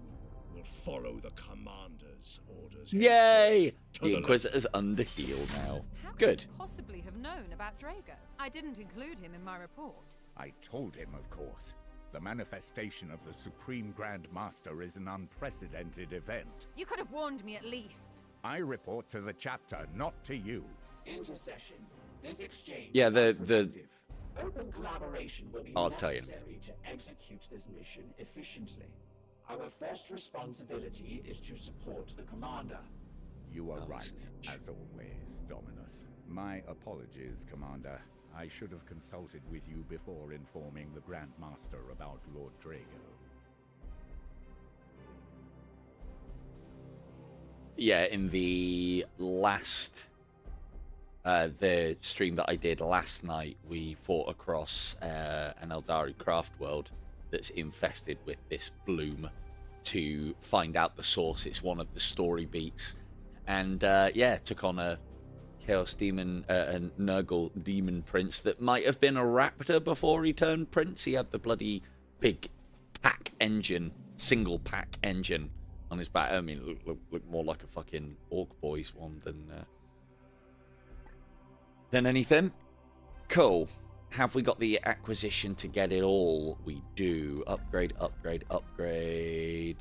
will follow the commander's orders. Yay! To The the Inquisitor's under heel now. How could Good. you possibly have known about Drago? I didn't include him in my report. I told him, of course. The manifestation of the Supreme Grand Master is an unprecedented event. You could have warned me at least. I report to the chapter, not to you. Intercession. This exchange. Yeah, is the unproductive. Open collaboration will be I'll tell you. necessary to execute this mission efficiently. Our first responsibility is to support the commander. You are Oh, right, snitch. as always, Dominus. My apologies, Commander. I should have consulted with you before informing the Grand Master about Lord Drago. Yeah, in the last the stream that I did last night, we fought across an Eldari craft world that's infested with this bloom to find out the source. It's one of the story beats, and yeah, took on a Chaos Demon, a Nurgle Demon Prince that might have been a raptor before he turned Prince. He had the bloody big pack engine, single pack engine on his back. I mean, look more like a fucking Orc Boys one than anything. Cool. Have we got the acquisition to get it all? We do. Upgrade, upgrade, upgrade.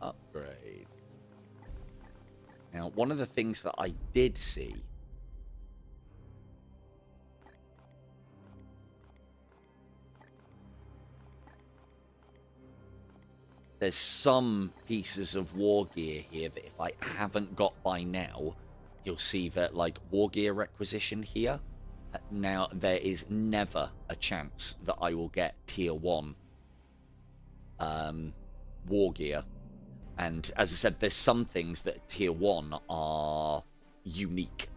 Upgrade. Now, one of the things that I did see there's some pieces of war gear here that if I haven't got by now, you'll see that like war gear requisition here. Now, there is never a chance that I will get tier 1 war gear. And as I said, there's some things that tier 1 are unique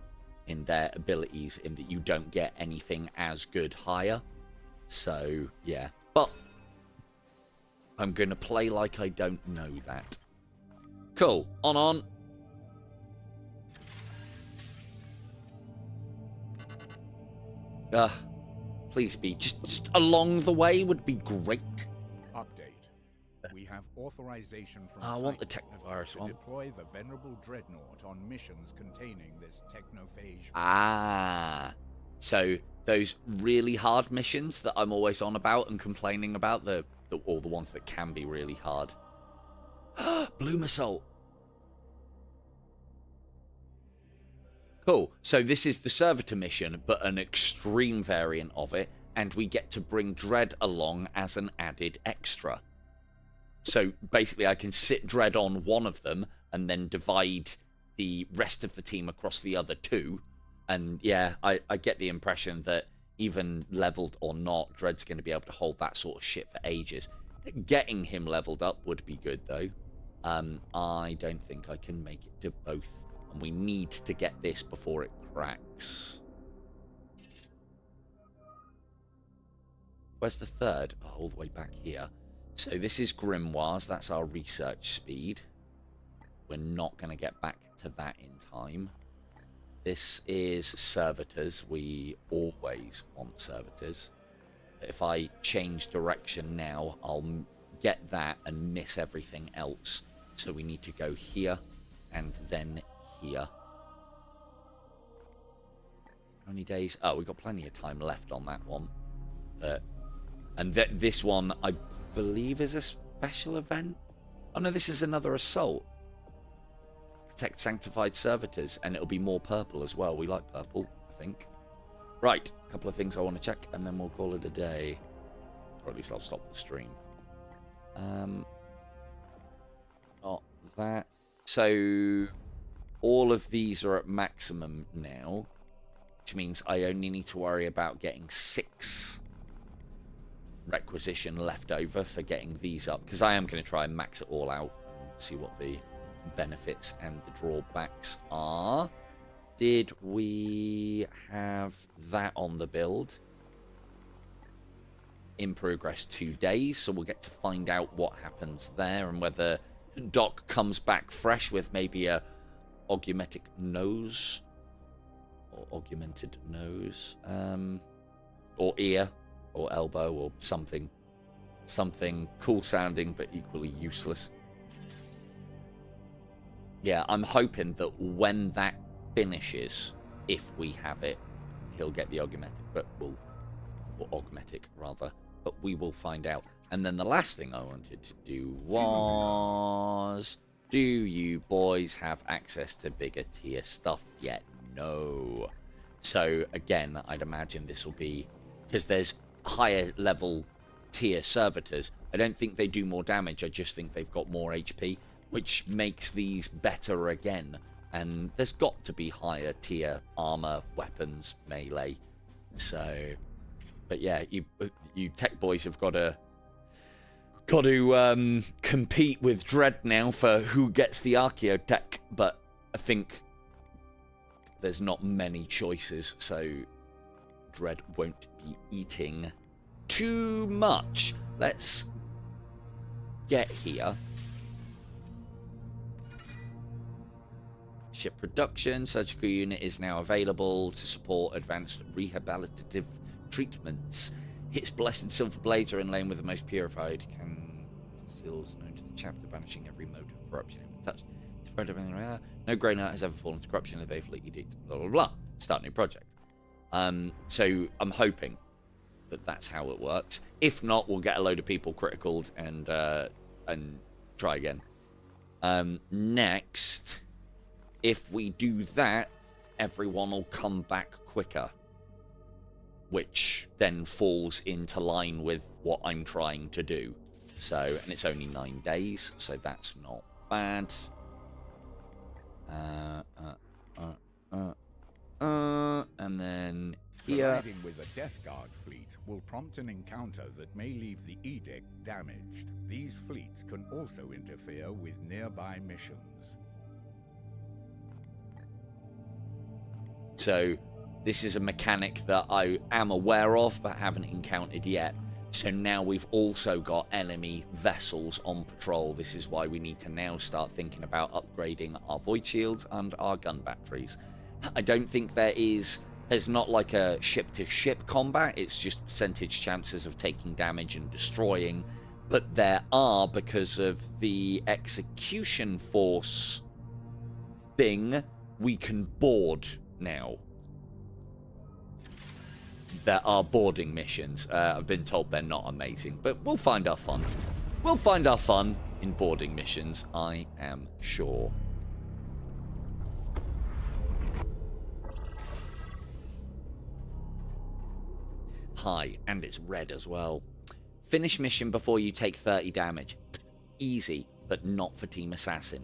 in their abilities in that you don't get anything as good higher. So, yeah. But I'm going to play like I don't know that. Cool. On. Please be. Just along the way would be great. Update. We have authorization from I want the Titan Technovirus to one. deploy the Venerable Dreadnought on missions containing this technophage. Ah. So those really hard missions that I'm always on about and complaining about, all the ones that can be really hard. Bloom Assault. Cool. So this is the Servitor mission, but an extreme variant of it, and we get to bring Dread along as an added extra. So basically I can sit Dread on one of them and then divide the rest of the team across the other two. And yeah, I get the impression that even leveled or not, Dread's going to be able to hold that sort of shit for ages. Getting him leveled up would be good, though. I don't think I can make it to both. And we need to get this before it cracks. Where's the third? Oh, all the way back here. So this is Grimoires. That's our research speed. We're not going to get back to that in time. This is servitors. We always want servitors. If I change direction now, I'll get that and miss everything else. So we need to go here and then here. How many days? Oh, we've got plenty of time left on that one. And this one, believe is a special event. Oh no, this is another assault. Protect sanctified servitors, and it'll be more purple as well. We like purple, I think. Right, a couple of things I want to check, and then we'll call it a day. Or at least I'll stop the stream. Not that. So, all of these are at maximum now, which means I only need to worry about getting 6 requisition left over for getting these up, because I am going to try and max it all out and see what the benefits and the drawbacks are. Did we have that on the build? In progress 2 days, so we'll get to find out what happens there and whether Doc comes back fresh with maybe a augmented nose or augmented nose, or ear or elbow or something cool sounding but equally useless. Yeah, I'm hoping that when that finishes, if we have it, he'll get the augmented, but we'll, or augmetic rather, but we will find out. And then the last thing I wanted to do was, do you boys have access to bigger tier stuff yet? No. So again, I'd imagine this will be, because there's higher level tier servitors, I don't think they do more damage, I just think they've got more HP, which makes these better again. And there's got to be higher tier armor, weapons, melee. So, but yeah, you tech boys have got to compete with Dread now for who gets the Archaeotech. But I think there's not many choices, so Dread won't be eating too much. Let's get here. Ship production. Surgical unit is now available to support advanced rehabilitative treatments. Its blessed silver blades are inlaid with the most purified seals known to the chapter, banishing every mode of corruption ever touched. No Greyknight has ever fallen to corruption in the faithful edict. Blah blah blah. Start new project. So I'm hoping that that's how it works. If not, we'll get a load of people criticaled and try again. Next, if we do that, everyone will come back quicker, which then falls into line with what I'm trying to do. So, and it's only 9 days, so that's not bad. And then here. Colliding with a Death Guard fleet will prompt an encounter that may leave the Edict damaged. These fleets can also interfere with nearby missions. So this is a mechanic that I am aware of but haven't encountered yet. So now we've also got enemy vessels on patrol. This is why we need to now start thinking about upgrading our void shields and our gun batteries. I don't think there's not like a ship-to-ship combat. It's just percentage chances of taking damage and destroying. But there are, because of the execution force thing, we can board now. There are boarding missions. I've been told they're not amazing, but we'll find our fun. We'll find our fun in boarding missions, I am sure. Hi, and it's red as well. Finish mission before you take 30 damage. Easy, but not for Team Assassin.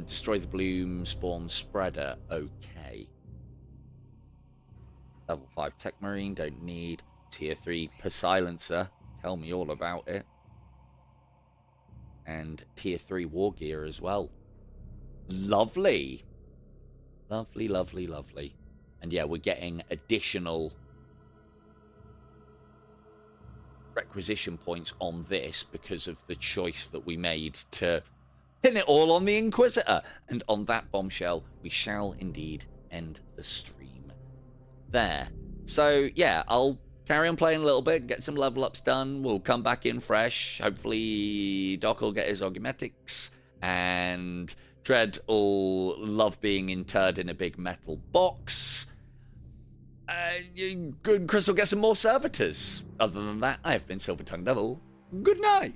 Destroy the bloom spawn spreader. Okay. Level 5 techmarine, don't need. Tier 3 per silencer, tell me all about it. And tier 3 war gear as well. Lovely. Lovely, lovely, lovely. And yeah, we're getting additional requisition points on this because of the choice that we made to pin it all on the Inquisitor. And on that bombshell, we shall indeed end the stream there. So yeah, I'll carry on playing a little bit, get some level ups done. We'll come back in fresh. Hopefully Doc will get his augmetics, and Dread will love being interred in a big metal box. Good Chris will get some more servitors. Other than that, I have been Silver Tongue Devil. Good night.